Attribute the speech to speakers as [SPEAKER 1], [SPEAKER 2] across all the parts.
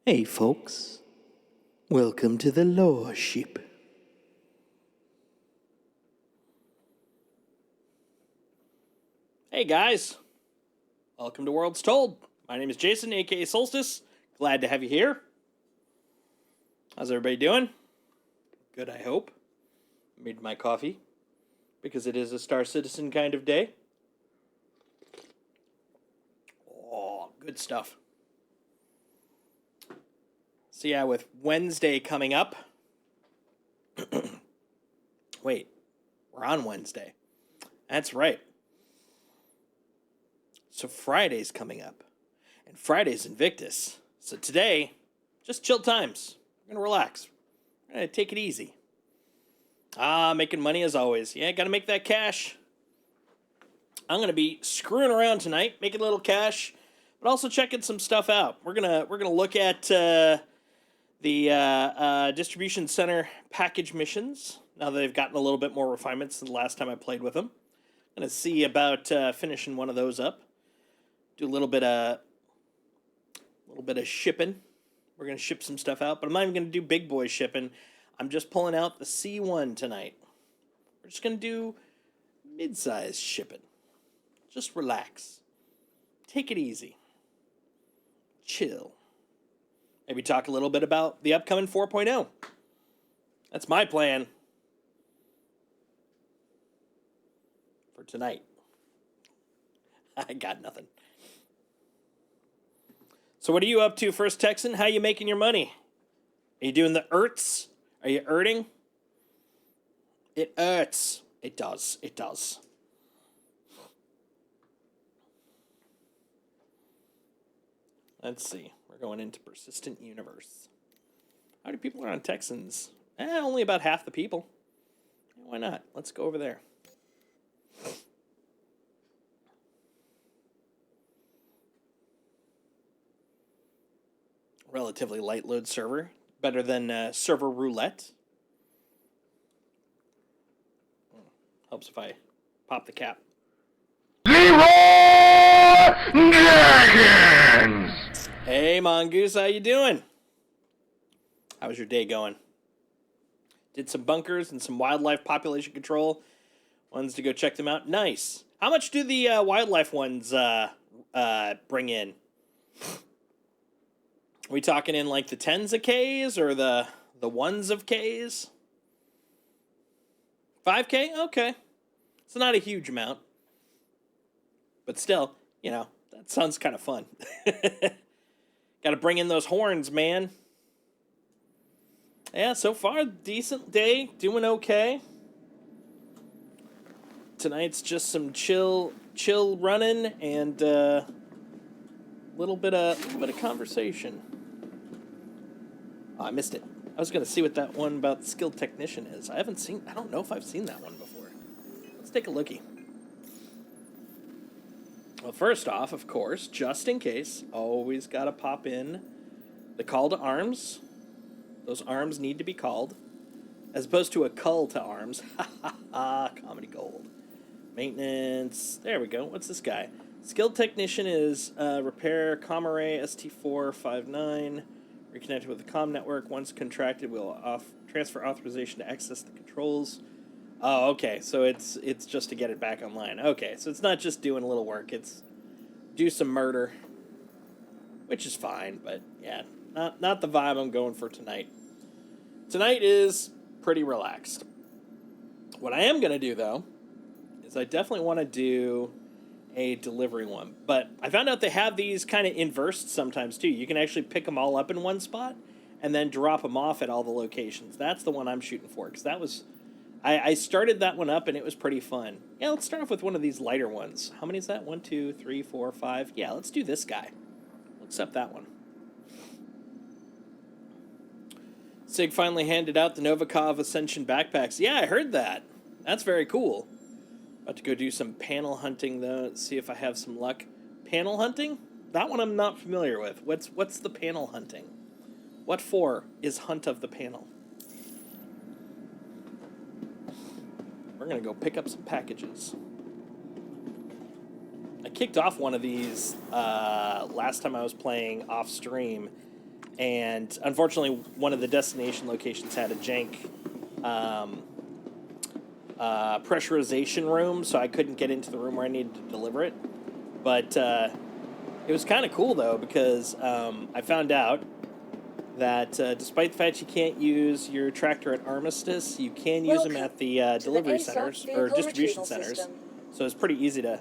[SPEAKER 1] Hey folks, welcome to the lore ship.
[SPEAKER 2] Hey guys, welcome to Worlds Told. My name is Jason, aka Solstice. Glad to have you here. How's everybody doing? Good, I hope. Made my coffee because it is a Star Citizen kind of day. Oh, good stuff. So yeah, with Wednesday coming up. Wait, we're on Wednesday. That's right. So Friday's coming up. And Friday's Invictus. So today, just chill times. We're going to relax. We're going to take it easy. Making money as always. Yeah, got to make that cash. I'm going to be screwing around tonight, making a little cash, but also checking some stuff out. We're going to look at the distribution center package missions. Now that they've gotten a little bit more refinements than the last time I played with them. I'm going to see about finishing one of those up. Do a little bit of shipping. We're going to ship some stuff out, but I'm not even going to do big boy shipping. I'm just pulling out the C1 tonight. We're just going to do mid-size shipping. Just relax. Take it easy. Chill. Maybe talk a little bit about the upcoming 4.0. That's my plan for tonight. I got nothing. So what are you up to, First Texan? How you making your money? Are you doing the ERTs? Are you ERTing? It hurts. It does. It does. Let's see. We're going into Persistent Universe. How many people are on Texans? Only about half the people. Why not? Let's go over there. Relatively light load server. Better than server roulette. Helps if I pop the cap.
[SPEAKER 3] Leroy Dragons!
[SPEAKER 2] Hey, Mongoose, how you doing? How was your day going? Did some bunkers and some wildlife population control. Ones to go check them out. Nice. How much do the wildlife ones bring in? Are we talking in like the tens of Ks or the ones of Ks? 5K? Okay. It's not a huge amount. But still, that sounds kind of fun. Got to bring in those horns, man. Yeah, so far, decent day. Doing okay. Tonight's just some chill running and little bit of conversation. Oh, I missed it. I was gonna see what that one about the skilled technician is. I don't know if I've seen that one before. Let's take a lookie. Well, first off, of course, just in case, always gotta pop in the call to arms. Those arms need to be called, as opposed to a call to arms. Ha ha ha! Comedy gold. Maintenance. There we go. What's this guy? Skilled technician is repair ComArray ST459. Reconnected with the comm network. Once contracted, we'll transfer authorization to access the controls. Oh, okay. So it's just to get it back online. Okay, so it's not just doing a little work. It's do some murder, which is fine. But yeah, not the vibe I'm going for tonight. Tonight is pretty relaxed. What I am gonna do though is I definitely want to do a delivery one, but I found out they have these kind of inversed sometimes too. You can actually pick them all up in one spot and then drop them off at all the locations. That's the one I'm shooting for, because that was I started that one up and it was pretty fun. Yeah, let's start off with one of these lighter ones. How many is that? 1, 2, 3, 4, 5. Yeah, let's do this guy. We'll accept that one. Sig finally handed out the Novikov Ascension backpacks. Yeah, I heard that. That's very cool. About to go do some panel hunting, though, see if I have some luck. Panel hunting? That one I'm not familiar with. What's the panel hunting? What for is Hunt of the Panel? We're going to go pick up some packages. I kicked off one of these last time I was playing off stream, And unfortunately, one of the destination locations had a jank pressurization room, so I couldn't get into the room where I needed to deliver it. But it was kind of cool, though, because I found out that despite the fact you can't use your tractor at Armistice, you can use them at the delivery centers or distribution centers. So it's pretty easy to,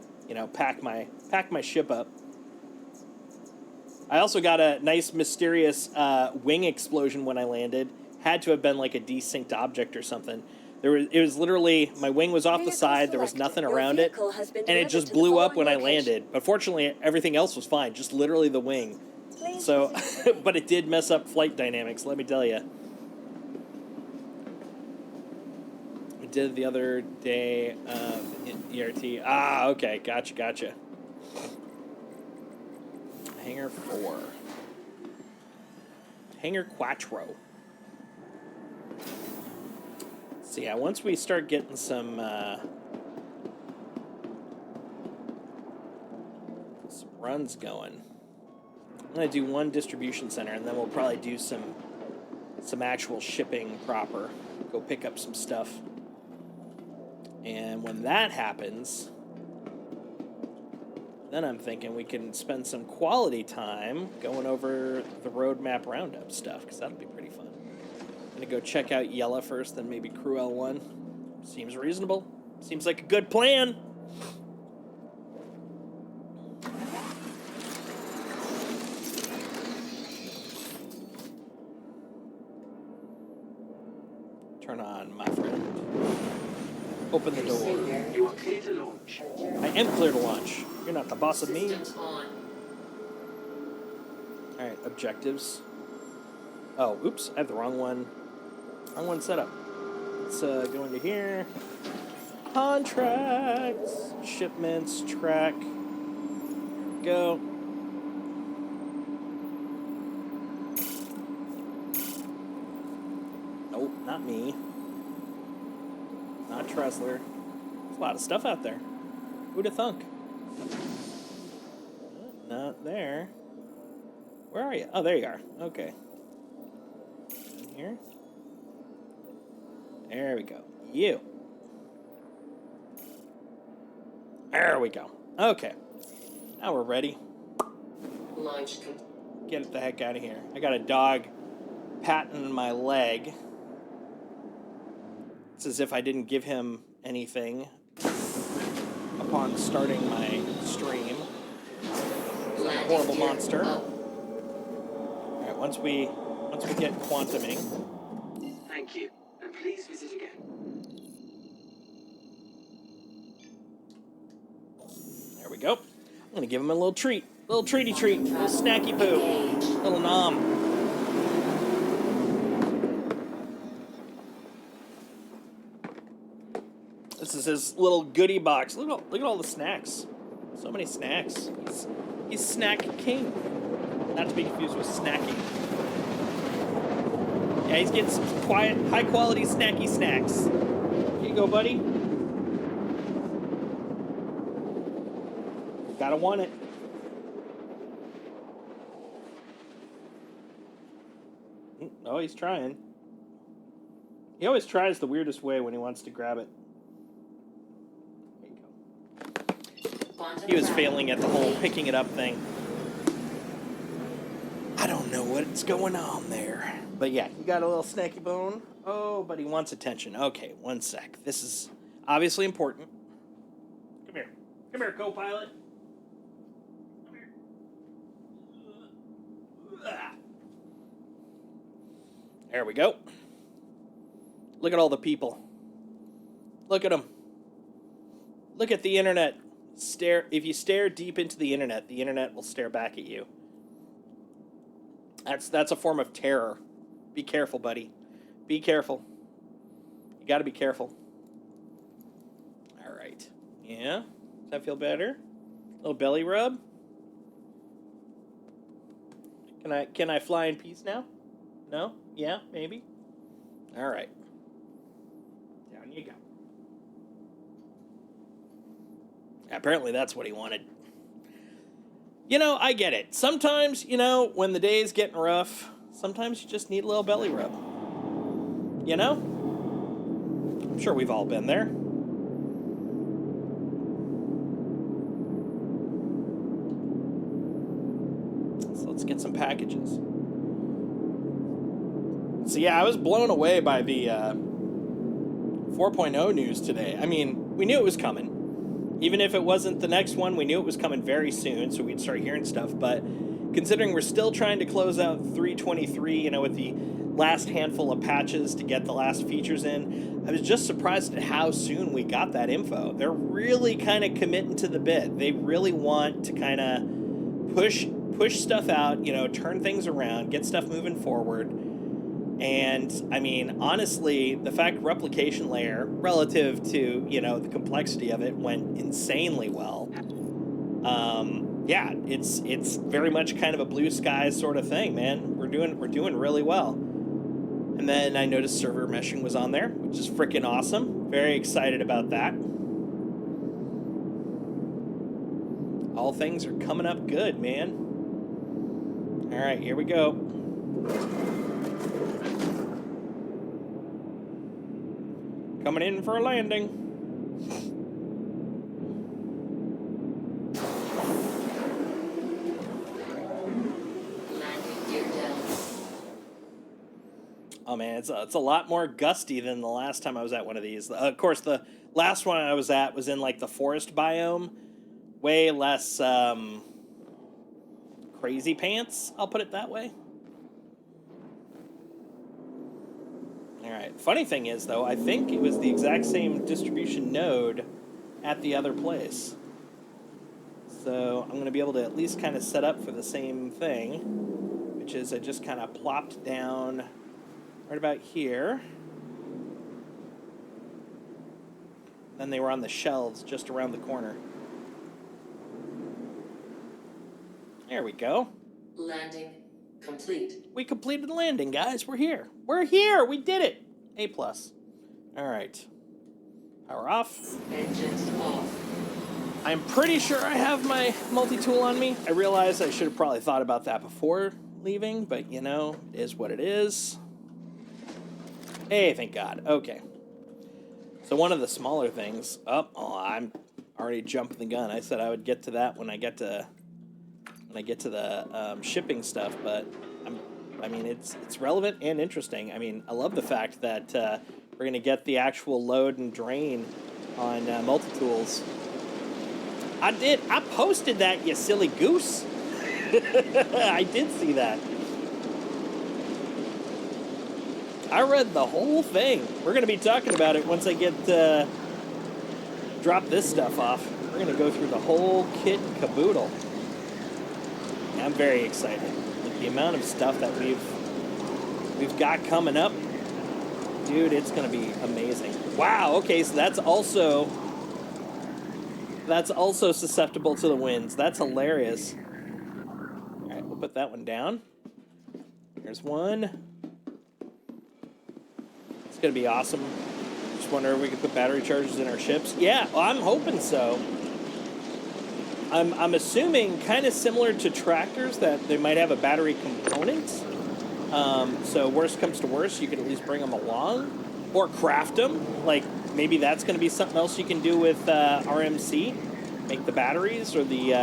[SPEAKER 2] pack my ship up. I also got a nice mysterious wing explosion when I landed. Had to have been like a desynced object or something. It was literally, my wing was off the side, there was nothing around it, and it just blew up when I landed. But fortunately, everything else was fine, just literally the wing. So, but it did mess up flight dynamics, let me tell you. I did it the other day in ERT. Ah, okay, gotcha. Hangar 4. Hangar Quattro. So yeah, once we start getting some runs going, I'm gonna do one distribution center, and then we'll probably do some actual shipping proper. Go pick up some stuff, and when that happens, then I'm thinking we can spend some quality time going over the roadmap roundup stuff, because that'll be pretty fun. I'm gonna go check out Yella first, then maybe Crew L1. Seems reasonable. Seems like a good plan. Turn on, my friend. Open the door.
[SPEAKER 4] You are clear to launch.
[SPEAKER 2] I am clear to launch. You're not the boss of me. Alright, objectives. Oh, oops, I have the wrong one. Wrong one set up. Let's go into here. Contracts, shipments, track. Go. Nope, not me. Not Tressler. There's a lot of stuff out there. Who'da thunk? Not there. Where are you? Oh, there you are. Okay. In here. There we go. You. There we go. Okay. Now we're ready. Get the heck out of here. I got a dog patting my leg. It's as if I didn't give him anything upon starting my stream. It's a horrible monster. Alright, once we get quantuming.
[SPEAKER 4] Thank you, and please visit again.
[SPEAKER 2] There we go. I'm gonna give him a little treat. Little treaty treat. Little snacky poo. Little nom. This is his little goodie box. Look at all the snacks. So many snacks. He's snack king. Not to be confused with snacking. Yeah, he's getting some quiet, high quality snacky snacks. Here you go, buddy. Gotta want it. Oh, he's trying. He always tries the weirdest way when he wants to grab it. There you go. He was failing at the whole picking it up thing. I don't know what's going on there. But yeah, you got a little snacky bone. Oh, but he wants attention. Okay, one sec. This is obviously important. Come here. Come here, co-pilot. Come here. There we go. Look at all the people. Look at them. Look at the internet. If you stare deep into the internet will stare back at you. That's a form of terror. Be careful, buddy. Be careful. You gotta be careful. Alright. Yeah? Does that feel better? Little belly rub? Can I fly in peace now? No? Yeah? Maybe? Alright. Down you go. Apparently that's what he wanted. You know, I get it. Sometimes, when the day is getting rough, Sometimes you just need a little belly rub. You know? I'm sure we've all been there. So let's get some packages. So yeah, I was blown away by the 4.0 news today. I mean, we knew it was coming. Even if it wasn't the next one, we knew it was coming very soon, so we'd start hearing stuff. But considering we're still trying to close out 3.23, you know, with the last handful of patches to get the last features in, I was just surprised at how soon we got that info. They're really kind of committing to the bit. They really want to kind of push stuff out, you know, turn things around, get stuff moving forward. And I mean, honestly, the fact replication layer relative to, you know, the complexity of it went insanely well. Yeah, it's very much kind of a blue sky sort of thing, man. We're doing really well. And then I noticed server meshing was on there, which is freaking awesome. Very excited about that. All things are coming up good, man. All right, here we go. Coming in for a landing.
[SPEAKER 5] Landing gear down.
[SPEAKER 2] Oh man, it's a lot more gusty than the last time I was at one of these. Of course, the last one I was at was in like the forest biome. Way less crazy pants, I'll put it that way. Alright, funny thing is, though, I think it was the exact same distribution node at the other place. So I'm going to be able to at least kind of set up for the same thing, which is I just kind of plopped down right about here. Then they were on the shelves just around the corner. There we go.
[SPEAKER 5] Landing complete.
[SPEAKER 2] We completed the landing, guys. We're here. We're here. We did it. A+. All right. Power off.
[SPEAKER 5] Engines off.
[SPEAKER 2] I'm pretty sure I have my multi-tool on me. I realize I should have probably thought about that before leaving, but you know, it is what it is. Hey, thank God. Okay. So one of the smaller things. I'm already jumping the gun. I said I would get to that when I get to the shipping stuff, but I mean, it's relevant and interesting. I mean, I love the fact that we're going to get the actual load and drain on multi-tools. I posted that, you silly goose. I did see that. I read the whole thing. We're going to be talking about it once I get drop this stuff off. We're going to go through the whole kit and caboodle. I'm very excited. Like, the amount of stuff that we've got coming up, dude, it's gonna be amazing. Wow. Okay, so that's also susceptible to the winds. That's hilarious. All right, we'll put that one down. There's one. It's gonna be awesome. Just wonder if we could put battery chargers in our ships. Yeah, well, I'm hoping so. I'm assuming kind of similar to tractors that they might have a battery component. So worst comes to worst, you can at least bring them along or craft them. Like maybe that's going to be something else you can do with RMC, make the batteries or the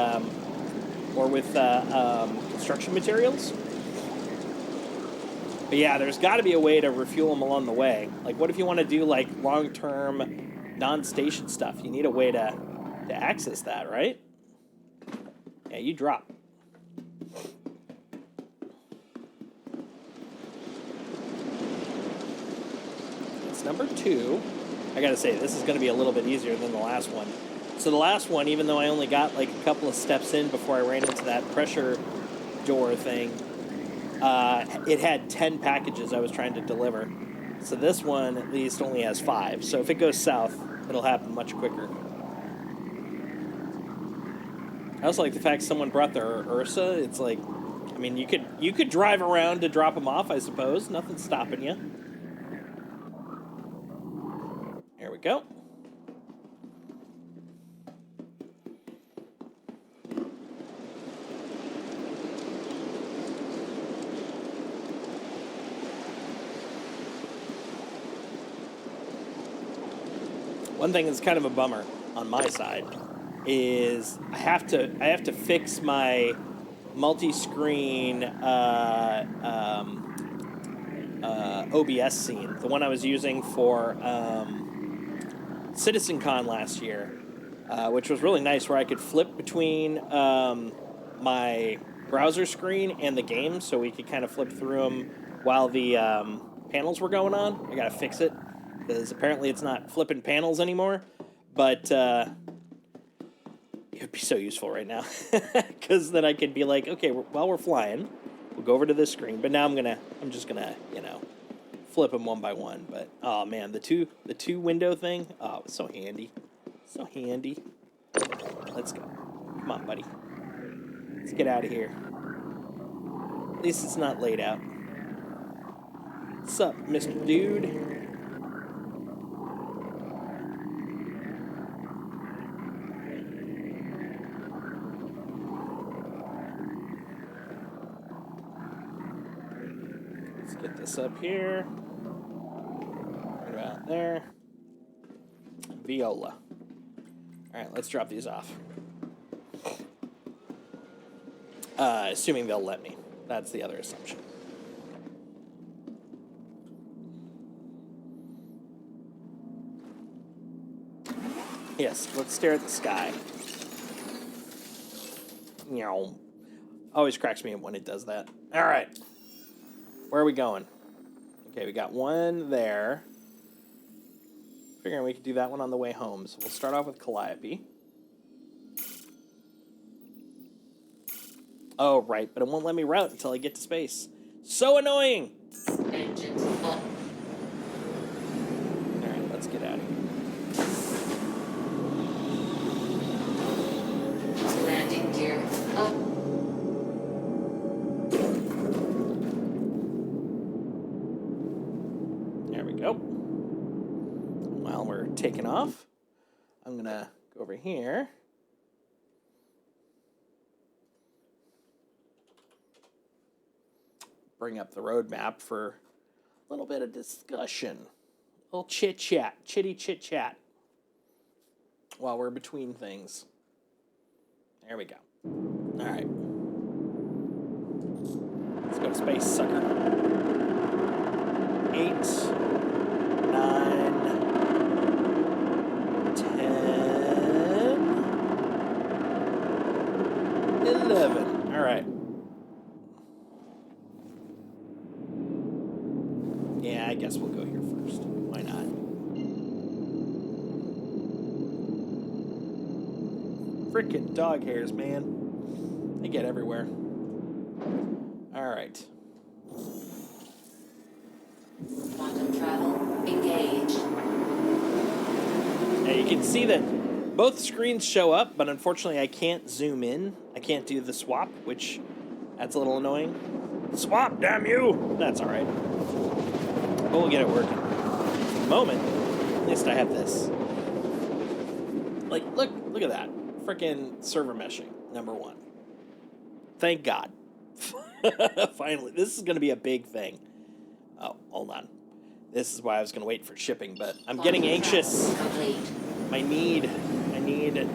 [SPEAKER 2] or with construction materials. But yeah, there's got to be a way to refuel them along the way. Like what if you want to do like long-term non-station stuff? You need a way to access that, right? Yeah, you drop. It's number 2. I gotta say, this is gonna be a little bit easier than the last one. So the last one, even though I only got like a couple of steps in before I ran into that pressure door thing, it had 10 packages I was trying to deliver. So this one at least only has 5. So if it goes south, it'll happen much quicker. I also like the fact someone brought their Ursa. It's like, I mean, you could drive around to drop them off, I suppose. Nothing's stopping you. There we go. One thing that's kind of a bummer on my side is I have to fix my multi-screen OBS scene, the one I was using for CitizenCon last year, which was really nice, where I could flip between my browser screen and the game, so we could kind of flip through them while the panels were going on. I gotta fix it, because apparently it's not flipping panels anymore, but it would be so useful right now, because then I could be like, okay, while we're flying, we'll go over to this screen, but now I'm just gonna, flip them one by one. But oh man, the two window thing, oh, it was so handy, so handy. Let's go. Come on, buddy. Let's get out of here. At least it's not laid out. What's up, Mr. Dude? Let's get this up here. Right about there. Viola. All right, let's drop these off. Assuming they'll let me. That's the other assumption. Yes, let's stare at the sky. Meow. Always cracks me up when it does that. All right. Where are we going? Okay, we got one there. Figuring we could do that one on the way home. So we'll start off with Calliope. Oh, right, but it won't let me route until I get to space. So annoying!
[SPEAKER 5] Engines on.
[SPEAKER 2] Alright, let's get out of here.
[SPEAKER 5] Landing gear up.
[SPEAKER 2] There we go. While we're taking off, I'm gonna go over here. Bring up the roadmap for a little bit of discussion. A little chit-chat, chitty chit-chat. While we're between things. There we go. All right. Let's go to space, sucker. 8, 9, 10, 11. All right. Yeah, I guess we'll go here first. Why not? Frickin' dog hairs, man. They get everywhere. All right.
[SPEAKER 5] Quantum travel engaged.
[SPEAKER 2] Now you can see that both screens show up, but unfortunately I can't zoom in. I can't do the swap, which that's a little annoying. Swap, damn you! That's all right. But we'll get it working. For the moment, at least I have this. Like, look at that. Frickin' server meshing, number 1. Thank God. Finally, this is going to be a big thing. Oh, hold on. This is why I was going to wait for shipping, but I'm getting anxious. I need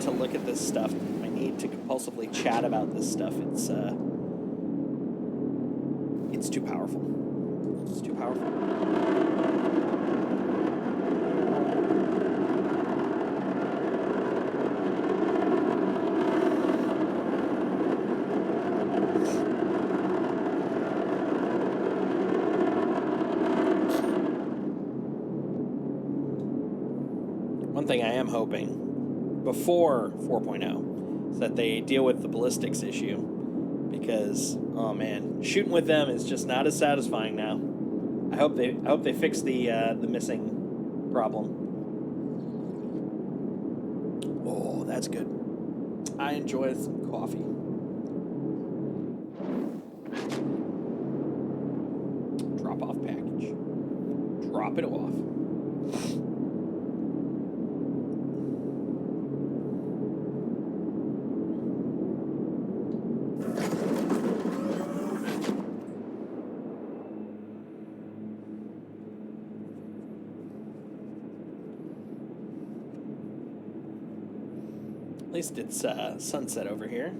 [SPEAKER 2] to look at this stuff. I need to compulsively chat about this stuff. It's too powerful. It's too powerful. One thing I am hoping before 4.0 is that they deal with the ballistics issue, because oh man, shooting with them is just not as satisfying now. I hope they fix the missing problem. Oh, that's good. I enjoy some coffee. Drop off package. Drop it off. least it's sunset over here.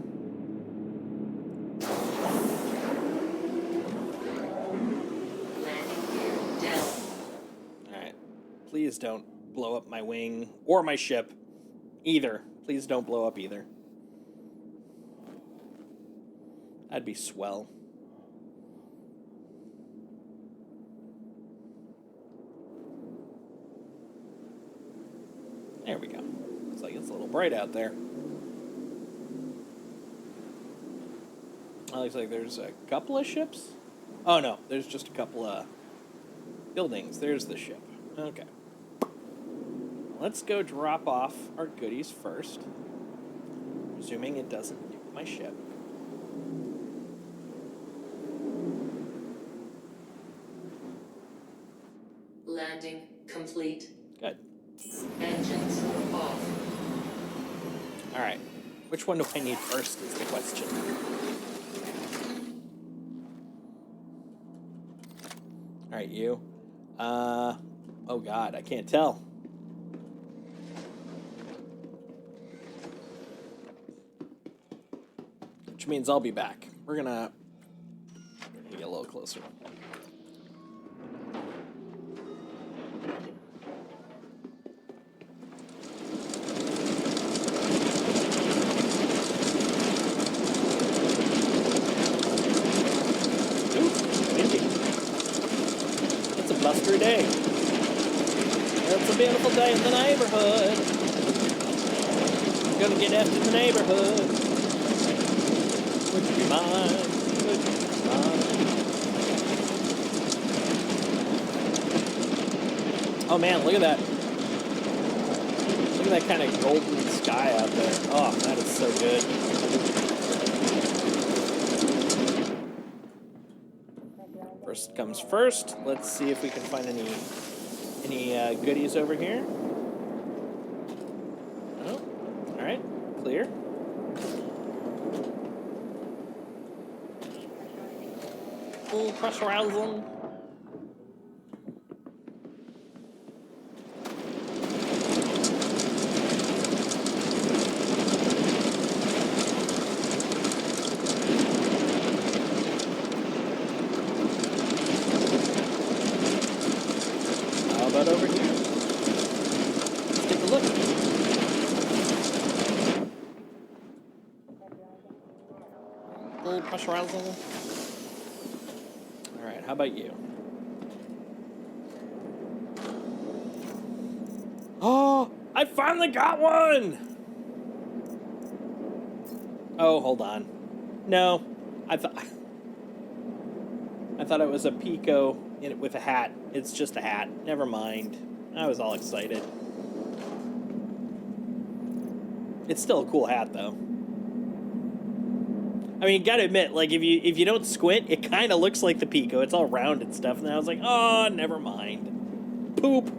[SPEAKER 5] Landing gear down.
[SPEAKER 2] Alright. Please don't blow up my wing or my ship. Either. Please don't blow up either. That'd be swell. There we go. Looks like it's a little bright out there. Looks like there's a couple of ships. Oh no, there's just a couple of buildings. There's the ship. Okay. Let's go drop off our goodies first. Presuming it doesn't nuke my ship.
[SPEAKER 5] Landing complete.
[SPEAKER 2] Good.
[SPEAKER 5] Engines off.
[SPEAKER 2] Alright. Which one do I need first is the question. Alright, you. Oh god, I can't tell. Which means I'll be back. We're gonna get a little closer. Ooh, windy. It's a blustery day. It's a beautiful day in the neighborhood. Gonna get after the neighborhood. Would you be mine? Would you be mine? Oh man, look at that. Look at that kind of golden sky out there. Oh, that is so good. First comes first. Let's see if we can find any goodies over here. Oh, all right, clear. Full pressure housing. How about over here? Let's take a look. Full pressure housing. All right, how about you? Oh, I finally got one! Oh, hold on. No, I thought it was a Pico in it with a hat. It's just a hat. Never mind. I was all excited. It's still a cool hat, though. I mean, you gotta admit, like, if you don't squint, it kind of looks like the Pico. It's all round and stuff, and I was like, oh, never mind. Poop.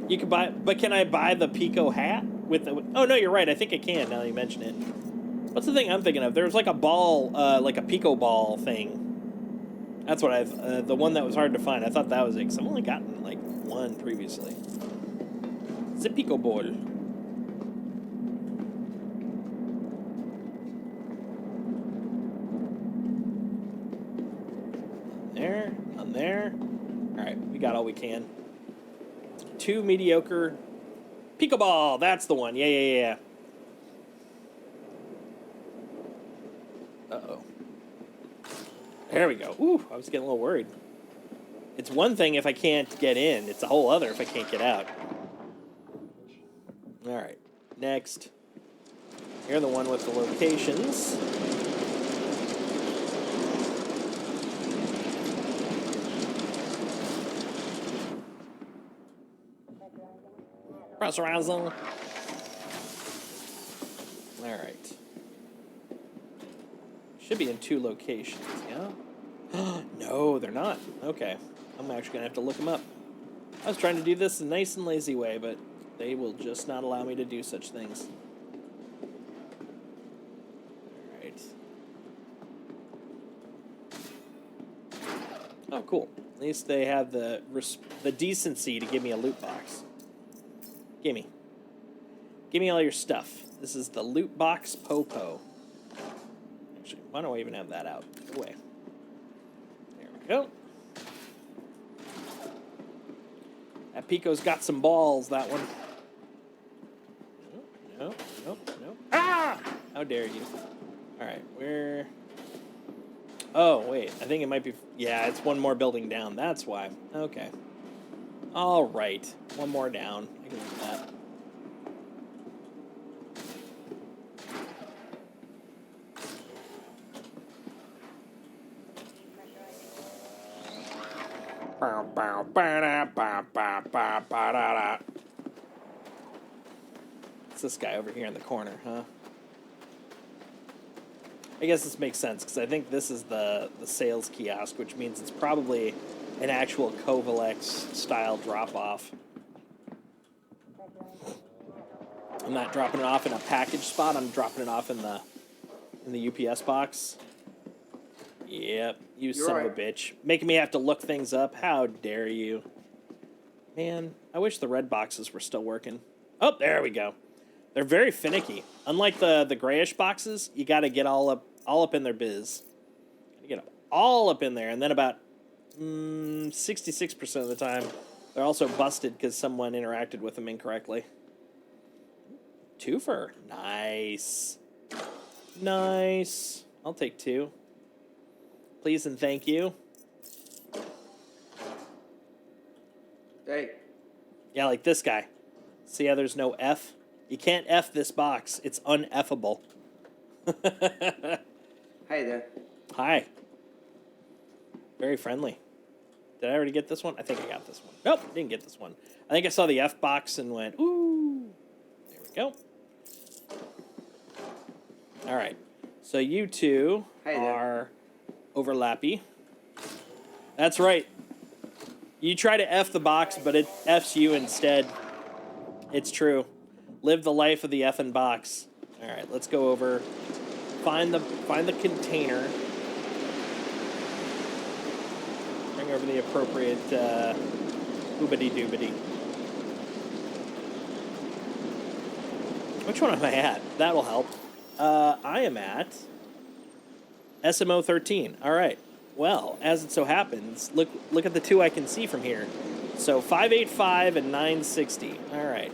[SPEAKER 2] You can buy, but can I buy the Pico hat with the? Oh no, you're right. I think I can now that you mention it. What's the thing I'm thinking of? There's like a ball, like a Pico ball thing. That's what I've, the one that was hard to find. I thought that was it, because I've only gotten like one previously. It's a Pico ball. There, on there. All right, we got all we can. 2 mediocre Pico ball. That's the one. Yeah. Uh-oh. There we go. Ooh, I was getting a little worried. It's one thing if I can't get in. It's a whole other if I can't get out. All right. Next. You're the one with the locations. Press around zone. All right. Should be in 2 locations, yeah? No, they're not. Okay. I'm actually going to have to look them up. I was trying to do this a nice and lazy way, but they will just not allow me to do such things. All right. Oh, cool. At least they have the decency to give me a loot box. Gimme. Give me all your stuff. This is the loot box Popo. Actually, why don't I even have that out? Go away. There we go. That Pico's got some balls, that one. No. Ah! How dare you. Alright, where... Oh, wait. I think it might be... Yeah, it's one more building down. That's why. Okay. Alright. One more down. I can do that. It's this guy over here in the corner, huh? I guess this makes sense, because I think this is the sales kiosk, which means it's probably an actual Kovalex-style drop-off. I'm not dropping it off in a package spot, I'm dropping it off in the UPS box. Yep, you son of a bitch. Making me have to look things up, how dare you. Man, I wish the red boxes were still working. Oh, there we go. They're very finicky. Unlike the grayish boxes, you got to get all up in their biz. You get all up in there, and then about 66% of the time, they're also busted because someone interacted with them incorrectly. Twofer. Nice. Nice. I'll take 2. Please and thank you.
[SPEAKER 6] Hey.
[SPEAKER 2] Yeah, like this guy. See how there's no F? You can't F this box. It's uneffable.
[SPEAKER 6] Hey there.
[SPEAKER 2] Hi. Very friendly. Did I already get this one? I think I got this one. Nope, didn't get this one. I think I saw the F box and went, ooh. There we go. All right. So you two are overlappy. That's right. You try to F the box, but it Fs you instead. It's true. Live the life of the effing box. All right, let's go over. Find the container. Bring over the appropriate oobity doobity. Which one am I at? That'll help. I am at SMO 13. All right. Well, as it so happens, look at the 2 I can see from here. So 585 and 960. All right.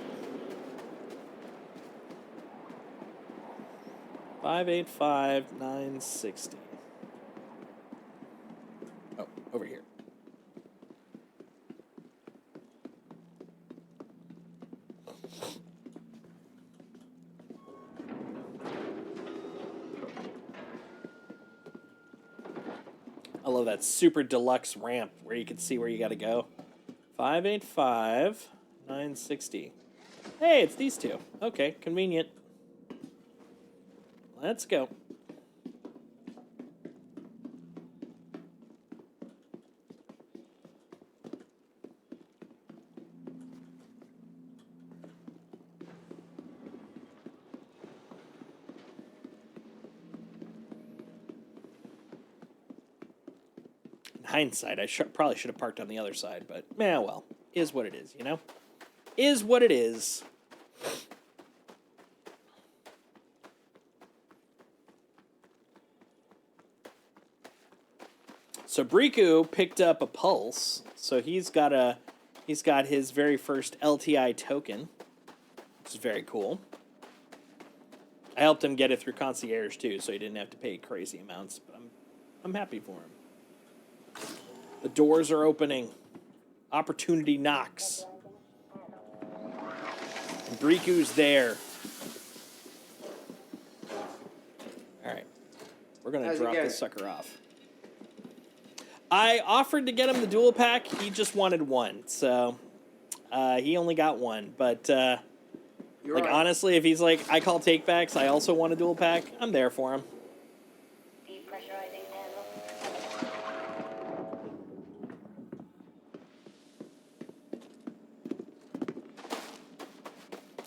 [SPEAKER 2] 585, 960. Oh, over here. I love that super deluxe ramp where you can see where you got to go. 585, 960. Hey, it's these 2. Okay, convenient. Let's go. In hindsight, I probably should have parked on the other side, but well, is what it is, you know? Is what it is. So Briku picked up a pulse, so he's got his very first LTI token, which is very cool. I helped him get it through concierge too, so he didn't have to pay crazy amounts, but I'm happy for him. The doors are opening. Opportunity knocks. And Briku's there. All right. We're going to drop this sucker off. I offered to get him the dual pack. He just wanted one, so he only got one. But like honestly, if he's like, I call takebacks, I also want a dual pack, I'm there for him.
[SPEAKER 7] Depressurizing handle.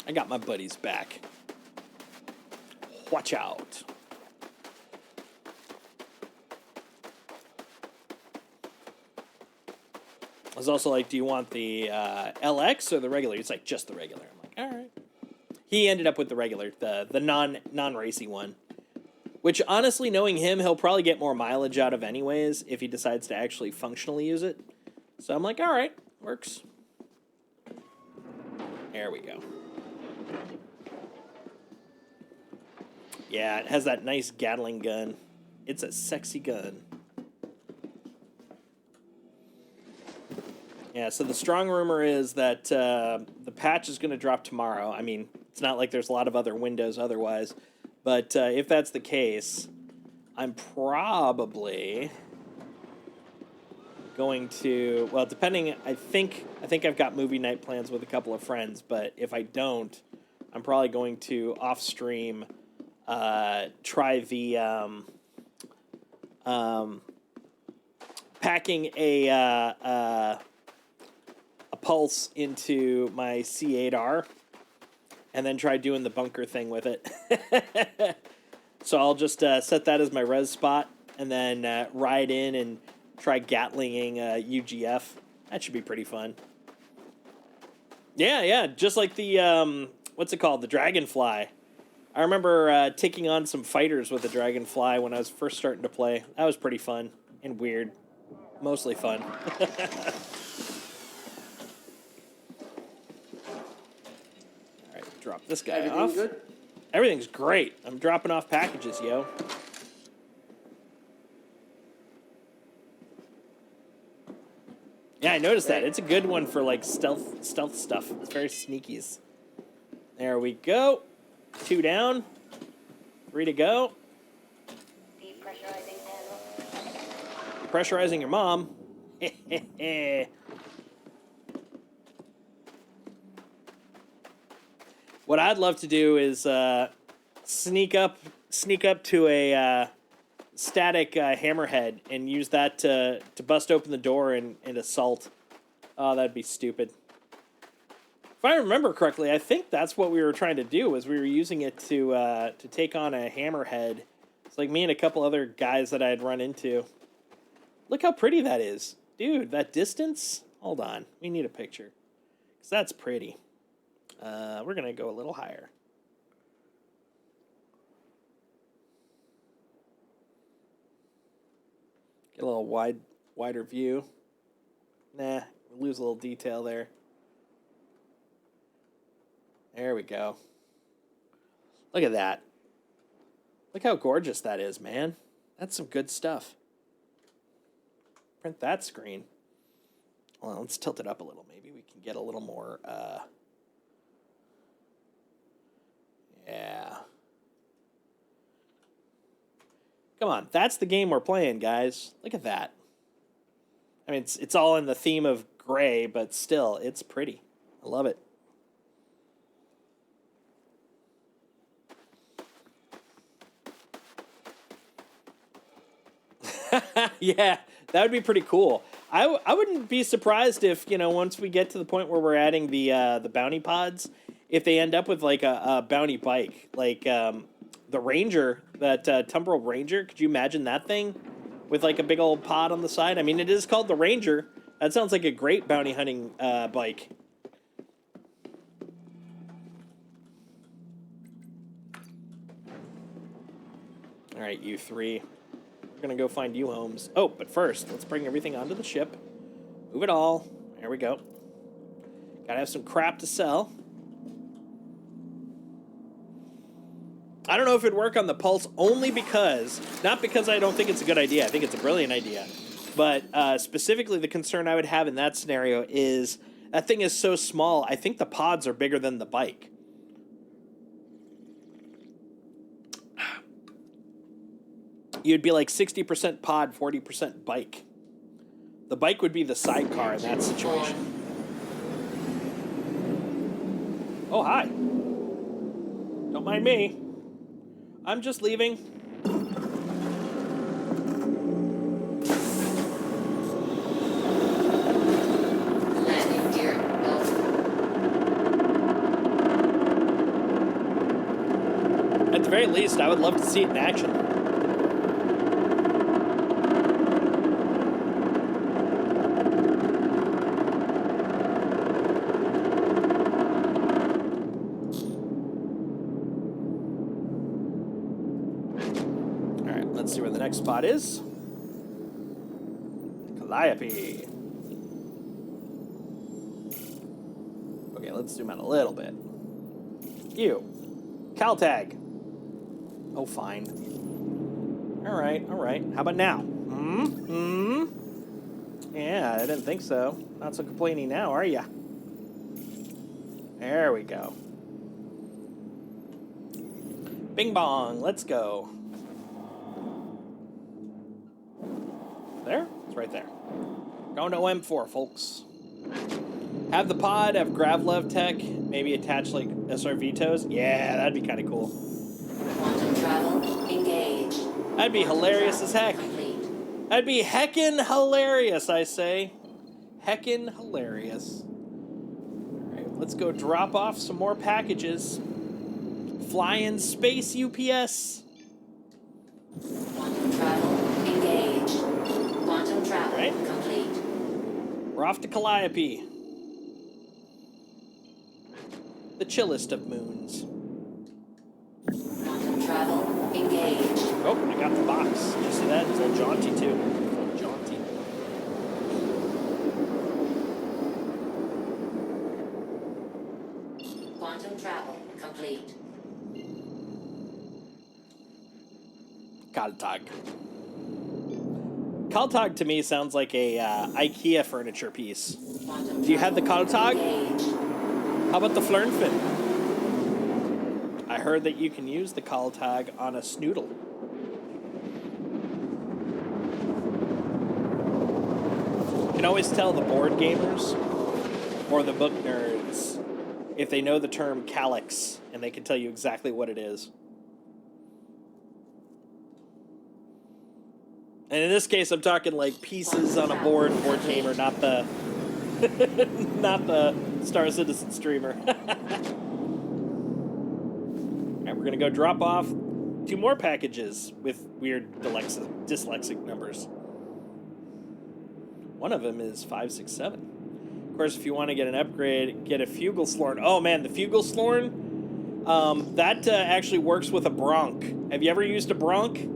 [SPEAKER 2] I got my buddies back. Watch out. I was also like, do you want the LX or the regular? He's like, just the regular. I'm like, all right. He ended up with the regular, the non-racy one. Which, honestly, knowing him, he'll probably get more mileage out of anyways if he decides to actually functionally use it. So I'm like, all right, works. There we go. Yeah, it has that nice Gatling gun. It's a sexy gun. Yeah, so the strong rumor is that the patch is going to drop tomorrow. I mean, it's not like there's a lot of other windows otherwise. But if that's the case, I'm probably going to, well, depending, I think I've got movie night plans with a couple of friends, but if I don't, I'm probably going to off stream try the packing a pulse into my C8R and then try doing the bunker thing with it. So I'll just set that as my res spot and then ride in and try Gatlinging UGF. That should be pretty fun. Yeah, just like the, what's it called? The Dragonfly. I remember taking on some fighters with the Dragonfly when I was first starting to play. That was pretty fun and weird. Mostly fun. Alright, drop this guy
[SPEAKER 6] Everything
[SPEAKER 2] off.
[SPEAKER 6] good?
[SPEAKER 2] Everything's great. I'm dropping off packages, yo. Yeah, I noticed that. It's a good one for like stealth stuff. It's very sneakies. There we go. 2 down. 3 to go.
[SPEAKER 7] Depressurizing handle.
[SPEAKER 2] Pressurizing your mom. What I'd love to do is sneak up to a static hammerhead and use that to bust open the door and assault. Oh, that'd be stupid. If I remember correctly, I think that's what we were trying to do, was we were using it to take on a hammerhead. It's like me and a couple other guys that I had run into. Look how pretty that is. Dude, that distance? Hold on. We need a picture. Because that's pretty. We're going to go a little higher. Get a little wider view. Nah, we lose a little detail there. There we go. Look at that. Look how gorgeous that is, man. That's some good stuff. Print that screen. Well, let's tilt it up a little. Maybe we can get a little more, yeah. Come on, that's the game we're playing, guys. Look at that. I mean, it's all in the theme of gray, but still, it's pretty. I love it. Yeah, that would be pretty cool. I wouldn't be surprised if, you know, once we get to the point where we're adding the bounty pods, if they end up with like a bounty bike, like the Ranger, that Tumbril Ranger. Could you imagine that thing with like a big old pod on the side? I mean, it is called the Ranger. That sounds like a great bounty hunting bike. All right, you three. We're going to go find you homes. Oh, but first, let's bring everything onto the ship. Move it all. There we go. Gotta have some crap to sell. I don't know if it'd work on the Pulse only because, not because I don't think it's a good idea. I think it's a brilliant idea. But specifically the concern I would have in that scenario is that thing is so small, I think the pods are bigger than the bike. You'd be like 60% pod, 40% bike. The bike would be the sidecar in that situation. Oh, hi. Don't mind me. I'm just leaving.
[SPEAKER 5] Landing gear Alpha.
[SPEAKER 2] At the very least, I would love to see it in action. let's see where the next spot is. Calliope. Okay, let's zoom out a little bit. You. Caltag. Oh, fine. All right. How about now? Yeah, I didn't think so. Not so complaining now, are ya? There we go. Bing bong, let's go. There? It's right there. Going to OM4, folks. Have the pod, have Gravlev tech, maybe attach like SRV toes. Yeah, that'd be kind of cool.
[SPEAKER 5] Quantum travel engaged.
[SPEAKER 2] That'd be hilarious as heck.
[SPEAKER 5] Complete.
[SPEAKER 2] That'd be heckin' hilarious, I say. Heckin' hilarious. Alright, let's go drop off some more packages. Flying space UPS.
[SPEAKER 5] Quantum travel engaged. Quantum travel
[SPEAKER 2] Right.
[SPEAKER 5] complete.
[SPEAKER 2] We're off to Calliope. The chillest of moons.
[SPEAKER 5] Quantum travel engaged.
[SPEAKER 2] Oh, I got the box. Did you see that? It's a little jaunty, too. A little jaunty.
[SPEAKER 5] Quantum travel complete.
[SPEAKER 2] Kaltag. Kaltag to me sounds like a IKEA furniture piece.
[SPEAKER 5] Quantum
[SPEAKER 2] Do you have the
[SPEAKER 5] travel
[SPEAKER 2] Kaltag?
[SPEAKER 5] engaged.
[SPEAKER 2] How about the Flernfin? I heard that you can use the Kaltag on a Snoodle. You can always tell the board gamers or the book nerds if they know the term calyx, and they can tell you exactly what it is. And in this case, I'm talking like pieces on a board gamer, not the not the Star Citizen streamer. Alright, we're gonna go drop off 2 more packages with weird dyslexic numbers. One of them is 567. Of course, if you want to get an upgrade, get a Fugelslorn. Oh man, the Fugelslorn, that actually works with a Bronc. Have you ever used a Bronc?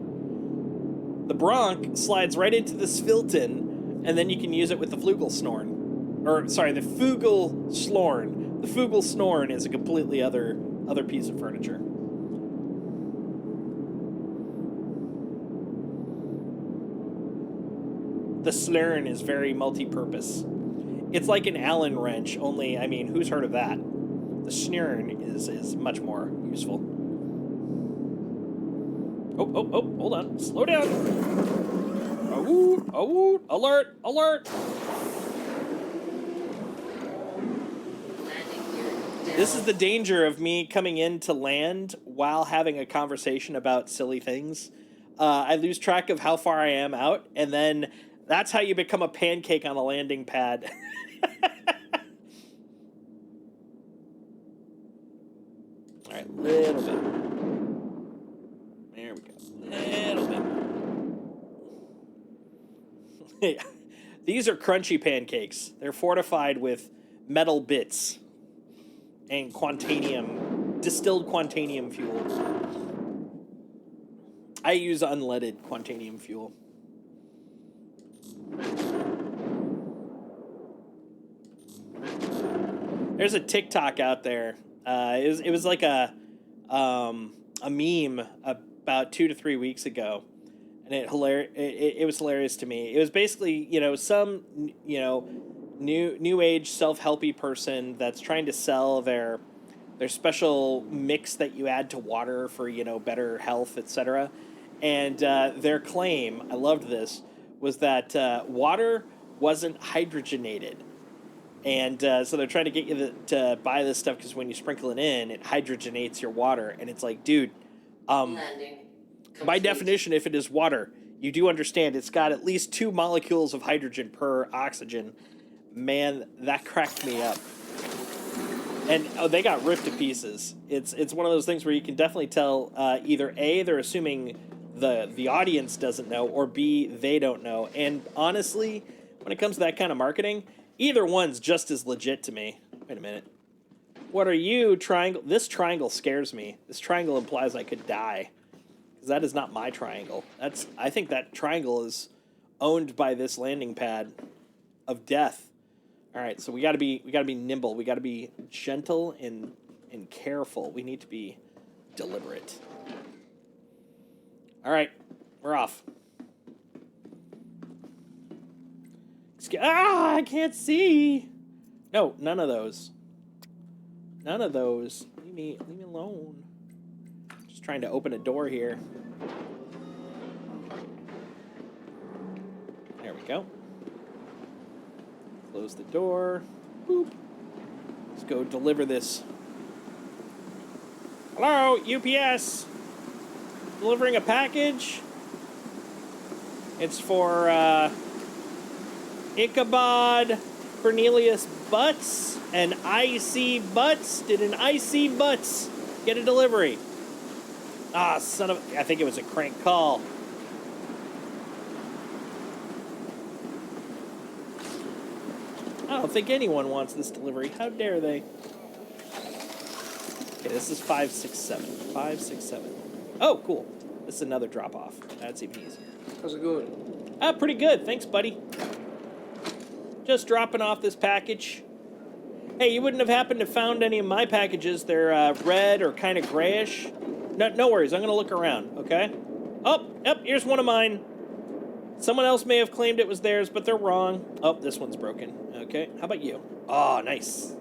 [SPEAKER 2] The Bronc slides right into the Svilton, and then you can use it with the Flugelslorn. Or, sorry, the Fugelslorn. The Fugelslorn is a completely other piece of furniture. The Slurn is very multi-purpose. It's like an Allen wrench, only, I mean, who's heard of that? The Snurn is much more useful. Oh, hold on. Slow down. Oh, alert.
[SPEAKER 5] Landing gear down.
[SPEAKER 2] This is the danger of me coming in to land while having a conversation about silly things. I lose track of how far I am out, and then that's how you become a pancake on a landing pad. All right, little bit. There we go. Little bit. These are crunchy pancakes. They're fortified with metal bits and distilled quantanium fuel. I use unleaded quantanium fuel. There's a TikTok out there. It was like a meme about 2 to 3 weeks ago, and it was hilarious to me. It was basically some new age self-helpy person that's trying to sell their special mix that you add to water for better health, etc. And their claim, I loved this, was that water wasn't hydrogenated. And so they're trying to get you to buy this stuff because when you sprinkle it in, it hydrogenates your water. And it's like, dude,
[SPEAKER 5] Landing
[SPEAKER 2] by
[SPEAKER 5] complete.
[SPEAKER 2] definition, if it is water, you do understand it's got at least 2 molecules of hydrogen per oxygen. Man, that cracked me up. And they got ripped to pieces. It's one of those things where you can definitely tell either A, they're assuming the audience doesn't know, or B, they don't know. And honestly, when it comes to that kind of marketing, either one's just as legit to me. Wait a minute. What are you, triangle? This triangle scares me. This triangle implies I could die. because that is not my triangle. I think that triangle is owned by this landing pad of death. All right, so we gotta be nimble. We gotta be gentle and careful. We need to be deliberate. All right, we're off. I can't see. No, none of those. None of those. Leave me alone. Just trying to open a door here. There we go. Close the door. Boop. Let's go deliver this. Hello, UPS. Delivering a package. It's for Ichabod Cornelius Butts and IC Butts. Did an IC Butts get a delivery? Ah, son of... I think it was a crank call. I don't think anyone wants this delivery. How dare they? Okay, this is 567. 567. Oh, cool. This is another drop-off. That's even easier.
[SPEAKER 6] How's it going?
[SPEAKER 2] Ah, pretty good. Thanks, buddy. Just dropping off this package. Hey, you wouldn't have happened to found any of my packages. They're red or kind of grayish. No worries. I'm going to look around, okay? Oh, yep, here's one of mine. Someone else may have claimed it was theirs, but they're wrong. Oh, this one's broken. Okay, how about you? Oh, nice.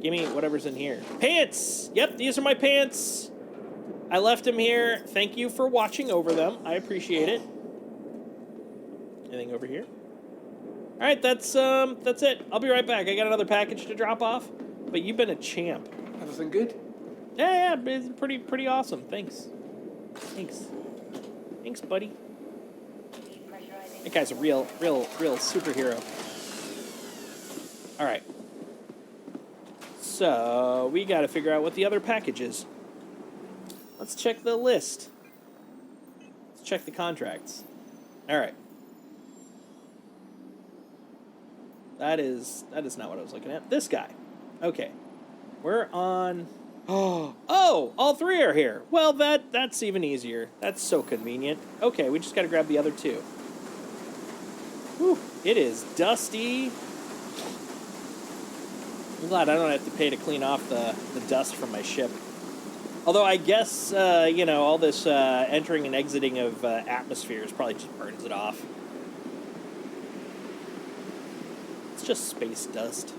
[SPEAKER 2] Give me whatever's in here. Pants! Yep, these are my pants. I left them here. Thank you for watching over them. I appreciate it. Anything over here? All right, that's it. I'll be right back. I got another package to drop off, but you've been a champ.
[SPEAKER 6] Everything good?
[SPEAKER 2] Yeah, it's pretty awesome. Thanks, buddy. That guy's a real superhero. All right. So we got to figure out what the other package is. Let's check the list. Let's check the contracts. All right. That is not what I was looking at. This guy. Okay. We're on... Oh, all three are here. Well, that's even easier. That's so convenient. Okay, we just got to grab the other two. Whew, it is dusty. I'm glad I don't have to pay to clean off the dust from my ship. Although I guess, all this entering and exiting of atmospheres probably just burns it off. It's just space dust.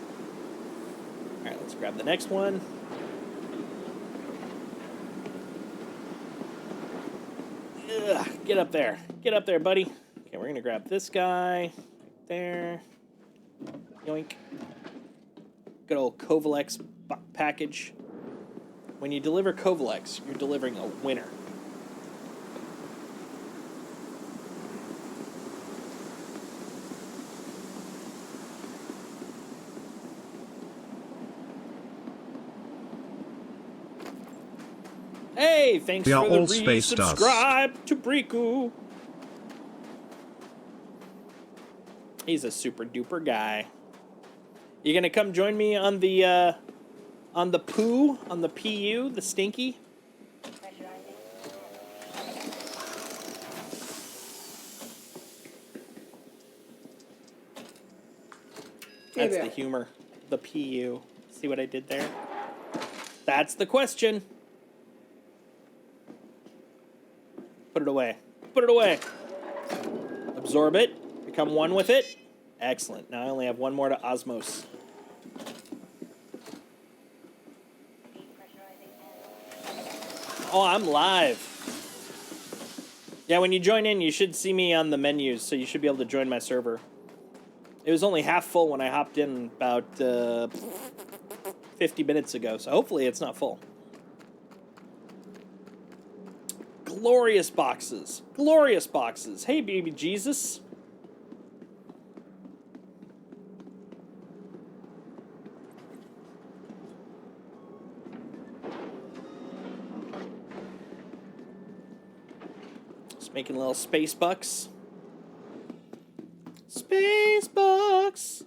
[SPEAKER 2] All right, let's grab the next one. Ugh, get up there. Get up there, buddy. Okay, we're going to grab this guy. There. Yoink. Good old Kovalex package. When you deliver Kovalex, you're delivering a winner. Hey, thanks
[SPEAKER 8] We are
[SPEAKER 2] for the
[SPEAKER 8] all space dust.
[SPEAKER 2] resubscribe to Briku. He's a super duper guy. You gonna come join me on the poo, on the PU, the stinky? That's the humor. The PU. See what I did there? That's the question. Put it away. Put it away. Absorb it. Become one with it. Excellent. Now I only have one more to osmose. Oh, I'm live. Yeah, when you join in, you should see me on the menus, so you should be able to join my server. It was only half full when I hopped in about 50 minutes ago, so hopefully it's not full. Glorious boxes. Glorious boxes. Hey, baby Jesus. Just making little space bucks. Space bucks.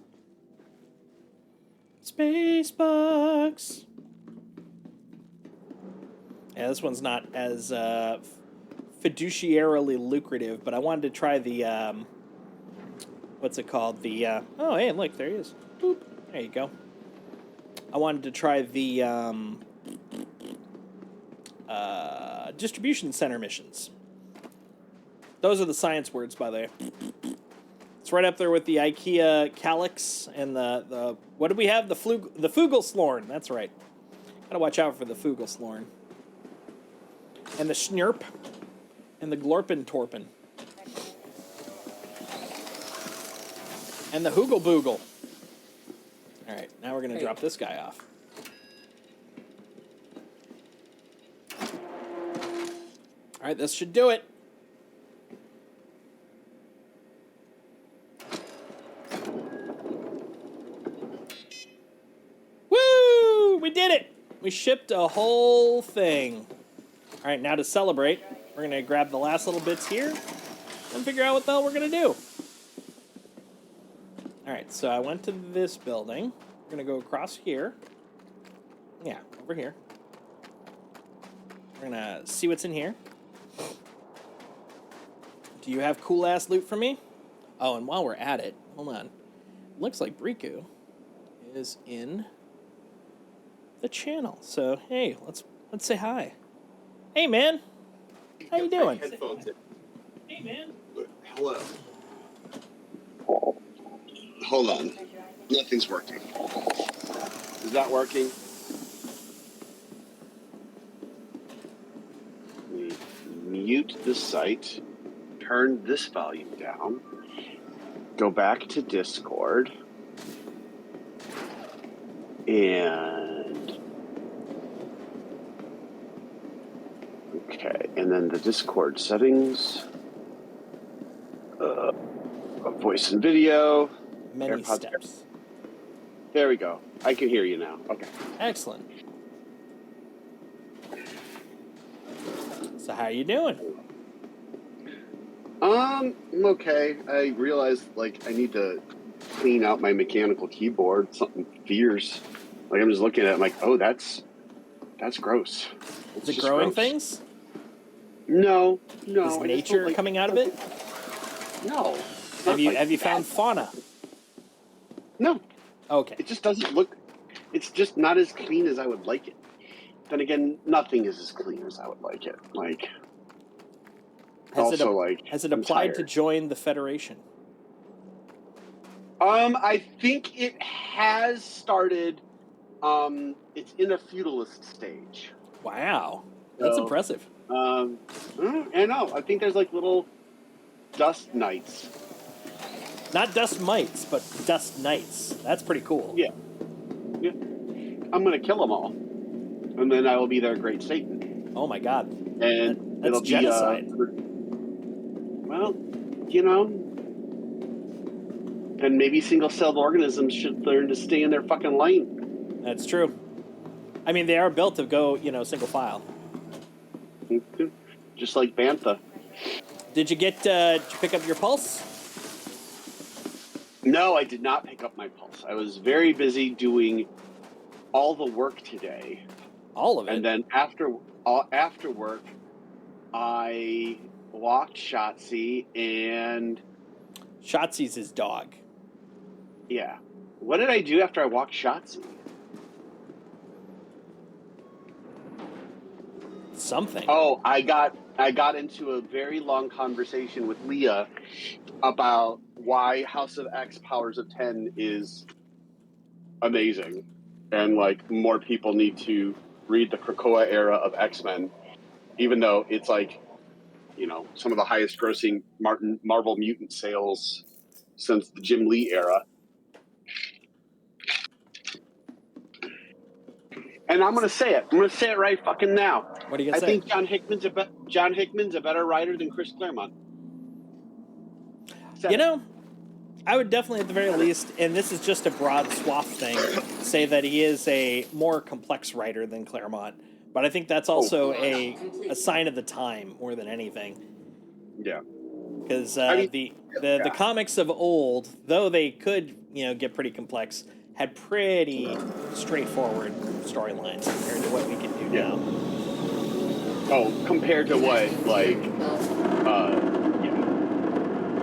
[SPEAKER 2] Space bucks. Yeah, this one's not as fiduciarily lucrative, but I wanted to try the what's it called? The oh, hey, look, there he is. Boop. There you go. I wanted to try the distribution center missions. Those are the science words, by the way. It's right up there with the IKEA Calyx and the what do we have? The Fugelslorn. That's right. Gotta watch out for the Fugelslorn. And the Schnurp. And the Glorpentorpen. And the Hoogle-Boogle. Alright, now we're gonna drop this guy off. Alright, this should do it. Woo! We did it! We shipped a whole thing. Alright, now to celebrate, we're gonna grab the last little bits here and figure out what the hell we're gonna do. Alright, so I went to this building. We're gonna go across here. Yeah, over here. We're gonna see what's in here. Do you have cool-ass loot for me? Oh, and while we're at it, hold on. It looks like Briku is in the channel. So, hey, let's say hi. Hey, man. How you doing? Hey, man.
[SPEAKER 8] Hello. Hold on. Nothing's working. Is that working? We mute the site. Turn this volume down. Go back to Discord. And... okay, and then the Discord settings. Voice and video.
[SPEAKER 2] Many
[SPEAKER 8] AirPods.
[SPEAKER 2] steps.
[SPEAKER 8] There we go. I can hear you now. Okay.
[SPEAKER 2] Excellent. So how you doing?
[SPEAKER 8] I'm okay. I realized, like, I need to clean out my mechanical keyboard. Something fierce. Like, I'm just looking at it, I'm like, oh, that's gross.
[SPEAKER 2] Is it growing things?
[SPEAKER 8] No.
[SPEAKER 2] Is
[SPEAKER 8] I just don't
[SPEAKER 2] nature
[SPEAKER 8] like-
[SPEAKER 2] coming out of it?
[SPEAKER 8] No.
[SPEAKER 2] Have you found fauna?
[SPEAKER 8] No.
[SPEAKER 2] Okay.
[SPEAKER 8] It just doesn't look... It's just not as clean as I would like it. Then again, nothing is as clean as I would like it. Like...
[SPEAKER 2] Has it applied to join the Federation?
[SPEAKER 8] I think it has started. It's in a feudalist stage.
[SPEAKER 2] Wow, that's
[SPEAKER 8] So,
[SPEAKER 2] impressive.
[SPEAKER 8] I know. I think there's like little dust knights.
[SPEAKER 2] Not dust mites, but dust knights. That's pretty cool.
[SPEAKER 8] Yeah. I'm gonna kill them all, and then I will be their great Satan.
[SPEAKER 2] Oh my god.
[SPEAKER 8] And
[SPEAKER 2] That's
[SPEAKER 8] it'll
[SPEAKER 2] genocide.
[SPEAKER 8] Well, you know, then maybe single-celled organisms should learn to stay in their fucking lane.
[SPEAKER 2] That's true. I mean, they are built to go, single file.
[SPEAKER 8] Just like Bantha.
[SPEAKER 2] Did you pick up your pulse?
[SPEAKER 8] No, I did not pick up my pulse. I was very busy doing all the work today.
[SPEAKER 2] All of it?
[SPEAKER 8] And then after work, I walked Shotzi and...
[SPEAKER 2] Shotzi's his dog.
[SPEAKER 8] Yeah. What did I do after I walked Shotzi?
[SPEAKER 2] Something.
[SPEAKER 8] Oh, I got into a very long conversation with Leah about why House of X Powers of 10 is amazing. And, like, more people need to read the Krakoa era of X-Men, even though it's, like, some of the highest grossing Marvel Mutant sales since the Jim Lee era. And I'm going to say it. I'm going to say it right fucking now.
[SPEAKER 2] What are you going to say?
[SPEAKER 8] I think John Hickman's a better writer than Chris Claremont.
[SPEAKER 2] I would definitely, at the very least, and this is just a broad swath thing, say that he is a more complex writer than Claremont. But I think that's also a sign of the time more than anything.
[SPEAKER 8] Yeah.
[SPEAKER 2] Because the comics of old, though they could get pretty complex, had pretty straightforward storylines compared to what we can do now.
[SPEAKER 8] Oh, compared to what? Like, yeah.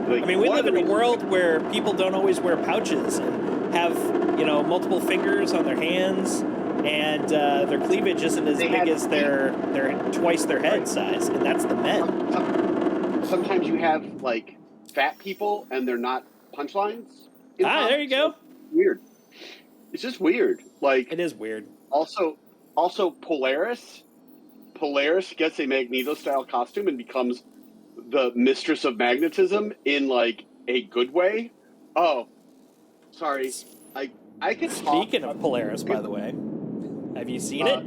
[SPEAKER 8] Like,
[SPEAKER 2] I mean, we
[SPEAKER 8] one
[SPEAKER 2] live
[SPEAKER 8] of
[SPEAKER 2] in
[SPEAKER 8] the
[SPEAKER 2] a world where people don't always wear pouches and have, multiple fingers on their hands, and their cleavage isn't as
[SPEAKER 8] They
[SPEAKER 2] big
[SPEAKER 8] had
[SPEAKER 2] as their twice their head
[SPEAKER 8] Right.
[SPEAKER 2] size, and that's the men.
[SPEAKER 8] Sometimes you have like fat people and they're not punchlines. In
[SPEAKER 2] Ah, there you
[SPEAKER 8] comics.
[SPEAKER 2] go.
[SPEAKER 8] Weird. It's just weird. Like
[SPEAKER 2] It is weird.
[SPEAKER 8] also Polaris. Polaris gets a Magneto style costume and becomes the mistress of magnetism in like a good way. Oh, sorry. I could talk.
[SPEAKER 2] Speaking of Polaris, by the way, have you seen it?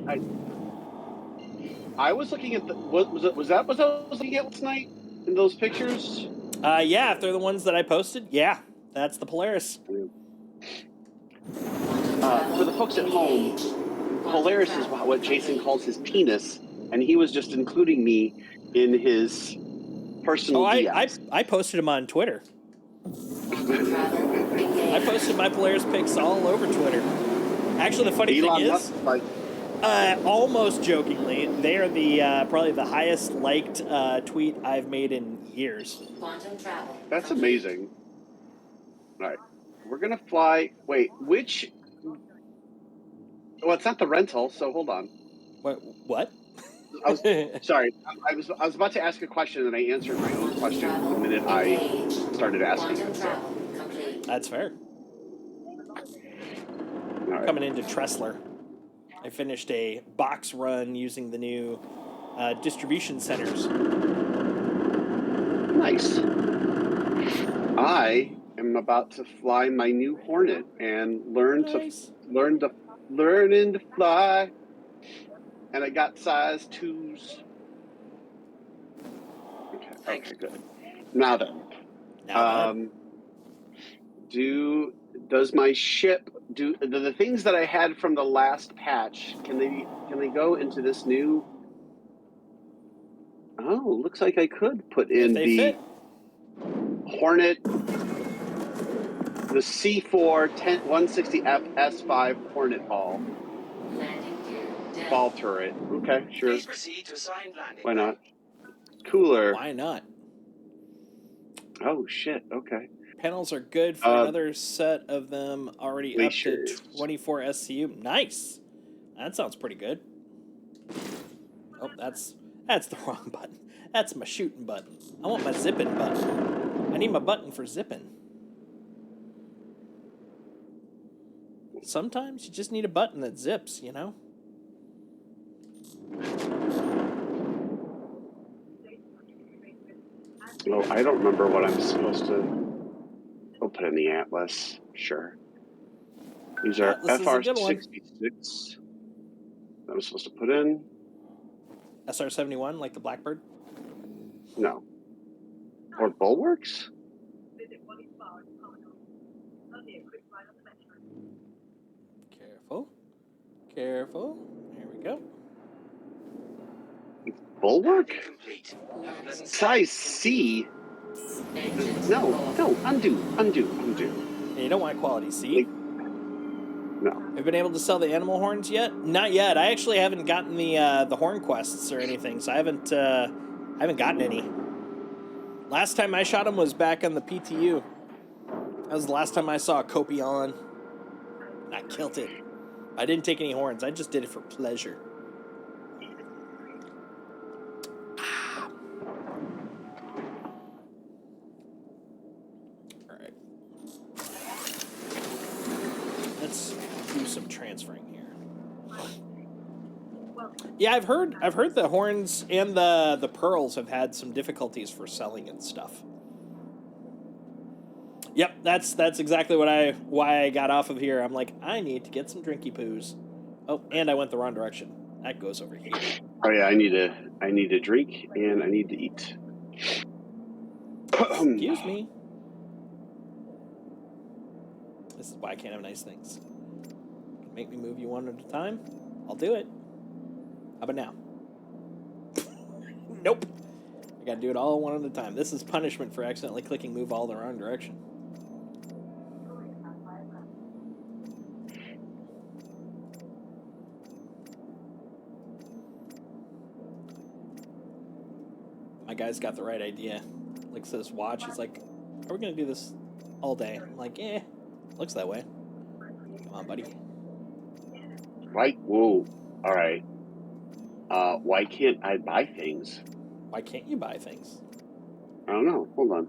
[SPEAKER 8] I was looking at the what was that what I was looking at last night in those pictures?
[SPEAKER 2] Yeah, if they're the ones that I posted, yeah, that's the Polaris.
[SPEAKER 8] For the folks at home, Polaris is what Jason calls his penis, and he was just including me in his personal
[SPEAKER 2] Oh,
[SPEAKER 8] DMs.
[SPEAKER 2] I posted him on Twitter.
[SPEAKER 5] Quantum travel
[SPEAKER 2] I
[SPEAKER 5] engaged.
[SPEAKER 2] posted my Polaris pics all over Twitter. Actually, the funny
[SPEAKER 8] Elon
[SPEAKER 2] thing
[SPEAKER 8] Musk,
[SPEAKER 2] is,
[SPEAKER 8] like,
[SPEAKER 2] almost jokingly, they are the probably the highest liked tweet I've made in years.
[SPEAKER 5] Quantum travel.
[SPEAKER 8] that's
[SPEAKER 5] complete.
[SPEAKER 8] amazing. All right, we're gonna fly. Wait, which? Well, it's not the rental, so hold on.
[SPEAKER 2] What?
[SPEAKER 8] I was sorry. I was about to ask a question, and I answered my own question the minute I
[SPEAKER 5] Engaged.
[SPEAKER 8] started asking
[SPEAKER 5] Quantum
[SPEAKER 8] it. So,
[SPEAKER 5] travel complete.
[SPEAKER 2] That's fair.
[SPEAKER 8] all right.
[SPEAKER 2] Coming into Tressler, I finished a box run using the new distribution centers.
[SPEAKER 8] Nice. I am about to fly my new Hornet and learn
[SPEAKER 2] Nice.
[SPEAKER 8] to fly. And I got size 2s. Okay, good. Now then,
[SPEAKER 2] Now then.
[SPEAKER 8] does my ship do the things that I had from the last patch? Can they go into this new? Oh, looks like I could put
[SPEAKER 2] If
[SPEAKER 8] in
[SPEAKER 2] they
[SPEAKER 8] the
[SPEAKER 2] fit.
[SPEAKER 8] Hornet, the C4 160F S5 Hornet ball
[SPEAKER 5] Landing gear down.
[SPEAKER 8] ball turret. Okay, sure.
[SPEAKER 4] Please proceed to assigned landing.
[SPEAKER 8] Why not? Cooler.
[SPEAKER 2] Why not?
[SPEAKER 8] Oh shit. Okay.
[SPEAKER 2] Panels are good for another set of them already up to
[SPEAKER 8] glaciers.
[SPEAKER 2] 24 SCU. Nice. That sounds pretty good. Oh, that's the wrong button. That's my shooting button. I want my zipping button. I need my button for zipping. Sometimes you just need a button that zips, you know?
[SPEAKER 8] Oh, I don't remember what I'm supposed to. I'll put in the Atlas. Sure. These are
[SPEAKER 2] Atlas is a good one.
[SPEAKER 8] FR66. I'm supposed to put in.
[SPEAKER 2] SR-71, like the Blackbird.
[SPEAKER 8] No. Or Bulwarks?
[SPEAKER 2] Careful. Careful. There we go.
[SPEAKER 8] Bulwark?
[SPEAKER 4] Complete. Have a pleasant
[SPEAKER 8] Size C?
[SPEAKER 5] Engines
[SPEAKER 8] No,
[SPEAKER 5] off.
[SPEAKER 8] no, undo.
[SPEAKER 2] Yeah, you don't want quality C.
[SPEAKER 8] No.
[SPEAKER 2] Have you been able to sell the animal horns yet? Not yet. I actually haven't gotten the horn quests or anything, so I haven't gotten any. Last time I shot them was back on the PTU. That was the last time I saw a Copion. I killed it. I didn't take any horns. I just did it for pleasure. All right. Let's do some transferring here. Yeah, I've heard the horns and the pearls have had some difficulties for selling and stuff. Yep, that's exactly why I got off of here. I'm like, I need to get some drinky poos. Oh, and I went the wrong direction. That goes over here.
[SPEAKER 8] Oh yeah, I need to drink and I need to eat.
[SPEAKER 2] Excuse me. This is why I can't have nice things. Make me move you one at a time? I'll do it. How about now? Nope. I gotta do it all one at a time. This is punishment for accidentally clicking move all the wrong direction. guy's got the right idea. Looks at his watch. He's like, "Are we gonna do this all day?" I'm like, looks that way. Come on, buddy.
[SPEAKER 8] Right? Whoa. All right. Why can't I buy things?
[SPEAKER 2] Why can't you buy things?
[SPEAKER 8] I don't know. Hold on.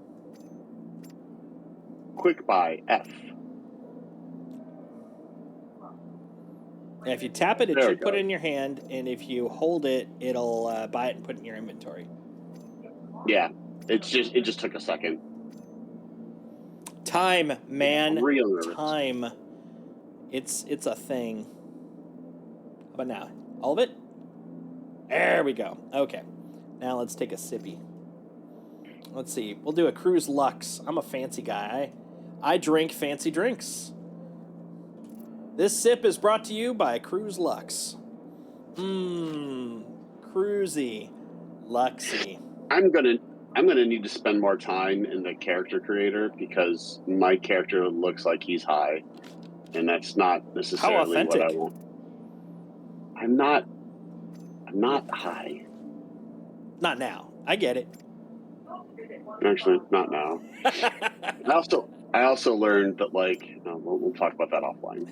[SPEAKER 8] Quick buy F.
[SPEAKER 2] Yeah, if you tap it, it
[SPEAKER 8] There we
[SPEAKER 2] should put
[SPEAKER 8] go.
[SPEAKER 2] it in your hand, and if you hold it, it'll buy it and put it in your inventory.
[SPEAKER 8] Yeah. It just took a second.
[SPEAKER 2] Time, man.
[SPEAKER 8] Real nervous.
[SPEAKER 2] Time. It's a thing. How about now? All of it? There we go. Okay. Now let's take a sippy. Let's see. We'll do a Cruise Lux. I'm a fancy guy. I drink fancy drinks. This sip is brought to you by Cruise Lux. Cruisy. Luxy.
[SPEAKER 8] I'm gonna need to spend more time in the character creator because my character looks like he's high, and that's not necessarily what I
[SPEAKER 2] authentic.
[SPEAKER 8] want. I'm not high.
[SPEAKER 2] Not now. I get it.
[SPEAKER 8] Actually, not now. I also learned that we'll talk about that offline.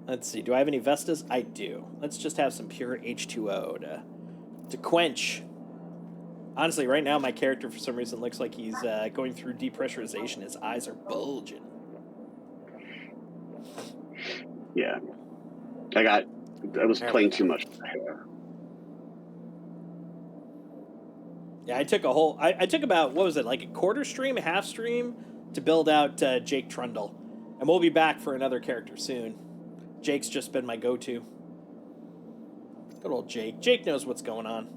[SPEAKER 2] Let's see. Do I have any Vestas? I do. Let's just have some pure H2O to quench. Honestly, right now my character for some reason looks like he's going through depressurization. His eyes are bulging.
[SPEAKER 8] Yeah, I was playing too much with the hair.
[SPEAKER 2] Yeah, I took about, what was it, like a quarter stream, a half stream to build out Jake Trundle. And we'll be back for another character soon. Jake's just been my go-to. Good old Jake. Jake knows what's going on.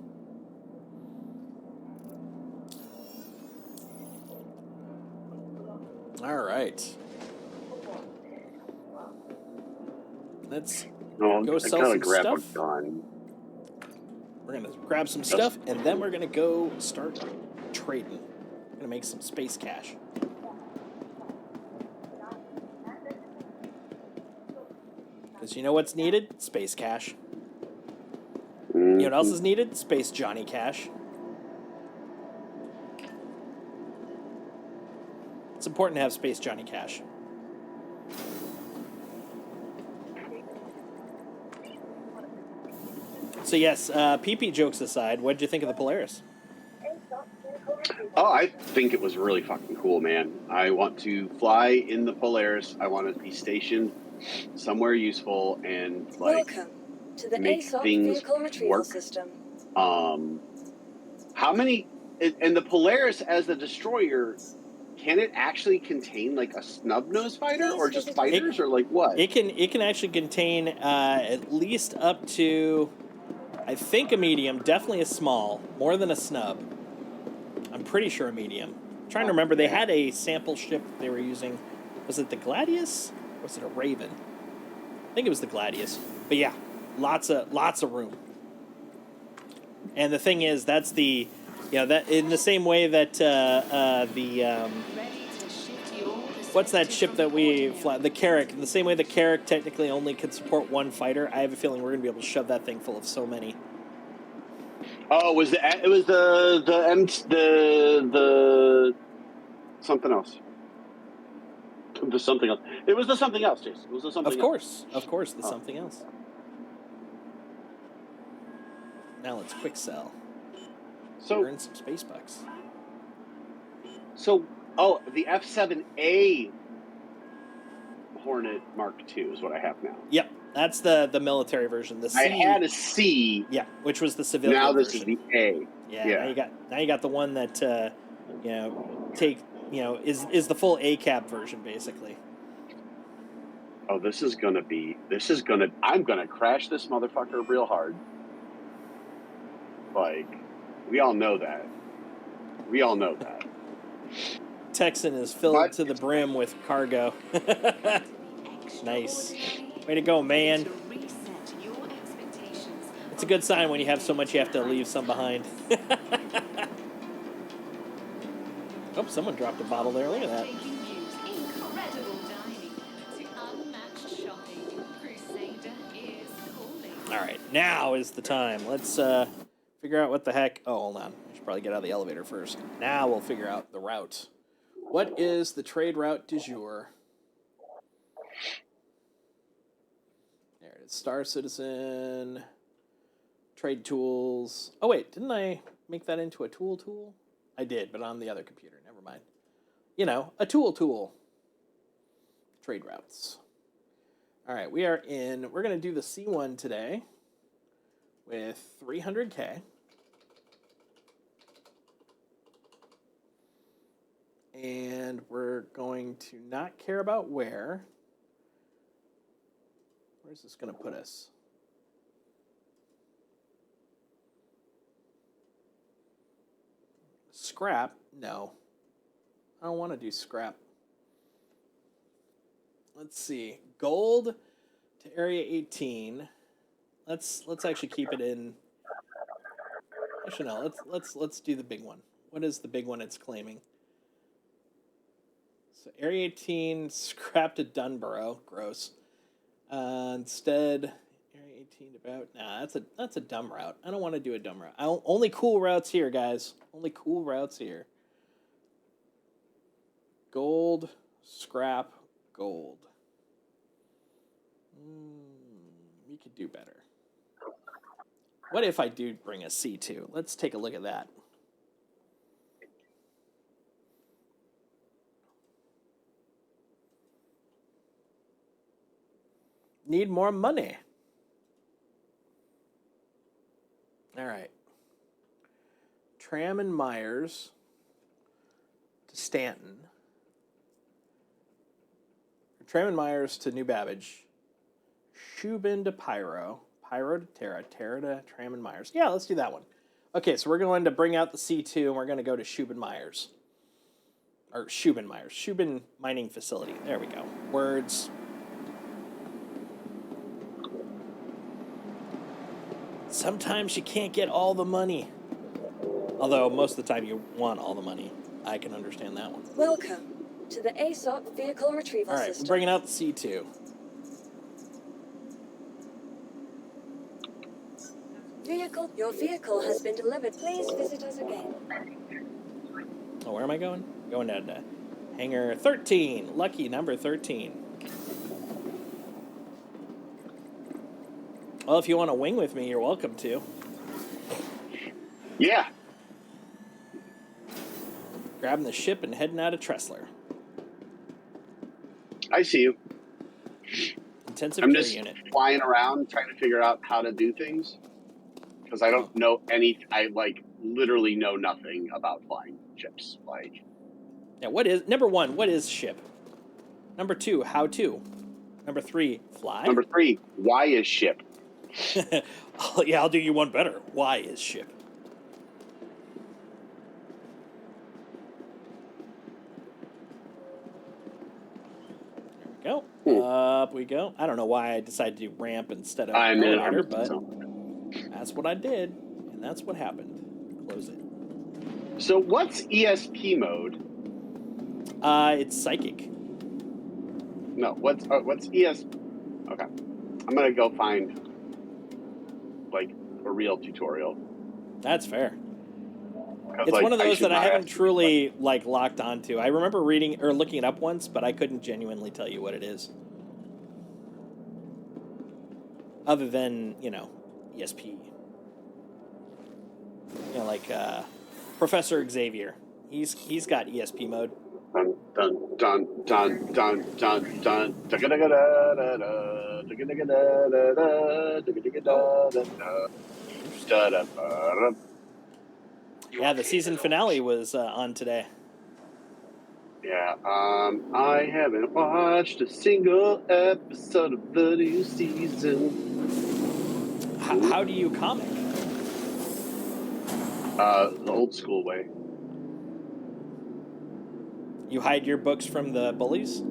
[SPEAKER 2] All right. Let's
[SPEAKER 8] No,
[SPEAKER 2] go
[SPEAKER 8] I
[SPEAKER 2] sell
[SPEAKER 8] gotta
[SPEAKER 2] some
[SPEAKER 8] grab
[SPEAKER 2] stuff.
[SPEAKER 8] a gun.
[SPEAKER 2] We're going to grab some stuff, and then we're going to go start trading. We're going to make some space cash. Because you know what's needed? Space cash. You know what else is needed? Space Johnny Cash. It's important to have Space Johnny Cash. So yes, PP jokes aside, what did you think of the Polaris?
[SPEAKER 8] Oh, I think it was really fucking cool, man. I want to fly in the Polaris. I want to be stationed somewhere useful and
[SPEAKER 9] Welcome to the
[SPEAKER 8] make
[SPEAKER 9] ASOP
[SPEAKER 8] things
[SPEAKER 9] vehicle retrieval
[SPEAKER 8] work.
[SPEAKER 9] system.
[SPEAKER 8] How many? And the Polaris as the destroyer, can it actually contain like a snub nose fighter or just fighters or like what?
[SPEAKER 2] It can actually contain at least up to, I think, a medium, definitely a small, more than a snub. I'm pretty sure a medium. I'm trying to remember, they had a sample ship they were using. Was it the Gladius? Or was it a Raven? I think it was the Gladius. But yeah, lots of room. And the thing is, that's the, that in the same way that what's that ship that we fly? The Carrack. In the same way the Carrack technically only can support one fighter, I have a feeling we're gonna be able to shove that thing full of so many.
[SPEAKER 8] Oh, it was the something else. The something else. It was the something else, Jason. It was the something else.
[SPEAKER 2] Of course, the something else. Now let's quick sell.
[SPEAKER 8] So
[SPEAKER 2] Earn some space bucks.
[SPEAKER 8] So, the F-7A Hornet Mark II is what I have now.
[SPEAKER 2] Yep, that's the military version. The C,
[SPEAKER 8] I had a C.
[SPEAKER 2] yeah, which was the civilian
[SPEAKER 8] Now this
[SPEAKER 2] version.
[SPEAKER 8] is the A.
[SPEAKER 2] Yeah. Now you got the one that is the full ACAP version basically.
[SPEAKER 8] Oh, I'm gonna crash this motherfucker real hard. Like, we all know that.
[SPEAKER 2] Texan is filled to the brim with cargo. Nice. Way to go, man. It's a good sign when you have so much you have to leave some behind. Oh, someone dropped a bottle there. Look at that. All right, now is the time. Let's Figure out what the heck. Oh, hold on. I should probably get out of the elevator first. Now we'll figure out the route. What is the trade route du jour? There it is. Star Citizen. Trade tools. Oh, wait. Didn't I make that into a tool? I did, but on the other computer. Never mind. You know, a tool. Trade routes. All right, we're going to do the C1 today with 300K. And we're going to not care about where. Where's this going to put us? Scrap? No. I don't want to do scrap. Let's see. Gold to Area 18. Let's actually keep it in. Actually, no. Let's do the big one. What is the big one it's claiming? So Area 18 scrapped to Dunborough. Gross. Instead, Area 18 about. Nah, that's a dumb route. I don't want to do a dumb route. Only cool routes here, guys. Only cool routes here. Gold, scrap, gold. We could do better. What if I do bring a C2? Let's take a look at that. Need more money. All right. Tram and Myers to Stanton. Tram and Myers to New Babbage. Shubin to Pyro. Pyro to Terra. Terra to Tram and Myers. Yeah, let's do that one. Okay, so we're going to bring out the C2 and we're going to go to Shubin Myers. Or Shubin Myers. Shubin Mining Facility. There we go. Words. Sometimes you can't get all the money. Although most of the time you want all the money. I can understand that one.
[SPEAKER 9] Welcome to the ASOP Vehicle Retrieval
[SPEAKER 2] All right,
[SPEAKER 9] System.
[SPEAKER 2] we're bringing out the C2.
[SPEAKER 9] Your vehicle has been delivered. Please visit us again.
[SPEAKER 2] Oh, where am I going? Going down to hangar 13. Lucky number 13. Well, if you want to wing with me, you're welcome to.
[SPEAKER 8] Yeah.
[SPEAKER 2] Grabbing the ship and heading out of Tressler.
[SPEAKER 8] I see you.
[SPEAKER 2] Intensive
[SPEAKER 8] I'm
[SPEAKER 2] care
[SPEAKER 8] just
[SPEAKER 2] unit.
[SPEAKER 8] flying around trying to figure out how to do things because I don't know any. I literally know nothing about flying ships.
[SPEAKER 2] Yeah, number one, what is ship? Number two, how to? Number three, fly?
[SPEAKER 8] Number three, why is ship?
[SPEAKER 2] Yeah, I'll do you one better. Why is ship? There we go. Up we go. I don't know why I decided to do ramp instead of elevator, but that's what I did, and that's what happened. Close it.
[SPEAKER 8] So what's ESP mode?
[SPEAKER 2] It's psychic.
[SPEAKER 8] No, what's ES? Okay, I'm gonna go find a real tutorial.
[SPEAKER 2] That's fair. It's
[SPEAKER 8] 'Cause,
[SPEAKER 2] one of those
[SPEAKER 8] should
[SPEAKER 2] that I
[SPEAKER 8] not
[SPEAKER 2] haven't
[SPEAKER 8] have to-
[SPEAKER 2] truly locked onto. I remember reading or looking it up once, but I couldn't genuinely tell you what it is. Other than, ESP. Professor Xavier. He's got ESP mode.
[SPEAKER 8] Dun dun dun dun dun dun dun. Da-ga-da-ga-da-da-da, da-ga-da-ga-da-da-da, da-ga-da-ga-da-da-da. Da-da-ba-da.
[SPEAKER 2] Yeah, the season finale was on today.
[SPEAKER 8] Yeah, I haven't watched a single episode of the new season.
[SPEAKER 2] How do you comic?
[SPEAKER 8] The old school way.
[SPEAKER 2] You hide your books from the bullies?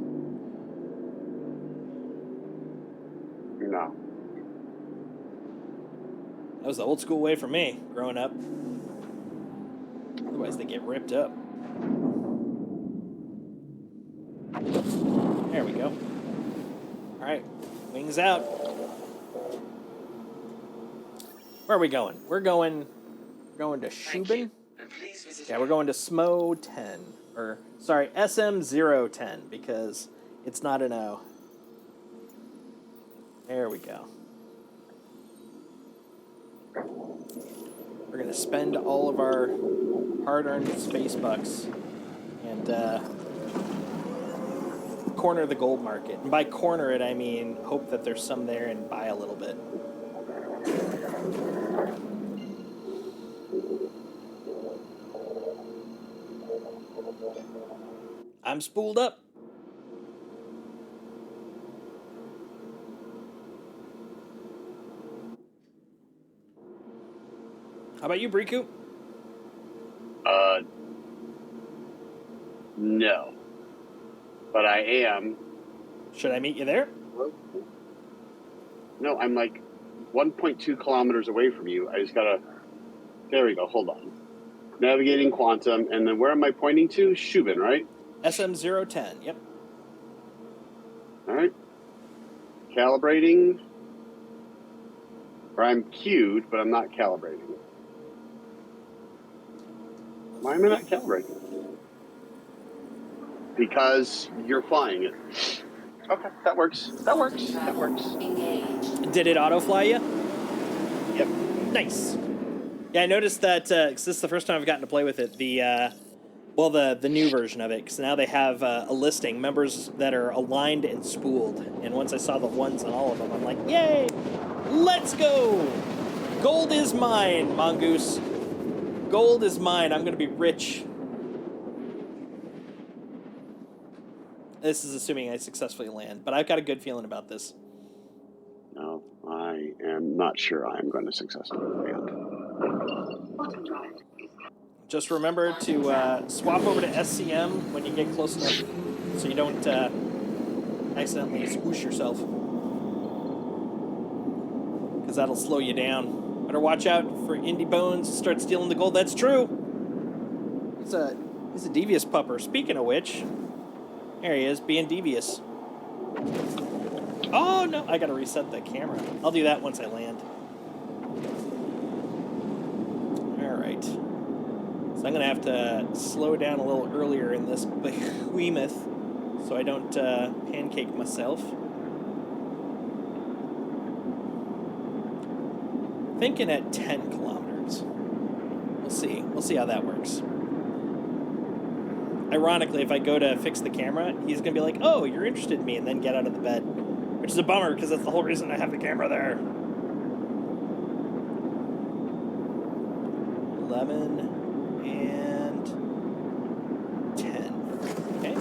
[SPEAKER 8] No.
[SPEAKER 2] That was the old school way for me, growing up. Otherwise, they get ripped up. There we go. All right, wings out. Where are we going? We're going We're going to
[SPEAKER 4] Thank
[SPEAKER 2] Shubin.
[SPEAKER 4] you. And please visit
[SPEAKER 2] Yeah, we're going to SMO 10. Or, sorry, SM010, because it's not an O. There we go. We're going to spend all of our hard-earned space bucks and corner the gold market. And by corner it, I mean hope that there's some there and buy a little bit. I'm spooled up. How about you, Briku?
[SPEAKER 8] No. But I am.
[SPEAKER 2] Should I meet you there?
[SPEAKER 8] No, I'm like 1.2 kilometers away from you. I just gotta. There we go. Hold on. Navigating quantum, and then where am I pointing to? Shubin, right?
[SPEAKER 2] SM010, yep.
[SPEAKER 8] All right. Calibrating. Or I'm queued, but I'm not calibrating. Why am I not calibrating? Because you're flying it. Okay, that works. That works. That works.
[SPEAKER 5] Engaged.
[SPEAKER 2] Did it auto-fly you?
[SPEAKER 8] Yep.
[SPEAKER 2] Nice. Yeah, I noticed that, 'cause this is the first time I've gotten to play with it, the new version of it, because now they have a listing, members that are aligned and spooled, and once I saw the ones on all of them, I'm like, yay! Let's go! Gold is mine, Mongoose. Gold is mine. I'm going to be rich. This is assuming I successfully land, but I've got a good feeling about this.
[SPEAKER 8] No, I am not sure I am going to successfully land.
[SPEAKER 2] Just remember to swap over to SCM when you get close enough so you don't accidentally swoosh yourself. Because that'll slow you down. Better watch out for Indie Bones to start stealing the gold. That's true. He's a devious pupper. Speaking of which, there he is, being devious. Oh, no, I gotta reset the camera. I'll do that once I land. Alright. So I'm gonna have to slow down a little earlier in this behemoth so I don't pancake myself. Thinking at 10 kilometers. We'll see. We'll see how that works. Ironically, if I go to fix the camera, he's going to be like, oh, you're interested in me, and then get out of the bed. Which is a bummer, because that's the whole reason I have the camera there. 11 and 10. Okay.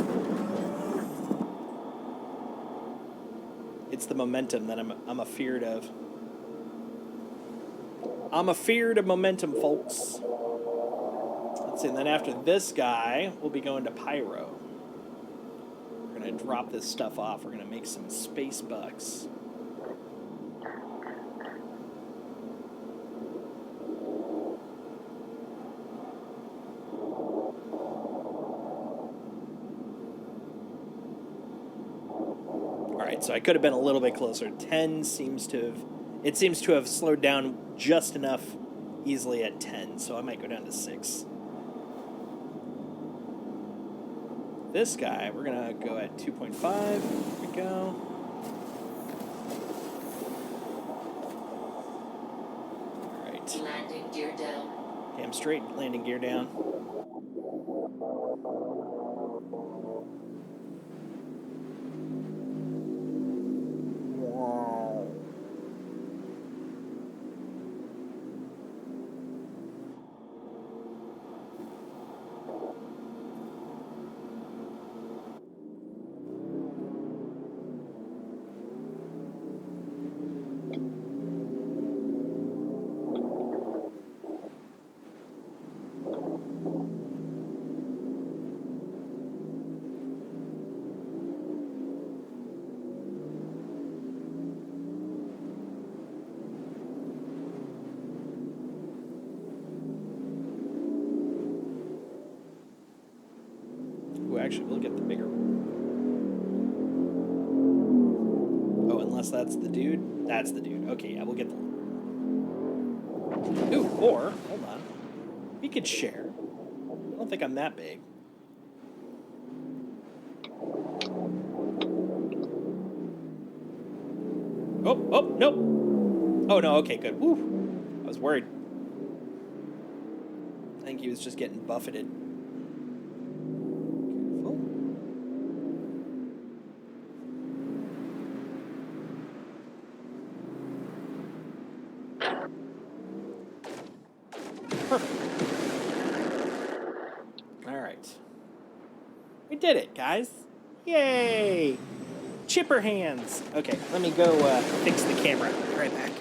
[SPEAKER 2] It's the momentum that I'm afeared of. I'm afeared of momentum, folks. Let's see, and then after this guy, we'll be going to Pyro. We're going to drop this stuff off. We're going to make some space bucks. Alright, so I could have been a little bit closer. 10 seems to have... It seems to have slowed down just enough easily at 10, so I might go down to 6. This guy, we're going to go at 2.5. There we go. All right.
[SPEAKER 5] Landing gear down.
[SPEAKER 2] Damn straight, landing gear down. Wow. Ooh, actually, we'll get the bigger one. Oh, unless that's the dude? That's the dude. Okay, yeah, we'll get the... Ooh, or, hold on. We could share. I don't think I'm that big. Oh, nope. Oh, no, okay, good. Woo. I was worried. I think he was just getting buffeted. Careful. Perfect. All right. We did it, guys. Yay! Chipper hands. Okay, let me go fix the camera. Be right back.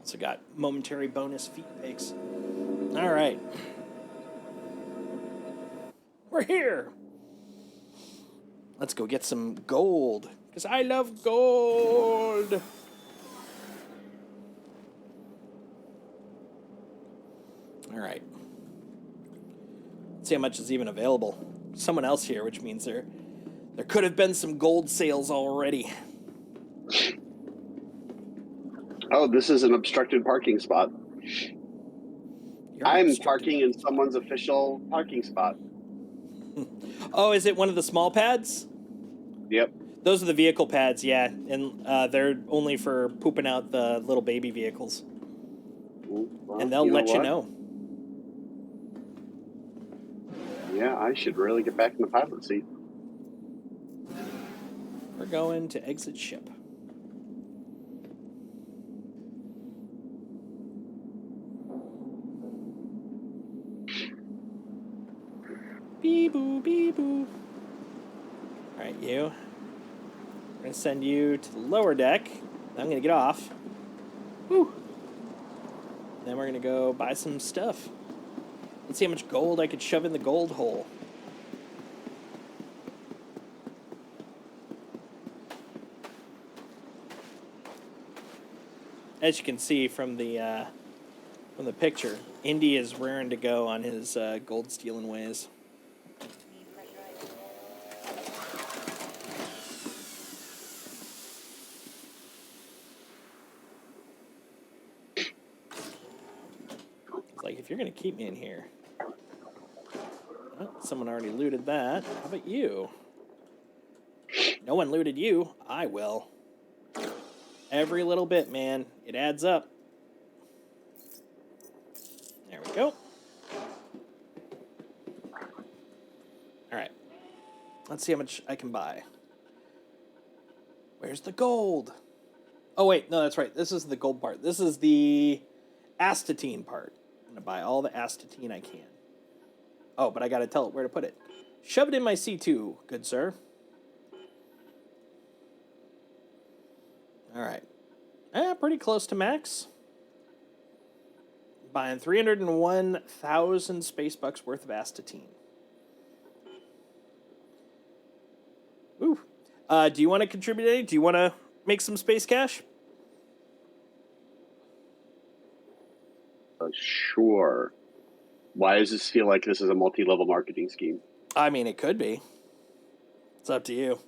[SPEAKER 2] Also got momentary bonus feet pics. All right. We're here. Let's go get some gold. Because I love gold. All right. Let's see how much is even available. Someone else here, which means there could have been some gold sales already.
[SPEAKER 8] Oh, this is an obstructed parking spot.
[SPEAKER 2] You're
[SPEAKER 8] I'm
[SPEAKER 2] obstructed.
[SPEAKER 8] parking in someone's official parking spot.
[SPEAKER 2] Oh, is it one of the small pads?
[SPEAKER 8] Yep.
[SPEAKER 2] Those are the vehicle pads, yeah. And they're only for pooping out the little baby vehicles.
[SPEAKER 8] Well,
[SPEAKER 2] And they'll let you
[SPEAKER 8] what?
[SPEAKER 2] know.
[SPEAKER 8] Yeah, I should really get back in the pilot seat.
[SPEAKER 2] We're going to exit ship. Bee-boo, bee-boo. All right, you. We're going to send you to the lower deck. I'm going to get off. Woo. Then we're going to go buy some stuff. Let's see how much gold I could shove in the gold hole. As you can see from the picture, Indy is raring to go on his gold stealing ways. It's like, if you're gonna keep me in here, oh, someone already looted that. How about you? No one looted you. I will. Every little bit, man. It adds up. There we go. All right. Let's see how much I can buy. Where's the gold? Oh, wait. No, that's right. This is the gold part. This is the astatine part. I'm going to buy all the astatine I can. Oh, but I got to tell it where to put it. Shove it in my C2, good sir. All right. Pretty close to max. Buying 301,000 space bucks worth of astatine. Ooh. Do you want to contribute any? Do you want to make some space cash?
[SPEAKER 8] Sure. Why does this feel like this is a multi-level marketing scheme?
[SPEAKER 2] I mean, it could be. It's up to you.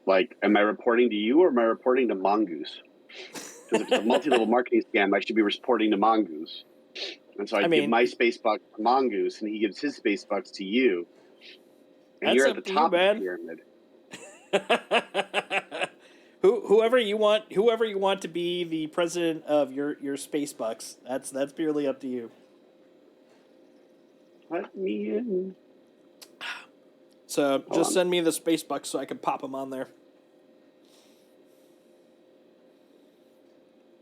[SPEAKER 8] Like, am I reporting to you or am I reporting to Mongoose? Because if it's a multi-level marketing scam, I should be reporting to Mongoose. And so I give my space bucks to Mongoose, and he gives his space bucks to you. And you're at the top of the pyramid.
[SPEAKER 2] Whoever you want to be the president of your space bucks, that's purely up to you.
[SPEAKER 8] Let me in.
[SPEAKER 2] So just send me the space bucks so I can pop them on there.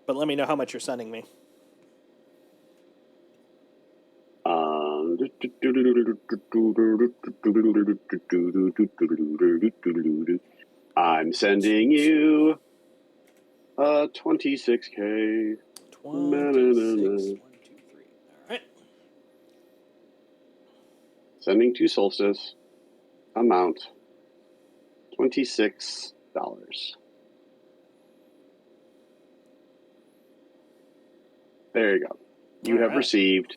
[SPEAKER 2] But let me know how much you're sending me.
[SPEAKER 8] I'm sending you a 26K.
[SPEAKER 2] 26. 1, 2, 3. All right.
[SPEAKER 8] Sending to Solstice. Amount $26. There you go. You
[SPEAKER 2] All
[SPEAKER 8] have
[SPEAKER 2] right.
[SPEAKER 8] received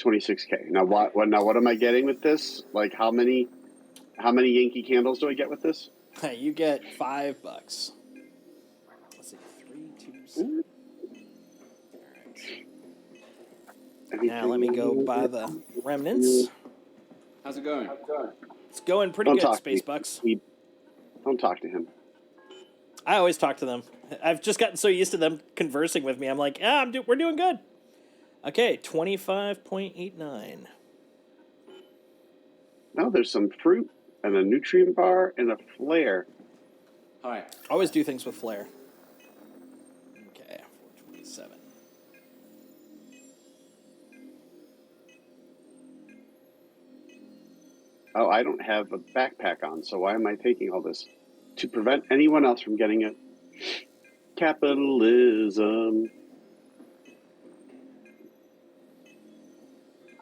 [SPEAKER 8] 26K. Now what am I getting with this? Like how many Yankee candles do I get with this?
[SPEAKER 2] Hey, you get $5. Let's see, 3, 2, 7. All right. Now let me go buy the remnants.
[SPEAKER 6] How's it going?
[SPEAKER 2] It's going pretty
[SPEAKER 8] Don't
[SPEAKER 2] good,
[SPEAKER 8] talk to
[SPEAKER 2] Space
[SPEAKER 8] me.
[SPEAKER 2] Bucks.
[SPEAKER 8] Don't talk to him.
[SPEAKER 2] I always talk to them. I've just gotten so used to them conversing with me. I'm like, we're doing good. Okay, 25.89.
[SPEAKER 8] Now there's some fruit and a nutrient bar and a flare.
[SPEAKER 6] Hi.
[SPEAKER 2] Always do things with flair. Okay, 427.
[SPEAKER 8] Oh, I don't have a backpack on, so why am I taking all this? To prevent anyone else from getting it. Capitalism.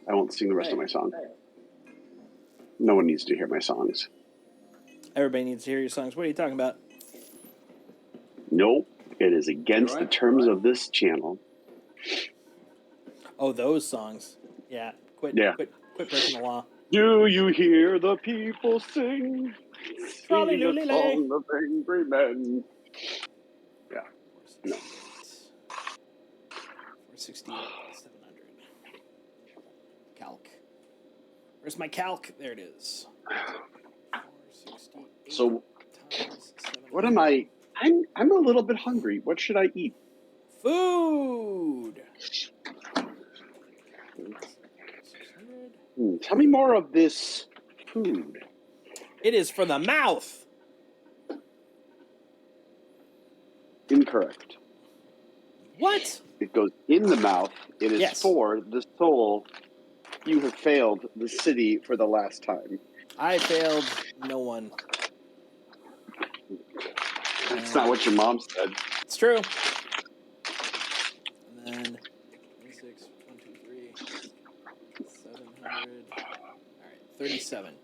[SPEAKER 8] I won't sing the rest of my song. No one needs to hear my songs.
[SPEAKER 2] Everybody needs to hear your songs. What are you talking about?
[SPEAKER 8] Nope. It is against the terms of this channel.
[SPEAKER 2] Oh, those songs. Yeah. Quit breaking the law.
[SPEAKER 8] Do you hear the people sing?
[SPEAKER 2] Trolley
[SPEAKER 8] Sing a
[SPEAKER 2] lily.
[SPEAKER 8] song of angry men. Yeah. No.
[SPEAKER 2] 468, 700. Calc. Where's my calc? There it is. 468
[SPEAKER 8] So,
[SPEAKER 2] times 700.
[SPEAKER 8] what am I? I'm a little bit hungry. What should I eat?
[SPEAKER 2] Food. 600.
[SPEAKER 8] Tell me more of this food.
[SPEAKER 2] It is for the mouth.
[SPEAKER 8] Incorrect.
[SPEAKER 2] What?
[SPEAKER 8] It goes in the mouth. It is
[SPEAKER 2] Yes.
[SPEAKER 8] for the soul. You have failed the city for the last time.
[SPEAKER 2] I failed no one.
[SPEAKER 8] That's not what your mom said.
[SPEAKER 2] It's true. And then 26, 1, 2, 3, 700. All right, 37.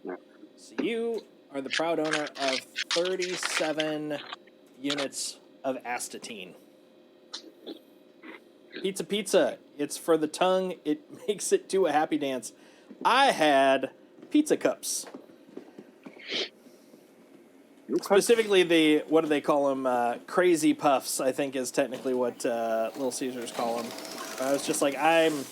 [SPEAKER 2] So you are the proud owner of 37 units of astatine. Pizza. It's for the tongue. It makes it do a happy dance. I had pizza cups. Specifically the, what do they call them? Crazy Puffs, I think is technically what Little Caesars call them. I was just like, I'm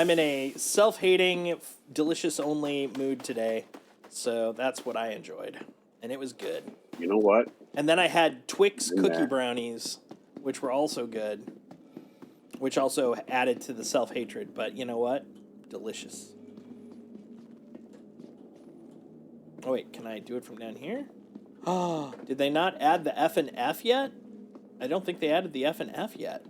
[SPEAKER 2] in a self-hating, delicious-only mood today. So that's what I enjoyed. And it was good.
[SPEAKER 8] You know what?
[SPEAKER 2] And then I had Twix
[SPEAKER 8] Yeah.
[SPEAKER 2] cookie brownies, which were also good. Which also added to the self-hatred. But you know what? Delicious. Oh, wait. Can I do it from down here? Oh, did they not add the F and F yet? I don't think they added the F and F yet.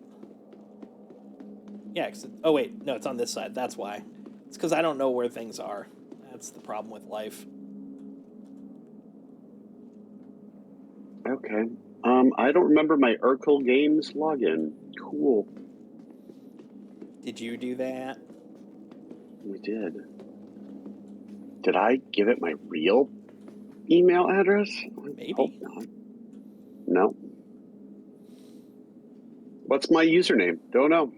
[SPEAKER 2] Yeah. Oh, wait. No, it's on this side. That's why. It's because I don't know where things are. That's the problem with life.
[SPEAKER 8] Okay. I don't remember my Urkel Games login. Cool.
[SPEAKER 2] Did you do that?
[SPEAKER 8] We did. Did I give it my real email address?
[SPEAKER 2] Maybe.
[SPEAKER 8] Hope not. No. What's my username? Don't know.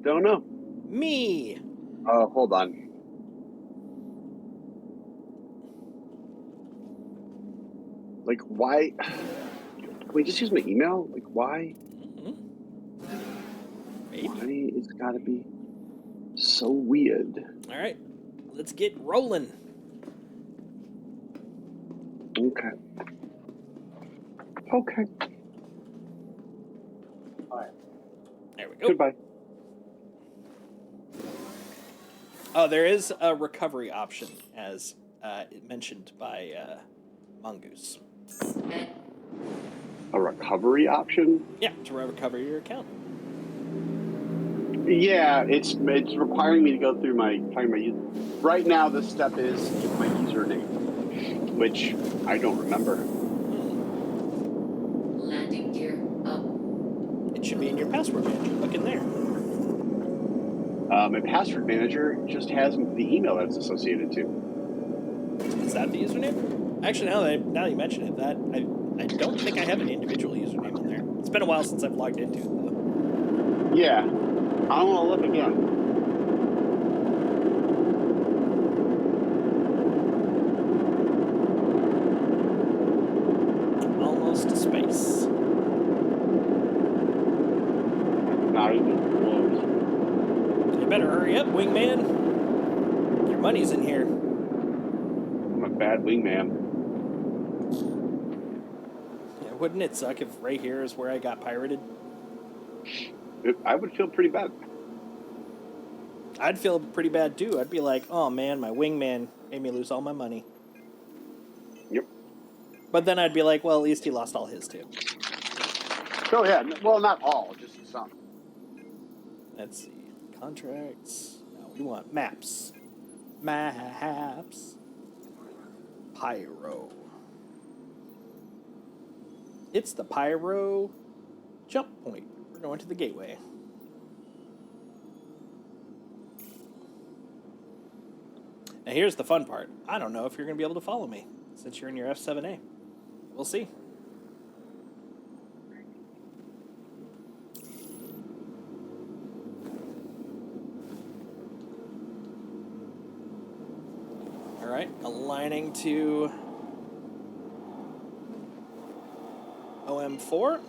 [SPEAKER 8] Don't know.
[SPEAKER 2] Me.
[SPEAKER 8] Oh, hold on. Like, why? Can we just use my email? Like, why?
[SPEAKER 2] Maybe.
[SPEAKER 8] Why it's gotta be so weird?
[SPEAKER 2] All right. Let's get rolling.
[SPEAKER 8] Okay. Okay.
[SPEAKER 2] There we go.
[SPEAKER 8] Goodbye.
[SPEAKER 2] Oh, there is a recovery option, as mentioned by Mongoose.
[SPEAKER 8] A recovery option?
[SPEAKER 2] Yeah, to recover your account.
[SPEAKER 8] Yeah, it's requiring me to go through find my right now. The step is give my username, which I don't remember.
[SPEAKER 5] Landing gear up.
[SPEAKER 2] It should be in your password manager. Look in there.
[SPEAKER 8] My password manager just has the email that's associated to.
[SPEAKER 2] Is that the username? Actually, now that you mention it, that I don't think I have an individual username on there. It's been a while since I've logged into it, though.
[SPEAKER 8] Yeah, I want to look again.
[SPEAKER 2] Almost to space.
[SPEAKER 8] Not even close.
[SPEAKER 2] You better hurry up, wingman. Your money's in here.
[SPEAKER 8] I'm a bad wingman.
[SPEAKER 2] Yeah, wouldn't it suck if right here is where I got pirated?
[SPEAKER 8] I would feel pretty bad.
[SPEAKER 2] I'd feel pretty bad too. I'd be like, oh man, my wingman made me lose all my money.
[SPEAKER 8] Yep.
[SPEAKER 2] But then I'd be like, well, at least he lost all his too.
[SPEAKER 8] Oh yeah. Well, not all, just some.
[SPEAKER 2] Let's see. Contracts. No, we want maps. Maps. Pyro. It's the Pyro jump point. We're going to the gateway. Now here's the fun part. I don't know if you're going to be able to follow me since you're in your F7A. We'll see. All right, aligning to OM4.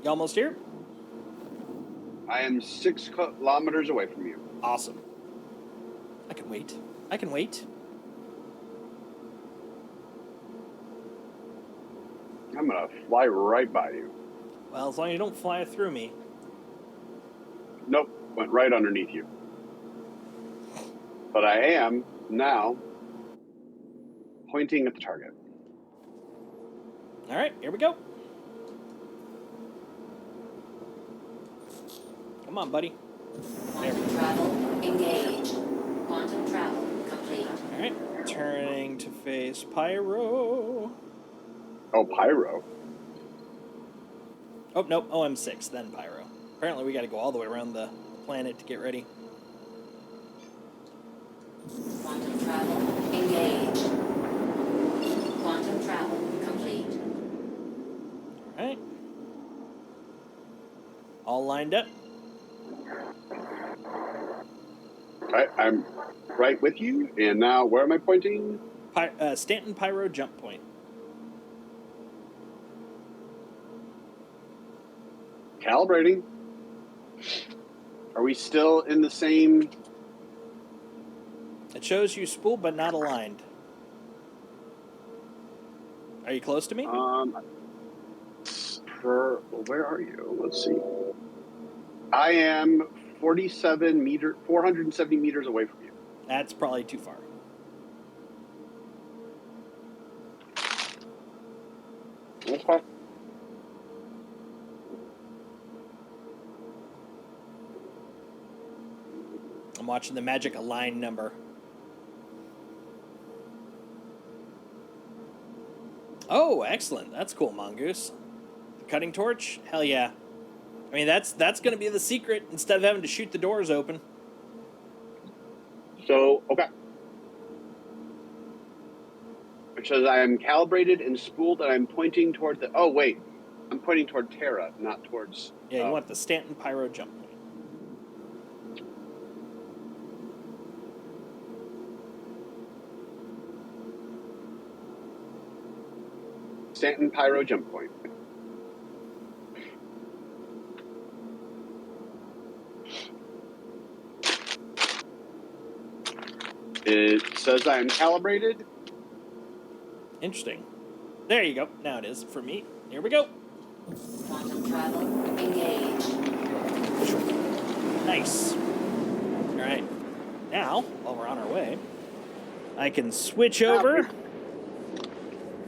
[SPEAKER 2] You almost here?
[SPEAKER 8] I am 6 kilometers away from you.
[SPEAKER 2] Awesome. I can wait. I can wait.
[SPEAKER 8] I'm gonna fly right by you.
[SPEAKER 2] Well, as long as you don't fly through me.
[SPEAKER 8] Nope, went right underneath you. But I am now pointing at the target.
[SPEAKER 2] All right, here we go. Come on, buddy.
[SPEAKER 5] Quantum travel engaged. Quantum travel complete.
[SPEAKER 2] All right, turning to face Pyro.
[SPEAKER 8] Oh, Pyro.
[SPEAKER 2] Oh, nope, OM6, then Pyro. Apparently we got to go all the way around the planet to get ready.
[SPEAKER 5] Quantum travel engaged. Quantum travel complete.
[SPEAKER 2] All right. All lined up.
[SPEAKER 8] I'm right with you. And now, where am I pointing?
[SPEAKER 2] Stanton Pyro jump point.
[SPEAKER 8] Calibrating. Are we still in the same?
[SPEAKER 2] It shows you spooled but not aligned. Are you close to me?
[SPEAKER 8] Where are you? Let's see. I am 470 meters away from you.
[SPEAKER 2] That's probably too far.
[SPEAKER 8] Okay.
[SPEAKER 2] I'm watching the magic align number. Oh, excellent. That's cool, Mongoose. The cutting torch? Hell yeah. I mean, that's going to be the secret instead of having to shoot the doors open.
[SPEAKER 8] So, okay. It says I am calibrated and spooled and I'm pointing toward the... Oh, wait. I'm pointing toward Terra, not towards...
[SPEAKER 2] Yeah, you want the Stanton Pyro jump point.
[SPEAKER 8] Stanton Pyro jump point. It says I am calibrated.
[SPEAKER 2] Interesting. There you go. Now it is for me. Here we go.
[SPEAKER 5] Quantum travel engaged.
[SPEAKER 2] Nice. All right. Now, while we're on our way, I can switch over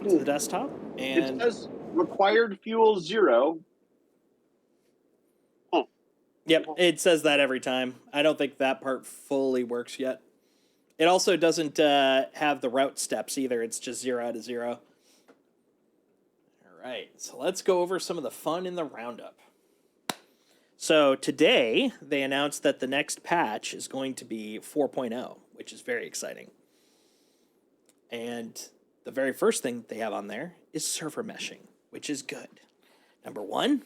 [SPEAKER 2] to the desktop and
[SPEAKER 8] required fuel 0. Oh,
[SPEAKER 2] Yep, it says that every time. I don't think that part fully works yet. It also doesn't have the route steps either. It's just 0 out of 0. All right, so let's go over some of the fun in the roundup. So today, they announced that the next patch is going to be 4.0, which is very exciting. And the very first thing they have on there is server meshing, which is good. Number 1,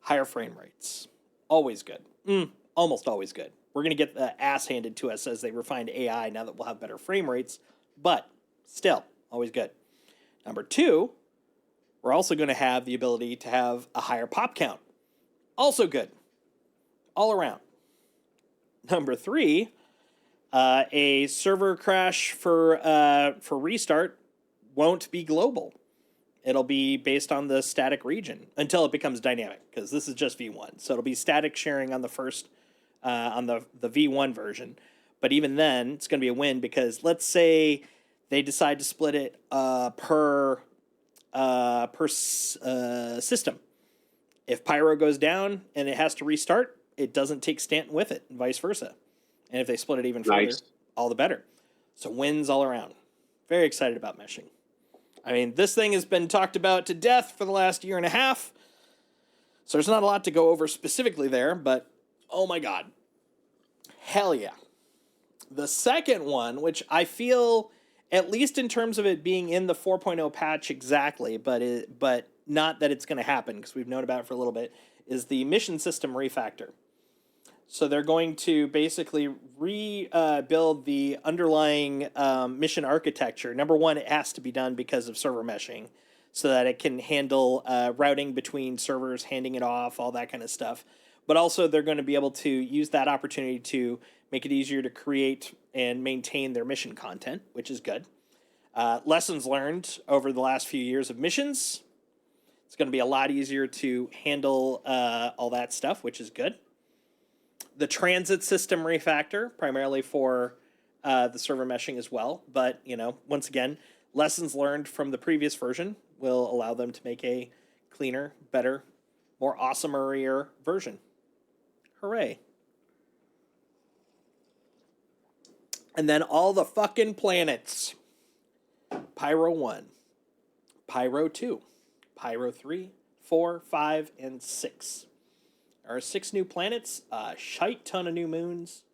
[SPEAKER 2] higher frame rates. Always good. Almost always good. We're going to get the ass handed to us as they refined AI now that we'll have better frame rates, but still, always good. Number 2, we're also going to have the ability to have a higher pop count. Also good. All around. Number 3, a server crash for restart won't be global. It'll be based on the static region until it becomes dynamic, because this is just V1. So it'll be static sharing on the first, on the V1 version. But even then, it's going to be a win, because let's say they decide to split it per system. If Pyro goes down and it has to restart, it doesn't take Stanton with it, and vice versa. And if they split it even further, all the better. So wins all around. Very excited about meshing. I mean, this thing has been talked about to death for the last year and a half. So there's not a lot to go over specifically there, but oh my God. Hell yeah. The second one, which I feel, at least in terms of it being in the 4.0 patch exactly, but not that it's going to happen because we've known about it for a little bit, is the mission system refactor. So they're going to basically rebuild the underlying mission architecture. Number 1, it has to be done because of server meshing, so that it can handle routing between servers, handing it off, all that kind of stuff. But also they're going to be able to use that opportunity to make it easier to create and maintain their mission content, which is good. Lessons learned over the last few years of missions. It's going to be a lot easier to handle all that stuff, which is good. The transit system refactor, primarily for the server meshing as well. But, you know, once again, lessons learned from the previous version will allow them to make a cleaner, better, more awesomer version. Hooray. And then all the fucking planets. Pyro 1, Pyro 2, Pyro 3, 4, 5, and 6. There are 6 new planets, a shite ton of new moons.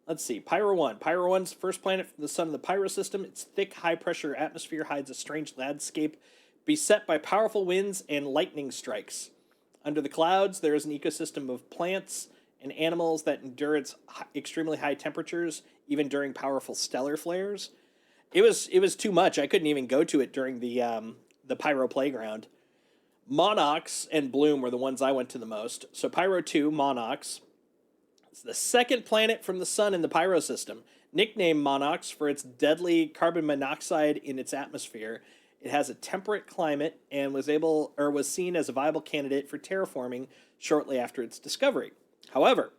[SPEAKER 2] Let's see, Pyro 1. Pyro 1's the first planet from the sun of the Pyro system. Its thick, high-pressure atmosphere hides a strange landscape beset by powerful winds and lightning strikes. Under the clouds, there is an ecosystem of plants and animals that endure its extremely high temperatures, even during powerful stellar flares. It was too much. I couldn't even go to it during the Pyro playground. Monox and Bloom were the ones I went to the most. So Pyro 2, Monox. It's the second planet from the sun in the Pyro system. Nicknamed Monox for its deadly carbon monoxide in its atmosphere, it has a temperate climate and was seen as a viable candidate for terraforming shortly after its discovery. However,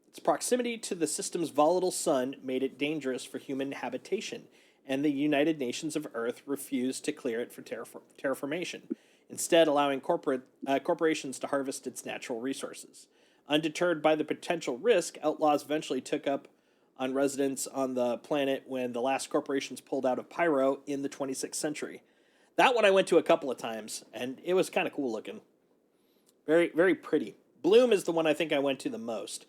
[SPEAKER 2] its proximity to the system's volatile sun made it dangerous for human habitation, and the United Nations of Earth refused to clear it for terraformation, instead allowing corporations to harvest its natural resources. Undeterred by the potential risk, outlaws eventually took up on residence on the planet when the last corporations pulled out of Pyro in the 26th century. That one I went to a couple of times, and it was kind of cool looking. Very, very pretty. Bloom is the one I think I went to the most.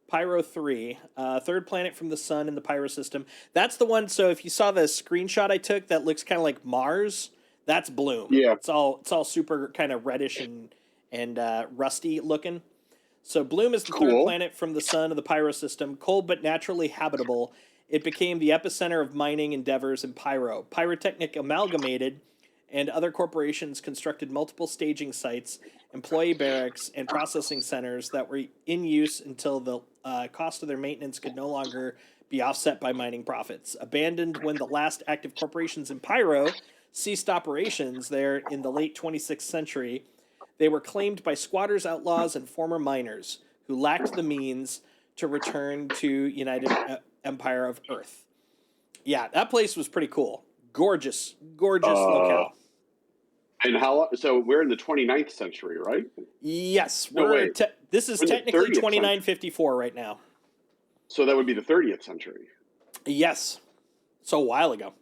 [SPEAKER 2] Pyro 3, third planet from the sun in the Pyro system. That's the one, so if you saw the screenshot I took that looks kind of like Mars, that's Bloom.
[SPEAKER 8] Yeah.
[SPEAKER 2] It's all super kind of reddish and rusty looking. So Bloom is the third planet from the sun of the Pyro system. Cold but naturally habitable, it became the epicenter of mining endeavors in Pyro. Pyrotechnic amalgamated, and other corporations constructed multiple staging sites, employee barracks, and processing centers that were in use until the cost of their maintenance could no longer be offset by mining profits. Abandoned when the last active corporations in Pyro ceased operations there in the late 26th century, they were claimed by squatters, outlaws, and former miners who lacked the means to return to United Empire of Earth. Yeah, that place was pretty cool. Gorgeous locale.
[SPEAKER 8] And how? So we're in the 29th century, right?
[SPEAKER 2] Yes,
[SPEAKER 8] No, wait.
[SPEAKER 2] This is
[SPEAKER 8] We're in the
[SPEAKER 2] technically
[SPEAKER 8] 30th
[SPEAKER 2] 2954 right now.
[SPEAKER 8] So that would be the 30th century.
[SPEAKER 2] Yes, so a while ago.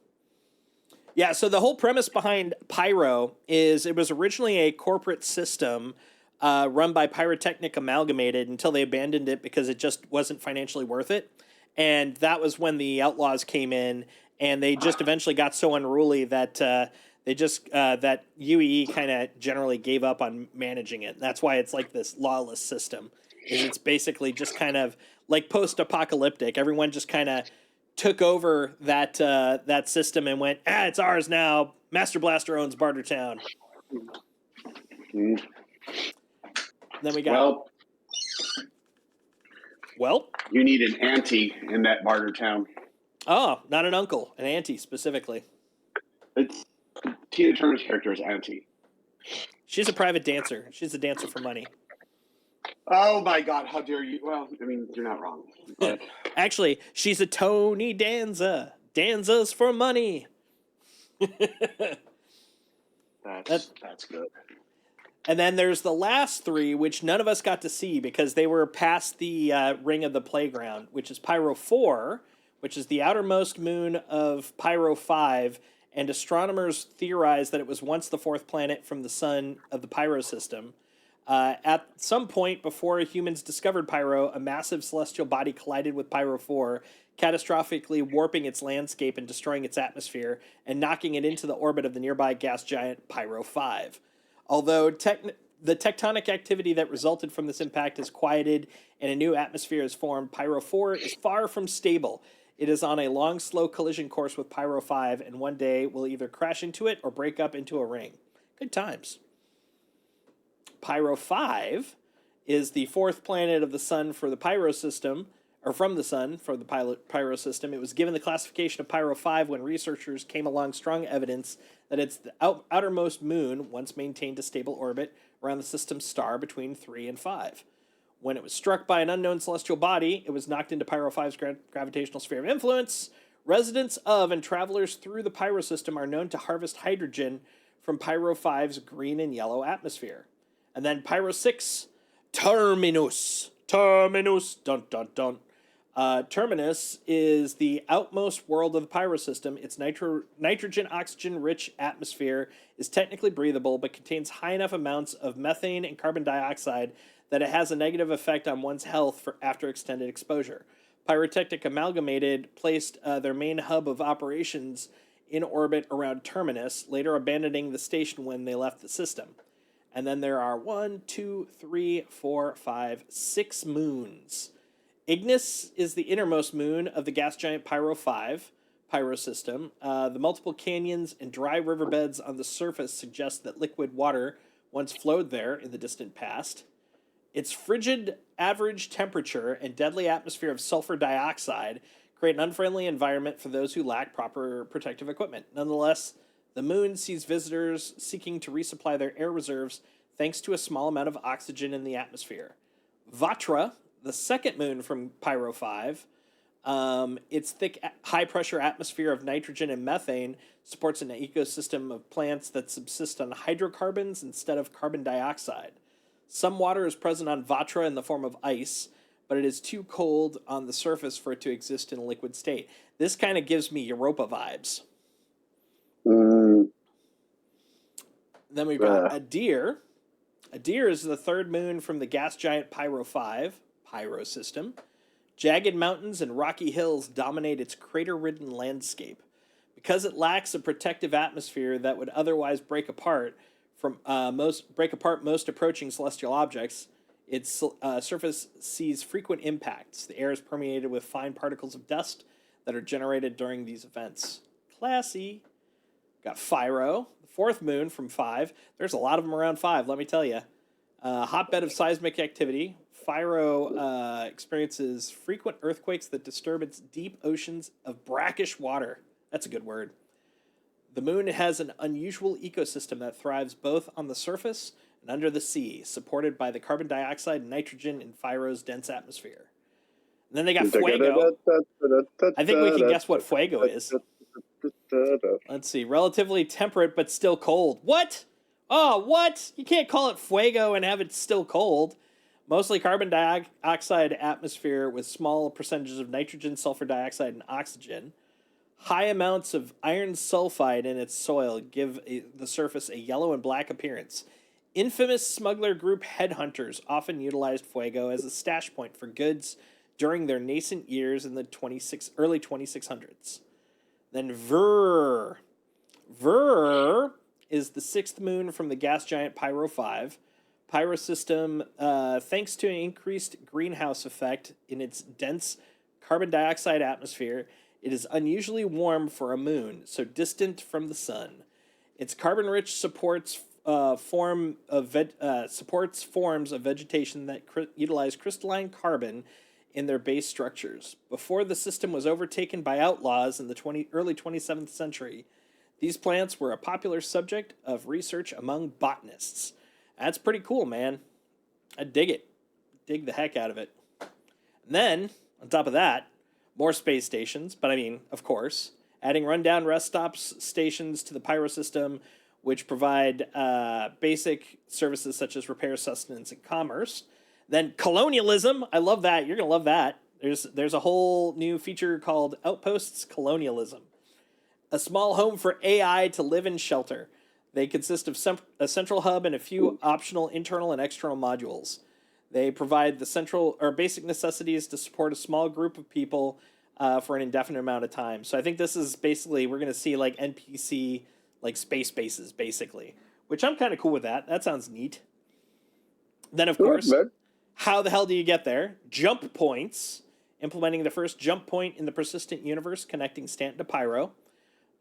[SPEAKER 2] Yeah, so the whole premise behind Pyro is it was originally a corporate system run by Pyrotechnic Amalgamated until they abandoned it because it just wasn't financially worth it. And that was when the Outlaws came in, and they just eventually got so unruly that that UEE kind of generally gave up on managing it. That's why it's like this lawless system. Is it's basically just kind of like post-apocalyptic. Everyone just kind of took over that system and went, it's ours now. Master Blaster owns Bartertown.
[SPEAKER 8] Mm.
[SPEAKER 2] Then we got well,
[SPEAKER 8] you need an auntie in that Bartertown.
[SPEAKER 2] Oh, not an uncle, an auntie specifically.
[SPEAKER 8] It's Tina Turner's character is auntie.
[SPEAKER 2] She's a private dancer. She's a dancer for money.
[SPEAKER 8] Oh my God! How dare you? Well, I mean, you're not wrong. But
[SPEAKER 2] Actually, she's a Tony Danza. Danza's for money.
[SPEAKER 8] that's good.
[SPEAKER 2] And then there's the last three, which none of us got to see because they were past the ring of the playground, which is Pyro 4, which is the outermost moon of Pyro 5, and astronomers theorize that it was once the fourth planet from the sun of the Pyro system. At some point before humans discovered Pyro, a massive celestial body collided with Pyro 4, catastrophically warping its landscape and destroying its atmosphere, and knocking it into the orbit of the nearby gas giant Pyro 5. Although the tectonic activity that resulted from this impact is quieted and a new atmosphere is formed, Pyro 4 is far from stable. It is on a long, slow collision course with Pyro 5, and one day will either crash into it or break up into a ring. Good times. Pyro 5 is the fourth planet of the sun for the Pyro system, or from the sun for the Pyro system. It was given the classification of Pyro 5 when researchers came along strong evidence that it's the outermost moon once maintained a stable orbit around the system's star between 3 and 5. When it was struck by an unknown celestial body, it was knocked into Pyro 5's gravitational sphere of influence. Residents of and travelers through the Pyro system are known to harvest hydrogen from Pyro 5's green and yellow atmosphere. And then Pyro 6, Terminus. Terminus, dun dun dun. Terminus is the outmost world of the Pyro system. Its nitrogen-oxygen-rich atmosphere is technically breathable, but contains high enough amounts of methane and carbon dioxide that it has a negative effect on one's health after extended exposure. Pyrotechnic Amalgamated placed their main hub of operations in orbit around Terminus, later abandoning the station when they left the system. And then there are 6 moons. Ignis is the innermost moon of the gas giant Pyro 5 Pyro system. The multiple canyons and dry riverbeds on the surface suggest that liquid water once flowed there in the distant past. Its frigid average temperature and deadly atmosphere of sulfur dioxide create an unfriendly environment for those who lack proper protective equipment. Nonetheless, the moon sees visitors seeking to resupply their air reserves thanks to a small amount of oxygen in the atmosphere. Vatra, the second moon from Pyro 5, its thick, high-pressure atmosphere of nitrogen and methane supports an ecosystem of plants that subsist on hydrocarbons instead of carbon dioxide. Some water is present on Vatra in the form of ice, but it is too cold on the surface for it to exist in a liquid state. This kind of gives me Europa vibes. Then we've got Adir. Adir is the third moon from the gas giant Pyro 5 Pyro system. Jagged mountains and rocky hills dominate its crater-ridden landscape. Because it lacks a protective atmosphere that would otherwise break apart most approaching celestial objects, its surface sees frequent impacts. The air is permeated with fine particles of dust that are generated during these events. Classy. Got Phyro, the fourth moon from 5. There's a lot of them around 5, let me tell you. Hotbed of seismic activity. Phyro experiences frequent earthquakes that disturb its deep oceans of brackish water. That's a good word. The moon has an unusual ecosystem that thrives both on the surface and under the sea, supported by the carbon dioxide and nitrogen in Phyro's dense atmosphere. And then they got Fuego. I think we can guess what Fuego is. Let's see. Relatively temperate, but still cold. What? Oh, what? You can't call it fuego and have it still cold. Mostly carbon dioxide atmosphere with small percentages of nitrogen, sulfur dioxide, and oxygen. High amounts of iron sulfide in its soil give the surface a yellow and black appearance. Infamous smuggler group headhunters often utilized fuego as a stash point for goods during their nascent years in the early 2600s. Then Ver. Ver is the sixth moon from the gas giant Pyro 5. Pyro system, thanks to an increased greenhouse effect in its dense carbon dioxide atmosphere, it is unusually warm for a moon, so distant from the sun. Its carbon-rich supports forms of vegetation that utilize crystalline carbon in their base structures. Before the system was overtaken by outlaws in the early 27th century, these plants were a popular subject of research among botanists. That's pretty cool, man. I dig it. Dig the heck out of it. And then, on top of that, more space stations, but I mean, of course, adding rundown rest stops stations to the Pyro system, which provide basic services such as repair, sustenance, and commerce. Then colonialism. I love that. You're going to love that. There's a whole new feature called Outposts Colonialism. A small home for AI to live and shelter. They consist of a central hub and a few optional internal and external modules. They provide the central or basic necessities to support a small group of people for an indefinite amount of time. So I think this is basically, we're going to see like NPC, like space bases, basically, which I'm kind of cool with that. That sounds neat. Then, of course, how the hell do you get there? Jump points, implementing the first jump point in the persistent universe connecting Stanton to Pyro.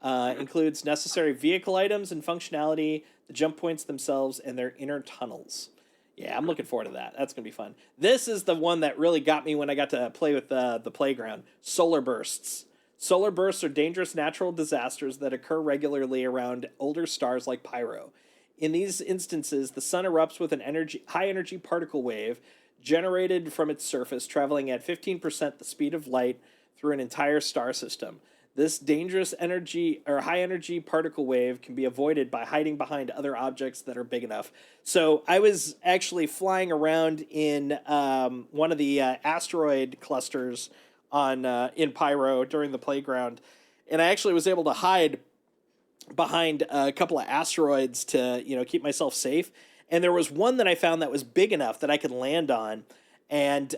[SPEAKER 2] Includes necessary vehicle items and functionality, the jump points themselves, and their inner tunnels. Yeah, I'm looking forward to that. That's going to be fun. This is the one that really got me when I got to play with the playground. Solar bursts. Solar bursts are dangerous natural disasters that occur regularly around older stars like Pyro. In these instances, the sun erupts with an high-energy particle wave generated from its surface, traveling at 15% the speed of light through an entire star system. This dangerous energy or high energy particle wave can be avoided by hiding behind other objects that are big enough. So I was actually flying around in one of the asteroid clusters in Pyro during the playground, and I actually was able to hide behind a couple of asteroids to keep myself safe. And there was one that I found that was big enough that I could land on. And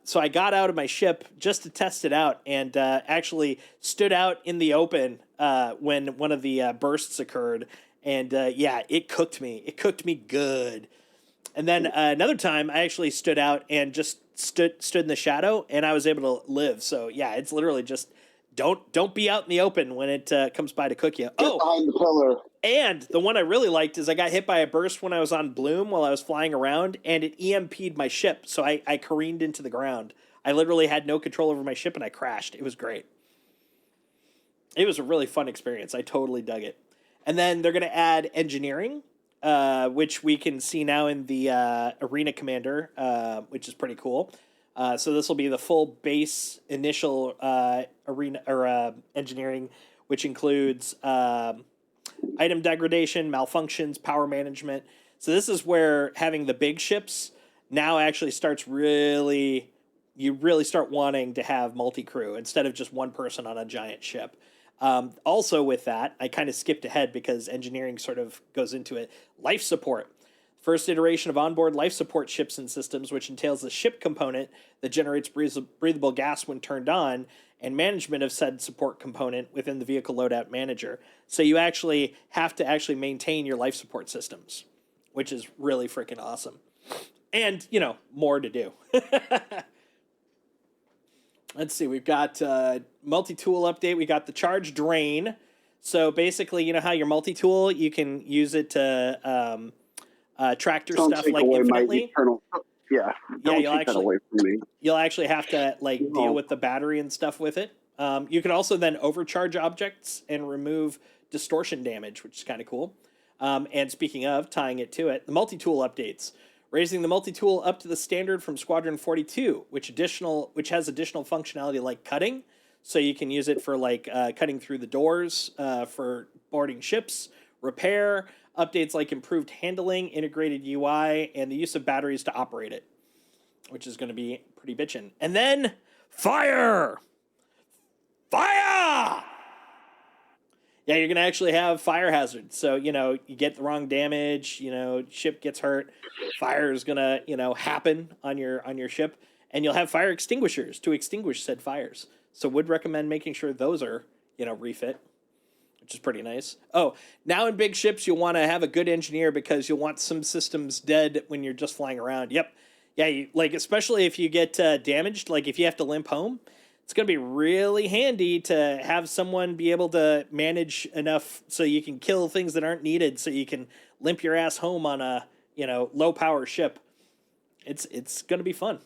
[SPEAKER 2] so I got out of my ship just to test it out and actually stood out in the open when one of the bursts occurred. And yeah, it cooked me. It cooked me good. And then another time I actually stood out and just stood in the shadow and I was able to live. So yeah, it's literally just don't be out in the open when it comes by to cook you.
[SPEAKER 8] Get behind the pillar.
[SPEAKER 2] And the one I really liked is I got hit by a burst when I was on Bloom while I was flying around, and it EMP'd my ship, so I careened into the ground. I literally had no control over my ship, and I crashed. It was great. It was a really fun experience. I totally dug it. And then they're going to add engineering, which we can see now in the Arena Commander, which is pretty cool. So this will be the full base initial arena or engineering, which includes item degradation, malfunctions, power management. So this is where having the big ships now actually starts you really start wanting to have multi-crew instead of just one person on a giant ship. Also with that, I kind of skipped ahead because engineering sort of goes into it. Life support. First iteration of onboard life support ships and systems, which entails a ship component that generates breathable gas when turned on, and management of said support component within the vehicle loadout manager. So you actually have to maintain your life support systems, which is really freaking awesome. And, more to do. Let's see, we've got multi-tool update. We got the charge drain. So basically, you know how your multi-tool, you can use it to tractor
[SPEAKER 8] Don't
[SPEAKER 2] stuff
[SPEAKER 8] take
[SPEAKER 2] like
[SPEAKER 8] away my
[SPEAKER 2] infinitely.
[SPEAKER 8] Yeah, don't take that away from me.
[SPEAKER 2] You'll actually have to deal with the battery and stuff with it. You can also then overcharge objects and remove distortion damage, which is kind of cool. And speaking of tying it to it, the multi-tool updates. Raising the multi-tool up to the standard from Squadron 42, which has additional functionality like cutting. So you can use it for cutting through the doors for boarding ships, repair, updates like improved handling, integrated UI, and the use of batteries to operate it, which is going to be pretty bitchin'. And then fire! Fire! Yeah, you're going to actually have fire hazards. So, you get the wrong damage, ship gets hurt, fire is going to, happen on your ship, and you'll have fire extinguishers to extinguish said fires. So would recommend making sure those are, refit, which is pretty nice. Oh, now in big ships, you'll want to have a good engineer because you'll want some systems dead when you're just flying around. Yep. Yeah, especially if you get damaged, like if you have to limp home, it's going to be really handy to have someone be able to manage enough so you can kill things that aren't needed so you can limp your ass home on a, low power ship. It's going to be fun.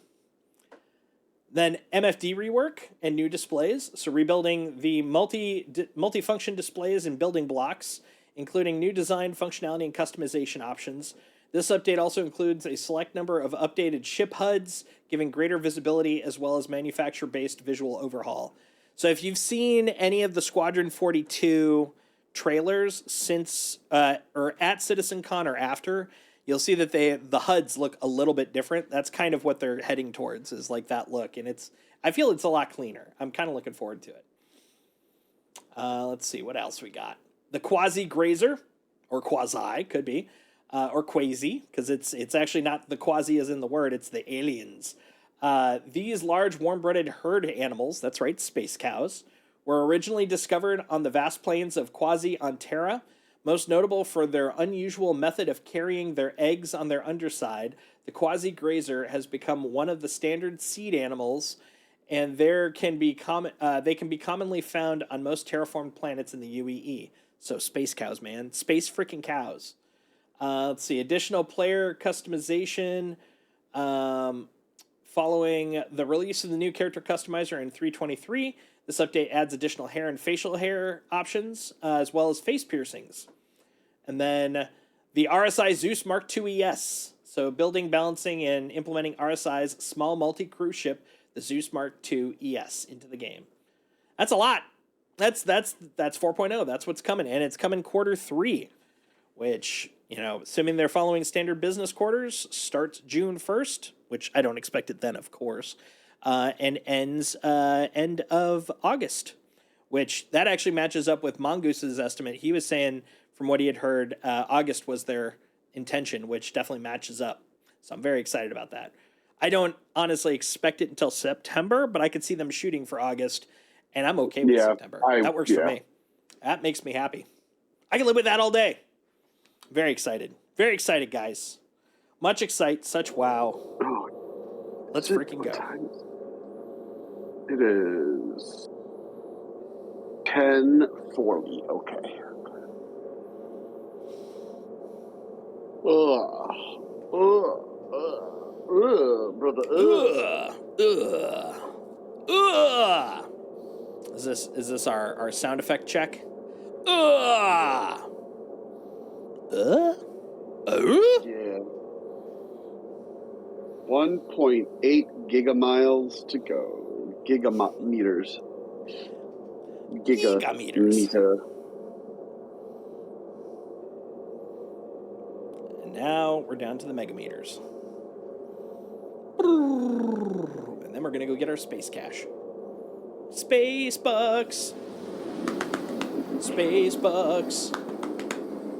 [SPEAKER 2] Then MFD rework and new displays. So rebuilding the multi-function displays and building blocks, including new design, functionality, and customization options. This update also includes a select number of updated ship HUDs, giving greater visibility as well as manufacturer-based visual overhaul. So if you've seen any of the Squadron 42 trailers since or at CitizenCon or after, you'll see that the HUDs look a little bit different. That's kind of what they're heading towards, is like that look. And I feel it's a lot cleaner. I'm kind of looking forward to it. Let's see, what else we got? The Quasi Grazer, or Quasi, could be, or Quasi, because it's actually not the Quasi as in the word, it's the aliens. These large warm-blooded herd animals, that's right, space cows, were originally discovered on the vast plains of Quasi on Terra. Most notable for their unusual method of carrying their eggs on their underside, the Quasi Grazer has become one of the standard seed animals, and they can be commonly found on most terraformed planets in the UEE. So space cows, man. Space freaking cows. Let's see. Additional player customization. Following the release of the new character customizer in 3.23, this update adds additional hair and facial hair options, as well as face piercings. And then the RSI Zeus Mark II ES. So building, balancing, and implementing RSI's small multi-crew ship, the Zeus Mark II ES, into the game. That's a lot. That's 4.0. That's what's coming. And it's coming Q3, which, assuming they're following standard business quarters, starts June 1st, which I don't expect it then, of course, and ends end of August, which that actually matches up with Mongoose's estimate. He was saying, from what he had heard, August was their intention, which definitely matches up. So I'm very excited about that. I don't honestly expect it until September, but I could see them shooting for August, and I'm okay with September. That works for me. That makes me happy. I can live with that all day. Very excited. Very excited, guys. Much excite, such wow. Let's freaking go.
[SPEAKER 8] It is 10:40. Okay. Brother.
[SPEAKER 2] Is this our sound effect check?
[SPEAKER 8] Yeah. 1.8 gigamiles to go. Gigameters. Gigameter.
[SPEAKER 2] And now we're down to the megameters. And then we're going to go get our space cash. Space bucks. Space bucks.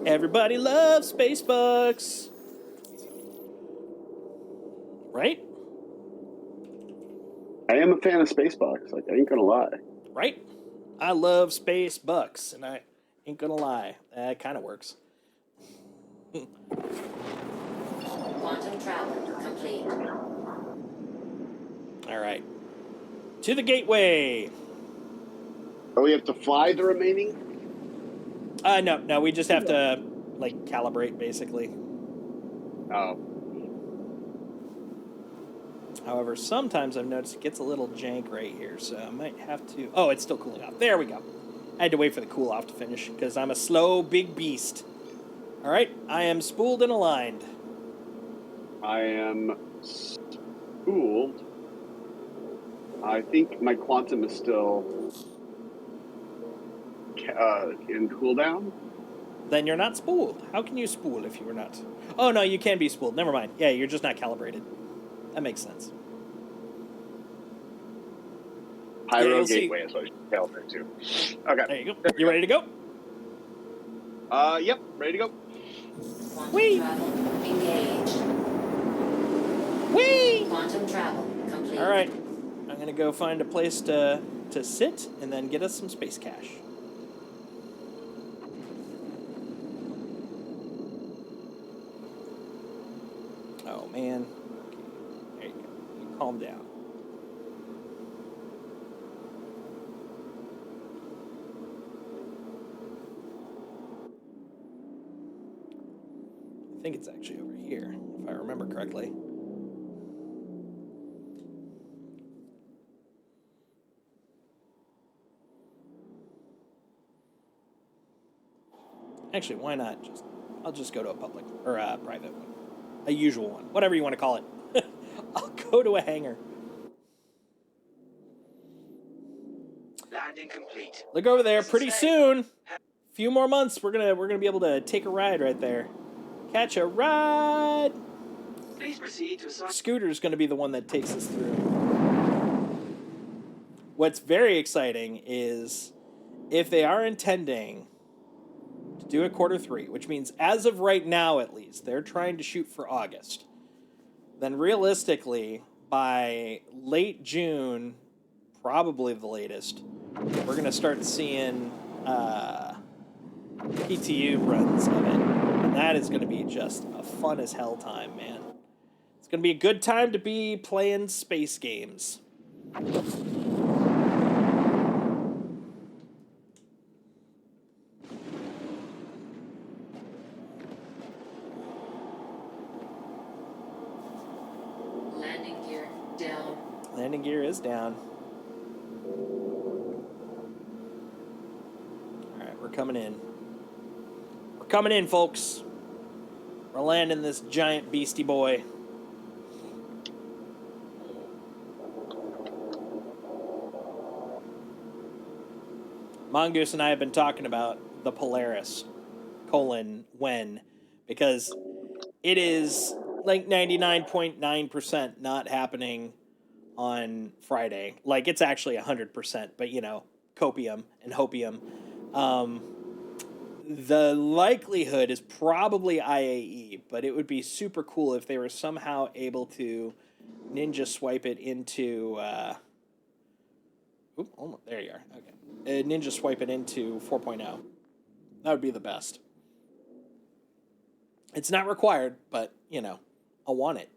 [SPEAKER 2] Everybody loves space bucks. Right?
[SPEAKER 8] I am a fan of Spacebucks. Like, I ain't gonna lie.
[SPEAKER 2] Right? I love space bucks, and I ain't gonna lie. That kind of works.
[SPEAKER 5] Quantum travel complete.
[SPEAKER 2] All right. To the gateway.
[SPEAKER 8] Oh, we have to fly the remaining?
[SPEAKER 2] No, we just have to, calibrate, basically.
[SPEAKER 8] Oh.
[SPEAKER 2] However, sometimes I've noticed it gets a little jank right here, so I might have to... Oh, it's still cooling off. There we go. I had to wait for the cool off to finish, because I'm a slow, big beast. All right, I am spooled and aligned.
[SPEAKER 8] I am spooled. I think my quantum is still in cooldown.
[SPEAKER 2] Then you're not spooled. How can you spool if you were not? Oh, no, you can be spooled. Never mind. Yeah, you're just not calibrated. That makes sense.
[SPEAKER 8] Pyro
[SPEAKER 2] you'll see-
[SPEAKER 8] Gateway is what I should calibrate to. Okay.
[SPEAKER 2] There you go. You ready to go?
[SPEAKER 8] Yep, ready to go.
[SPEAKER 5] Quantum
[SPEAKER 2] Whee!
[SPEAKER 5] travel engaged.
[SPEAKER 2] Whee!
[SPEAKER 5] Quantum travel complete.
[SPEAKER 2] All right. I'm going to go find a place to sit and then get us some space cash. Oh, man. Okay. There you go. You calm down. I think it's actually over here, if I remember correctly. Actually, why not just... I'll just go to a public, or a private one. A usual one. Whatever you want to call it. I'll go to a hangar.
[SPEAKER 4] Landing complete.
[SPEAKER 2] Look over there. Pretty soon, few more months, we're gonna be able to take a ride right there. Catch a ride.
[SPEAKER 4] Please proceed to assign.
[SPEAKER 2] Scooter's gonna be the one that takes us through. What's very exciting is if they are intending to do a Q3, which means as of right now at least, they're trying to shoot for August. Then realistically, by late June, probably the latest, we're gonna start seeing PTU runs of it, and that is gonna be just a fun as hell time, man. It's gonna be a good time to be playing space games.
[SPEAKER 5] Landing gear down.
[SPEAKER 2] Landing gear is down. Alright, we're coming in. We're coming in, folks. We're landing this giant beastie boy. Mongoose and I have been talking about the Polaris, when, because it is like 99.9% not happening on Friday. Like, it's actually 100%, but, you know, copium and hopium. The likelihood is probably IAE, but it would be super cool if they were somehow able to ninja swipe it into... there you are. Okay. Ninja swipe it into 4.0. That would be the best. It's not required, but, you know, I want it.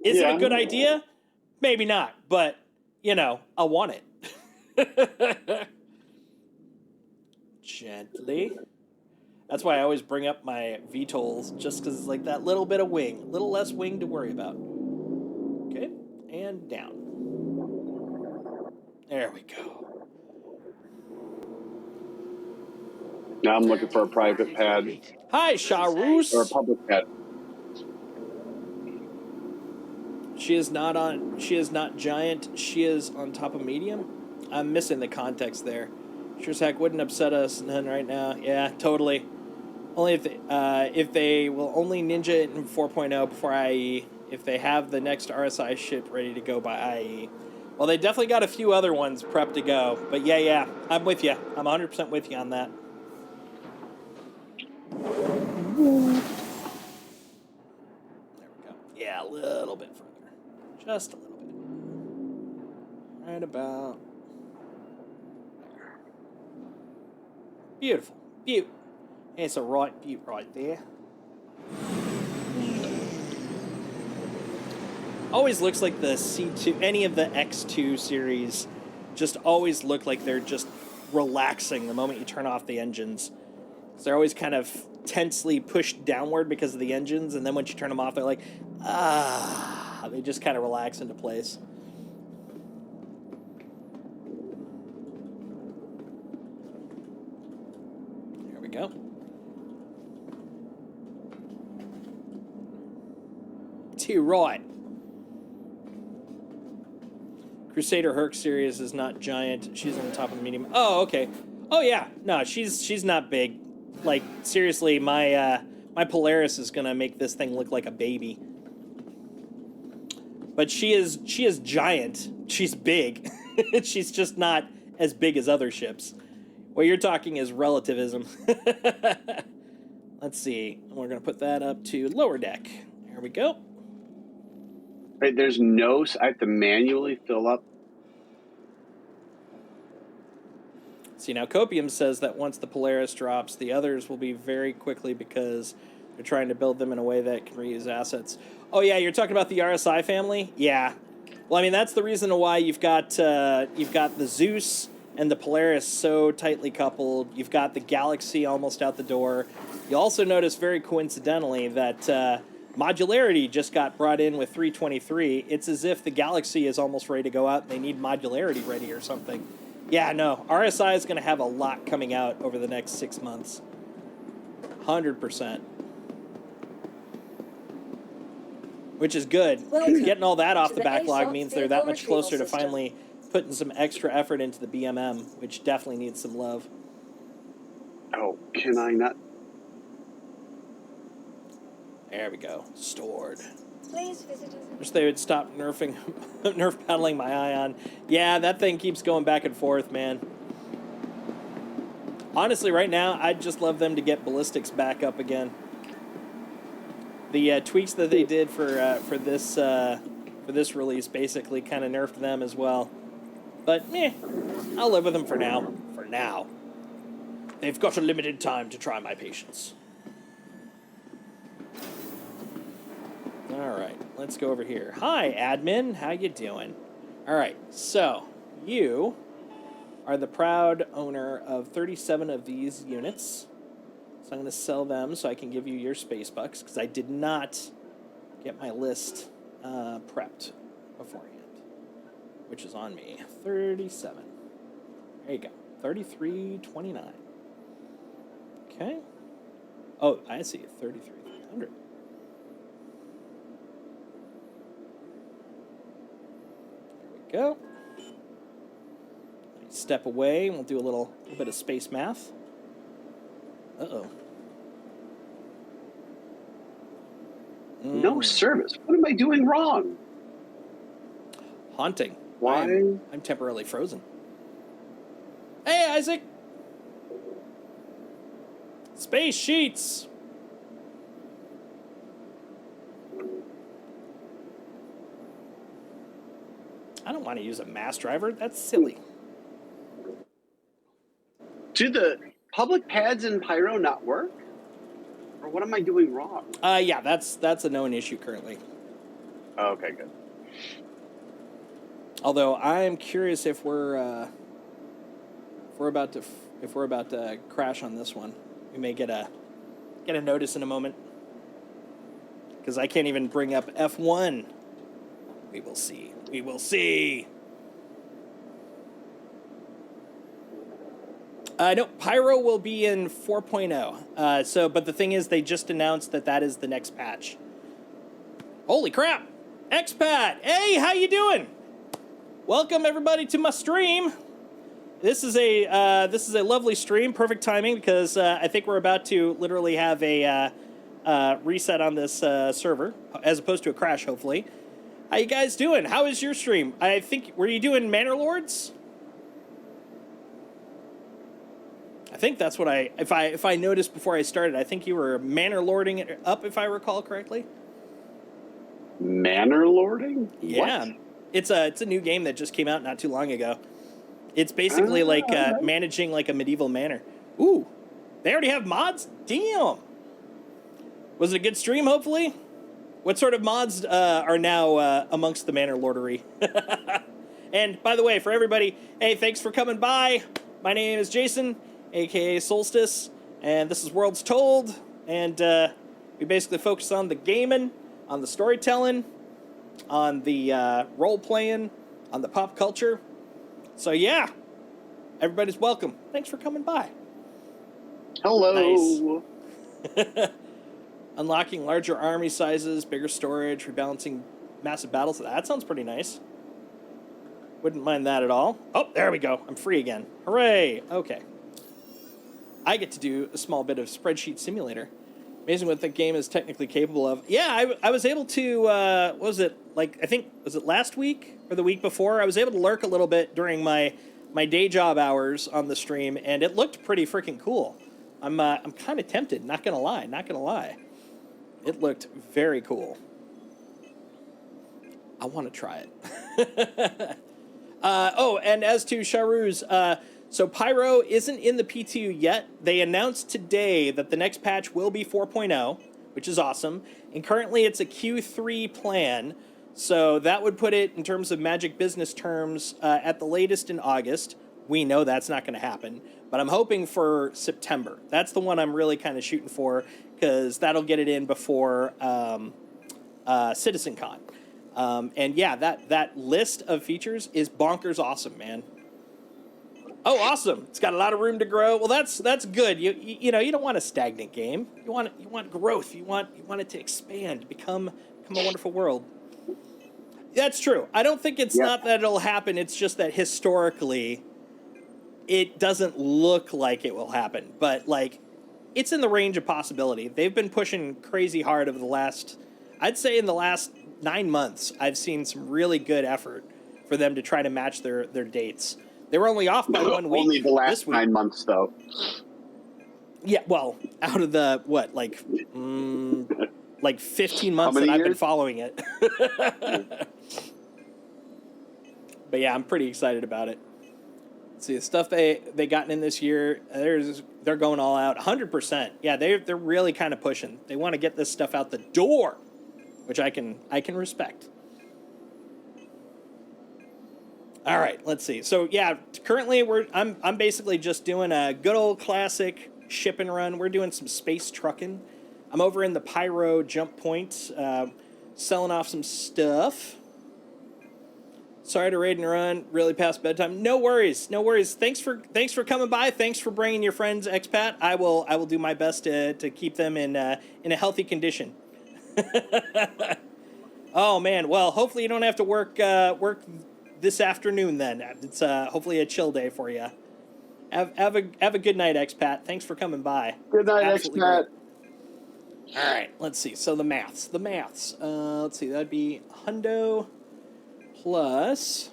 [SPEAKER 2] Is it a good idea? Maybe not, but, you know, I want it. Gently. That's why I always bring up my VTOLs, just because it's like that little bit of wing. A little less wing to worry about. Okay, and down. There we go.
[SPEAKER 8] Now I'm looking for a private pad
[SPEAKER 2] Hi, Sharoos.
[SPEAKER 8] or a public pad.
[SPEAKER 2] She is not giant. She is on top of medium. I'm missing the context there. Sure as heck wouldn't upset us none right now. Yeah, totally. Only if they will only ninja it in 4.0 before IE. If they have the next RSI ship ready to go by IE. Well, they definitely got a few other ones prepped to go. But yeah, I'm with you. I'm 100% with you on that. There we go. Yeah, a little bit further. Just a little bit. Right about there. Beautiful. Beaut. It's a right beaut right there. Always looks like the C2, any of the X2 series just always look like they're just relaxing the moment you turn off the engines. So they're always kind of tensely pushed downward because of the engines, and then once you turn them off, they're like, they just kind of relax into place. There we go. To your right. Crusader Herc series is not giant. She's on the top of the medium. Oh, okay. Oh, yeah. No, she's not big. Like, seriously, my Polaris is gonna make this thing look like a baby. But she is giant. She's big. She's just not as big as other ships. What you're talking is relativism. Let's see. We're gonna put that up to lower deck. There we go.
[SPEAKER 8] Right, there's no. I have to manually fill up.
[SPEAKER 2] See, now Copium says that once the Polaris drops, the others will be very quickly because they're trying to build them in a way that can reuse assets. Oh yeah, you're talking about the RSI family? Yeah. Well, I mean, that's the reason why you've got the Zeus and the Polaris so tightly coupled. You've got the Galaxy almost out the door. You also notice very coincidentally that modularity just got brought in with 323. It's as if the Galaxy is almost ready to go out and they need modularity ready or something. Yeah, no, RSI is going to have a lot coming out over the next 6 months. 100%. Which is good.
[SPEAKER 9] Welcome
[SPEAKER 2] Getting all that off
[SPEAKER 9] to
[SPEAKER 2] the
[SPEAKER 9] the
[SPEAKER 2] backlog
[SPEAKER 9] ASOS
[SPEAKER 2] means they're that much
[SPEAKER 9] vehicle
[SPEAKER 2] closer to
[SPEAKER 9] retrieval
[SPEAKER 2] finally putting some extra effort into the BMM, which definitely needs some love.
[SPEAKER 8] Oh, can I not?
[SPEAKER 2] There we go. Stored.
[SPEAKER 9] Please visit us.
[SPEAKER 2] Wish they would stop nerf paddling my Ion. Yeah, that thing keeps going back and forth, man. Honestly, right now, I'd just love them to get ballistics back up again. The tweaks that they did for this release basically kind of nerfed them as well. But I'll live with them for now. For now. They've got a limited time to try my patience. All right, let's go over here. Hi, admin. How you doing? All right, so you are the proud owner of 37 of these units. So I'm going to sell them so I can give you your space bucks because I did not get my list prepped beforehand, which is on me. 37. There you go. 33.29. Okay. Oh, I see. 33,300. Go. Step away, and we'll do a little bit of space math. Uh-oh.
[SPEAKER 8] No service. What am I doing wrong?
[SPEAKER 2] Haunting.
[SPEAKER 8] Why?
[SPEAKER 2] I'm temporarily frozen. Hey, Isaac! Space sheets! I don't want to use a mass driver. That's silly.
[SPEAKER 8] Do the public pads in Pyro not work? Or what am I doing wrong?
[SPEAKER 2] Yeah, that's a known issue currently.
[SPEAKER 8] Oh, okay, good.
[SPEAKER 2] Although I'm curious if we're about to crash on this one. We may get a notice in a moment because I can't even bring up F1. We will see. We will see. No, Pyro will be in 4.0. But the thing is, they just announced that is the next patch. Holy crap! Expat! Hey, how you doing? Welcome everybody to my stream. This is a lovely stream. Perfect timing because I think we're about to literally have a reset on this server, as opposed to a crash. Hopefully. How you guys doing? How is your stream? I think, were you doing Manor Lords? I think that's what if I noticed before I started, I think you were Manor Lording it up, if I recall correctly.
[SPEAKER 8] Manor Lording?
[SPEAKER 2] Yeah.
[SPEAKER 8] What?
[SPEAKER 2] It's a new game that just came out not too long ago. It's basically like managing like a medieval manor. Ooh, they already have mods? Damn. Was it a good stream, hopefully? What sort of mods are now amongst the Manor Lordery? And by the way, for everybody, hey, thanks for coming by. My name is Jason, aka Solstice, and this is Worlds Told. And we basically focus on the gaming, on the storytelling, on the role-playing, on the pop culture. So yeah, everybody's welcome. Thanks for coming by.
[SPEAKER 8] Hello.
[SPEAKER 2] Nice. Unlocking larger army sizes, bigger storage, rebalancing massive battles. That sounds pretty nice. Wouldn't mind that at all. Oh, there we go. I'm free again. Hooray. Okay. I get to do a small bit of spreadsheet simulator. Amazing what the game is technically capable of. Yeah, I was able to, what was it, like, I think, was it last week or the week before? I was able to lurk a little bit during my day job hours on the stream, and it looked pretty freaking cool. I'm kind of tempted, not gonna lie. It looked very cool. I want to try it. Oh, and as to Charuz, so Pyro isn't in the P2 yet. They announced today that the next patch will be 4.0, which is awesome. And currently it's a Q3 plan. So that would put it in terms of Magic business terms at the latest in August. We know that's not going to happen, but I'm hoping for September. That's the one I'm really kind of shooting for because that'll get it in before CitizenCon. And yeah, that list of features is bonkers awesome, man. Oh, awesome! It's got a lot of room to grow. Well, that's good. You know you don't want a stagnant game. You want growth. You want it to expand, become a wonderful world. That's true. I don't think it's not that it'll happen. It's just that historically, it doesn't look like it will happen. But like, it's in the range of possibility. They've been pushing crazy hard over the last, I'd say in the last 9 months, I've seen some really good effort for them to try to match their dates. They were only off by 1 week.
[SPEAKER 8] Only the last
[SPEAKER 2] this week.
[SPEAKER 8] 9 months, though.
[SPEAKER 2] Yeah, well, out of the, what, like 15 months that I've been following it. But yeah, I'm pretty excited about it. Let's see, the stuff they gotten in this year, they're going all out, 100%. Yeah, they're really kind of pushing. They want to get this stuff out the door, which I can respect. All right, let's see. So yeah, currently I'm basically just doing a good old classic ship and run. We're doing some space trucking. I'm over in the Pyro jump point, selling off some stuff. Sorry to raid and run really past bedtime. No worries. Thanks for coming by. Thanks for bringing your friends, expat. I will do my best to keep them in a healthy condition. Oh man, well hopefully you don't have to work this afternoon then. It's hopefully a chill day for you. Have a good night, expat. Thanks for coming by.
[SPEAKER 8] Good night,
[SPEAKER 2] Absolutely
[SPEAKER 8] expat.
[SPEAKER 2] great. All right, let's see. So the maths. Let's see. That'd be hundo plus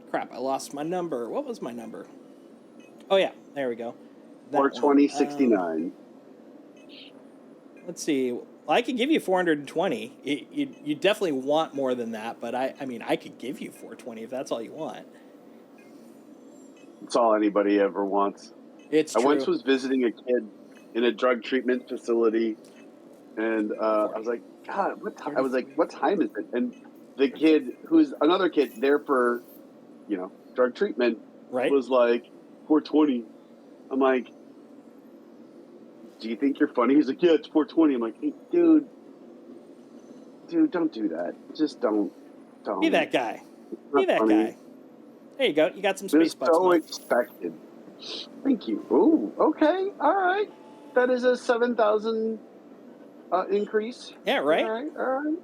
[SPEAKER 2] crap. I lost my number. What was my number? Oh yeah, there we go. That
[SPEAKER 8] 420.69.
[SPEAKER 2] Let's see. Well, I could give you 420. You definitely want more than that, but I mean, I could give you 420 if that's all you want.
[SPEAKER 8] It's all anybody ever wants.
[SPEAKER 2] It's
[SPEAKER 8] I
[SPEAKER 2] true.
[SPEAKER 8] once was visiting a kid in a drug treatment facility, and I was like, God, what time? I was like, what time is it? And the kid, who's another kid there for, drug treatment,
[SPEAKER 2] Right.
[SPEAKER 8] was like, 420. I'm like, do you think you're funny? He's like, yeah, it's 420. I'm like, hey, dude, don't do that. Just don't.
[SPEAKER 2] Be that guy.
[SPEAKER 8] It's not
[SPEAKER 2] Be that
[SPEAKER 8] funny.
[SPEAKER 2] guy. There you go. You got some
[SPEAKER 8] It
[SPEAKER 2] space
[SPEAKER 8] was
[SPEAKER 2] bucks.
[SPEAKER 8] so
[SPEAKER 2] Mike.
[SPEAKER 8] expected. Thank you. Ooh, okay, all right. That is a 7,000 increase.
[SPEAKER 2] Yeah, right?
[SPEAKER 8] All right.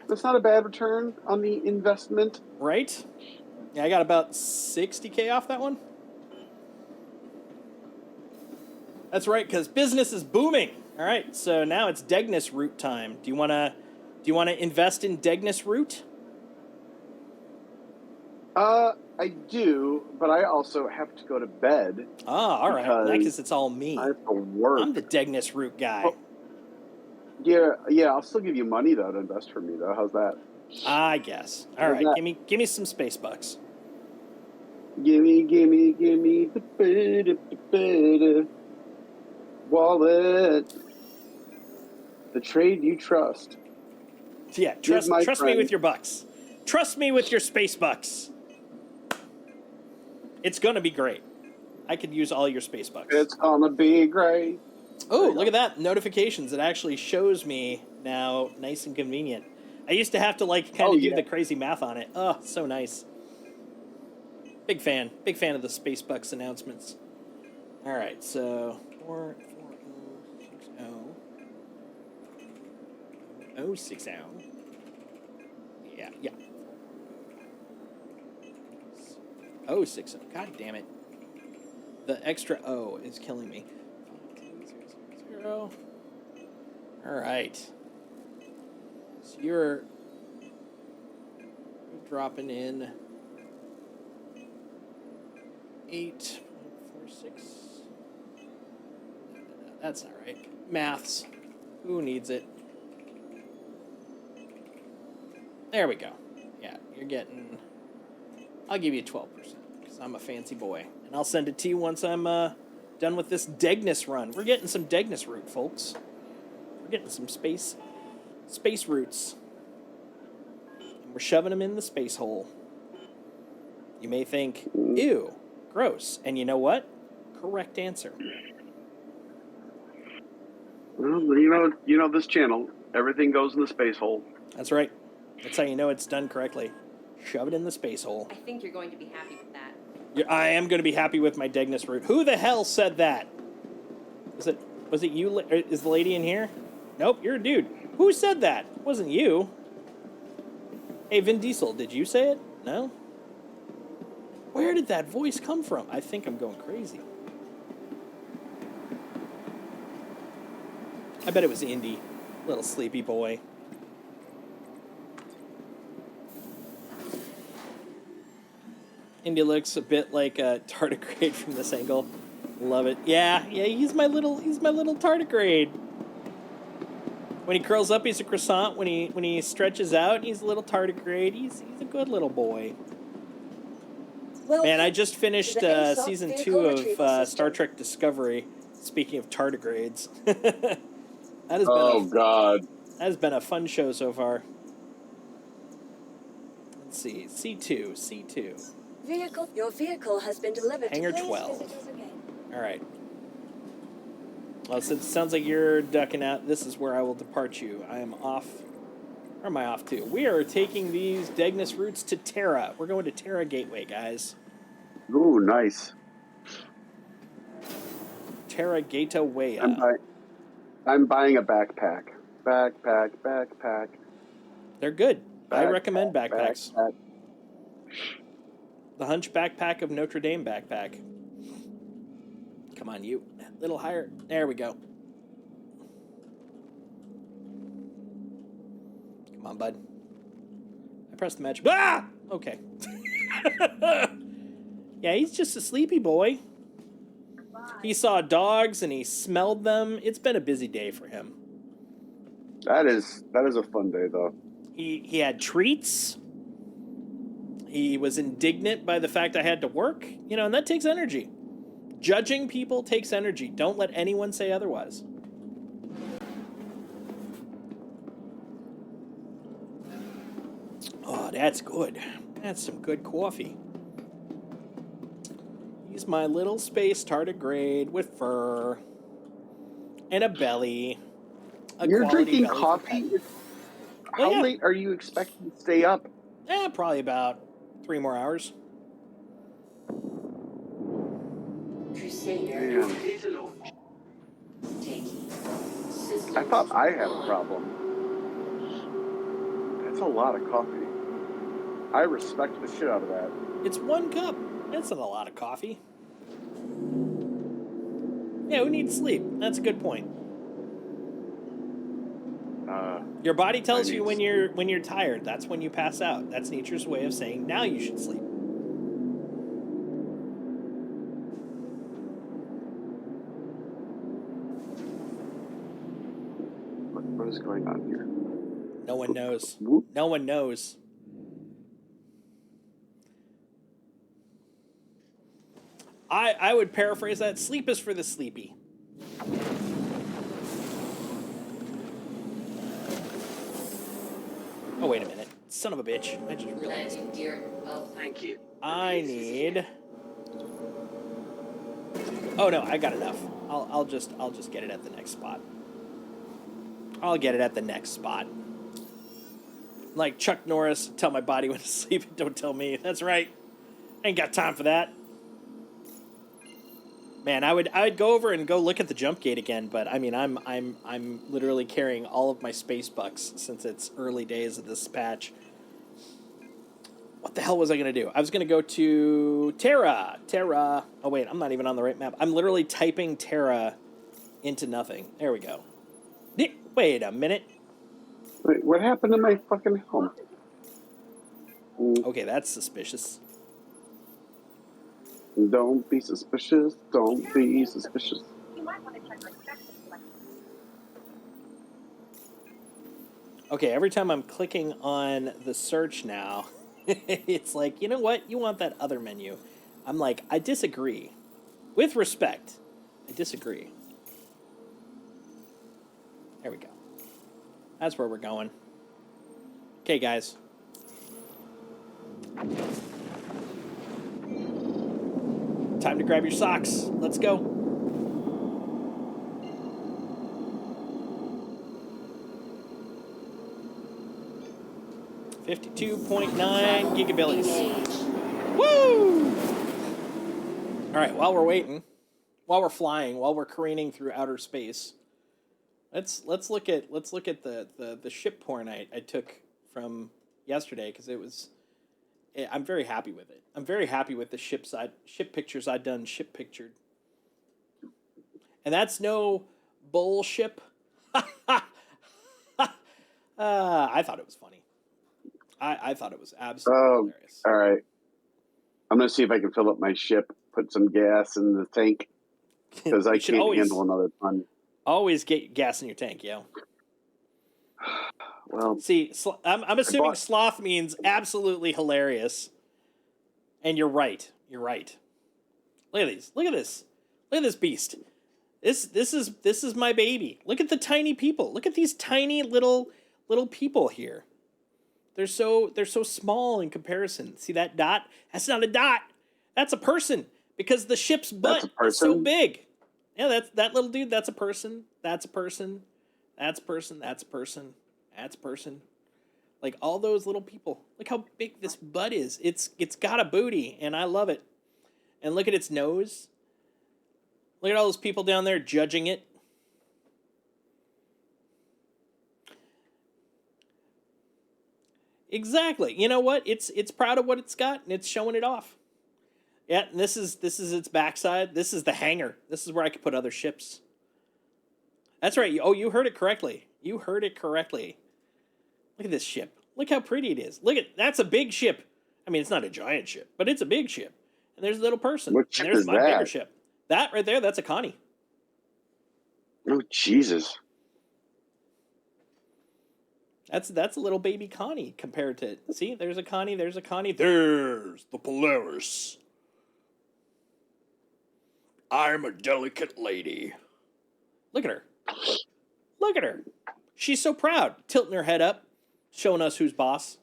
[SPEAKER 8] That's not a bad return on the investment.
[SPEAKER 2] Right? Yeah, I got about 60K off that one. That's right, because business is booming. All right, so now it's Degnus Root time. Do you wanna invest in Degnus Root?
[SPEAKER 8] I do, but I also have to go to bed.
[SPEAKER 2] Ah, all right.
[SPEAKER 8] Because
[SPEAKER 2] Because it's all me.
[SPEAKER 8] I have to work.
[SPEAKER 2] I'm the Degnus Root guy.
[SPEAKER 8] Oh. Yeah. I'll still give you money though to invest for me though. How's that?
[SPEAKER 2] I guess. All right, give me some space bucks.
[SPEAKER 8] Gimme wallet. The trade you trust.
[SPEAKER 2] Yeah,
[SPEAKER 8] Here's my
[SPEAKER 2] trust me
[SPEAKER 8] friend.
[SPEAKER 2] with your bucks. Trust me with your space bucks. It's gonna be great. I could use all your space bucks.
[SPEAKER 8] It's gonna be great.
[SPEAKER 2] Oh, look at that. Notifications. It actually shows me now. Nice and convenient. I used to have to kind of do the crazy math on it. Oh, so nice. Big fan of the space bucks announcements. All right, so 44060. Yeah. Oh, 60. God damn it. The extra O is killing me. 52000. All right. So you're dropping in 8.46. That's not right. Maths. Who needs it? There we go. Yeah, you're getting... I'll give you 12%, because I'm a fancy boy. And I'll send it to you once I'm done with this Degnus run. We're getting some Degnus root, folks. We're getting some space roots. And we're shoving them in the space hole. You may think, ew, gross. And you know what? Correct answer.
[SPEAKER 8] Well, you know this channel. Everything goes in the space hole.
[SPEAKER 2] That's right. That's how you know it's done correctly. Shove it in the space hole.
[SPEAKER 10] I think you're going to be happy with that.
[SPEAKER 2] I am going to be happy with my Degnus root. Who the hell said that? Was it you? Is the lady in here? Nope, you're a dude. Who said that? It wasn't you. Hey, Vin Diesel, did you say it? No? Where did that voice come from? I think I'm going crazy. I bet it was Indy. Little sleepy boy. Indy looks a bit like a tardigrade from this angle. Love it. Yeah, he's my little tardigrade. When he curls up, he's a croissant. When he stretches out, he's a little tardigrade. He's a good little boy.
[SPEAKER 9] Welcome
[SPEAKER 2] Man, I just finished
[SPEAKER 9] to the ASOP
[SPEAKER 2] season
[SPEAKER 9] vehicle
[SPEAKER 2] 2
[SPEAKER 9] retrieval
[SPEAKER 2] of
[SPEAKER 9] system.
[SPEAKER 2] Star Trek Discovery. Speaking of tardigrades, that has been a fun show so far. Let's see, C2.
[SPEAKER 9] Your vehicle has been delivered.
[SPEAKER 2] Hangar
[SPEAKER 9] Please
[SPEAKER 2] 12.
[SPEAKER 9] visit us again.
[SPEAKER 2] All right. Well, since it sounds like you're ducking out, this is where I will depart you. I am off. Where am I off to? We are taking these Degnus roots to Terra. We're going to Terra Gateway, guys.
[SPEAKER 8] Ooh, nice.
[SPEAKER 2] Terra Gateway.
[SPEAKER 8] I'm buying a backpack. Backpack.
[SPEAKER 2] They're good. I
[SPEAKER 8] Backpack,
[SPEAKER 2] recommend backpacks.
[SPEAKER 8] backpack.
[SPEAKER 2] The Hunch backpack of Notre Dame backpack. Come on, you. A little higher. There we go. Come on, bud. I pressed the match. Ah! Okay. Yeah, he's just a sleepy boy. He saw dogs and he smelled them. It's been a busy day for him.
[SPEAKER 8] That is a fun day though.
[SPEAKER 2] He had treats. He was indignant by the fact I had to work, and that takes energy. Judging people takes energy. Don't let anyone say otherwise. Oh, that's good. That's some good coffee. He's my little space tardigrade with fur and a belly.
[SPEAKER 8] You're drinking
[SPEAKER 2] belly for
[SPEAKER 8] coffee?
[SPEAKER 2] pet.
[SPEAKER 8] How
[SPEAKER 2] yeah.
[SPEAKER 8] late are you expecting to stay up?
[SPEAKER 2] Probably about 3 more hours.
[SPEAKER 5] Crusader
[SPEAKER 8] Man,
[SPEAKER 4] Data launch.
[SPEAKER 5] taking system.
[SPEAKER 8] I thought I had a problem. That's a lot of coffee. I respect the shit out of that.
[SPEAKER 2] It's 1 cup. That's not a lot of coffee. Yeah, who needs sleep? That's a good point. Your body tells you when you're tired. That's when you pass out. That's nature's way of saying now you should sleep.
[SPEAKER 8] What is going on here?
[SPEAKER 2] No one knows.
[SPEAKER 8] Whoop.
[SPEAKER 2] No one knows. I would paraphrase that. Sleep is for the sleepy. Oh, wait a minute. Son of a bitch. I just realized.
[SPEAKER 5] Landing gear well.
[SPEAKER 4] Thank you.
[SPEAKER 2] I need... Oh, no, I got enough. I'll just get it at the next spot. I'll get it at the next spot. Like Chuck Norris, tell my body when to sleep and don't tell me. That's right. Ain't got time for that. Man, I would go over and go look at the jump gate again, but I mean I'm literally carrying all of my space bucks since it's early days of this patch. What the hell was I going to do? I was going to go to Terra. Terra. Oh, wait. I'm not even on the right map. I'm literally typing Terra into nothing. There we go. Wait a minute.
[SPEAKER 8] Wait, what happened to my fucking home?
[SPEAKER 2] Okay, that's suspicious.
[SPEAKER 8] Don't be suspicious. Don't be suspicious.
[SPEAKER 2] Okay, every time I'm clicking on the search now, it's like, you know what? You want that other menu. I'm like, I disagree. With respect, I disagree. There we go. That's where we're going. Okay, guys. Time to grab your socks. Let's go. $52.9 gigabillions.
[SPEAKER 5] Engage.
[SPEAKER 2] Woo! All right, while we're waiting, while we're flying, while we're careening through outer space, let's look at the ship porn I took from yesterday, because it was, I'm very happy with it. I'm very happy with the ship pictures I done ship pictured. And that's no bullshit. I thought it was funny. I thought it was absolutely hilarious.
[SPEAKER 8] All right. I'm going to see if I can fill up my ship, put some gas in the tank, because I can't handle another ton.
[SPEAKER 2] Always get gas in your tank, yo.
[SPEAKER 8] Well,
[SPEAKER 2] see, I'm assuming sloth means absolutely hilarious. And you're right. You're right. Look at these. Look at this. Look at this beast. This is my baby. Look at the tiny people. Look at these tiny little people here. They're so small in comparison. See that dot? That's not a dot. That's a person, because the ship's butt is so big. Yeah, that little dude. That's a person. That's a person. That's a person. That's a person. That's a person. Like all those little people. Look how big this butt is. It's got a booty, and I love it. And look at its nose. Look at all those people down there judging it. Exactly. You know what? It's proud of what it's got, and it's showing it off. Yeah, and this is its backside. This is the hangar. This is where I could put other ships. That's right. Oh, you heard it correctly. You heard it correctly. Look at this ship. Look how pretty it is. That's a big ship. I mean, it's not a giant ship, but it's a big ship. And there's a little person.
[SPEAKER 8] What ship
[SPEAKER 2] and there's
[SPEAKER 8] is
[SPEAKER 2] my
[SPEAKER 8] that?
[SPEAKER 2] bigger ship. That right there, that's a Connie.
[SPEAKER 8] Oh, Jesus.
[SPEAKER 2] That's a little baby Connie compared to, see, there's a Connie, there's a Connie, there's the Polaris. I'm a delicate lady. Look at her. Look at her. She's so proud, tilting her head up, showing us who's boss.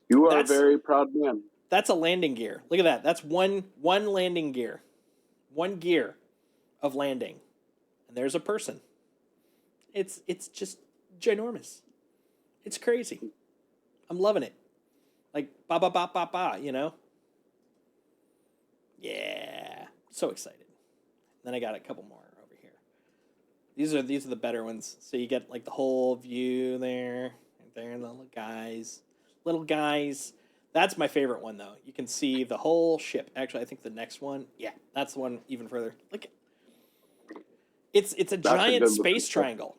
[SPEAKER 8] You are a very proud man.
[SPEAKER 2] That's a landing gear. Look at that. That's one landing gear. One gear of landing. And there's a person. It's just ginormous. It's crazy. I'm loving it. Like ba ba ba ba ba, you know? Yeah. So excited. Then I got a couple more over here. These are the better ones. So you get like the whole view there. Right there, and the little guys. Little guys. That's my favorite one though. You can see the whole ship. Actually, I think the next one, yeah, that's the one even further. Look, it's a giant space triangle.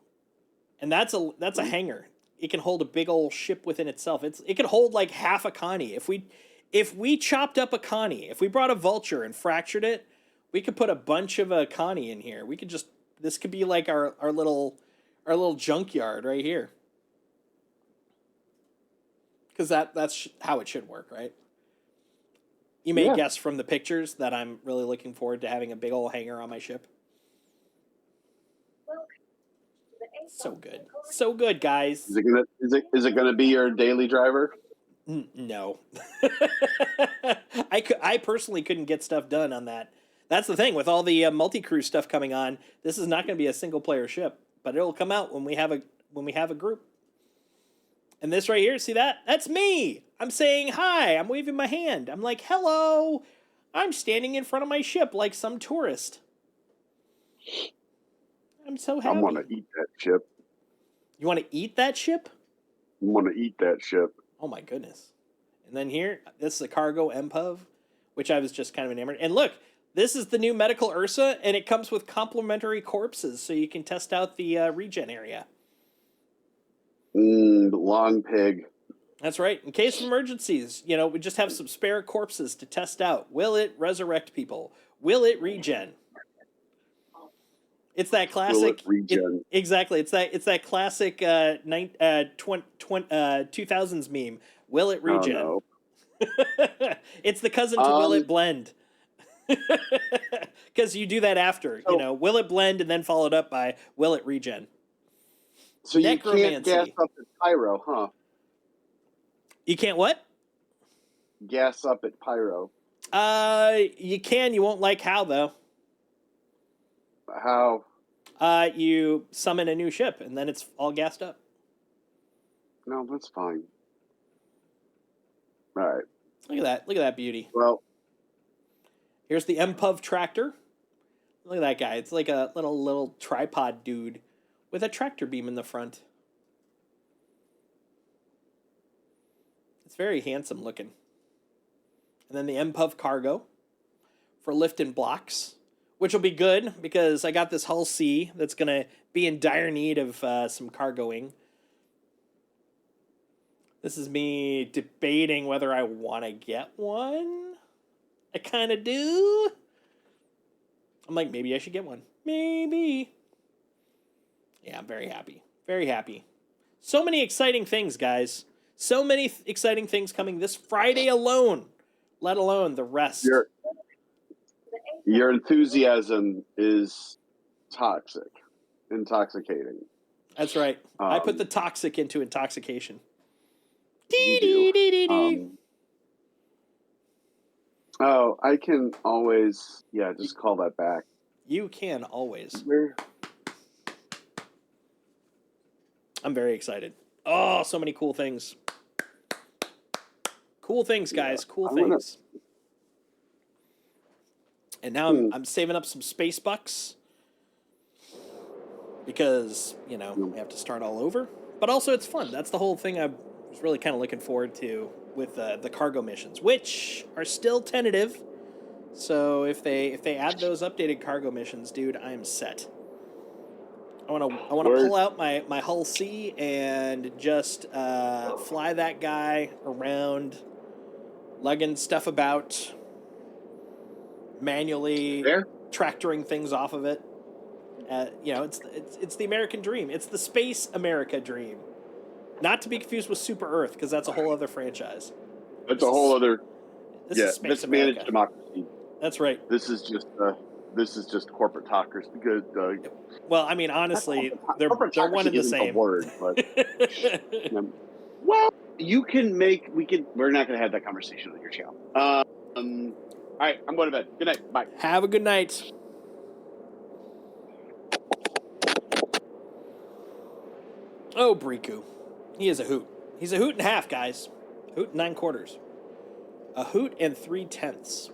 [SPEAKER 2] And that's a hangar. It can hold a big old ship within itself. It can hold like half a Connie. If we chopped up a Connie, if we brought a vulture and fractured it, we could put a bunch of a Connie in here. We could this could be like our little junkyard right here. Because that's how it should work, right? You may guess from the pictures that I'm really looking forward to having a big old hangar on my ship. So good. So good, guys.
[SPEAKER 8] Is it gonna be your daily driver?
[SPEAKER 2] No. I personally couldn't get stuff done on that. That's the thing with all the multi-crew stuff coming on. This is not going to be a single player ship, but it'll come out when we have a group. And this right here, see that? That's me. I'm saying hi. I'm waving my hand. I'm like, "Hello." I'm standing in front of my ship like some tourist. I'm so happy.
[SPEAKER 8] I want to eat that ship.
[SPEAKER 2] You want to eat that ship?
[SPEAKER 8] I want to eat that ship.
[SPEAKER 2] Oh my goodness. And then here, this is a cargo MPUV, which I was just kind of enamored. And look, this is the new medical Ursa, and it comes with complimentary corpses, so you can test out the regen area.
[SPEAKER 8] Long pig.
[SPEAKER 2] That's right. In case of emergencies, you know, we just have some spare corpses to test out. Will it resurrect people? Will it regen? It's that classic.
[SPEAKER 8] Regen?
[SPEAKER 2] Exactly. It's that classic 2000s meme. Will it regen?
[SPEAKER 8] Oh,
[SPEAKER 2] It's the cousin to will it blend? Because you do that after. You know, will it blend and then followed up by will it regen?
[SPEAKER 8] So you can't
[SPEAKER 2] Necromancy.
[SPEAKER 8] gas up at Pyro, huh?
[SPEAKER 2] You can't what?
[SPEAKER 8] Gas up at Pyro.
[SPEAKER 2] You can. You won't like how though.
[SPEAKER 8] How?
[SPEAKER 2] You summon a new ship and then it's all gassed up.
[SPEAKER 8] No, that's fine. All right.
[SPEAKER 2] Look at that. Look at that beauty.
[SPEAKER 8] Well,
[SPEAKER 2] Here's the MPUV tractor. Look at that guy. It's like a little tripod dude with a tractor beam in the front. It's very handsome looking. And then the MPUV cargo for lifting blocks, which will be good because I got this Hull C that's going to be in dire need of some cargoing. This is me debating whether I want to get one. I kind of do. I'm like, maybe I should get one. Maybe. Yeah, I'm very happy. Very happy. So many exciting things, guys. So many exciting things coming this Friday alone, let alone the rest.
[SPEAKER 8] Your enthusiasm is toxic, intoxicating.
[SPEAKER 2] That's right. I put the toxic into intoxication.
[SPEAKER 8] You do. Oh, I can always, just call that back.
[SPEAKER 2] You can always.
[SPEAKER 8] Where?
[SPEAKER 2] I'm very excited. Oh, so many cool things. Cool things, guys. Cool things. And now I'm saving up some space bucks because, you know, we have to start all over. But also it's fun. That's the whole thing I was really kind of looking forward to with the cargo missions, which are still tentative. So if they add those updated cargo missions, dude, I am set. I want to pull out my Hull C and just fly that guy around, lugging stuff about, manually tractoring things off of it. You know, it's the American dream. It's the Space America dream. Not to be confused with Super Earth, because that's a whole other franchise.
[SPEAKER 8] That's a whole other.
[SPEAKER 2] This is Space America.
[SPEAKER 8] Mismanaged democracy.
[SPEAKER 2] That's right.
[SPEAKER 8] This is just corporate talkers. Because
[SPEAKER 2] well, I mean, honestly, they're one and the same.
[SPEAKER 8] Word, but, well, you can make. We're not going to have that conversation on your channel. All right, I'm going to bed. Good night. Bye.
[SPEAKER 2] Have a good night. Oh, Briku. He is a hoot. He's a hoot and a half, guys. Hoot and 9 quarters. A hoot and 3/10.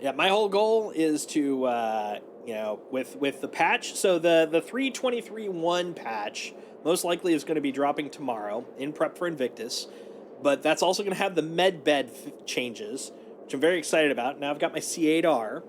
[SPEAKER 2] Yeah, my whole goal is to, you know, with the patch. So the 3.23.1 patch most likely is going to be dropping tomorrow in prep for Invictus. But that's also going to have the medbed changes, which I'm very excited about. Now I've got my C8R.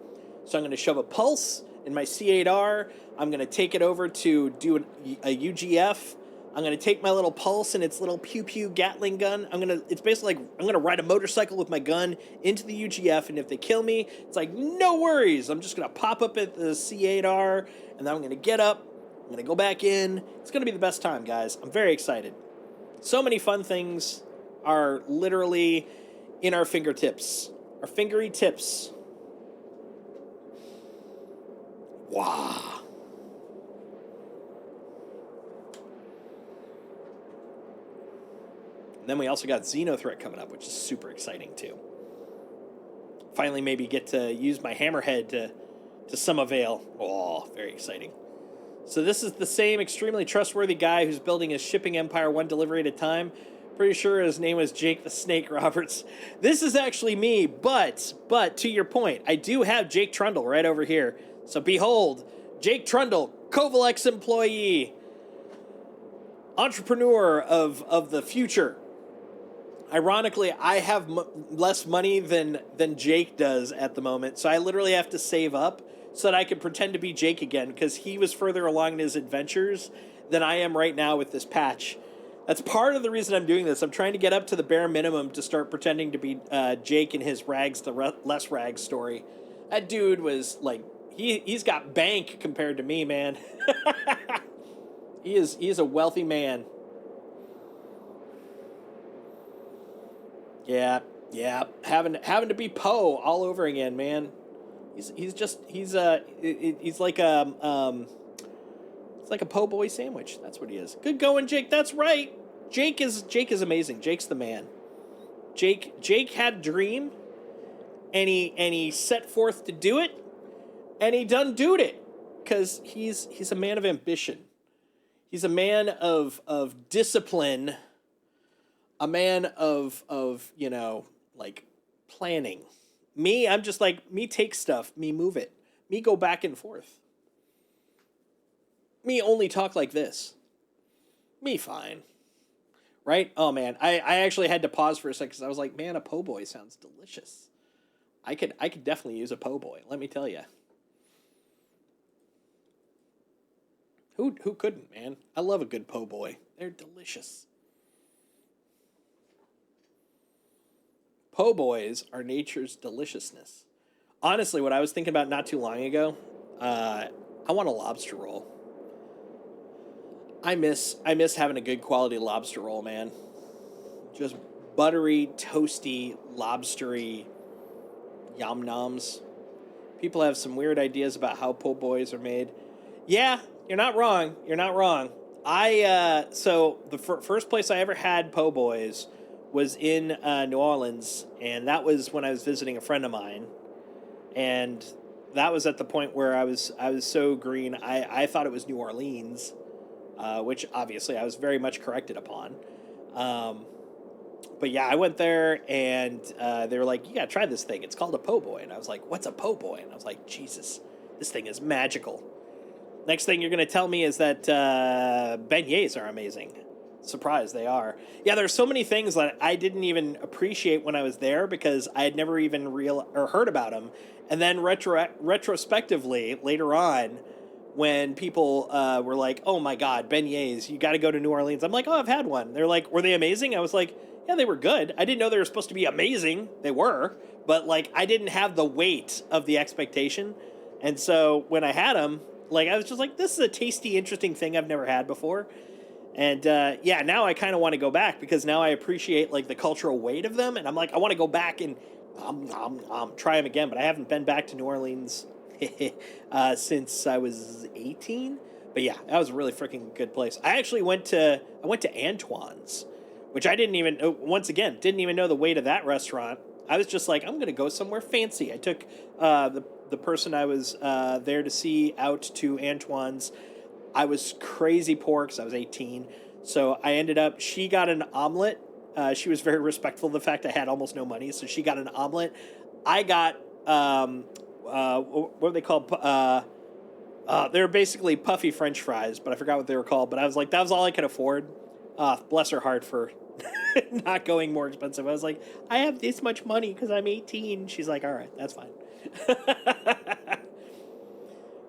[SPEAKER 2] So I'm going to shove a pulse in my C8R. I'm going to take it over to do a UGF. I'm going to take my little pulse and its little pew-pew Gatling gun. It's basically like I'm going to ride a motorcycle with my gun into the UGF, and if they kill me, it's like, no worries. I'm just going to pop up at the C8R, and then I'm going to get up. I'm going to go back in. It's going to be the best time, guys. I'm very excited. So many fun things are literally in our fingertips. Our fingery tips. Wow. And then we also got Xenothreat coming up, which is super exciting too. Finally, maybe get to use my hammerhead to some avail. Oh, very exciting. So this is the same extremely trustworthy guy who's building his shipping empire one delivery at a time. Pretty sure his name was Jake the Snake Roberts. This is actually me, but to your point, I do have Jake Trundle right over here. So behold, Jake Trundle, Kovalex employee. entrepreneur of the future. Ironically, I have less money than Jake does at the moment, so I literally have to save up so that I can pretend to be Jake again, because he was further along in his adventures than I am right now with this patch. That's part of the reason I'm doing this. I'm trying to get up to the bare minimum to start pretending to be Jake in his rags to less rags story. That dude was like, he's got bank compared to me, man. He is a wealthy man. Yeah, having to be Poe all over again, man. He's like it's like a po' boy sandwich. That's what he is. Good going, Jake. That's right. Jake is amazing. Jake's the man. Jake had a dream, and he set forth to do it, and he done doed it, because he's a man of ambition. He's a man of discipline. A man of like planning. Me, I'm just like, me take stuff, me move it. Me go back and forth. Me only talk like this. Me fine. Right? Oh man, I actually had to pause for a second because I was like, man, a po' boy sounds delicious. I could definitely use a po' boy, let me tell you. Who couldn't, man? I love a good po' boy. They're delicious. Po' boys are nature's deliciousness. Honestly, what I was thinking about not too long ago, I want a lobster roll. I miss having a good quality lobster roll, man. Just buttery, toasty, lobstery yum noms. People have some weird ideas about how po' boys are made. Yeah, you're not wrong. You're not wrong. So the first place I ever had po' boys was in New Orleans, and that was when I was visiting a friend of mine, and that was at the point where I was so green I thought it was New Orleans, which obviously I was very much corrected upon. But yeah, I went there, and they were like, you gotta try this thing, it's called a po' boy. And I was like, what's a po' boy? And I was like, Jesus, this thing is magical. Next thing you're gonna tell me is that beignets are amazing. Surprised they are. Yeah, there's so many things that I didn't even appreciate when I was there because I had never even heard about them. And then retrospectively, later on, when people were like, oh my God, beignets, you got to go to New Orleans. I'm like, oh, I've had one. They're like, were they amazing? I was like, yeah, they were good. I didn't know they were supposed to be amazing. They were. But like, I didn't have the weight of the expectation. And so when I had them, like, I was just like, this is a tasty, interesting thing I've never had before. And yeah, now I kind of want to go back because now I appreciate like the cultural weight of them, and I'm like, I want to go back and try them again. But I haven't been back to New Orleans since I was 18. But yeah, that was a really freaking good place. I actually went to Antoine's, which I didn't even know the weight of that restaurant. I was just like, I'm gonna go somewhere fancy. I took the person I was there to see out to Antoine's. I was crazy poor because I was 18. So I ended up, she got an omelet. She was very respectful of the fact I had almost no money. So she got an omelet. I got, what were they called? They were basically puffy French fries, but I forgot what they were called. But I was like, that was all I could afford. Bless her heart for not going more expensive. I was like, I have this much money because I'm 18. She's like, all right, that's fine.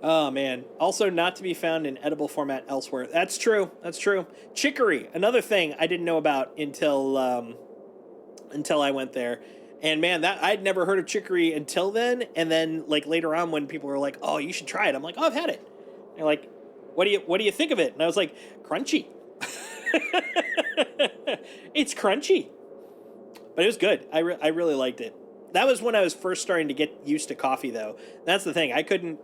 [SPEAKER 2] Oh, man. Also not to be found in edible format elsewhere. That's true. That's true. Chicory, another thing I didn't know about until I went there. And, man, that I'd never heard of chicory until then. And then, like, later on when people were like, oh, you should try it. I'm like, oh, I've had it. And they're like, what do you think of it? And I was like, crunchy. It's crunchy. But it was good. I really liked it. That was when I was first starting to get used to coffee, though. That's the thing. I couldn't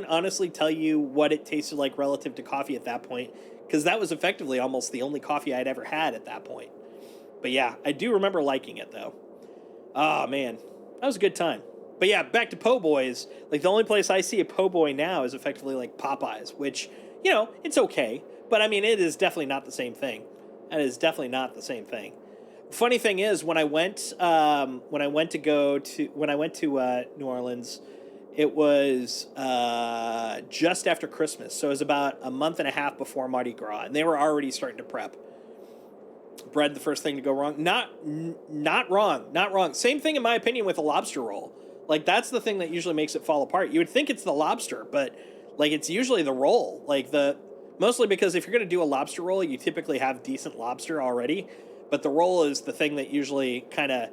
[SPEAKER 2] honestly tell you what it tasted like relative to coffee at that point, because that was effectively almost the only coffee I'd ever had at that point. But yeah, I do remember liking it, though. Oh, man. That was a good time. But yeah, back to po' boys. Like, the only place I see a po' boy now is effectively like Popeyes, which, you know, it's okay. But, I mean, it is definitely not the same thing. That is definitely not the same thing. Funny thing is, when I went to New Orleans, It was just after Christmas, so it was about a month and a half before Mardi Gras, and they were already starting to prep. Bread, the first thing to go wrong. Not wrong. Same thing in my opinion with a lobster roll. Like, that's the thing that usually makes it fall apart. You would think it's the lobster, but like, it's usually the roll. Like, mostly because if you're going to do a lobster roll, you typically have decent lobster already, but the roll is the thing that usually kind of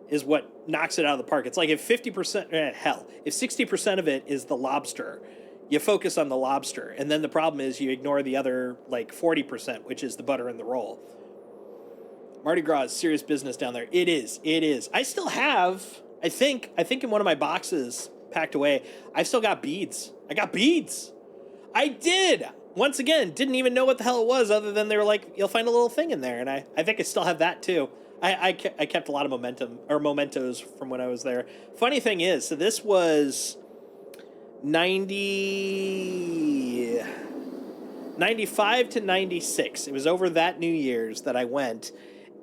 [SPEAKER 2] is what knocks it out of the park. It's like if 50%, if 60% of it is the lobster, you focus on the lobster, and then the problem is you ignore the other like 40%, which is the butter and the roll. Mardi Gras is serious business down there. It is. I still have, I think in one of my boxes packed away, I've still got beads. I got beads. I did. Once again, didn't even know what the hell it was, other than they were like, you'll find a little thing in there. And I think I still have that too. I kept a lot of mementos from when I was there. Funny thing is, so this was 95 to 96. It was over that New Year's that I went.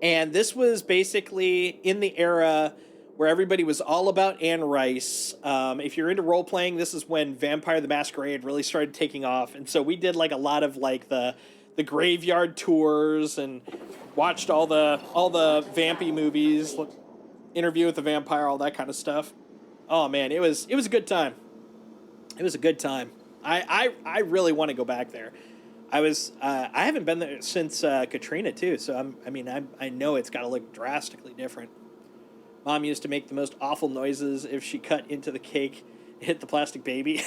[SPEAKER 2] And this was basically in the era where everybody was all about Anne Rice. If you're into role playing, this is when Vampire the Masquerade really started taking off. And so we did like a lot of like the graveyard tours and watched all the vampy movies, Interview with the Vampire, all that kind of stuff. Oh man, it was a good time. It was a good time. I really want to go back there. I haven't been there since Katrina too, so I know it's got to look drastically different. Mom used to make the most awful noises if she cut into the cake and hit the plastic baby.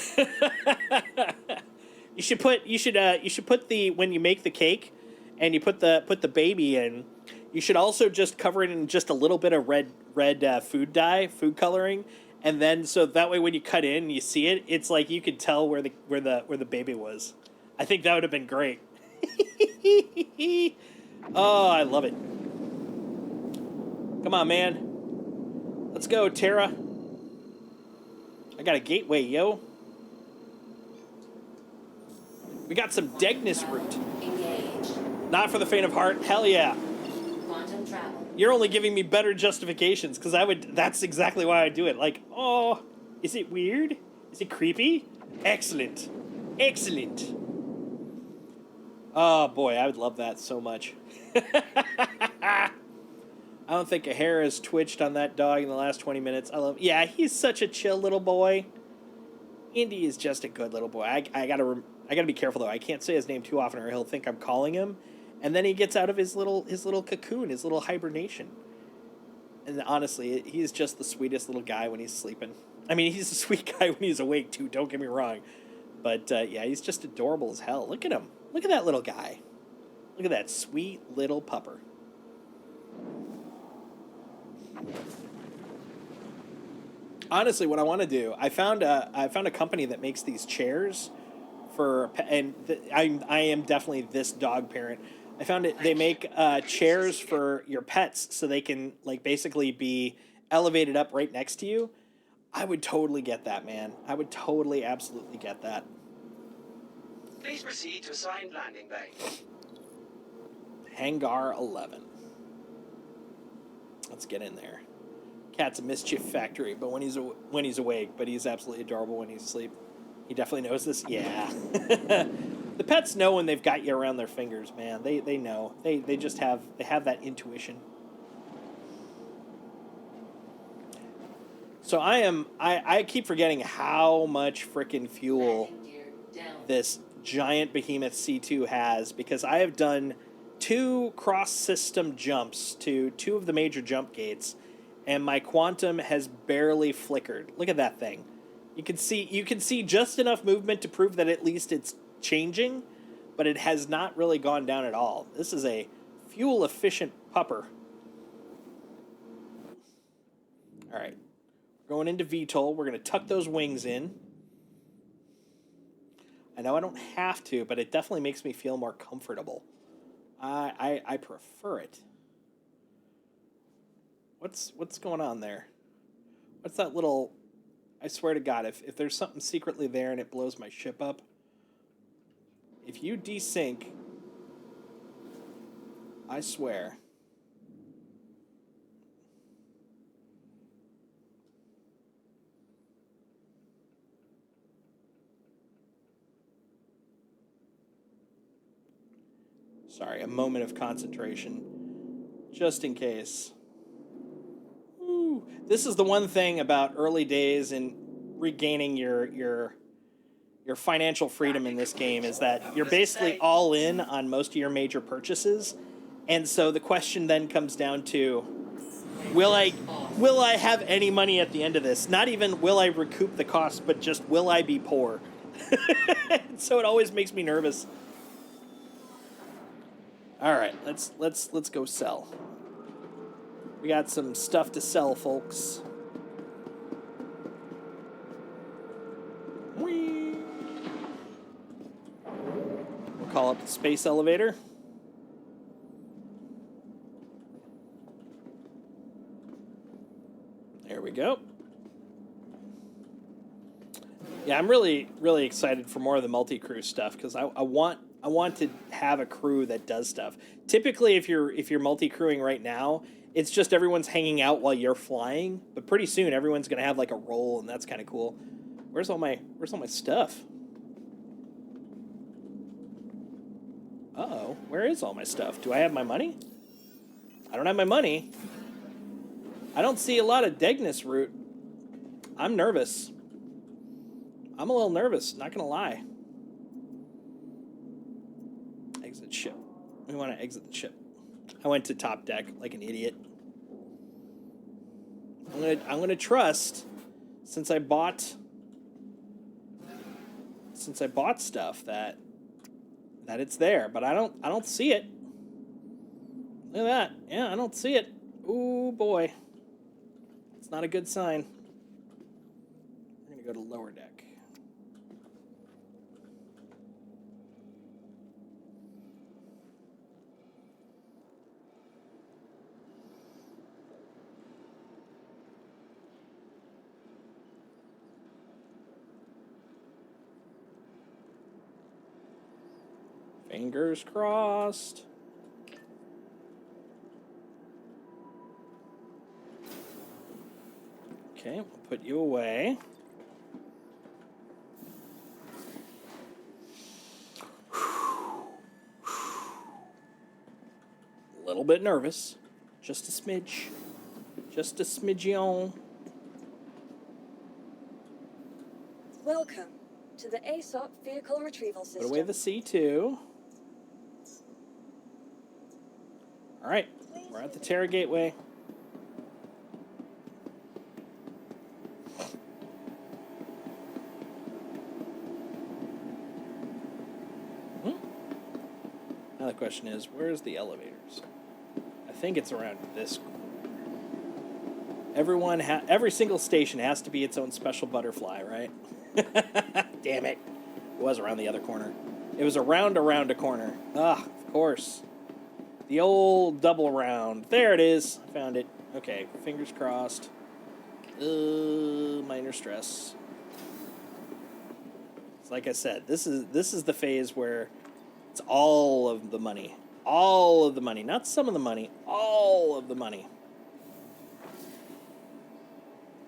[SPEAKER 2] You should put the, when you make the cake and you put the baby in, you should also just cover it in just a little bit of red food coloring, and then so that way when you cut in and you see it, it's like you could tell where the baby was. I think that would have been great. Oh, I love it. Come on, man. Let's go, Tara. I got a gateway, yo. We got some Degnus root.
[SPEAKER 5] Engage.
[SPEAKER 2] Not for the faint of heart. Hell yeah.
[SPEAKER 5] Quantum travel.
[SPEAKER 2] You're only giving me better justifications, because that's exactly why I do it. Like, oh, is it weird? Is it creepy? Excellent. Excellent. Oh boy, I would love that so much. I don't think a hair has twitched on that dog in the last 20 minutes. Yeah, he's such a chill little boy. Indy is just a good little boy. I gotta be careful though. I can't say his name too often or he'll think I'm calling him. And then he gets out of his little cocoon, his little hibernation. And honestly, he's just the sweetest little guy when he's sleeping. I mean, he's a sweet guy when he's awake too, don't get me wrong. But yeah, he's just adorable as hell. Look at him. Look at that little guy. Look at that sweet little pupper. Honestly, what I want to do, I found a company that makes these chairs for, and I am definitely this dog parent. I found it. They make chairs for your pets, so they can like basically be elevated up right next to you. I would totally get that, man. I would totally, absolutely get that.
[SPEAKER 4] Please proceed to assigned landing bay.
[SPEAKER 2] Hangar 11. Let's get in there. Cat's a mischief factory, but when he's awake, but he's absolutely adorable when he's asleep. He definitely knows this. Yeah. The pets know when they've got you around their fingers, man. They know. They just have that intuition. So I keep forgetting how much freaking fuel this giant behemoth C2 has, because I have done 2 cross-system jumps to 2 of the major jump gates, and my quantum has barely flickered. Look at that thing. You can see just enough movement to prove that at least it's changing, but it has not really gone down at all. This is a fuel-efficient pupper. All right. We're going into VTOL. We're going to tuck those wings in. I know I don't have to, but it definitely makes me feel more comfortable. I prefer it. What's going on there? What's that little... I swear to God, if there's something secretly there and it blows my ship up, if you desync, I swear. Sorry, a moment of concentration. Just in case. Ooh. This is the one thing about early days and regaining your financial freedom in this game is that you're basically all in on most of your major purchases. And so the question then comes down to, will I have any money at the end of this? Not even will I recoup the cost, but just will I be poor? So it always makes me nervous. All right, let's go sell. We got some stuff to sell, folks. Whee! We'll call up the space elevator. There we go. Yeah, I'm really excited for more of the multi-crew stuff because I want to have a crew that does stuff. Typically, if you're multi-crewing right now, it's just everyone's hanging out while you're flying. But pretty soon, everyone's gonna have like a role, and that's kind of cool. Where's all my stuff? Uh-oh, where is all my stuff? Do I have my money? I don't have my money. I don't see a lot of Degnus route. I'm nervous. I'm a little nervous, not gonna lie. Exit ship. We want to exit the ship. I went to top deck like an idiot. I'm gonna trust since I bought stuff that it's there, but I don't see it. Look at that. Yeah, I don't see it. Ooh boy. It's not a good sign. We're gonna go to lower deck. Fingers crossed. Okay, we'll put you away. A little bit nervous. Just a smidge. Just a smidgeon.
[SPEAKER 9] Welcome to the ASOP Vehicle Retrieval System.
[SPEAKER 2] Put away the C2. All right, we're at the Terra Gateway. Now the question is, where's the elevators? I think it's around this corner. Every single station has to be its own special butterfly, right? Damn it. It was around the other corner. It was around a corner. Ah, of course. The old double round. There it is. I found it. Okay, fingers crossed. Minor stress. It's like I said, this is the phase where it's all of the money. All of the money. Not some of the money. All of the money.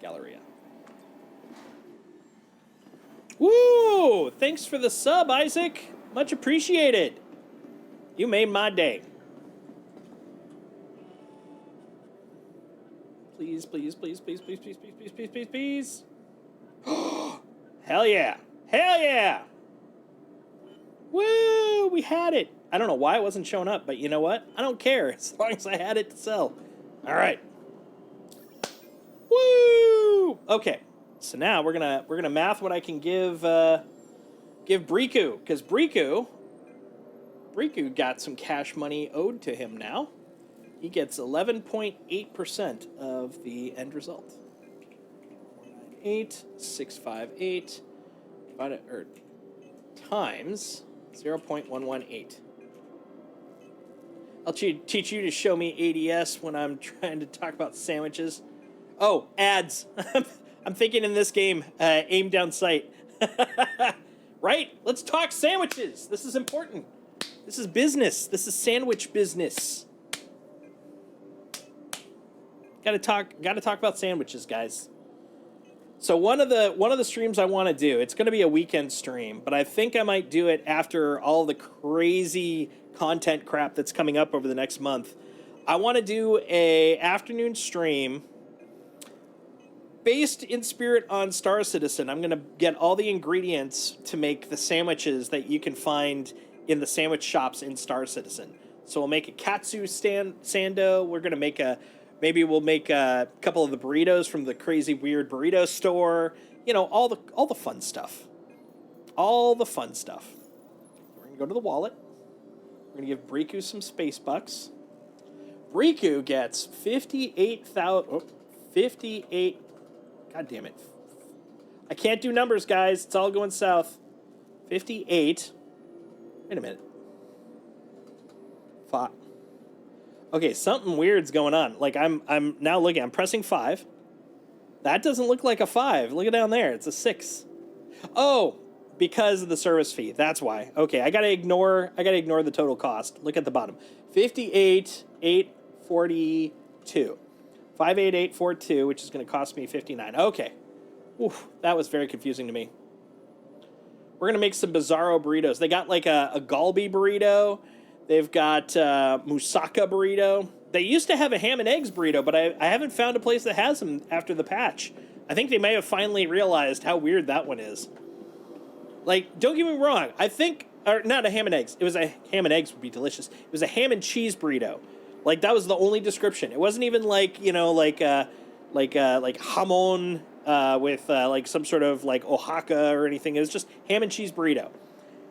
[SPEAKER 2] Galleria. Woo! Thanks for the sub, Isaac. Much appreciated. You made my day. Please, please, please, please, please, please, please, please, please, please, please. Hell yeah. Hell yeah. Woo! We had it. I don't know why it wasn't showing up, but you know what? I don't care as long as I had it to sell. All right. Woo! Okay. So now we're gonna math what I can give Briku, because Briku got some cash money owed to him now. He gets 11.8% of the end result. 498,658 divided or times 0.118. I'll teach you to show me ADS when I'm trying to talk about sandwiches. Oh, ads. I'm thinking in this game, aim down sight. Right? Let's talk sandwiches. This is important. This is business. This is sandwich business. Gotta talk about sandwiches, guys. So one of the streams I want to do, it's going to be a weekend stream, but I think I might do it after all the crazy content crap that's coming up over the next month. I want to do a afternoon stream based in spirit on Star Citizen. I'm going to get all the ingredients to make the sandwiches that you can find in the sandwich shops in Star Citizen. So we'll make a katsu sando. We're going to make maybe we'll make a couple of the burritos from the crazy weird burrito store. You know, all the fun stuff. All the fun stuff. We're going to go to the wallet. We're going to give Briku some space bucks. Briku gets 58. God damn it. I can't do numbers, guys. It's all going south. 58. Wait a minute. 5. Okay, something weird's going on. Like I'm now looking. I'm pressing 5. That doesn't look like a 5. Look at down there. It's a 6. Oh, because of the service fee. That's why. Okay, I gotta ignore the total cost. Look at the bottom. 58,842. 58842, which is going to cost me 59. Okay. Oof, that was very confusing to me. We're going to make some Bizarro burritos. They got like a Galbi burrito. They've got Moussaka burrito. They used to have a ham and eggs burrito, but I haven't found a place that has them after the patch. I think they may have finally realized how weird that one is. Like, don't get me wrong. I think, or not a ham and eggs. It was a ham and eggs would be delicious. It was a ham and cheese burrito. Like, that was the only description. It wasn't even like, you know, like jamon with like some sort of like Oaxaca or anything. It was just ham and cheese burrito.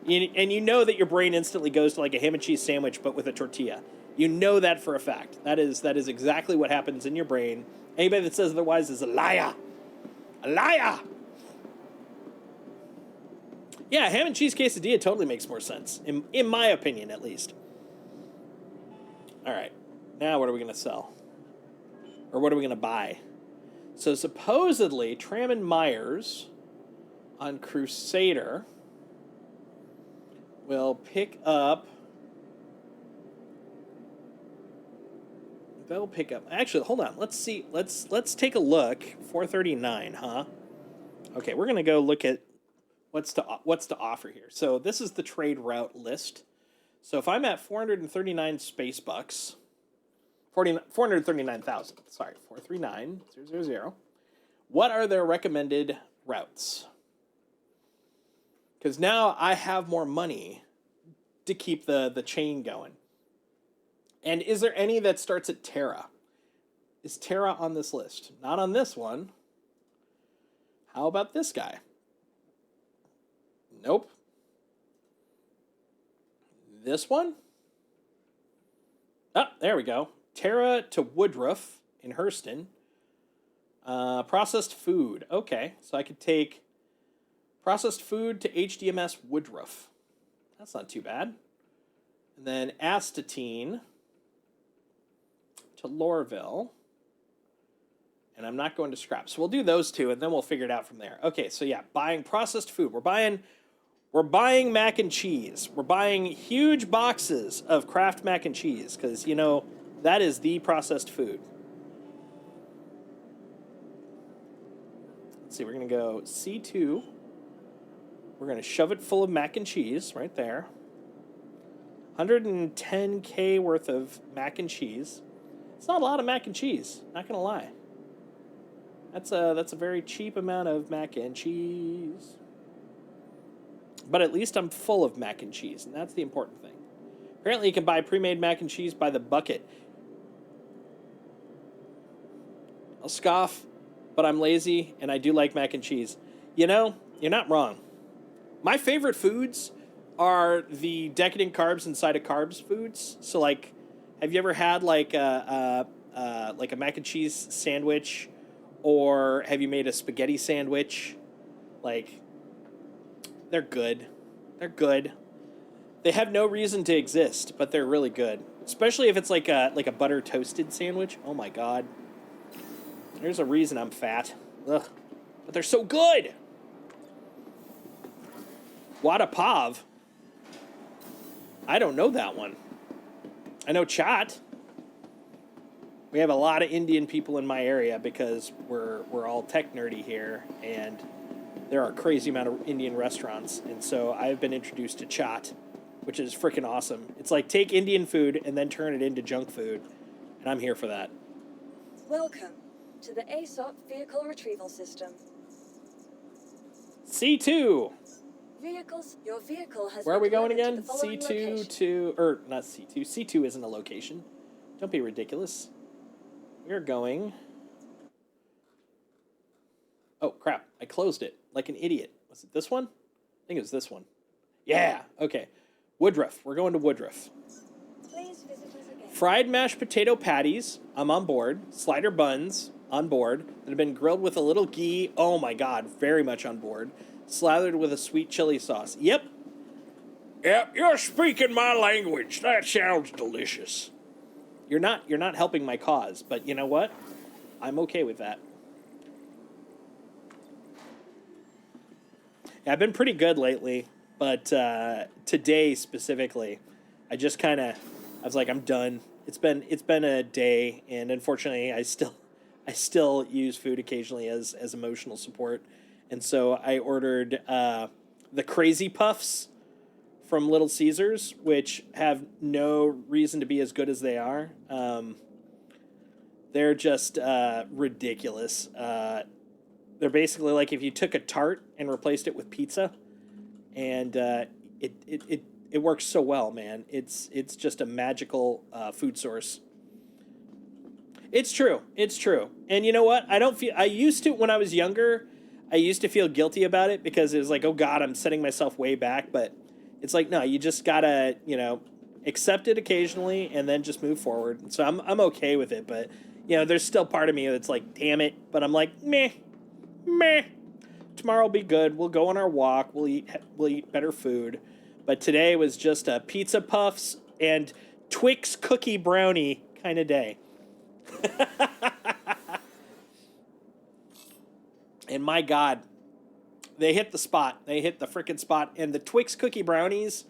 [SPEAKER 2] And you know that your brain instantly goes to like a ham and cheese sandwich, but with a tortilla. You know that for a fact. That is exactly what happens in your brain. Anybody that says otherwise is a liar. A liar! Yeah, ham and cheese quesadilla totally makes more sense. In my opinion, at least. All right. Now what are we going to sell? Or what are we going to buy? So supposedly, Tram and Myers on Crusader will pick up... They'll pick up... Actually, hold on. Let's see. Let's take a look. 439, huh? Okay, we're going to go look at what's to offer here. So this is the trade route list. So if I'm at 439 space bucks... 439,000. Sorry, 439,000. What are their recommended routes? Because now I have more money to keep the chain going. And is there any that starts at Terra? Is Terra on this list? Not on this one. How about this guy? Nope. This one? Oh, there we go. Terra to Woodruff in Hurston. Processed food. Okay, so I could take processed food to HDMS Woodruff. That's not too bad. And then Astatine to Lorville. And I'm not going to scrap. So we'll do those two, and then we'll figure it out from there. Okay, so yeah, buying processed food. We're buying mac and cheese. We're buying huge boxes of Kraft mac and cheese, because, you know, that is the processed food. Let's see, we're going to go C2. We're going to shove it full of mac and cheese right there. 110K worth of mac and cheese. It's not a lot of mac and cheese, not going to lie. That's a very cheap amount of mac and cheese. But at least I'm full of mac and cheese, and that's the important thing. Apparently you can buy pre-made mac and cheese by the bucket. I'll scoff, but I'm lazy, and I do like mac and cheese. You know, you're not wrong. My favorite foods are the decadent carbs inside of carbs foods. So, like, have you ever had, like a mac and cheese sandwich? Or have you made a spaghetti sandwich? Like, they're good. They're good. They have no reason to exist, but they're really good. Especially if it's like a butter toasted sandwich. Oh my god. There's a reason I'm fat. Ugh. But they're so good. Wada Pav. I don't know that one. I know Chat. We have a lot of Indian people in my area because we're all tech nerdy here, and there are a crazy amount of Indian restaurants. And so I've been introduced to chaat, which is freaking awesome. It's like take Indian food and then turn it into junk food, and I'm here for that.
[SPEAKER 9] Welcome to the ASOP Vehicle Retrieval System.
[SPEAKER 2] C2.
[SPEAKER 9] Your vehicle has
[SPEAKER 2] Where are we
[SPEAKER 9] been
[SPEAKER 2] going
[SPEAKER 9] delivered
[SPEAKER 2] again?
[SPEAKER 9] to the following
[SPEAKER 2] C2
[SPEAKER 9] location.
[SPEAKER 2] to, or not C2. C2 isn't a location. Don't be ridiculous. We're going. Oh, crap. I closed it like an idiot. Was it this one? I think it was this one. Yeah. Okay. Woodruff. We're going to Woodruff.
[SPEAKER 9] Please visit us again.
[SPEAKER 2] Fried mashed potato patties. I'm on board. Slider buns. On board. That have been grilled with a little ghee. Oh my God. Very much on board. Slathered with a sweet chili sauce. Yep. Yep. You're speaking my language. That sounds delicious. You're not helping my cause, but you know what? I'm okay with that. Yeah, I've been pretty good lately, but today specifically, I just I was like, I'm done. It's been a day, and unfortunately, I still use food occasionally as emotional support, and so I ordered the Crazy Puffs from Little Caesars, which have no reason to be as good as they are. They're just ridiculous. They're basically like if you took a tart and replaced it with pizza, and it works so well, man. It's just a magical food source. It's true. It's true. And you know what? I used to, when I was younger, I used to feel guilty about it because it was like, oh God, I'm setting myself way back. But it's like, no, you just gotta, accept it occasionally and then just move forward. And so I'm okay with it. But, there's still part of me that's like, damn it. But I'm like, meh. Tomorrow will be good. We'll go on our walk. We'll eat better food. But today was just a pizza puffs and Twix cookie brownie kind of day. And my God, they hit the spot. They hit the frickin' spot. And the Twix cookie brownies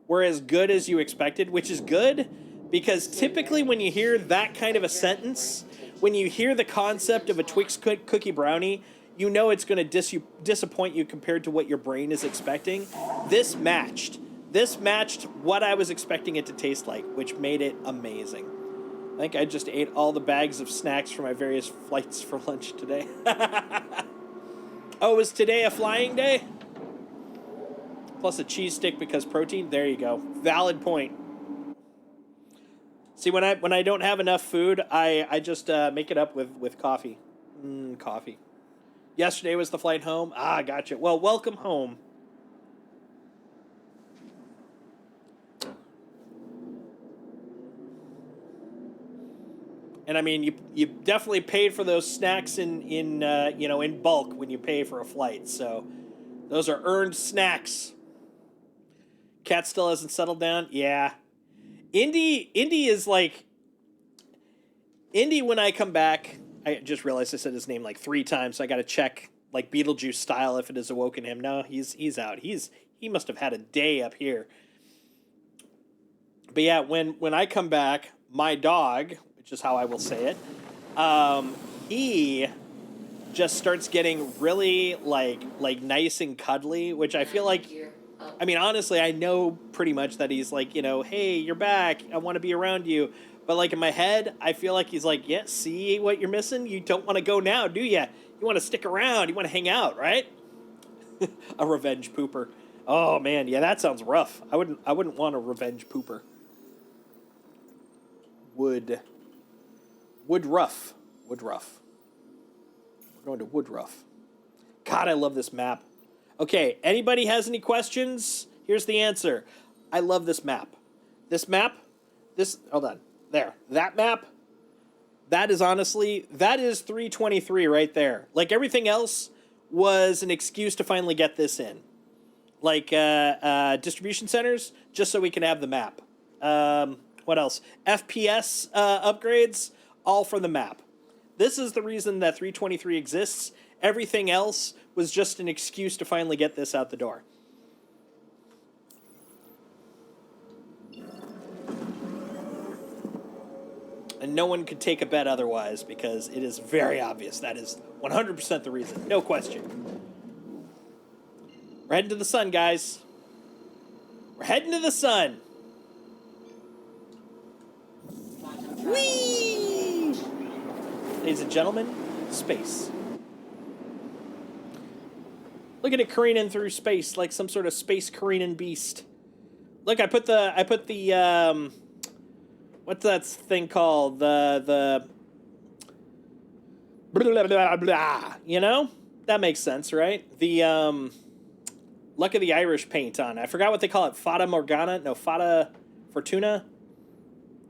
[SPEAKER 2] were as good as you expected, which is good because typically when you hear that kind of a sentence, when you hear the concept of a Twix cookie brownie, you know it's going to disappoint you compared to what your brain is expecting. This matched what I was expecting it to taste like, which made it amazing. I think I just ate all the bags of snacks for my various flights for lunch today. Oh, was today a flying day? Plus a cheese stick because protein? There you go. Valid point. See, when I don't have enough food, I just make it up with coffee. Coffee. Yesterday was the flight home. Ah, gotcha. Well, welcome home. And I mean, you definitely paid for those snacks in bulk when you pay for a flight. So those are earned snacks. Cat still hasn't settled down. Yeah, Indy is like Indy. When I come back, I just realized I said his name like 3 times. So I got to check like Beetlejuice style if it has awoken him. No, he's out. He must have had a day up here. But yeah, when I come back, my dog, which is how I will say it, he just starts getting really like nice and cuddly, which I feel like, I mean, honestly, I know pretty much that he's like, hey, you're back. I want to be around you. But like in my head, I feel like he's like, yeah, see what you're missing? You don't want to go now, do you? You want to stick around. You want to hang out, right? A revenge pooper. Oh man, yeah, that sounds rough. I wouldn't want a revenge pooper. Woodruff. We're going to Woodruff. God, I love this map. Okay, anybody has any questions? Here's the answer. I love this map. Hold on. There. That map, that is 323 right there. Like everything else was an excuse to finally get this in. Like distribution centers, just so we can have the map. What else? FPS upgrades, all for the map. This is the reason that 323 exists. Everything else was just an excuse to finally get this out the door. And no one could take a bet otherwise because it is very obvious. That is 100% the reason. No question. We're heading to the sun, guys. We're heading to the sun. Whee! Ladies and gentlemen, space. Look at it careening through space like some sort of space careening beast. Look, I put the what's that thing called? The blah, blah, blah, blah, you know? That makes sense, right? The Luck of the Irish paint on. I forgot what they call it. Fata Morgana? No, Fata Fortuna?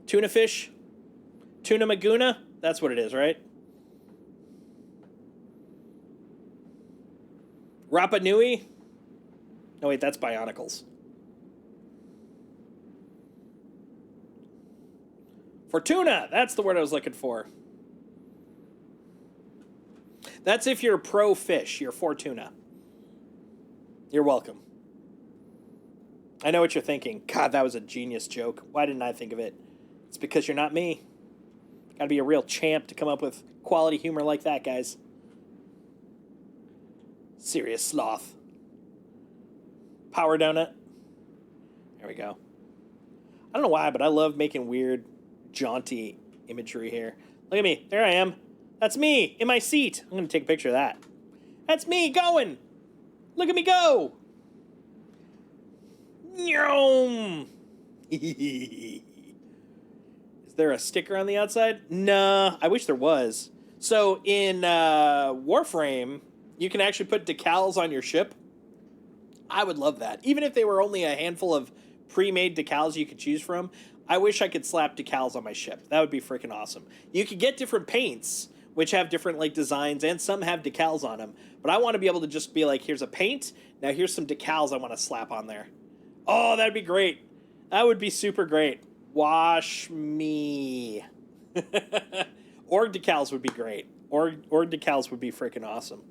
[SPEAKER 2] Tuna fish? Tuna Maguna? That's what it is, right? Rapa Nui? Oh, wait, that's Bionicles. Fortuna! That's the word I was looking for. That's if you're pro fish. You're Fortuna. You're welcome. I know what you're thinking. God, that was a genius joke. Why didn't I think of it? It's because you're not me. Gotta be a real champ to come up with quality humor like that, guys. Serious sloth. Power donut. There we go. I don't know why, but I love making weird, jaunty imagery here. Look at me. There I am. That's me in my seat. I'm going to take a picture of that. That's me going. Look at me go. Nyom. Is there a sticker on the outside? Nah, I wish there was. So in Warframe, you can actually put decals on your ship. I would love that. Even if they were only a handful of pre-made decals you could choose from, I wish I could slap decals on my ship. That would be freaking awesome. You could get different paints, which have different like designs, and some have decals on them. But I want to be able to just be like, here's a paint. Now here's some decals I want to slap on there. Oh, that'd be great. That would be super great. Wash me. Org decals would be great. Org decals would be freaking awesome.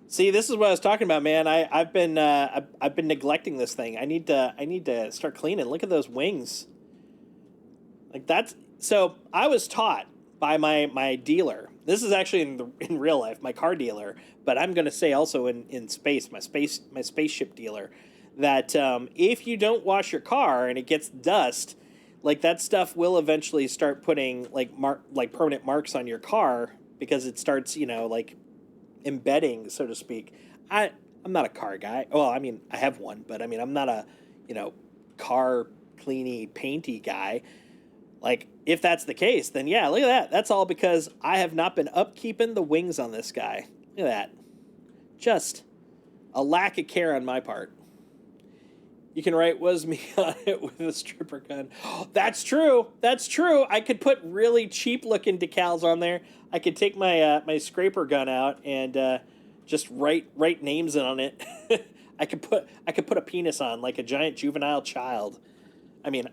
[SPEAKER 2] See, this is what I was talking about, man. I've been neglecting this thing. I need to start cleaning. Look at those wings. Like that's so. I was taught by my dealer. This is actually in real life, my car dealer, but I'm gonna say also in space, my spaceship dealer, that if you don't wash your car and it gets dust, like that stuff will eventually start putting like permanent marks on your car because it starts, like embedding, so to speak. I'm not a car guy. Well, I mean, I have one, but I mean, I'm not a, car cleany, painty guy. Like, if that's the case, then yeah, look at that. That's all because I have not been upkeeping the wings on this guy. Look at that. Just a lack of care on my part. You can write "was me" on it with a stripper gun. Oh, that's true. That's true. I could put really cheap looking decals on there. I could take my my scraper gun out and just write names on it. I could put a penis on like a giant juvenile child. I mean,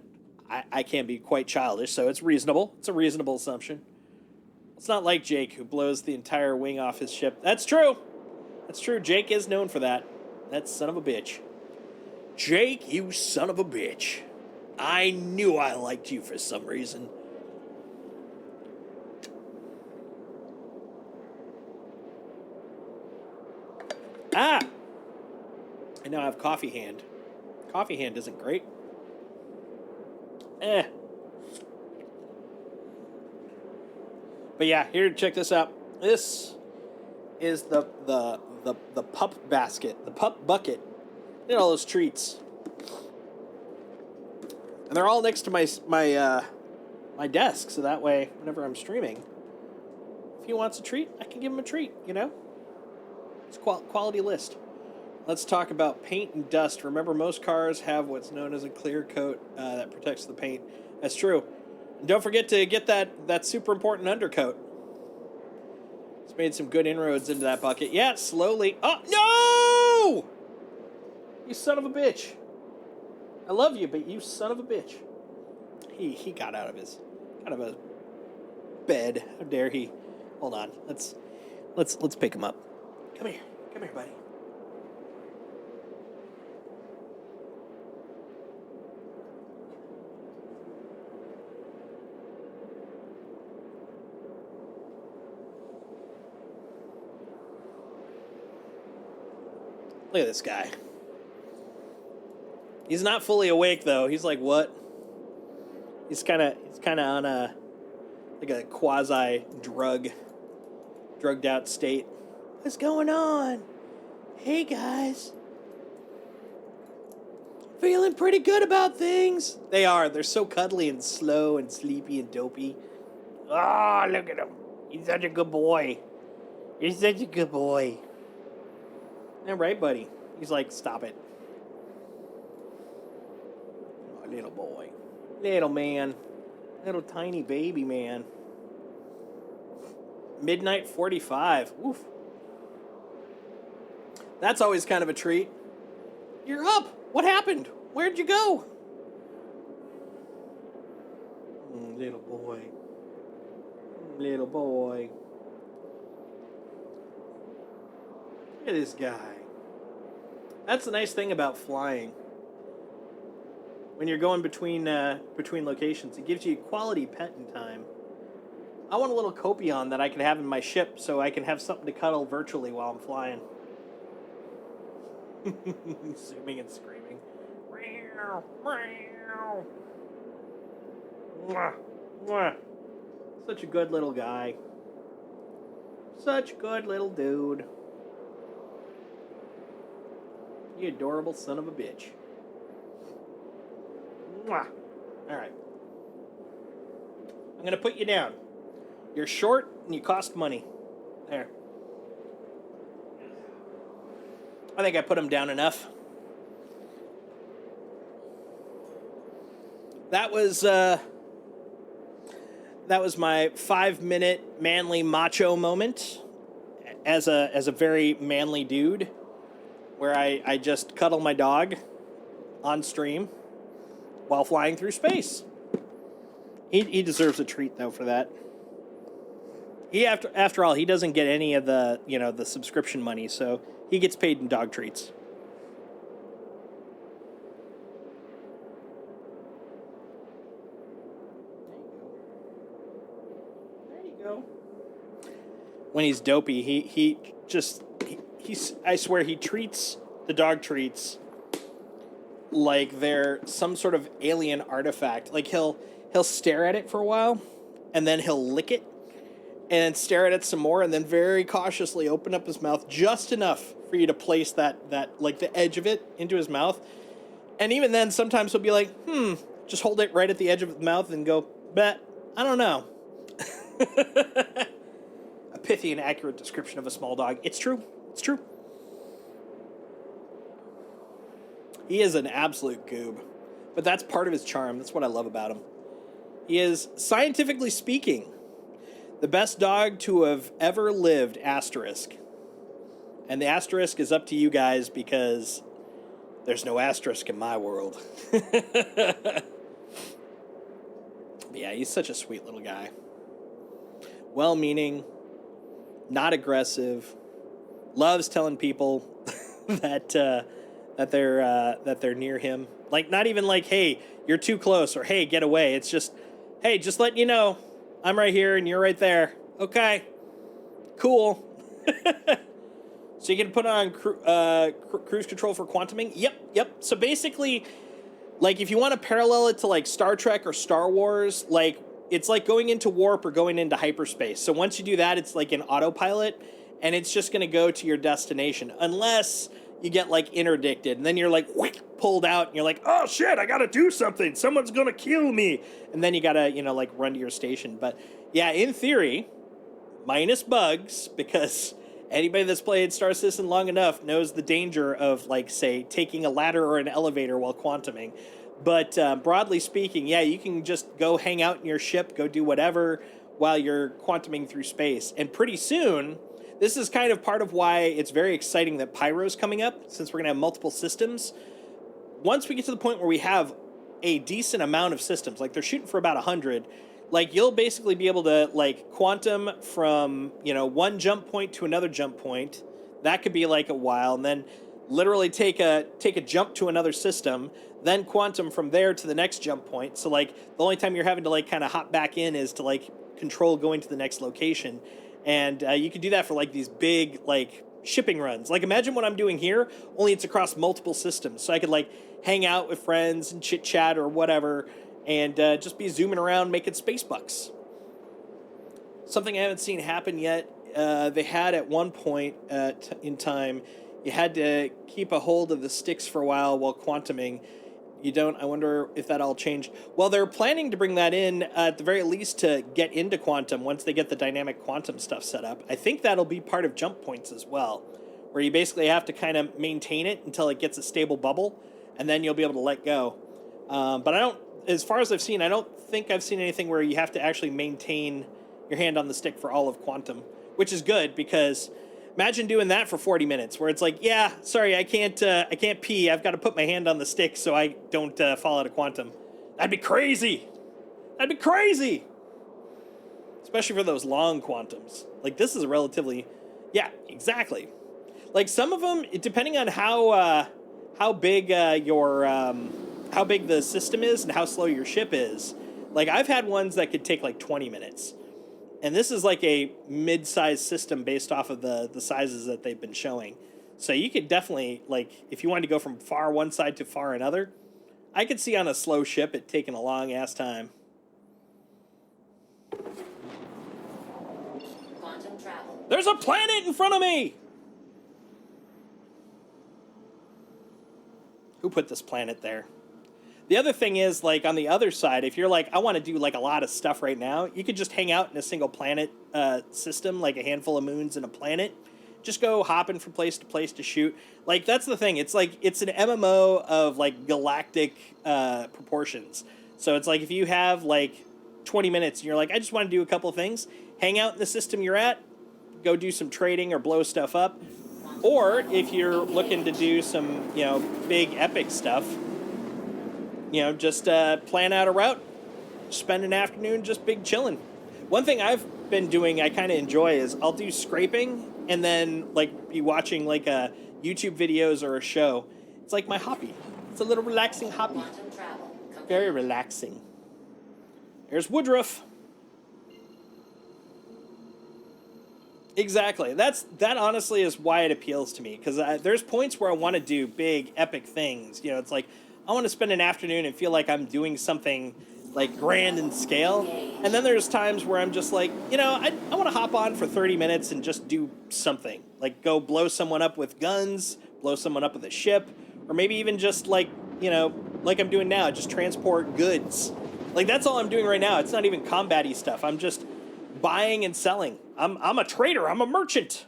[SPEAKER 2] I can be quite childish, so it's reasonable. It's a reasonable assumption. It's not like Jake, who blows the entire wing off his ship. That's true. That's true. Jake is known for that. That son of a bitch. Jake, you son of a bitch. I knew I liked you for some reason. Ah! I now have coffee hand. Coffee hand isn't great. But yeah, here, check this out. This is the pup basket, the pup bucket. Look at all those treats. And they're all next to my desk, so that way, whenever I'm streaming, if he wants a treat, I can give him a treat, It's quality list. Let's talk about paint and dust. Remember, most cars have what's known as a clear coat that protects the paint. That's true. And don't forget to get that super important undercoat. It's made some good inroads into that bucket. Yeah, slowly. Oh, no! You son of a bitch. I love you, but you son of a bitch. He got out of his bed. How dare he? Hold on. Let's pick him up. Come here, buddy. Look at this guy. He's not fully awake though. He's like, what? He's kind of on a like a quasi drugged out state. What's going on? Hey guys. Feeling pretty good about things. They are. They're so cuddly and slow and sleepy and dopey. Ah, look at him. He's such a good boy. He's such a good boy. Yeah, right, buddy. He's like, stop it. Oh, little boy. Little man. Little tiny baby man. Midnight 45. Oof. That's always kind of a treat. You're up. What happened? Where'd you go? Little boy. Little boy. Look at this guy. That's the nice thing about flying. When you're going between locations, it gives you quality petting time. I want a little Copion that I can have in my ship so I can have something to cuddle virtually while I'm flying. Zooming and screaming. Mwah, mwah. Such a good little guy. Such a good little dude. You adorable son of a bitch. Mwah. All right. I'm going to put you down. You're short and you cost money. There. I think I put him down enough. That was my 5-minute manly macho moment as a very manly dude, where I just cuddle my dog on stream while flying through space. He deserves a treat though for that. He after all, he doesn't get any of the the subscription money, so he gets paid in dog treats. When he's dopey, I swear he treats the dog treats like they're some sort of alien artifact. Like he'll stare at it for a while, and then he'll lick it, and then stare at it some more, and then very cautiously open up his mouth just enough for you to place that like the edge of it into his mouth. And even then, sometimes he'll be like, just hold it right at the edge of his mouth and go, bet, I don't know. A pithy and accurate description of a small dog. It's true. It's true. He is an absolute goob. But that's part of his charm. That's what I love about him. He is, scientifically speaking, the best dog to have ever lived, asterisk. And the asterisk is up to you guys because there's no asterisk in my world. But yeah, he's such a sweet little guy. Well-meaning, not aggressive, loves telling people that they're near him. Like, not even like, hey, you're too close, or hey, get away. It's just, hey, just letting you know, I'm right here and you're right there. Okay, cool. So you can put on cruise control for quantuming? Yep. So basically, like, if you want to parallel it to like Star Trek or Star Wars, like, it's like going into warp or going into hyperspace. So once you do that, it's like an autopilot, and it's just going to go to your destination, unless you get like interdicted, and then you're like pulled out, and you're like, oh shit, I got to do something. Someone's going to kill me. And then you got to, like run to your station. But yeah, in theory, minus bugs, because anybody that's played Star Citizen long enough knows the danger of, like, say, taking a ladder or an elevator while quantuming. But broadly speaking, yeah, you can just go hang out in your ship, go do whatever while you're quantuming through space. And pretty soon, this is kind of part of why it's very exciting that Pyro's coming up, since we're going to have multiple systems. Once we get to the point where we have a decent amount of systems, like they're shooting for about 100, like you'll basically be able to like quantum from, one jump point to another jump point. That could be like a while, and then literally take a jump to another system, then quantum from there to the next jump point. So like the only time you're having to like kind of hop back in is to like control going to the next location. And you can do that for like these big like shipping runs. Like, imagine what I'm doing here, only it's across multiple systems. So I could, like, hang out with friends and chit-chat or whatever, and just be zooming around making space bucks. Something I haven't seen happen yet, they had at one point in time, you had to keep a hold of the sticks for a while quantuming. You don't. I wonder if that all changed. Well, they're planning to bring that in at the very least to get into quantum once they get the dynamic quantum stuff set up. I think that'll be part of jump points as well, where you basically have to kind of maintain it until it gets a stable bubble, and then you'll be able to let go. But I don't, as far as I've seen, I don't think I've seen anything where you have to actually maintain your hand on the stick for all of quantum, which is good because imagine doing that for 40 minutes where it's like, yeah, sorry, I can't pee. I've got to put my hand on the stick so I don't fall out of quantum. That'd be crazy. That'd be crazy. Especially for those long quantums. Like, this is a relatively, yeah, exactly. Like, some of them, depending on how big how big the system is and how slow your ship is. Like, I've had ones that could take like 20 minutes. And this is like a mid-sized system based off of the sizes that they've been showing. So you could definitely, like, if you wanted to go from far one side to far another, I could see on a slow ship it taking a long-ass time.
[SPEAKER 5] Quantum travel.
[SPEAKER 2] There's a planet in front of me! Who put this planet there? The other thing is, like, on the other side, if you're like, I want to do, like, a lot of stuff right now, you could just hang out in a single planet system, like a handful of moons and a planet. Just go hopping from place to place to shoot. Like, that's the thing. It's like, it's an MMO of, like, galactic proportions. So it's like, if you have, like, 20 minutes and you're like, I just want to do a couple of things, hang out in the system you're at, go do some trading or blow stuff up. Or if you're looking to do some, you know, big epic stuff, you know, just plan out a route, spend an afternoon just big chilling. One thing I've been doing I kind of enjoy is I'll do scraping and then, like, be watching, like, YouTube videos or a show. It's like my hobby. It's a little relaxing hobby.
[SPEAKER 5] Quantum travel.
[SPEAKER 2] Very relaxing. There's Woodruff. Exactly. That honestly is why it appeals to me, because there's points where I want to do big, epic things. You know, it's like, I want to spend an afternoon and feel like I'm doing something, like, grand in scale. And then there's times where I'm just like, you know, I want to hop on for 30 minutes and just do something. Like, go blow someone up with guns, blow someone up with a ship, or maybe even just, like, you know, like I'm doing now, just transport goods. Like, that's all I'm doing right now. It's not even combat-y stuff. I'm just buying and selling. I'm a trader. I'm a merchant.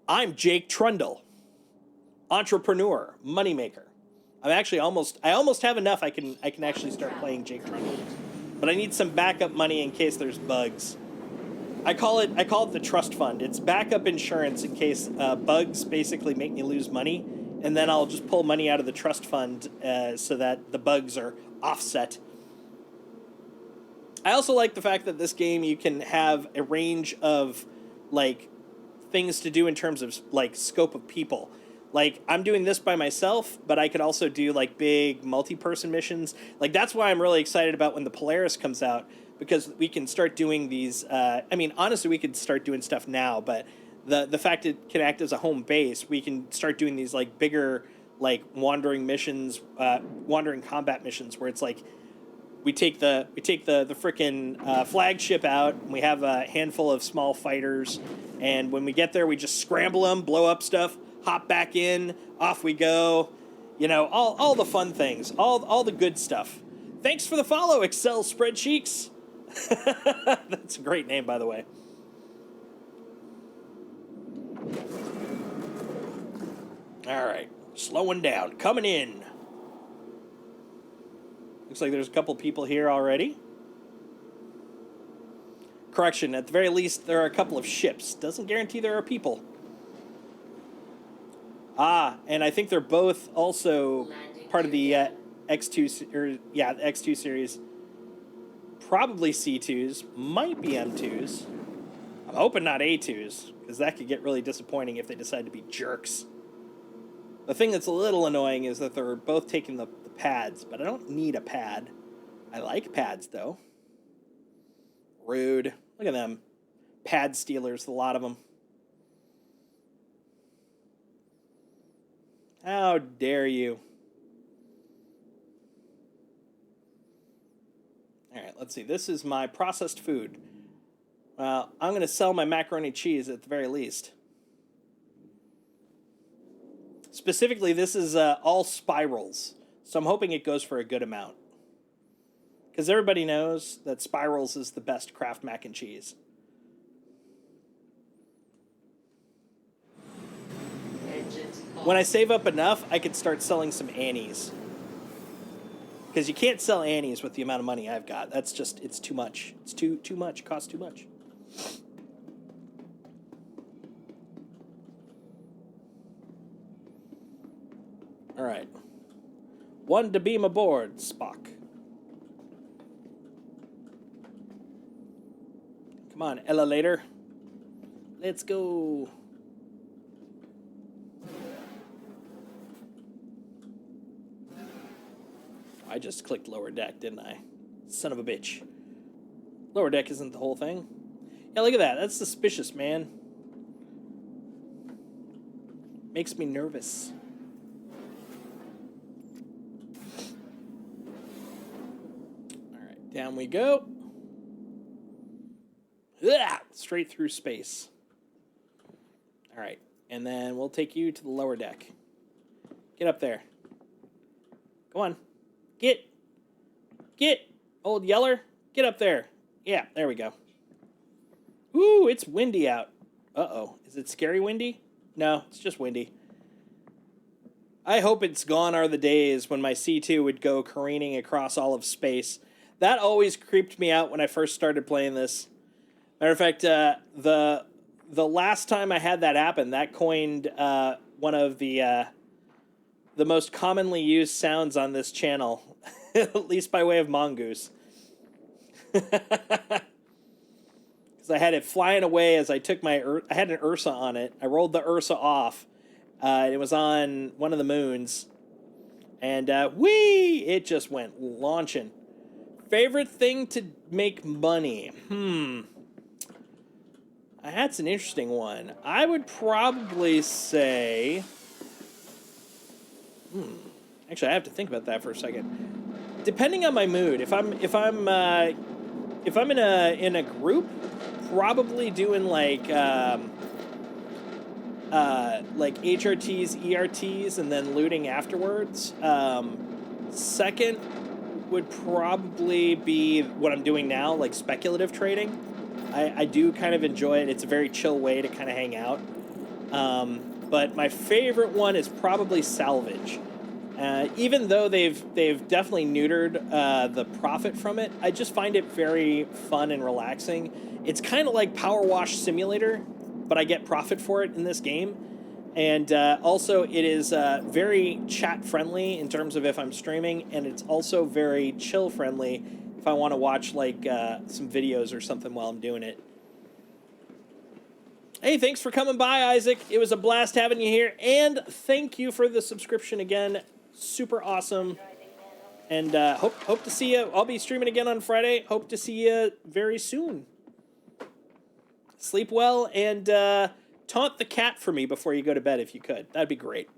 [SPEAKER 2] I'm Jake Trundle. Entrepreneur. Moneymaker. I almost have enough I can actually start playing Jake Trundle. But I need some backup money in case there's bugs. I call it the trust fund. It's backup insurance in case bugs basically make me lose money, and then I'll just pull money out of the trust fund so that the bugs are offset. I also like the fact that this game you can have a range of, like, things to do in terms of, like, scope of people. Like, I'm doing this by myself, but I could also do, like, big multi-person missions. Like, that's why I'm really excited about when the Polaris comes out, because we can start doing these, I mean, honestly, we could start doing stuff now, but the fact it can act as a home base, we can start doing these, like, bigger, like, wandering missions, wandering combat missions, where it's like, we take the frickin' flagship out, and we have a handful of small fighters, and when we get there, we just scramble them, blow up stuff, hop back in, off we go. You know, all the fun things, all the good stuff. Thanks for the follow, Excel Spreadsheets. That's a great name, by the way. All right, slowing down, coming in. Looks like there's a couple people here already. Correction, at the very least, there are a couple of ships. Doesn't guarantee there are people. Ah, and I think they're both also part of the X2, the X2 series. Probably C2s, might be M2s. I'm hoping not A2s, because that could get really disappointing if they decide to be jerks. The thing that's a little annoying is that they're both taking the pads, but I don't need a pad. I like pads, though. Rude. Look at them. Pad stealers, a lot of them. How dare you? All right, let's see. This is my processed food. Well, I'm going to sell my macaroni cheese at the very least. Specifically, this is all spirals. So I'm hoping it goes for a good amount. Because everybody knows that spirals is the best Kraft mac and cheese. When I save up enough, I could start selling some Annies. Because you can't sell Annies with the amount of money I've got. That's just, it's too much. It's too much. It costs too much. All right. One to beam aboard, Spock. Come on, Ella later. Let's go. I just clicked lower deck, didn't I? Son of a bitch. Lower deck isn't the whole thing. Yeah, look at that. That's suspicious, man. Makes me nervous. All right, down we go. Ugh, straight through space. All right, and then we'll take you to the lower deck. Get up there. Go on. Get, old Yeller, get up there. Yeah, there we go. Ooh, it's windy out. Uh-oh, is it scary windy? No, it's just windy. I hope it's gone are the days when my C2 would go careening across all of space. That always creeped me out when I first started playing this. Matter of fact, the last time I had that happen, that coined one of the most commonly used sounds on this channel, at least by way of Mongoose. Because I had it flying away as I took my... I had an Ursa on it. I rolled the Ursa off. It was on one of the moons. And, whee! It just went launching. Favorite thing to make money? That's an interesting one. I would probably say... Actually, I have to think about that for a second. Depending on my mood, if I'm in a group, probably doing like HRTs, ERTs, and then looting afterwards. Second would probably be what I'm doing now, like speculative trading. I do kind of enjoy it. It's a very chill way to kind of hang out. But my favorite one is probably salvage. Even though they've definitely neutered the profit from it, I just find it very fun and relaxing. It's kind of like Power Wash Simulator, but I get profit for it in this game. And also, it is very chat-friendly in terms of if I'm streaming, and it's also very chill-friendly if I want to watch like some videos or something while I'm doing it. Hey, thanks for coming by, Isaac. It was a blast having you here, and thank you for the subscription again. Super awesome. And hope to see you. I'll be streaming again on Friday. Hope to see you very soon. Sleep well, and taunt the cat for me before you go to bed if you could. That'd be great.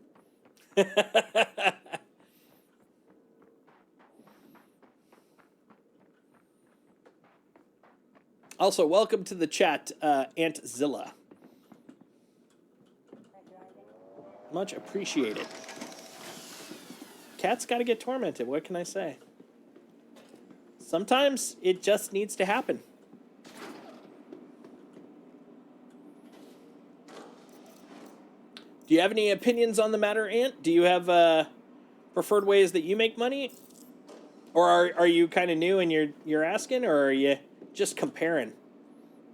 [SPEAKER 2] Also, welcome to the chat, Aunt Zilla. Much appreciated. Cat's got to get tormented. What can I say? Sometimes it just needs to happen. Do you have any opinions on the matter, Aunt? Do you have preferred ways that you make money? Or are you kind of new and you're asking, or are you just comparing?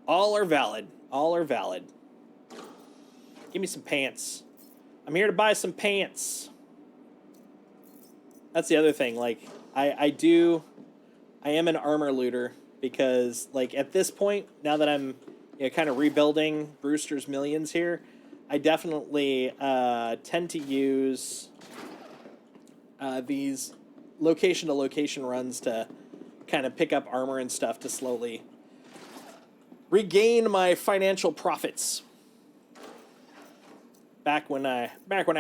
[SPEAKER 2] All are valid. All are valid. Give me some pants. I'm here to buy some pants. That's the other thing. Like, I am an armor looter because, like, at this point, now that I'm kind of rebuilding Brewster's Millions here, I definitely tend to use these location-to-location runs to kind of pick up armor and stuff to slowly regain my financial profits. Back when I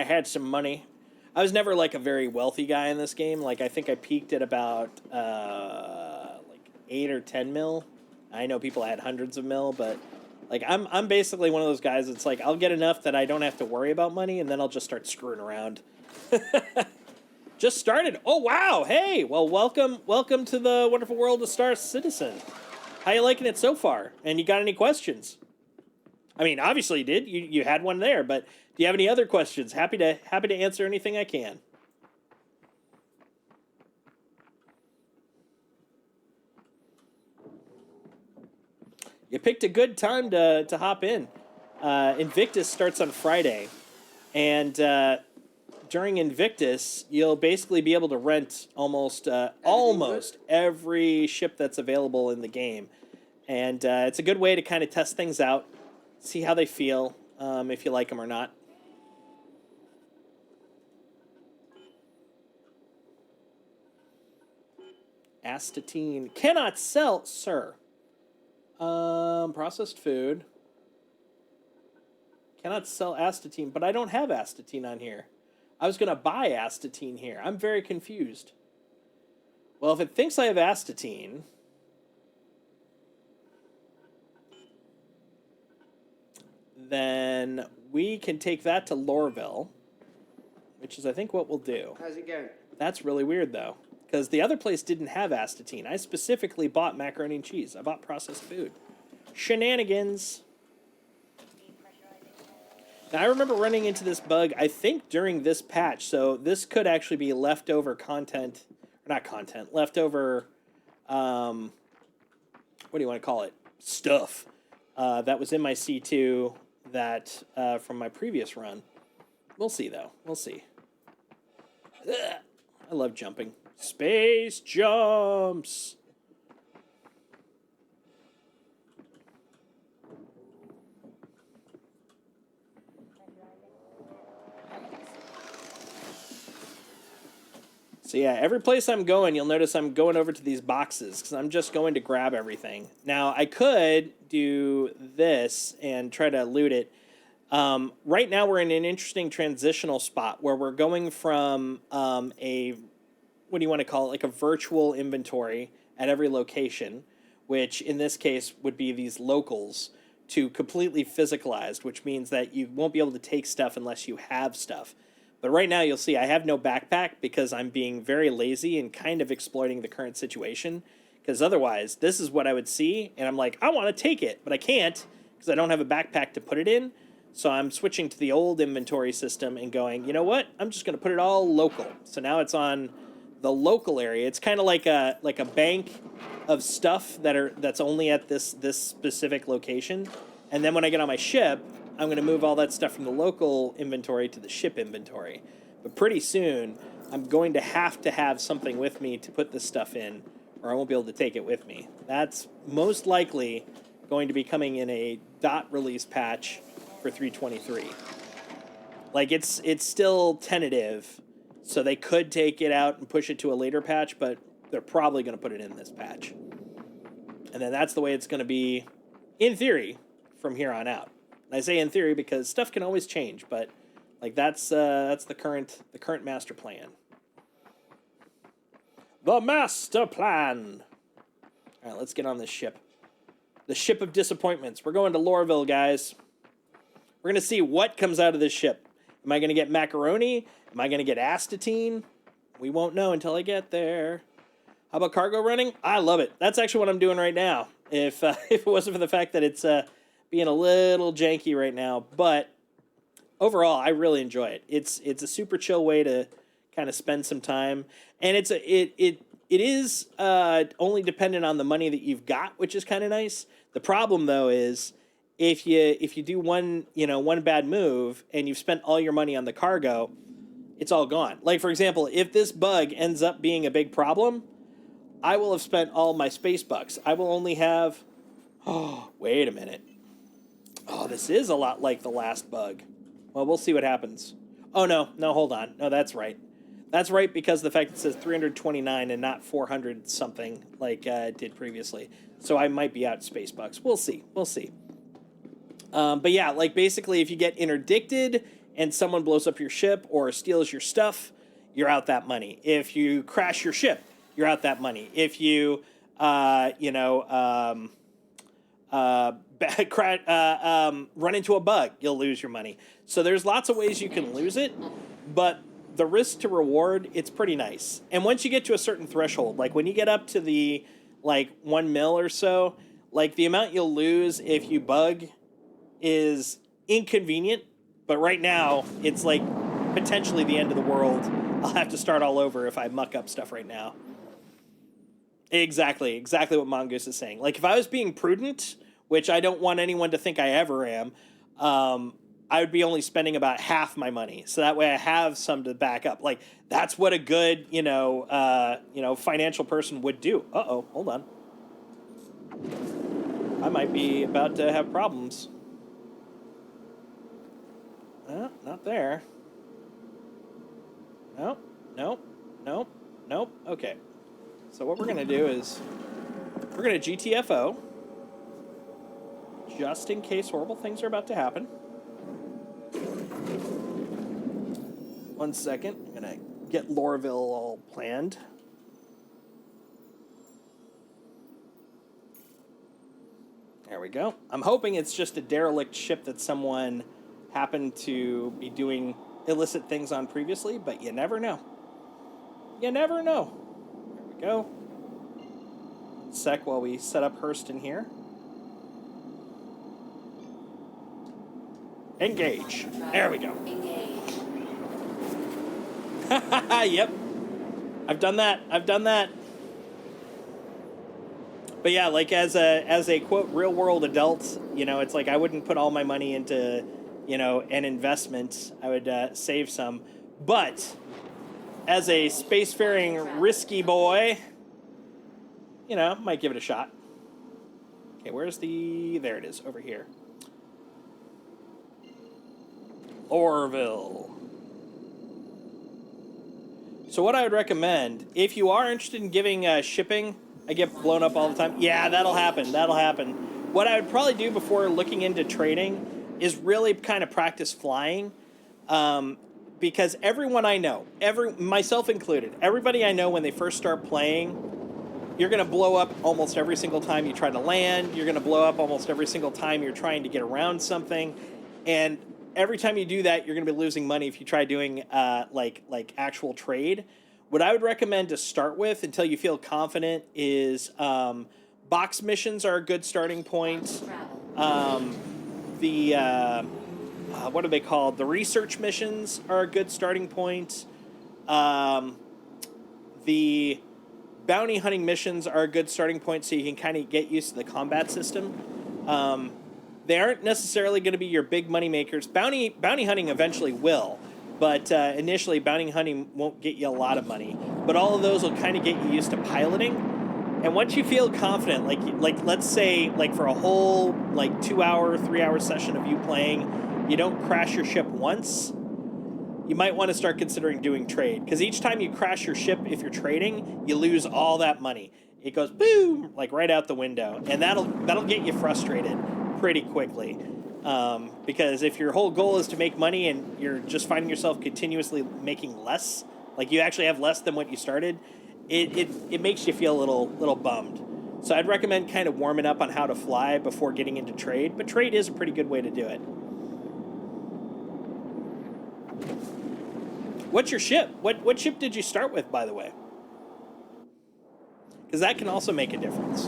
[SPEAKER 2] had some money. I was never like a very wealthy guy in this game. Like I think I peaked at about like 8 or 10 mil. I know people had hundreds of mil, but like I'm basically one of those guys that's like I'll get enough that I don't have to worry about money, and then I'll just start screwing around. Just started. Oh wow! Hey, well welcome to the wonderful world of Star Citizen. How you liking it so far? And you got any questions? I mean, obviously you did. You had one there, but do you have any other questions? Happy to answer anything I can. You picked a good time to hop in. Invictus starts on Friday, and during Invictus, you'll basically be able to rent almost every ship that's available in the game, and it's a good way to kind of test things out. See how they feel, if you like them or not. Astatine cannot sell, sir. Processed food. Cannot sell astatine, but I don't have astatine on here. I was going to buy astatine here. I'm very confused. Well, if it thinks I have astatine... then we can take that to Lorville, which is, I think, what we'll do.
[SPEAKER 7] How's it going?
[SPEAKER 2] That's really weird, though, because the other place didn't have astatine. I specifically bought macaroni and cheese. I bought processed food. Shenanigans. Now, I remember running into this bug, I think, during this patch, so this could actually be leftover content, or not content, leftover, what do you want to call it? Stuff that was in my C2 that from my previous run. We'll see, though. We'll see. Ugh. I love jumping. Space jumps! So yeah, every place I'm going, you'll notice I'm going over to these boxes because I'm just going to grab everything. Now, I could do this and try to loot it. Right now, we're in an interesting transitional spot where we're going from a, what do you want to call it, like a virtual inventory at every location, which in this case would be these locals, to completely physicalized, which means that you won't be able to take stuff unless you have stuff. But right now, you'll see I have no backpack because I'm being very lazy and kind of exploiting the current situation. Because otherwise, this is what I would see, and I'm like, I want to take it, but I can't because I don't have a backpack to put it in. So I'm switching to the old inventory system and going, you know what? I'm just going to put it all local. So now it's on the local area. It's kind of like a bank of stuff that's only at this specific location. And then when I get on my ship, I'm going to move all that stuff from the local inventory to the ship inventory. But pretty soon, I'm going to have something with me to put this stuff in, or I won't be able to take it with me. That's most likely going to be coming in a dot release patch for 3.23. Like, it's still tentative, so they could take it out and push it to a later patch, but they're probably going to put it in this patch. And then that's the way it's going to be, in theory, from here on out. I say in theory because stuff can always change, but like that's the current master plan. The master plan. All right, let's get on this ship. The ship of disappointments. We're going to Lorville, guys. We're gonna see what comes out of this ship. Am I gonna get macaroni? Am I gonna get astatine? We won't know until I get there. How about cargo running? I love it. That's actually what I'm doing right now. If it wasn't for the fact that it's being a little janky right now, but overall, I really enjoy it. It's a super chill way to kind of spend some time, and it is only dependent on the money that you've got, which is kind of nice. The problem though is if you do one bad move and you've spent all your money on the cargo, it's all gone. Like for example, if this bug ends up being a big problem, I will have spent all my space bucks. I will only have. Oh, wait a minute. Oh, this is a lot like the last bug. Well, we'll see what happens. Oh, no, hold on. No, that's right. That's right because the fact it says 329 and not 400 something like it did previously. So I might be out space bucks. We'll see. But yeah, like basically if you get interdicted and someone blows up your ship or steals your stuff, you're out that money. If you crash your ship, you're out that money. If you, run into a bug, you'll lose your money. So there's lots of ways you can lose it, but the risk to reward, it's pretty nice. And once you get to a certain threshold, like when you get up to the 1 mil or so, like the amount you'll lose if you bug is inconvenient, but right now it's like potentially the end of the world. I'll have to start all over if I muck up stuff right now. Exactly what Mongoose is saying. Like if I was being prudent, which I don't want anyone to think I ever am, I would be only spending about half my money. So that way I have some to back up. Like that's what a good, financial person would do. Uh-oh, hold on. I might be about to have problems. Not there. Nope. Okay. So what we're going to do is we're going to GTFO just in case horrible things are about to happen. 1 second. I'm going to get Lorville all planned. There we go. I'm hoping it's just a derelict ship that someone happened to be doing illicit things on previously, but you never know. You never know. There we go. 1 sec while we set up Hurston here. Engage. There we go.
[SPEAKER 5] Engage.
[SPEAKER 2] Yep. I've done that. But yeah, like as a quote real world adult, it's like I wouldn't put all my money into, an investment. I would save some. But as a spacefaring risky boy, might give it a shot. Okay, there it is, over here. Orville. So what I would recommend, if you are interested in giving shipping, I get blown up all the time. Yeah, that'll happen. What I would probably do before looking into trading is really kind of practice flying. Because everyone I know, myself included, everybody I know when they first start playing, you're going to blow up almost every single time you try to land. You're going to blow up almost every single time you're trying to get around something. And every time you do that, you're going to be losing money if you try doing like actual trade. What I would recommend to start with until you feel confident is box missions are a good starting point. What are they called? The research missions are a good starting point. The bounty hunting missions are a good starting point so you can kind of get used to the combat system. They aren't necessarily going to be your big money makers. Bounty hunting eventually will, but initially bounty hunting won't get you a lot of money. But all of those will kind of get you used to piloting. And once you feel confident, like let's say like for a whole 2 hour, 3 hour session of you playing, you don't crash your ship once, you might want to start considering doing trade. Because each time you crash your ship, if you're trading, you lose all that money. It goes boom, like right out the window. And that'll get you frustrated pretty quickly. Because if your whole goal is to make money and you're just finding yourself continuously making less, like you actually have less than what you started, it makes you feel a little bummed. So I'd recommend kind of warming up on how to fly before getting into trade. But trade is a pretty good way to do it. What's your ship? What ship did you start with, by the way? Because that can also make a difference.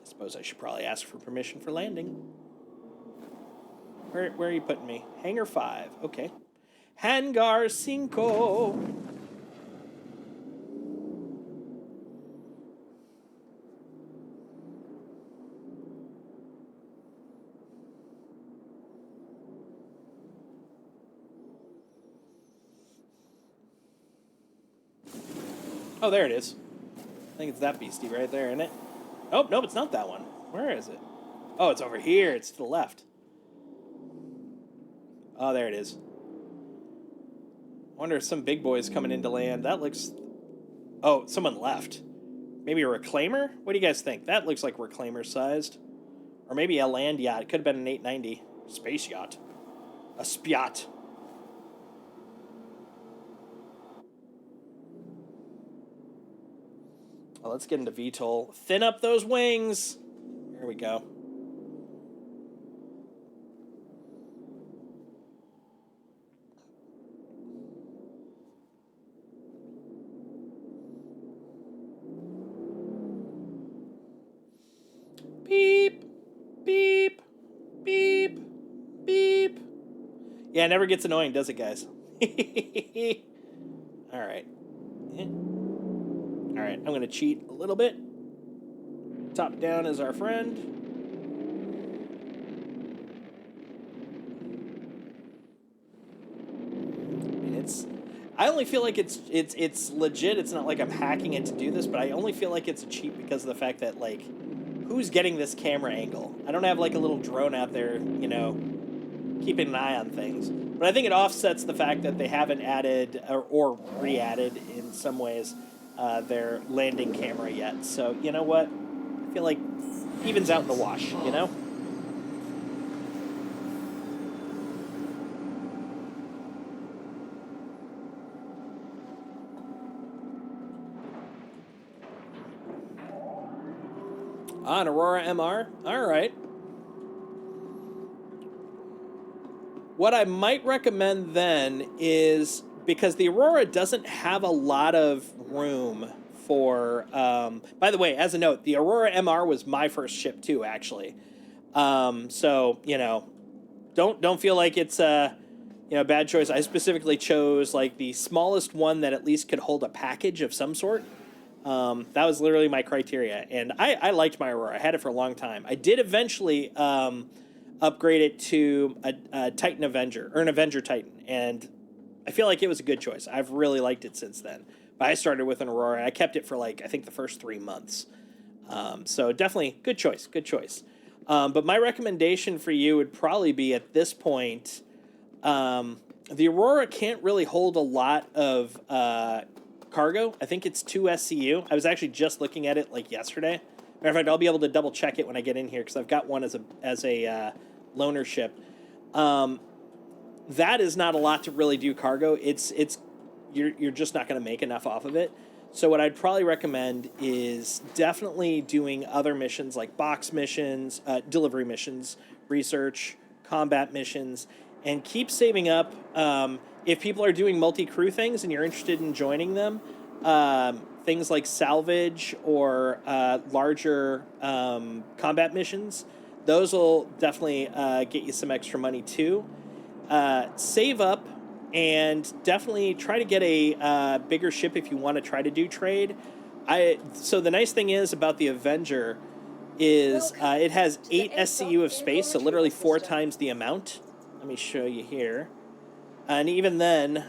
[SPEAKER 2] I suppose I should probably ask for permission for landing. Where are you putting me? Hangar 5. Okay. Hangar 5. Oh, there it is. I think it's that beastie right there, isn't it? Oh, nope, it's not that one. Where is it? Oh, it's over here. It's to the left. Oh, there it is. I wonder if some big boy's coming in to land. That looks... Oh, someone left. Maybe a reclaimer? What do you guys think? That looks like reclaimer sized. Or maybe a land yacht. It could have been an 890 space yacht. A spyacht. Well, let's get into VTOL. Thin up those wings. There we go. Beep, beep, beep, beep. Yeah, it never gets annoying, does it, guys? All right. All right, I'm going to cheat a little bit. Top down is our friend. I only feel like it's legit. It's not like I'm hacking it to do this, but I only feel like it's a cheat because of the fact that, like, who's getting this camera angle? I don't have like a little drone out there, you know, keeping an eye on things. But I think it offsets the fact that they haven't added or re-added in some ways their landing camera yet. So, you know what? I feel like evens out in the wash, you know? An Aurora MR? All right. What I might recommend then is, because the Aurora doesn't have a lot of room for, by the way, as a note, the Aurora MR was my first ship too, actually. So, you know, don't feel like it's a, you know, bad choice. I specifically chose like the smallest one that at least could hold a package of some sort. That was literally my criteria, and I liked my Aurora. I had it for a long time. I did eventually upgrade it to a Titan Avenger, or an Avenger Titan, and I feel like it was a good choice. I've really liked it since then. But I started with an Aurora. I kept it for, like, I think the first 3 months. So definitely good choice, good choice. But my recommendation for you would probably be, at this point, the Aurora can't really hold a lot of cargo. I think it's 2 SCU. I was actually just looking at it like yesterday. Matter of fact, I'll be able to double check it when I get in here because I've got one as a loaner ship. That is not a lot to really do cargo. You're just not going to make enough off of it. So what I'd probably recommend is definitely doing other missions like box missions, delivery missions, research, combat missions, and keep saving up. If people are doing multi-crew things and you're interested in joining them, things like salvage or larger combat missions, those will definitely get you some extra money too. Save up and definitely try to get a bigger ship if you want to try to do trade. So the nice thing is about the Avenger is it has 8 SCU of space, so literally 4 times the amount. Let me show you here. And even then,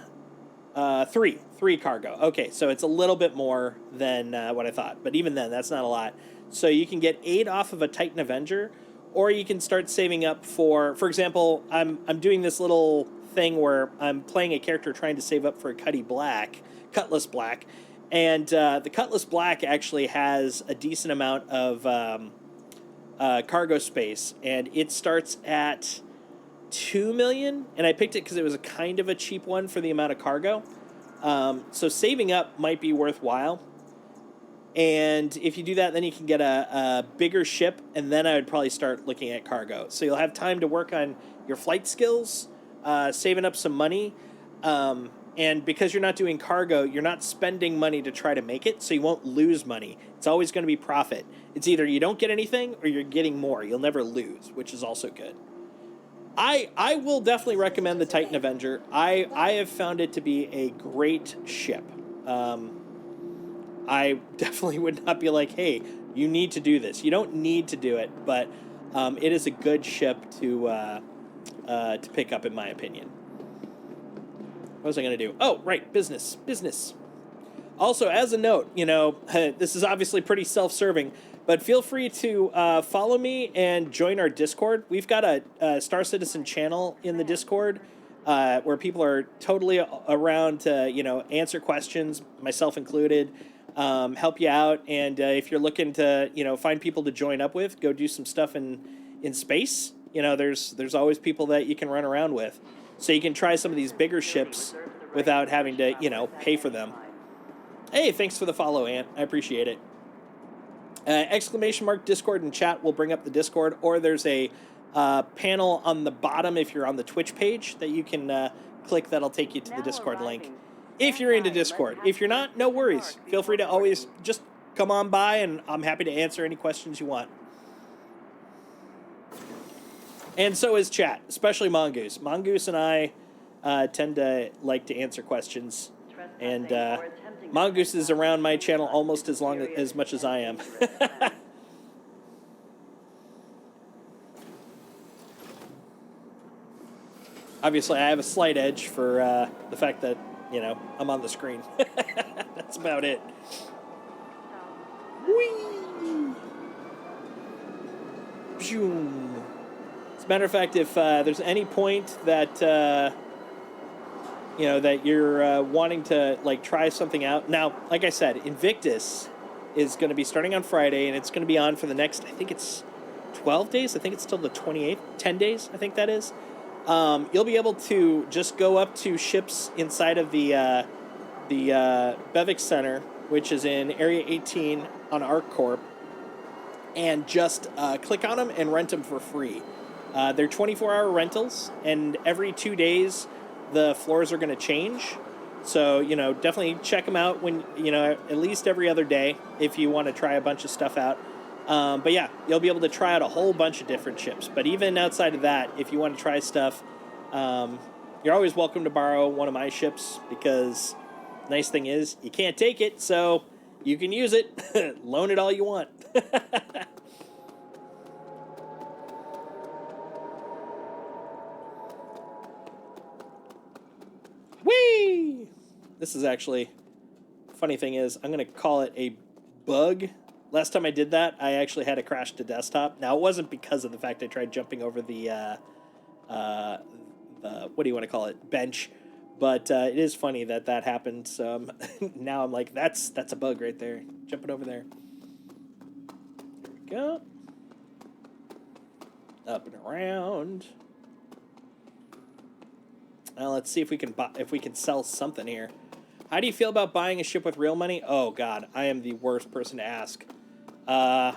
[SPEAKER 2] 3 cargo. Okay, so it's a little bit more than what I thought. But even then, that's not a lot. So you can get 8 off of a Titan Avenger, or you can start saving up for example, I'm doing this little thing where I'm playing a character trying to save up for a Cutlass Black. And the Cutlass Black actually has a decent amount of cargo space. And it starts at 2 million, and I picked it because it was a kind of a cheap one for the amount of cargo. So saving up might be worthwhile. And if you do that, then you can get a bigger ship, and then I would probably start looking at cargo. So you'll have time to work on your flight skills, saving up some money. And because you're not doing cargo, you're not spending money to try to make it, so you won't lose money. It's always going to be profit. It's either you don't get anything or you're getting more. You'll never lose, which is also good. I will definitely recommend the Titan Avenger. I have found it to be a great ship. I definitely would not be like, hey, you need to do this. You don't need to do it, but it is a good ship to pick up, in my opinion. What was I going to do? Oh, right, business. Also, as a note, you know, this is obviously pretty self-serving, but feel free to follow me and join our Discord. We've got a Star Citizen channel in the Discord where people are totally around to, you know, answer questions, myself included. help you out. And if you're looking to, find people to join up with, go do some stuff in space. There's always people that you can run around with, so you can try some of these bigger ships without having to, pay for them. Hey, thanks for the follow, Ant. I appreciate it. Exclamation mark Discord and chat will bring up the Discord, or there's a panel on the bottom if you're on the Twitch page that you can click. That'll take you to the Discord link. If you're into Discord. If you're not, no worries. Feel free to always just come on by, and I'm happy to answer any questions you want. And so is chat, especially Mongoose. Mongoose and I tend to like to answer questions. And Mongoose is around my channel almost as much as I am. Obviously, I have a slight edge for the fact that, I'm on the screen. That's about it. Whee! Zoom. As a matter of fact, if there's any point that that you're wanting to try something out. Now, like I said, Invictus is going to be starting on Friday, and it's going to be on for the next, I think it's 12 days. I think it's till the 28th. 10 days, I think that is. You'll be able to just go up to ships inside of the Bevix Center, which is in Area 18 on ArcCorp, and just click on them and rent them for free. They're 24-hour rentals, and every 2 days the floors are going to change. So, definitely check them out when, at least every other day if you want to try a bunch of stuff out. But yeah, you'll be able to try out a whole bunch of different ships. But even outside of that, if you want to try stuff, you're always welcome to borrow one of my ships, because nice thing is you can't take it, so you can use it. Loan it all you want. Whee! This is actually, funny thing is, I'm going to call it a bug. Last time I did that, I actually had a crash to desktop. Now, it wasn't because of the fact I tried jumping over the what do you want to call it, bench. But it is funny that happened. So now I'm like, that's a bug right there. Jumping over there. There we go. Up and around. Let's see if we can sell something here. How do you feel about buying a ship with real money? Oh God, I am the worst person to ask. I'm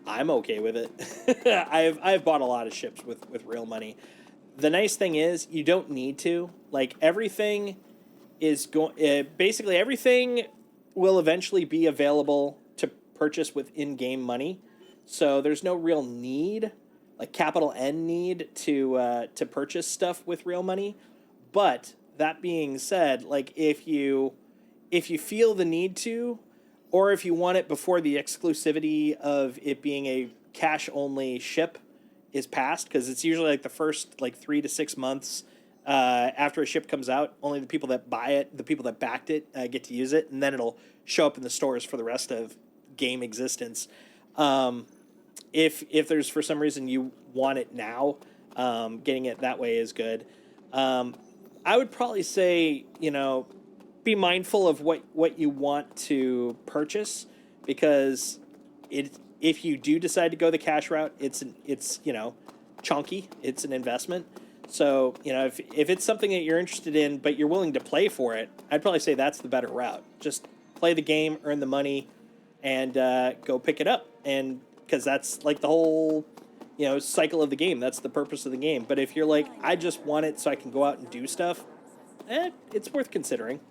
[SPEAKER 2] okay with it. I've bought a lot of ships with real money. The nice thing is you don't need to. Everything is basically everything will eventually be available to purchase with in-game money. So there's no real need, capital N need, to purchase stuff with real money. But that being said, if you feel the need to, or if you want it before the exclusivity of it being a cash-only ship is passed, because it's usually the first 3 to 6 months after a ship comes out, only the people that buy it, the people that backed it, get to use it, and then it'll show up in the stores for the rest of game existence. If there's for some reason you want it now, getting it that way is good. I would probably say, be mindful of what you want to purchase, because if you do decide to go the cash route, it's chunky. It's an investment. So, if it's something that you're interested in, but you're willing to play for it, I'd probably say that's the better route. Just play the game, earn the money, and go pick it up. And because that's the whole, cycle of the game. That's the purpose of the game. But if you're I just want it so I can go out and do stuff, it's worth considering.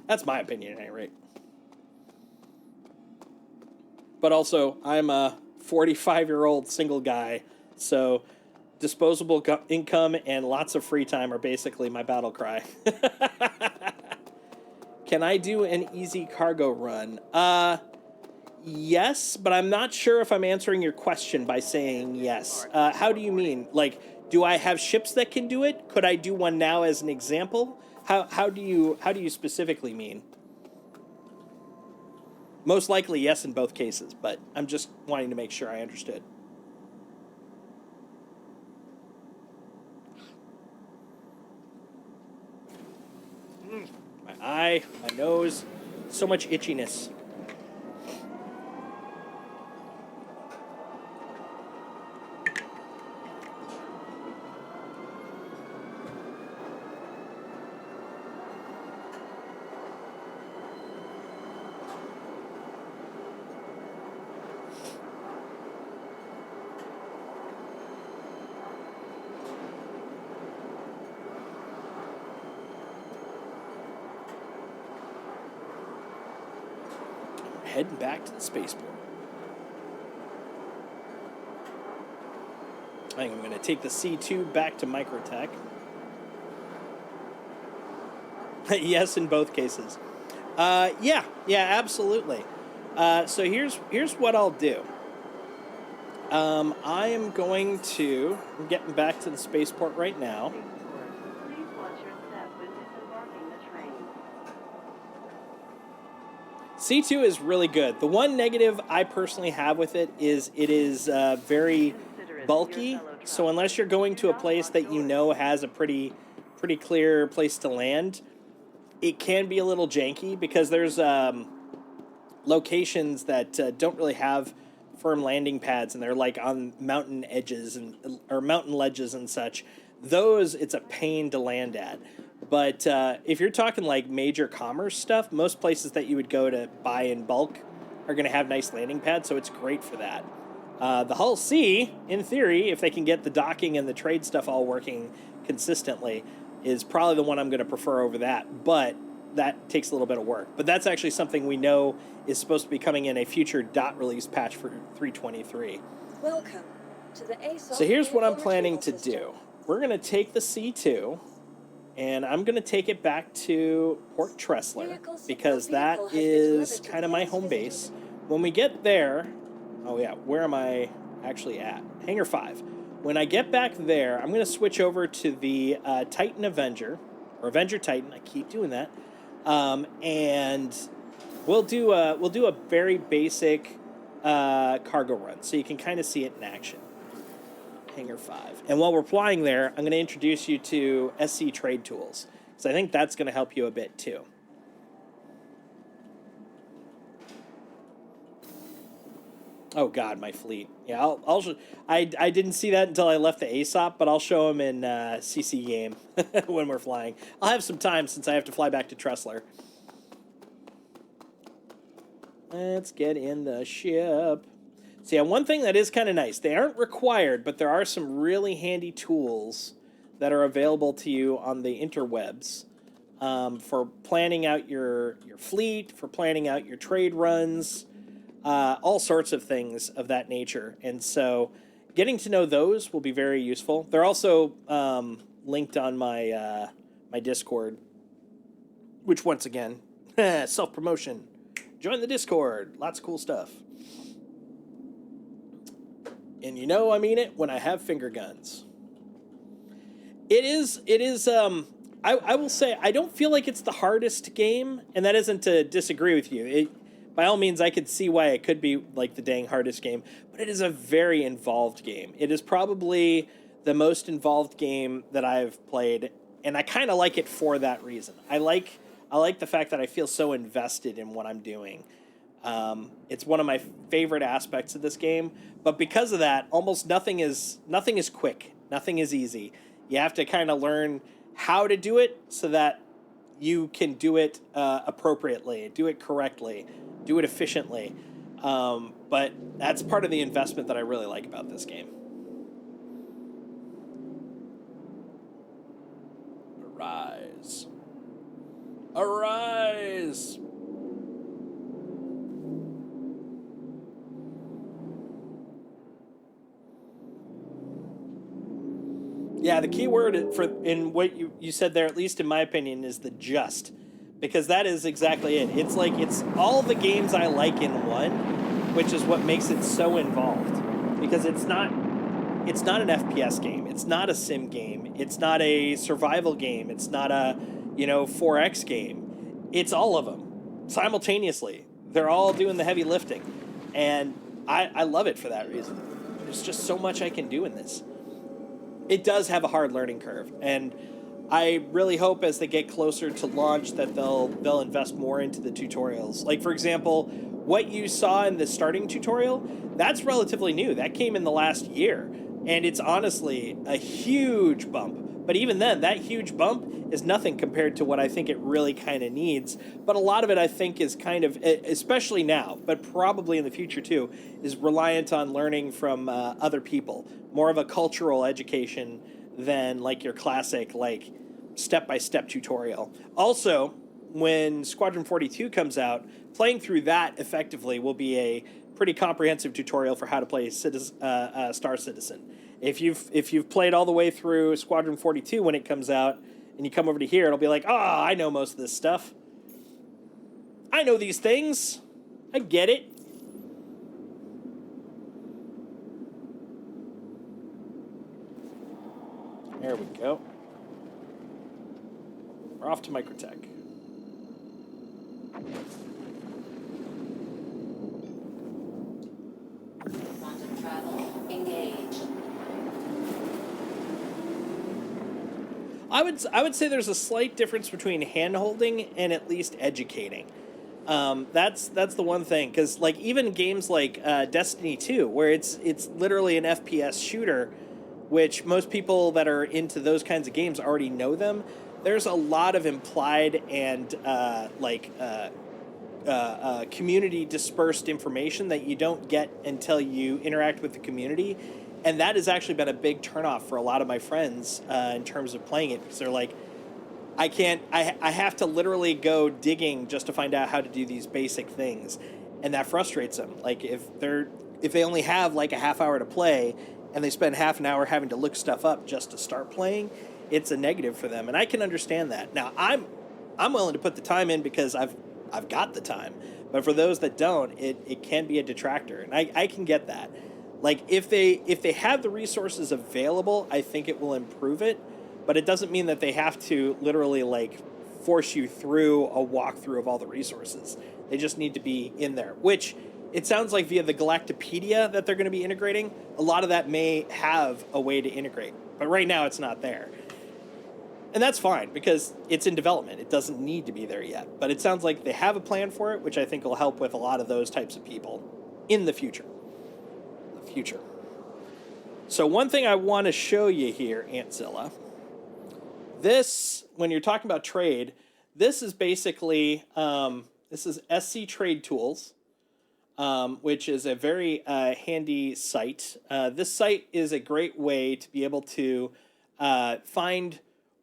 [SPEAKER 2] That's my opinion at any rate. But also, I'm a 45-year-old single guy, so disposable income and lots of free time are basically my battle cry. Can I do an easy cargo run? Yes, but I'm not sure if I'm answering your question by saying yes. How do you mean? Do I have ships that can do it? Could I do one now as an example? How do you specifically mean? Most likely yes in both cases, but I'm just wanting to make sure I understood. My eye, my nose, so much itchiness. Heading back to the spaceport. I think I'm going to take the C2 back to Microtech. Yes, in both cases. Yeah, absolutely. So here's what I'll do. I am going to... I'm getting back to the spaceport right now.
[SPEAKER 11] Please watch your step when disembarking the train.
[SPEAKER 2] C2 is really good. The one negative I personally have with it is very bulky. So unless you're going to a place that you know has a pretty clear place to land, it can be a little janky because there's locations that don't really have firm landing pads and they're like on mountain edges or mountain ledges and such. Those, it's a pain to land at. But if you're talking like major commerce stuff, most places that you would go to buy in bulk are going to have nice landing pads, so it's great for that. The Hull C, in theory, if they can get the docking and the trade stuff all working consistently, is probably the one I'm going to prefer over that. But that takes a little bit of work. But that's actually something we know is supposed to be coming in a future dot release patch for 3.23.
[SPEAKER 9] Welcome to the ASOS.
[SPEAKER 2] So here's what I'm
[SPEAKER 9] vehicle
[SPEAKER 2] planning to
[SPEAKER 9] retrieval
[SPEAKER 2] do. We're going to take the C2, and I'm going to take it back to Port Tressler, because that is kind of my home base. When we get there... Oh, yeah, where am I actually at? Hangar 5. When I get back there, I'm going to switch over to the Titan Avenger, or Avenger Titan. I keep doing that. And we'll do a very basic cargo run, so you can kind of see it in action. Hangar 5. And while we're flying there, I'm going to introduce you to SC Trade Tools, because I think that's going to help you a bit too. Oh God, my fleet. Yeah, I didn't see that until I left the ASOP, but I'll show them in CC game when we're flying. I'll have some time since I have to fly back to Tressler. Let's get in the ship. So yeah, one thing that is kind of nice, they aren't required, but there are some really handy tools that are available to you on the interwebs for planning out your fleet, for planning out your trade runs, all sorts of things of that nature. And so getting to know those will be very useful. They're also linked on my my Discord, which once again, self-promotion. Join the Discord. Lots of cool stuff. And you know I mean it when I have finger guns. It is, I will say, I don't feel like it's the hardest game, and that isn't to disagree with you. By all means, I could see why it could be like the dang hardest game, but it is a very involved game. It is probably the most involved game that I've played, and I kind of like it for that reason. I like the fact that I feel so invested in what I'm doing. It's one of my favorite aspects of this game, but because of that, almost nothing is quick. Nothing is easy. You have to kind of learn how to do it so that you can do it appropriately, do it correctly, do it efficiently. But that's part of the investment that I really like about this game. Arise. Arise! Yeah, the key word in what you said there, at least in my opinion, is the just. Because that is exactly it. It's like it's all the games I like in one, which is what makes it so involved. Because it's not an FPS game. It's not a sim game. It's not a survival game. It's not a, 4X game. It's all of them simultaneously. They're all doing the heavy lifting. And I love it for that reason. There's just so much I can do in this. It does have a hard learning curve, and I really hope as they get closer to launch that they'll invest more into the tutorials. Like, for example, what you saw in the starting tutorial, that's relatively new. That came in the last year, and it's honestly a huge bump. But even then, that huge bump is nothing compared to what I think it really kind of needs. But a lot of it, I think, is kind of, especially now, but probably in the future too, is reliant on learning from other people. More of a cultural education than like your classic, like, step-by-step tutorial. Also, when Squadron 42 comes out, playing through that effectively will be a pretty comprehensive tutorial for how to play Star Citizen. If you've played all the way through Squadron 42 when it comes out, and you come over to here, it'll be like, oh, I know most of this stuff. I know these things. I get it. There we go. We're off to Microtech.
[SPEAKER 5] Quantum travel engaged.
[SPEAKER 2] I would say there's a slight difference between hand-holding and at least educating. That's the one thing, because like even games like Destiny 2, where it's literally an FPS shooter, which most people that are into those kinds of games already know them. There's a lot of implied and community dispersed information that you don't get until you interact with the community. And that has actually been a big turnoff for a lot of my friends in terms of playing it, because they're like, I have to literally go digging just to find out how to do these basic things. And that frustrates them. Like if they only have like a half hour to play and they spend half an hour having to look stuff up just to start playing, it's a negative for them. And I can understand that. Now I'm willing to put the time in because I've got the time. But for those that don't, it can be a detractor. And I can get that. Like if they have the resources available, I think it will improve it, but it doesn't mean that they have to literally like force you through a walkthrough of all the resources. They just need to be in there, which it sounds like via the Galactopedia that they're going to be integrating, a lot of that may have a way to integrate, but right now it's not there. And that's fine because it's in development. It doesn't need to be there yet, but it sounds like they have a plan for it, which I think will help with a lot of those types of people in the future. So one thing I want to show you here, Antzilla, this, when you're talking about trade, this is basically, this is SC Trade Tools, which is a very handy site. This site is a great way to be able to find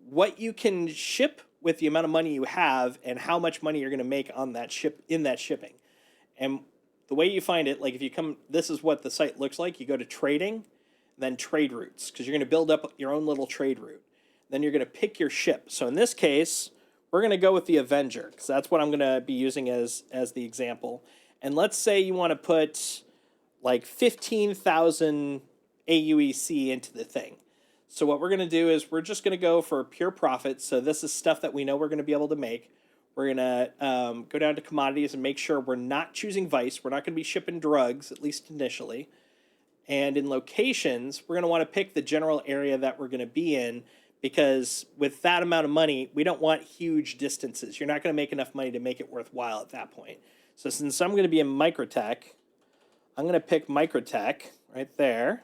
[SPEAKER 2] what you can ship with the amount of money you have and how much money you're going to make on that shipping. And the way you find it, like if you come, this is what the site looks like. You go to trading, then trade routes, because you're going to build up your own little trade route. Then you're going to pick your ship. So in this case, we're going to go with the Avenger, because that's what I'm going to be using as the example. And let's say you want to put like 15,000 AUEC into the thing. So what we're going to do is we're just going to go for pure profit. So this is stuff that we know we're going to be able to make. We're going to go down to commodities and make sure we're not choosing Vice. We're not going to be shipping drugs, at least initially. And in locations, we're going to want to pick the general area that we're going to be in, because with that amount of money, we don't want huge distances. You're not going to make enough money to make it worthwhile at that point. So since I'm going to be in Microtech, I'm going to pick Microtech right there.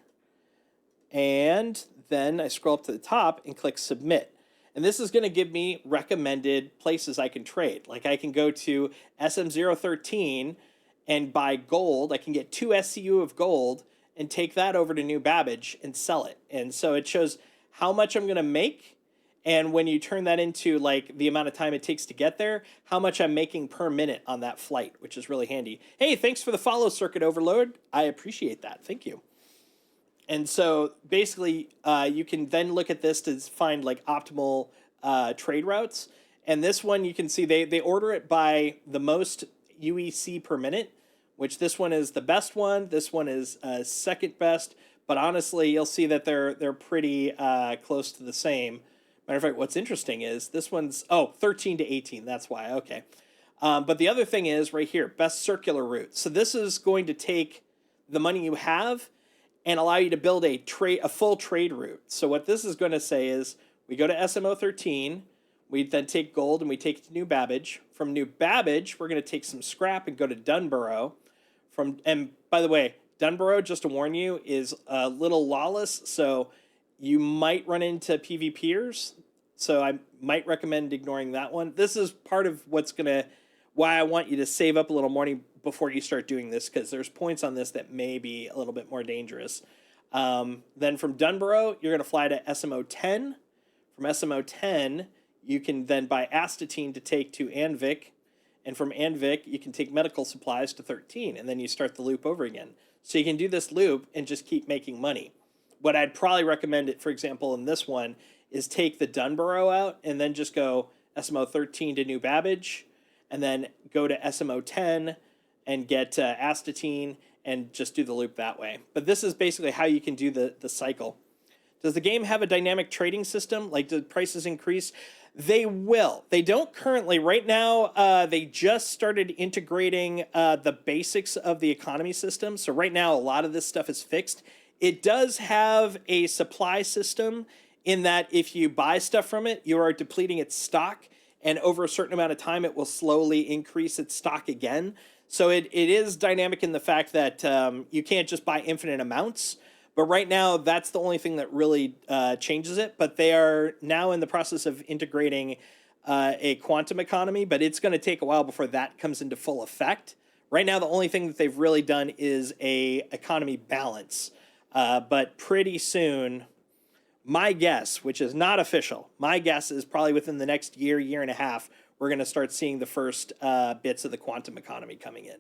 [SPEAKER 2] And then I scroll up to the top and click Submit. And this is going to give me recommended places I can trade. Like I can go to SM013 and buy gold. I can get 2 SCU of gold and take that over to New Babbage and sell it. And so it shows how much I'm going to make. And when you turn that into like the amount of time it takes to get there, how much I'm making per minute on that flight, which is really handy. Hey, thanks for the follow, Circuit Overload. I appreciate that. Thank you. And so basically, you can then look at this to find like optimal trade routes. And this one, you can see they order it by the most UEC per minute, which this one is the best one. This one is second best. But honestly, you'll see that they're pretty close to the same. Matter of fact, what's interesting is this one's, 13 to 18. That's why. Okay. But the other thing is right here, best circular route. So this is going to take the money you have and allow you to build a full trade route. So what this is going to say is We go to SMO 13. We then take gold and we take it to New Babbage. From New Babbage, we're going to take some scrap and go to Dunborough. And by the way, Dunborough, just to warn you, is a little lawless, so you might run into PvPers. So I might recommend ignoring that one. This is part of why I want you to save up a little money before you start doing this, because there's points on this that may be a little bit more dangerous. Then from Dunborough, you're going to fly to SMO 10. From SMO 10, you can then buy Astatine to take to Anvik. And from Anvik, you can take medical supplies to 13. And then you start the loop over again. So you can do this loop and just keep making money. What I'd probably recommend it, for example, in this one, is take the Dunborough out and then just go SMO 13 to New Babbage, and then go to SMO 10 and get Astatine and just do the loop that way. But this is basically how you can do the cycle. Does the game have a dynamic trading system? Like, do prices increase? They will. They don't currently. Right now, they just started integrating the basics of the economy system. So right now, a lot of this stuff is fixed. It does have a supply system in that if you buy stuff from it, you are depleting its stock, and over a certain amount of time, it will slowly increase its stock again. So it is dynamic in the fact that you can't just buy infinite amounts. But right now, that's the only thing that really changes it. But they are now in the process of integrating a quantum economy, but it's going to take a while before that comes into full effect. Right now, the only thing that they've really done is a economy balance. But pretty soon, my guess, which is not official, my guess is probably within the next year and a half, we're going to start seeing the first bits of the quantum economy coming in.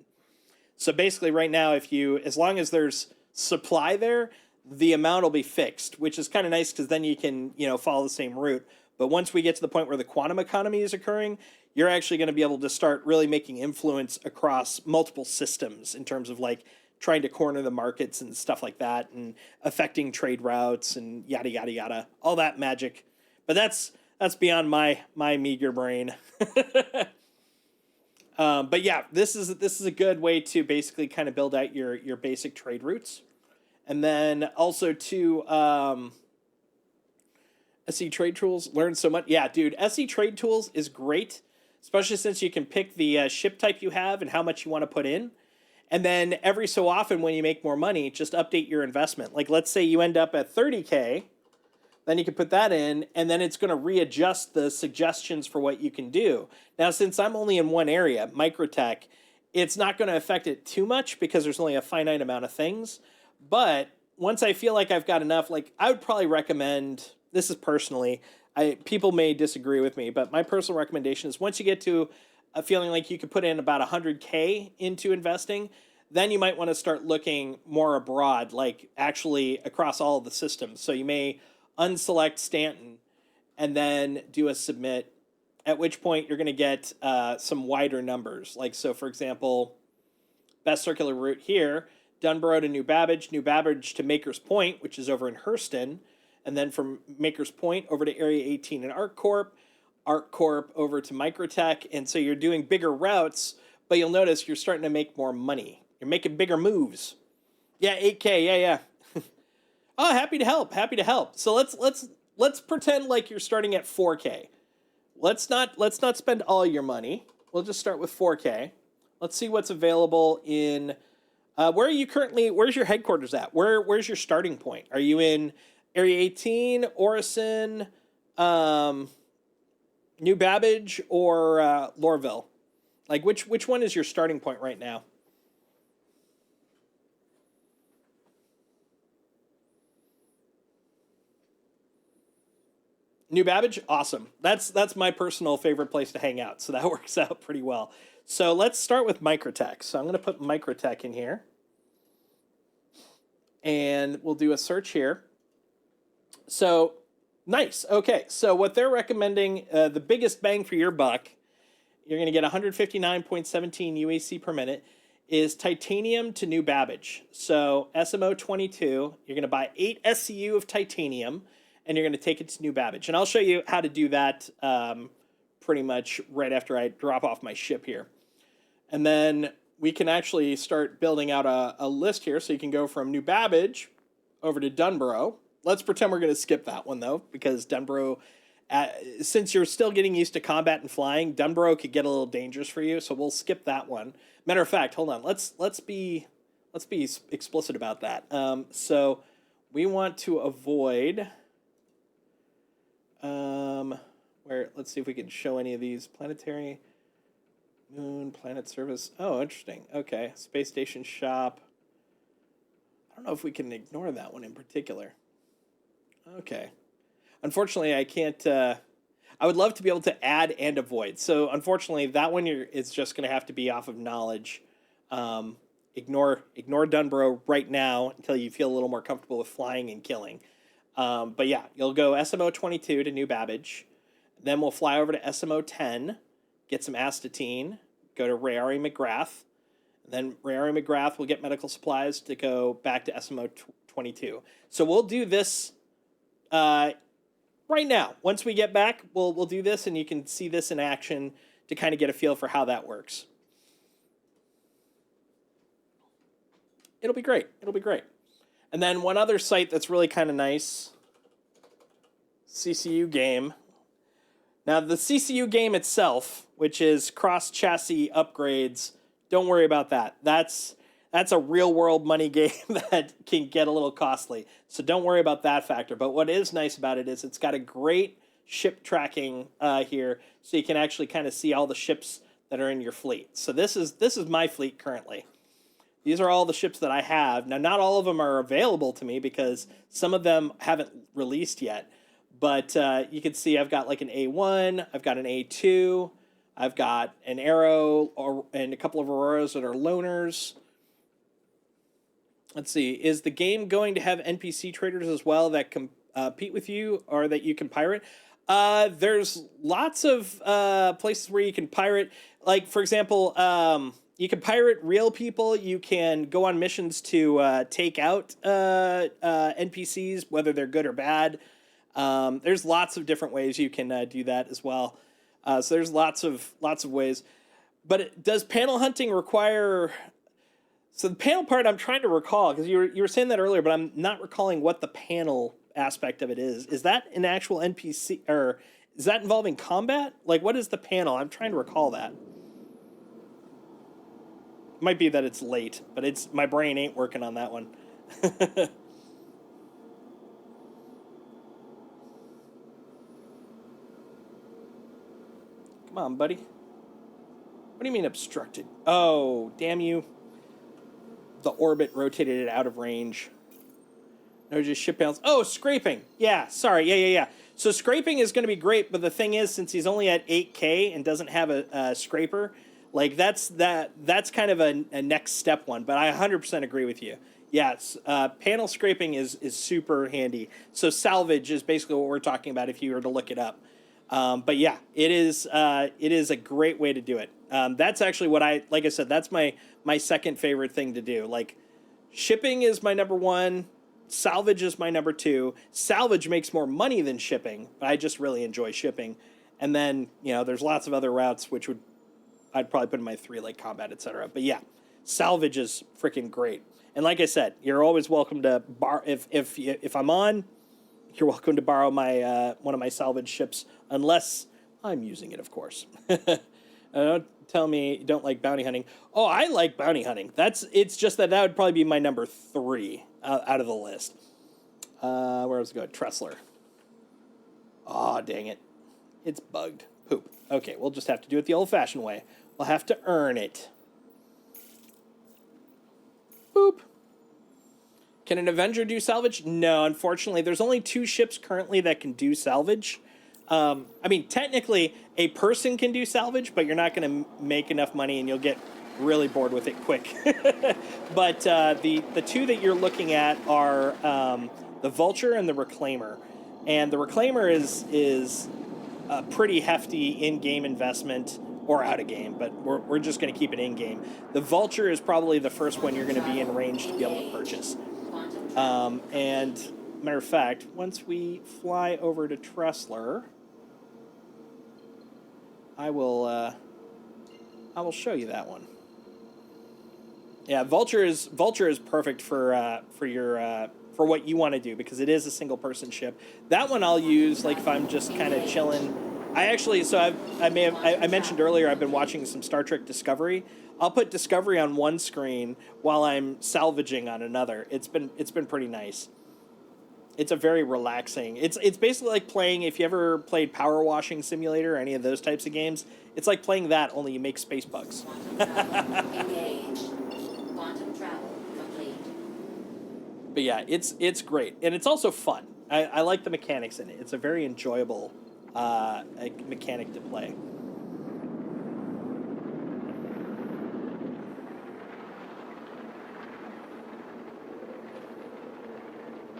[SPEAKER 2] So basically right now, as long as there's supply there, the amount will be fixed, which is kind of nice because then you can, follow the same route. But once we get to the point where the quantum economy is occurring, you're actually going to be able to start really making influence across multiple systems in terms of like trying to corner the markets and stuff like that, and affecting trade routes and yada, yada, yada, all that magic. But that's beyond my meager brain. But yeah, this is a good way to basically kind of build out your basic trade routes. And then also to SE Trade Tools, learn so much. Yeah, dude, SE Trade Tools is great, especially since you can pick the ship type you have and how much you want to put in. And then every so often when you make more money, just update your investment. Like let's say you end up at 30K, then you can put that in, and then it's going to readjust the suggestions for what you can do. Now, since I'm only in one area, microtech, it's not going to affect it too much because there's only a finite amount of things. But once I feel like I've got enough, like I would probably recommend, this is personally, people may disagree with me, but my personal recommendation is once you get to a feeling like you could put in about 100K into investing, then you might want to start looking more abroad, like actually across all of the systems. So you may unselect Stanton and then do a submit, at which point you're going to get some wider numbers. Like, so for example, best circular route here, Dunborough to New Babbage to Maker's Point, which is over in Hurston, and then from Maker's Point over to Area 18 and ArcCorp over to Microtech, and so you're doing bigger routes, but you'll notice you're starting to make more money. You're making bigger moves. Yeah, 8K, yeah. Oh, happy to help. So let's pretend like you're starting at 4K. Let's not spend all your money. We'll just start with 4K. Let's see what's available in where are you currently? Where's your headquarters at? Where's your starting point? Are you in Area 18, Orison, New Babbage, or Lorville? Like which one is your starting point right now? New Babbage, awesome. That's my personal favorite place to hang out, so that works out pretty well. So let's start with Microtech. So I'm going to put Microtech in here, and we'll do a search here. So nice. Okay, so what they're recommending, the biggest bang for your buck, you're going to get 159.17 UAC per minute, is titanium to New Babbage. So SMO 22, you're going to buy 8 SCU of titanium, and you're going to take it to New Babbage. And I'll show you how to do that pretty much right after I drop off my ship here. And then we can actually start building out a list here. So you can go from New Babbage over to Dunborough. Let's pretend we're going to skip that one, though, because Dunborough since you're still getting used to combat and flying, Dunborough could get a little dangerous for you, so we'll skip that one. Matter of fact, hold on. Let's be explicit about that. So we want to avoid where, let's see if we can show any of these. Planetary, moon, planet service. Oh, interesting. Okay, space station shop. I don't know if we can ignore that one in particular. Okay. Unfortunately, I can't. I would love to be able to add and avoid. So unfortunately, that one is just going to have to be off of knowledge. Ignore Dunborough right now until you feel a little more comfortable with flying and killing. But yeah, you'll go SMO 22 to New Babbage. Then we'll fly over to SMO 10, get some astatine, go to Rayari McGrath. And then Rayari McGrath will get medical supplies to go back to SMO 22. So we'll do this right now. Once we get back, we'll do this, and you can see this in action to kind of get a feel for how that works. It'll be great. It'll be great. And then one other site that's really kind of nice, CCU game. Now, the CCU game itself, which is cross-chassis upgrades, don't worry about that. That's a real-world money game that can get a little costly. So don't worry about that factor. But what is nice about it is it's got a great ship tracking here, so you can actually kind of see all the ships that are in your fleet. So this is my fleet currently. These are all the ships that I have. Now, not all of them are available to me because some of them haven't released yet. But you can see I've got like an A1, I've got an A2, I've got an Arrow, and a couple of Auroras that are loners. Let's see, is the game going to have NPC traders as well that compete with you or that you can pirate? There's lots of places where you can pirate. Like, for example, you can pirate real people. You can go on missions to take out NPCs, whether they're good or bad. There's lots of different ways you can do that as well. So there's lots of ways. But does panel hunting require... So the panel part I'm trying to recall, because you were saying that earlier, but I'm not recalling what the panel aspect of it is. Is that an actual NPC, or is that involving combat? Like, what is the panel? I'm trying to recall that. Might be that it's late, but my brain ain't working on that one. Come on, buddy. What do you mean obstructed? Oh, damn you. The orbit rotated it out of range. No, just ship balance. Oh, scraping. Yeah, sorry. Yeah. So scraping is going to be great, but the thing is, since he's only at 8K and doesn't have a scraper, like that's kind of a next step one. But I 100% agree with you. Yes, panel scraping is super handy. So salvage is basically what we're talking about if you were to look it up. But yeah, it is a great way to do it. That's actually what like I said, that's my second favorite thing to do. Like, shipping is my number one. Salvage is my number two. Salvage makes more money than shipping, but I just really enjoy shipping. And then, there's lots of other routes, which I'd probably put in my three, like combat, etc. But yeah, salvage is freaking great. And like I said, you're always welcome to if I'm on, you're welcome to borrow my one of my salvage ships, unless I'm using it, of course. Don't tell me you don't like bounty hunting. Oh, I like bounty hunting. It's just that would probably be my number 3 out of the list. Where was it going? Tressler. Oh, dang it. It's bugged. Poop. Okay, we'll just have to do it the old-fashioned way. We'll have to earn it. Boop. Can an Avenger do salvage? No, unfortunately. There's only 2 ships currently that can do salvage. I mean, technically, a person can do salvage, but you're not going to make enough money, and you'll get really bored with it quick. But the 2 that you're looking at are the Vulture and the Reclaimer. And the Reclaimer is a pretty hefty in-game investment, or out-of-game, but we're just going to keep it in-game. The Vulture is probably the first one you're going to be in range to be able to purchase. And matter of fact, once we fly over to Tressler, I will show you that one. Yeah, Vulture is perfect for your for what you want to do, because it is a single person ship. That one I'll use like if I'm just kind of chilling. I actually, so I mentioned earlier I've been watching some Star Trek Discovery. I'll put Discovery on one screen while I'm salvaging on another. It's been pretty nice. It's a very relaxing. It's basically like playing, if you ever played Power Washing Simulator or any of those types of games, it's like playing that, only you make space bugs.
[SPEAKER 5] Engage. Quantum travel complete.
[SPEAKER 2] But yeah, it's great, and it's also fun. I like the mechanics in it. It's a very enjoyable mechanic to play.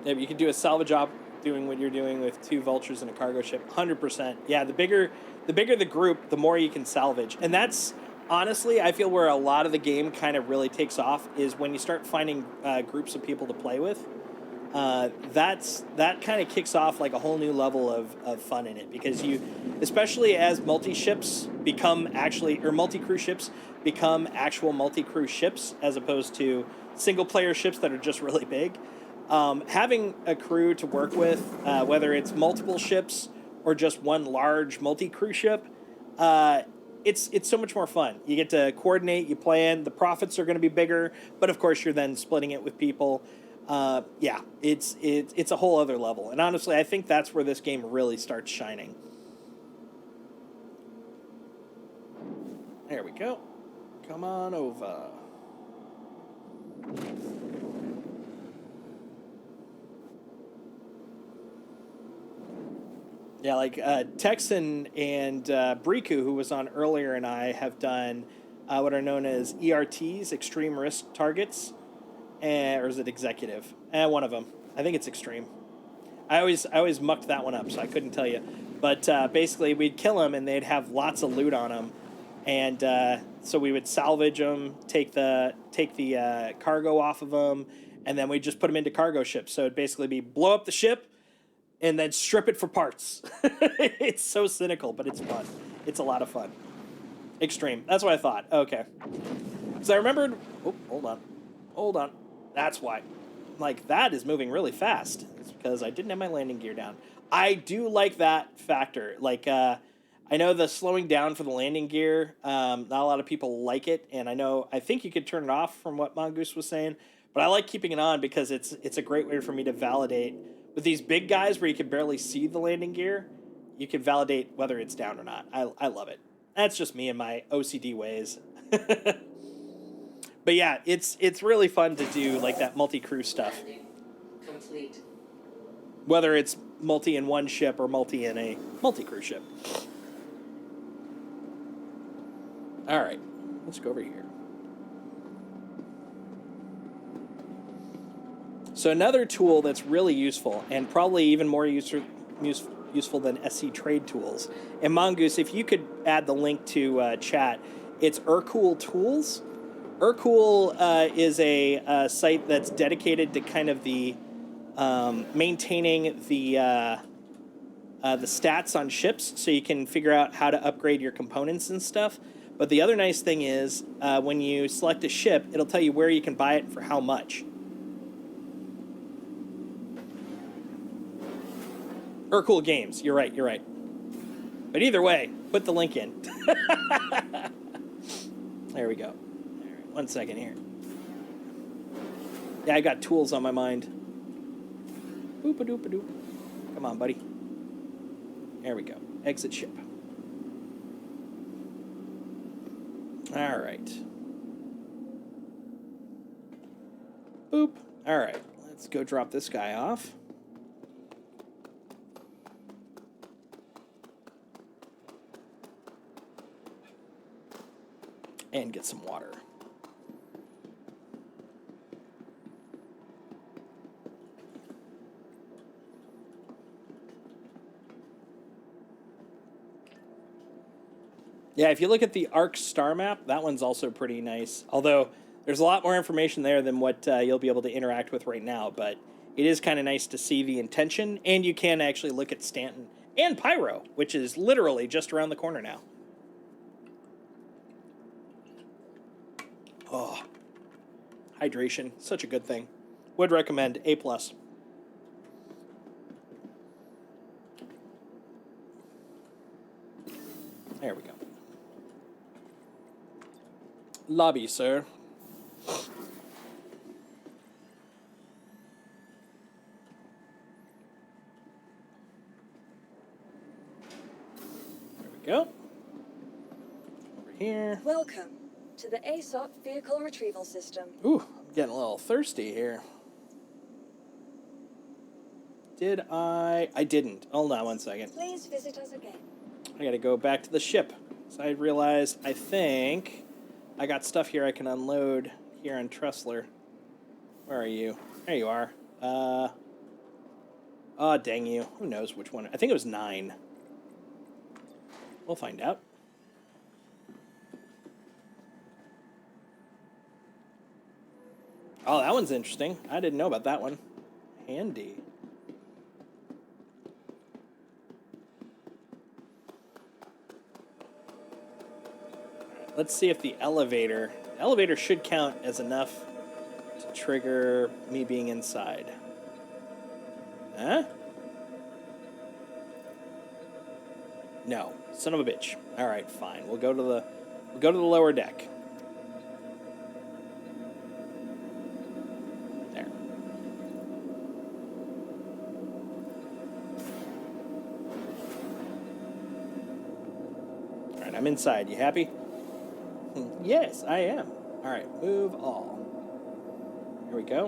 [SPEAKER 2] Yeah, you can do a salvage op doing what you're doing with 2 vultures and a cargo ship. 100%. Yeah, the bigger the group, the more you can salvage. And that's honestly, I feel where a lot of the game kind of really takes off is when you start finding groups of people to play with. That kind of kicks off like a whole new level of fun in it, because you, especially as multi-ships become actually, or multi-crew ships become actual multi-crew ships as opposed to single-player ships that are just really big. Having a crew to work with, whether it's multiple ships or just one large multi-crew ship, it's so much more fun. You get to coordinate, you plan, the profits are going to be bigger, but of course you're then splitting it with people. Yeah, it's a whole other level. And honestly, I think that's where this game really starts shining. There we go. Come on over. Yeah, like Texan and Briku, who was on earlier, and I have done what are known as ERTs, extreme risk targets, or is it executive? One of them. I think it's extreme. I always mucked that one up, so I couldn't tell you. But basically, we'd kill them, and they'd have lots of loot on them, and so we would salvage them, take the cargo off of them, and then we'd just put them into cargo ships. So it'd basically be blow up the ship, and then strip it for parts. It's so cynical, but it's fun. It's a lot of fun. Extreme. That's what I thought. Okay. So I remembered... Oh, hold on. That's why. Like, that is moving really fast. It's because I didn't have my landing gear down. I do like that factor. Like, I know the slowing down for the landing gear, not a lot of people like it, and I think you could turn it off from what Mongoose was saying, but I like keeping it on because it's a great way for me to validate. With these big guys where you can barely see the landing gear, you can validate whether it's down or not. I love it. That's just me and my OCD ways. But yeah, it's really fun to do like that multi-crew stuff.
[SPEAKER 5] Complete.
[SPEAKER 2] Whether it's multi in one ship or multi in a multi-crew ship. All right, let's go over here. So another tool that's really useful, and probably even more useful than SC Trade Tools. And Mongoose, if you could add the link to chat, it's Urcool Tools. Urcool is a site that's dedicated to kind of the maintaining the stats on ships, so you can figure out how to upgrade your components and stuff. But the other nice thing is when you select a ship, it'll tell you where you can buy it and for how much. Urcool Games. You're right. But either way, put the link in. There we go. All right, 1 second here. Yeah, I got tools on my mind. Boop-a-doop-a-doop. Come on, buddy. There we go. Exit ship. All right. Boop. All right. Let's go drop this guy off. And get some water. Yeah, if you look at the ARC star map, that one's also pretty nice. Although there's a lot more information there than what you'll be able to interact with right now. But it is kind of nice to see the intention. And you can actually look at Stanton and Pyro, which is literally just around the corner now. Oh, hydration, such a good thing. Would recommend A+. There we go. Lobby, sir. There we go. Over here.
[SPEAKER 9] Welcome to the ASOP Vehicle Retrieval System.
[SPEAKER 2] Ooh, I'm getting a little thirsty here. Did I? I didn't. Hold on one second.
[SPEAKER 9] Please visit us again.
[SPEAKER 2] I gotta go back to the ship. So I realized, I think I got stuff here I can unload here on Tressler. Where are you? There you are. Oh, dang you. Who knows which one? I think it was 9. We'll find out. Oh, that one's interesting. I didn't know about that one. Handy. Let's see if the elevator should count as enough to trigger me being inside. Huh? No, son of a bitch. All right, fine. We'll go to the lower deck. There. All right, I'm inside. You happy? Yes, I am. All right, move all. Here we go.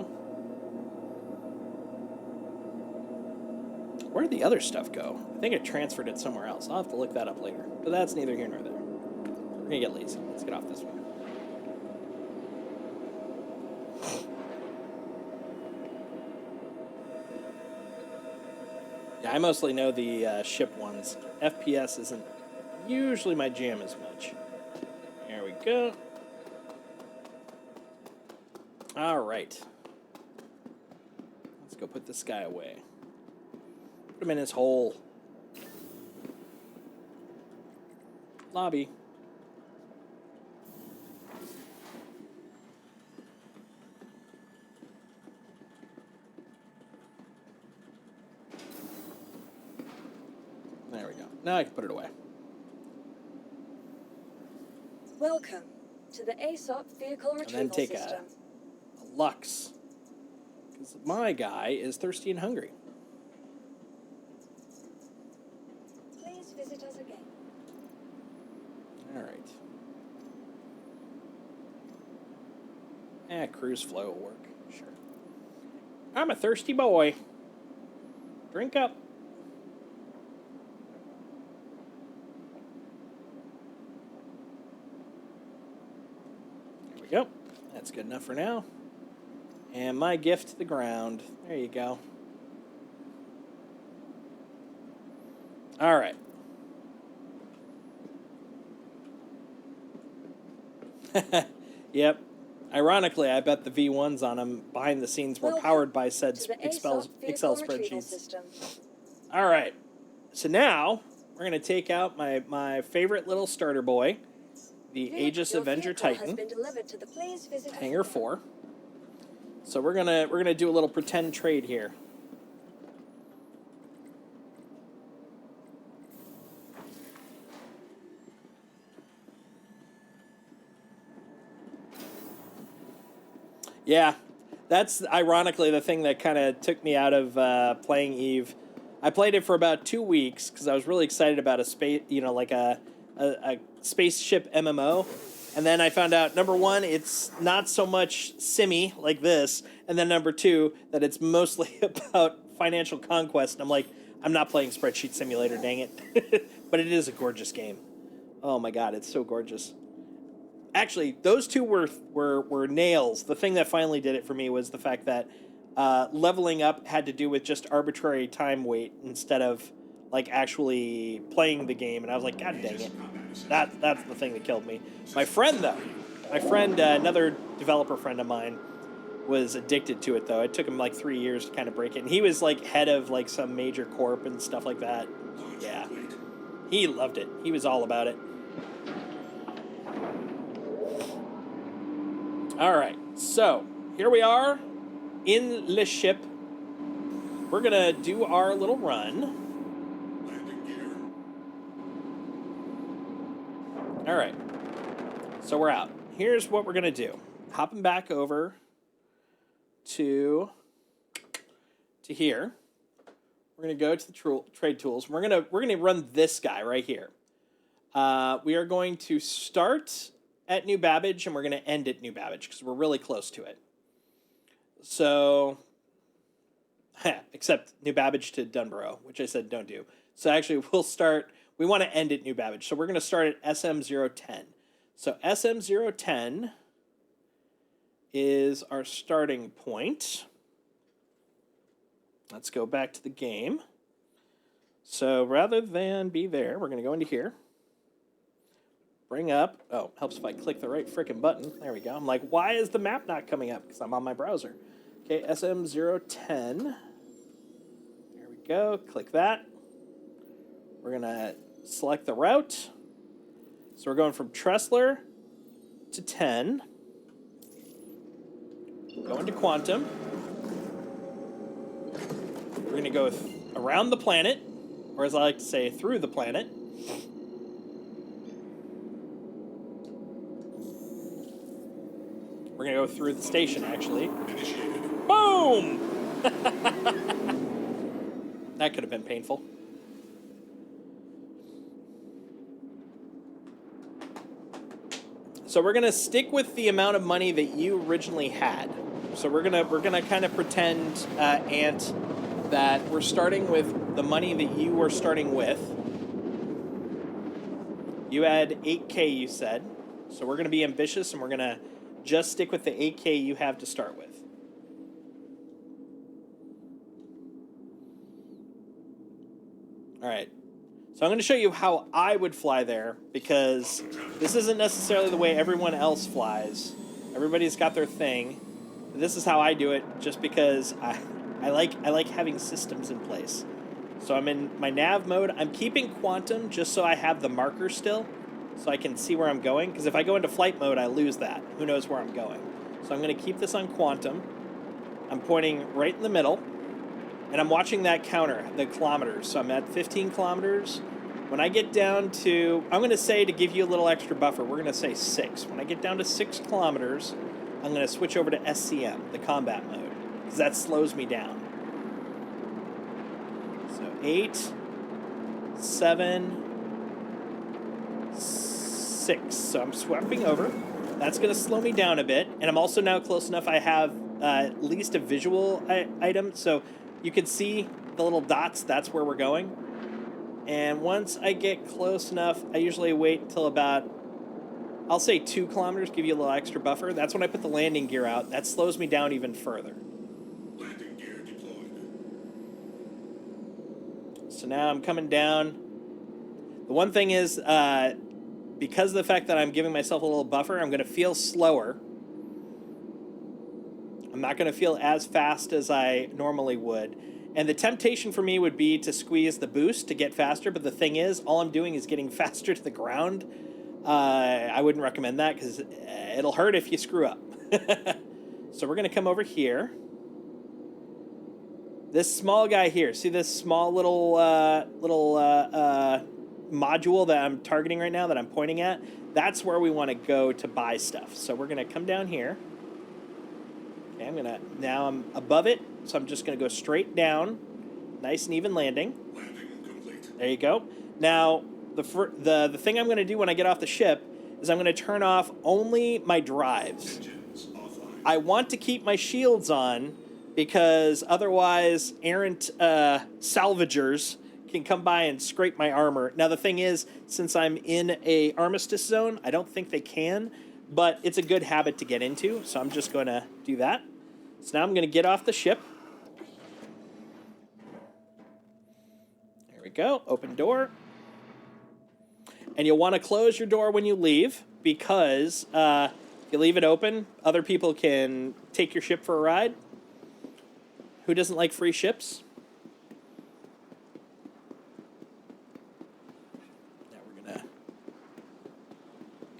[SPEAKER 2] Where did the other stuff go? I think I transferred it somewhere else. I'll have to look that up later. But that's neither here nor there. We're gonna get lazy. Let's get off this one. Yeah, I mostly know the ship ones. FPS isn't usually my jam as much. There we go. All right. Let's go put this guy away. Put him in his hole. Lobby. There we go. Now I can put it away.
[SPEAKER 9] Welcome to the ASOP Vehicle Retrieval
[SPEAKER 2] And then take
[SPEAKER 9] System.
[SPEAKER 2] a Lux. Because my guy is thirsty and hungry.
[SPEAKER 9] Please visit us again.
[SPEAKER 2] All right. Cruise flow will work. Sure. I'm a thirsty boy. Drink up. There we go. That's good enough for now. And my gift to the ground. There you go. All right. Yep. Ironically, I bet the V1s on them behind the scenes were
[SPEAKER 9] Welcome
[SPEAKER 2] powered by said
[SPEAKER 9] to the
[SPEAKER 2] Excel
[SPEAKER 9] ASOP Vehicle Retrieval
[SPEAKER 2] spreadsheets.
[SPEAKER 9] System.
[SPEAKER 2] All right. So now we're going to take out my favorite little starter boy, the Aegis
[SPEAKER 9] Your
[SPEAKER 2] Avenger
[SPEAKER 9] vehicle has
[SPEAKER 2] Titan,
[SPEAKER 9] been delivered to the Please Visit Us
[SPEAKER 2] Hangar
[SPEAKER 9] Again.
[SPEAKER 2] 4. So we're gonna do a little pretend trade here. Yeah, that's ironically the thing that kind of took me out of playing Eve. I played it for about 2 weeks because I was really excited about a space, like a spaceship MMO. And then I found out, number one, it's not so much simmy like this. And then number two, that it's mostly about financial conquest. And I'm like, I'm not playing Spreadsheet Simulator, dang it. But it is a gorgeous game. Oh my God, it's so gorgeous. Actually, those two were nails. The thing that finally did it for me was the fact that leveling up had to do with just arbitrary time wait instead of like actually playing the game. And I was like, God dang it. That's the thing that killed me. My friend, though. Another developer friend of mine, was addicted to it, though. It took him like 3 years to kind of break it. And he was like head of like some major corp and stuff like that. Yeah. He loved it. He was all about it. All right. So here we are in the ship. We're going to do our little run. All right. So we're out. Here's what we're going to do. Hopping back over to here. We're going to go to the trade tools. We're going to run this guy right here. We are going to start at New Babbage, and we're going to end at New Babbage because we're really close to it. So, except New Babbage to Dunborough, which I said don't do. So actually, we want to end at New Babbage. So we're going to start at SM010. So SM010 is our starting point. Let's go back to the game. So rather than be there, we're going to go into here. Bring up. Oh, helps if I click the right frickin' button. There we go. I'm like, why is the map not coming up? Because I'm on my browser. Okay, SM010. There we go. Click that. We're going to select the route. So we're going from Tressler to 10. Going to Quantum. We're going to go around the planet, or as I like to say, through the planet. We're going to go through the station, actually. Boom! That could have been painful. So we're going to stick with the amount of money that you originally had. So we're gonna kind of pretend, Ant, that we're starting with the money that you were starting with. You had 8K, you said. So we're going to be ambitious, and we're going to just stick with the 8K you have to start with. All right. So I'm going to show you how I would fly there, because this isn't necessarily the way everyone else flies. Everybody's got their thing. This is how I do it, just because I like having systems in place. So I'm in my nav mode. I'm keeping Quantum just so I have the marker still, so I can see where I'm going. Because if I go into flight mode, I lose that. Who knows where I'm going? So I'm going to keep this on Quantum. I'm pointing right in the middle, and I'm watching that counter, the kilometers. So I'm at 15 kilometers. When I get down to, I'm going to say, to give you a little extra buffer, we're going to say 6. When I get down to 6 kilometers, I'm going to switch over to SCM, the combat mode, because that slows me down. So 8, 7, 6. So I'm swapping over. That's going to slow me down a bit. And I'm also now close enough I have at least a visual item. So you can see the little dots. That's where we're going. And once I get close enough, I usually wait until about, I'll say 2 kilometers, give you a little extra buffer. That's when I put the landing gear out. That slows me down even further.
[SPEAKER 12] Landing gear deployed.
[SPEAKER 2] So now I'm coming down. The one thing is, because of the fact that I'm giving myself a little buffer, I'm going to feel slower. I'm not going to feel as fast as I normally would. And the temptation for me would be to squeeze the boost to get faster, but the thing is, all I'm doing is getting faster to the ground. I wouldn't recommend that, because it'll hurt if you screw up. So we're going to come over here. This small guy here, see this small little module that I'm targeting right now, that I'm pointing at? That's where we want to go to buy stuff. So we're going to come down here. Okay, now I'm above it, so I'm just going to go straight down. Nice and even landing.
[SPEAKER 12] Landing complete.
[SPEAKER 2] There you go. Now, the thing I'm going to do when I get off the ship is I'm going to turn off only my drives.
[SPEAKER 12] Engines offline.
[SPEAKER 2] I want to keep my shields on, because otherwise errant salvagers can come by and scrape my armor. Now, the thing is, since I'm in a armistice zone, I don't think they can, but it's a good habit to get into, so I'm just going to do that. So now I'm going to get off the ship. There we go. Open door. And you'll want to close your door when you leave, because if you leave it open, other people can take your ship for a ride. Who doesn't like free ships? Now we're going to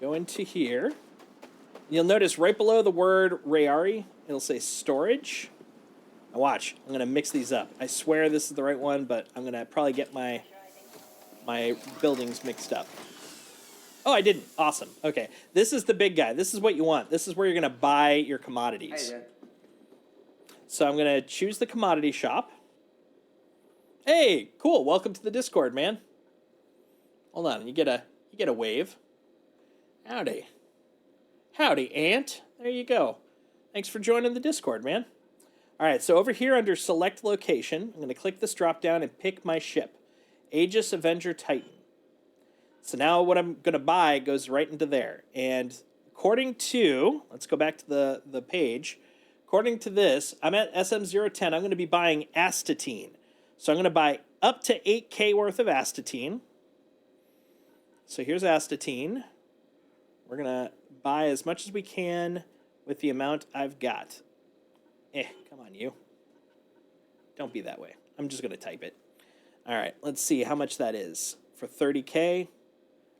[SPEAKER 2] go into here. You'll notice right below the word Rayari, it'll say storage. Now watch, I'm going to mix these up. I swear this is the right one, but I'm going to probably get my buildings mixed up. Oh, I didn't. Awesome. Okay. This is the big guy. This is what you want. This is where you're going to buy your commodities.
[SPEAKER 6] Hey there.
[SPEAKER 2] So I'm going to choose the commodity shop. Hey, cool. Welcome to the Discord, man. Hold on. You get a wave. Howdy. Howdy, Ant. There you go. Thanks for joining the Discord, man. All right, so over here under Select Location, I'm going to click this drop down and pick my ship, Aegis Avenger Titan. So now what I'm going to buy goes right into there. And according to, let's go back to the page. According to this, I'm at SM010. I'm going to be buying astatine. So I'm going to buy up to 8K worth of astatine. So here's astatine. We're going to buy as much as we can with the amount I've got. Come on, you. Don't be that way. I'm just going to type it. All right, let's see how much that is for 30K.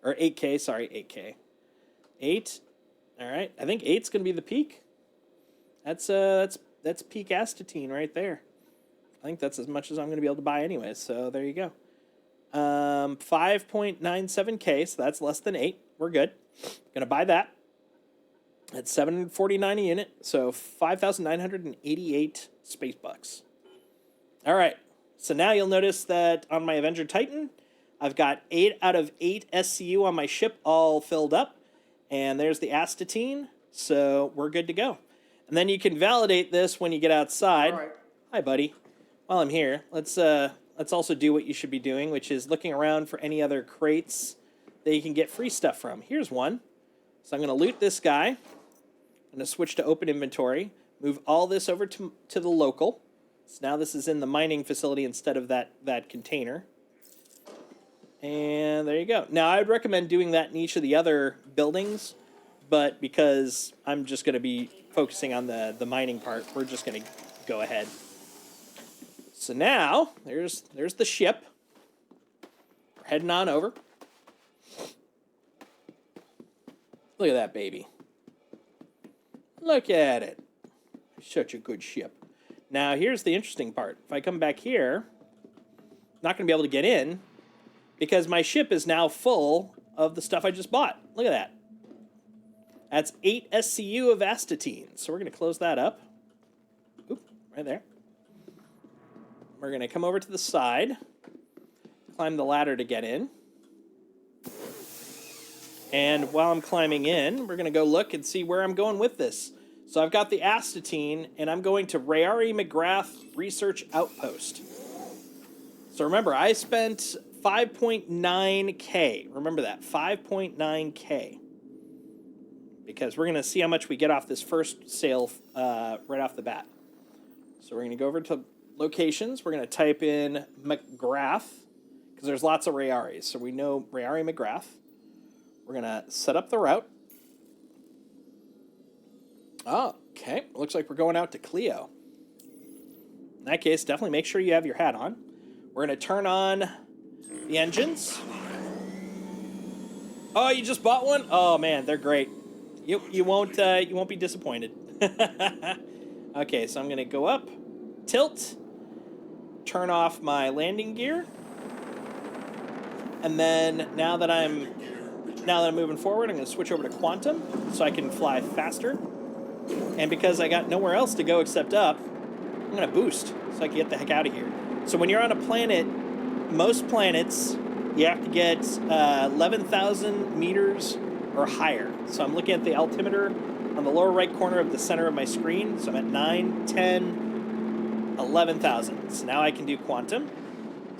[SPEAKER 2] Or 8K, sorry, 8K. 8. All right, I think 8's going to be the peak. That's peak astatine right there. I think that's as much as I'm going to be able to buy anyway, so there you go. 5.97K, so that's less than 8. We're good. Going to buy that. It's $749 a unit, so 5,988 space bucks. All right, so now you'll notice that on my Avenger Titan, I've got 8 out of 8 SCU on my ship all filled up, and there's the astatine, so we're good to go. And then you can validate this when you get outside.
[SPEAKER 6] All right.
[SPEAKER 2] Hi, buddy. While I'm here, let's also do what you should be doing, which is looking around for any other crates that you can get free stuff from. Here's one. So I'm going to loot this guy. I'm going to switch to open inventory, move all this over to the local. So now this is in the mining facility instead of that container. And there you go. Now, I would recommend doing that in each of the other buildings, but because I'm just going to be focusing on the mining part, we're just going to go ahead. So now, there's the ship. We're heading on over. Look at that baby. Look at it. Such a good ship. Now, here's the interesting part. If I come back here, I'm not going to be able to get in because my ship is now full of the stuff I just bought. Look at that. That's 8 SCU of astatine. So we're going to close that up. Oop, right there. We're going to come over to the side, climb the ladder to get in. And while I'm climbing in, we're going to go look and see where I'm going with this. So I've got the astatine, and I'm going to Rayari McGrath Research Outpost. So remember, I spent 5.9K. Remember that, 5.9K. Because we're going to see how much we get off this first sale right off the bat. So we're going to go over to locations. We're going to type in McGrath, because there's lots of Rayaris. So we know Rayari McGrath. We're going to set up the route. Oh, okay. Looks like we're going out to Clio. In that case, definitely make sure you have your hat on. We're going to turn on the engines. Oh, you just bought one? Oh, man, they're great. You won't be disappointed. Okay, so I'm going to go up, tilt, turn off my landing gear. And then now that I'm moving forward, I'm going to switch over to quantum so I can fly faster. And because I got nowhere else to go except up, I'm going to boost so I can get the heck out of here. So when you're on a planet, most planets, you have to get 11,000 meters or higher. So I'm looking at the altimeter on the lower right corner of the center of my screen. So I'm at 9, 10, 11,000. So now I can do quantum.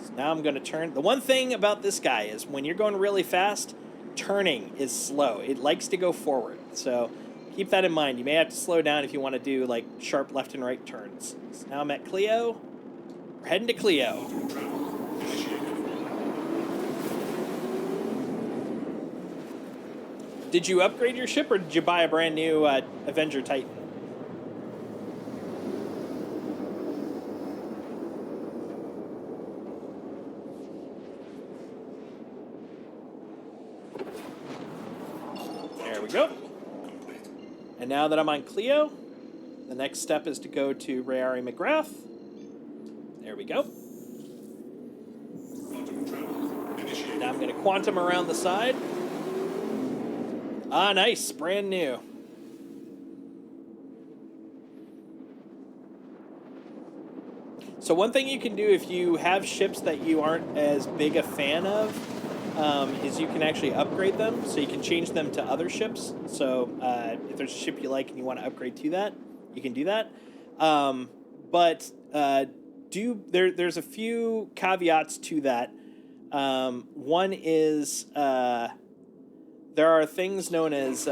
[SPEAKER 2] So now I'm going to turn. The one thing about this guy is when you're going really fast, turning is slow. It likes to go forward. So keep that in mind. You may have to slow down if you want to do like sharp left and right turns. So now I'm at Clio. We're heading to Clio. Did you upgrade your ship or did you buy a brand new Avenger Titan? There we go. And now that I'm on Clio, the next step is to go to Rayari McGrath. There we go. Now I'm going to quantum around the side. Ah, nice. Brand new. So one thing you can do if you have ships that you aren't as big a fan of is you can actually upgrade them. So you can change them to other ships. So if there's a ship you like and you want to upgrade to that, you can do that. There's a few caveats to that. One is there are things known as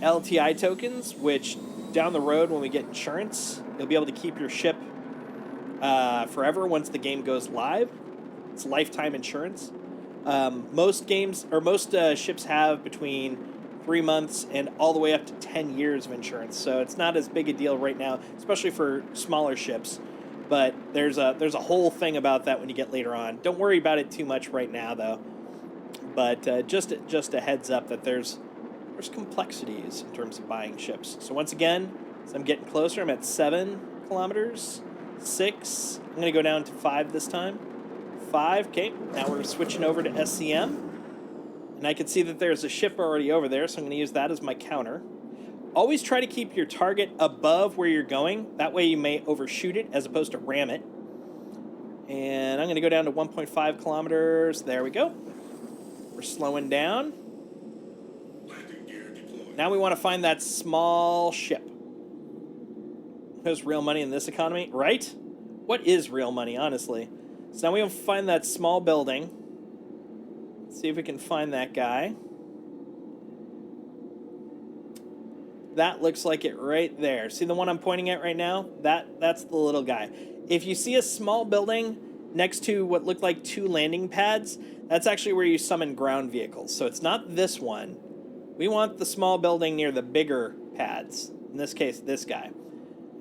[SPEAKER 2] LTI tokens, which down the road when we get insurance, you'll be able to keep your ship forever once the game goes live. It's lifetime insurance. Most games or most ships have between 3 months and all the way up to 10 years of insurance. So it's not as big a deal right now, especially for smaller ships. But there's a whole thing about that when you get later on. Don't worry about it too much right now, though. But just a heads up that there's complexities in terms of buying ships. So once again, as I'm getting closer, I'm at 7 kilometers, 6. I'm going to go down to 5 this time. 5. Okay, now we're switching over to SCM. And I can see that there's a ship already over there, so I'm going to use that as my counter. Always try to keep your target above where you're going. That way you may overshoot it as opposed to ram it. And I'm going to go down to 1.5 kilometers. There we go. We're slowing down.
[SPEAKER 12] Landing gear deployed.
[SPEAKER 2] Now we want to find that small ship. There's real money in this economy, right? What is real money, honestly? So now we want to find that small building. Let's see if we can find that guy. That looks like it right there. See the one I'm pointing at right now? That's the little guy. If you see a small building next to what look like 2 landing pads, that's actually where you summon ground vehicles. So it's not this one. We want the small building near the bigger pads. In this case, this guy.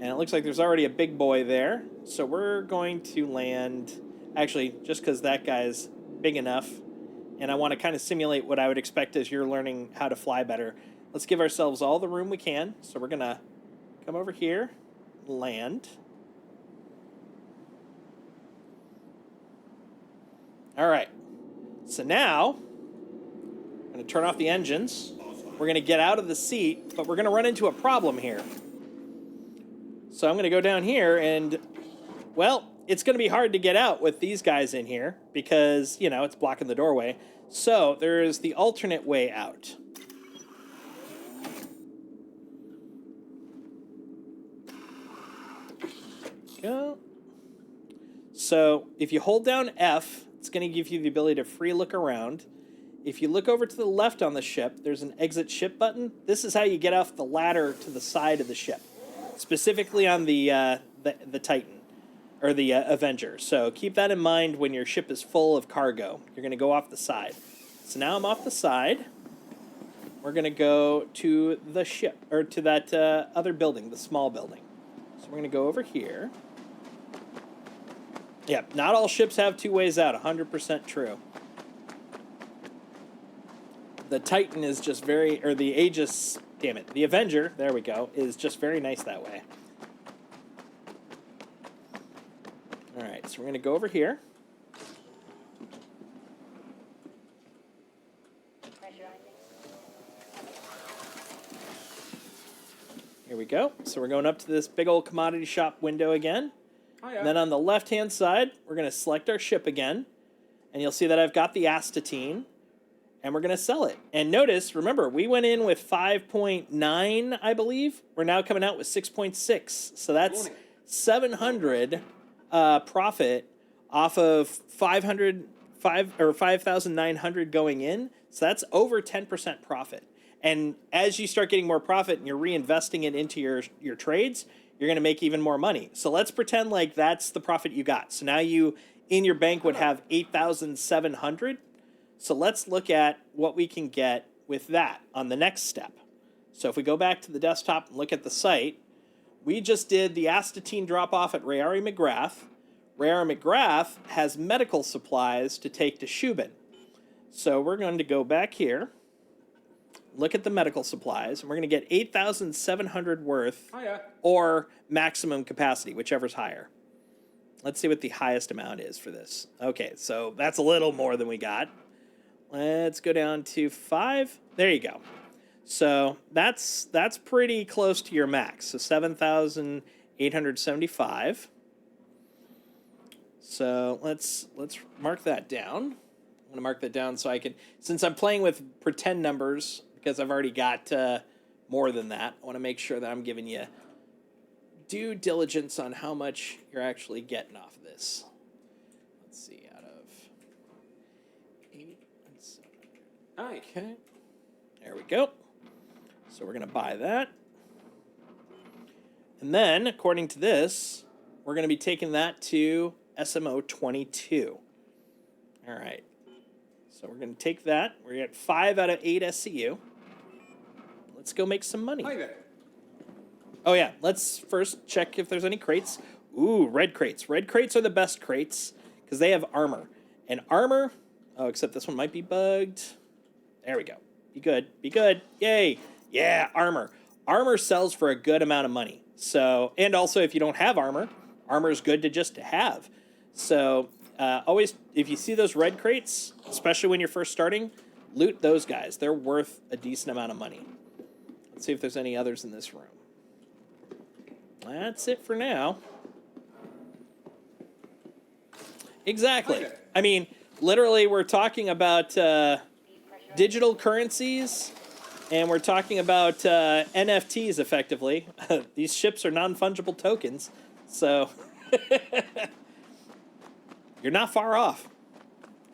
[SPEAKER 2] And it looks like there's already a big boy there. So we're going to land, actually, just because that guy's big enough, and I want to kind of simulate what I would expect as you're learning how to fly better. Let's give ourselves all the room we can. So we're going to come over here, land. All right. So now, I'm going to turn off the engines. We're going to get out of the seat, but we're going to run into a problem here. So I'm going to go down here and, well, it's going to be hard to get out with these guys in here because, you know, it's blocking the doorway. So there's the alternate way out. Go. So if you hold down F, it's going to give you the ability to free look around. If you look over to the left on the ship, there's an exit ship button. This is how you get off the ladder to the side of the ship, specifically on the Titan or the Avenger. So keep that in mind when your ship is full of cargo. You're going to go off the side. So now I'm off the side. We're going to go to the ship or to that other building, the small building. So we're going to go over here. Yeah, not all ships have 2 ways out. 100% true. The Titan is just very, or the Aegis, damn it, the Avenger, there we go, is just very nice that way. All right, so we're going to go over here. Here we go. So we're going up to this big old commodity shop window again.
[SPEAKER 6] Oh, yeah.
[SPEAKER 2] And then on the left-hand side, we're going to select our ship again. And you'll see that I've got the Astatine. And we're going to sell it. And notice, remember, we went in with 5.9, I believe. We're now coming out with 6.6. So that's 700 profit off of 5,900 going in. So that's over 10% profit. And as you start getting more profit and you're reinvesting it into your trades, you're going to make even more money. So let's pretend like that's the profit you got. So now you, in your bank, would have 8,700. So let's look at what we can get with that on the next step. So if we go back to the desktop and look at the site, we just did the Astatine drop-off at Rayari McGrath. Rayari McGrath has medical supplies to take to Shubin. So we're going to go back here, look at the medical supplies, and we're going to get 8,700 worth or maximum capacity, whichever's higher. Let's see what the highest amount is for this. Okay, so that's a little more than we got. Let's go down to 5. There you go. So that's pretty close to your max. So 7,875. So let's mark that down. I'm gonna mark that down so I can, since I'm playing with pretend numbers because I've already got more than that. I want to make sure that I'm giving you due diligence on how much you're actually getting off of this. Let's see, out of 8 and 7. Okay, there we go. So we're gonna buy that, and then according to this, we're gonna be taking that to SMO 22. All right. So we're gonna take that. We're at 5 out of 8 SCU. Let's go make some money.
[SPEAKER 6] Hi there.
[SPEAKER 2] Oh yeah, let's first check if there's any crates. Ooh, red crates. Red crates are the best crates because they have armor. And armor, oh, except this one might be bugged. There we go. Be good. Be good. Yay. Yeah, armor. Armor sells for a good amount of money. So, and also if you don't have armor, armor is good to just have. So, always, if you see those red crates, especially when you're first starting, loot those guys. They're worth a decent amount of money. Let's see if there's any others in this room. That's it for now. Exactly. I mean, literally, we're talking about digital currencies, and we're talking about NFTs, effectively. These ships are non-fungible tokens, so you're not far off.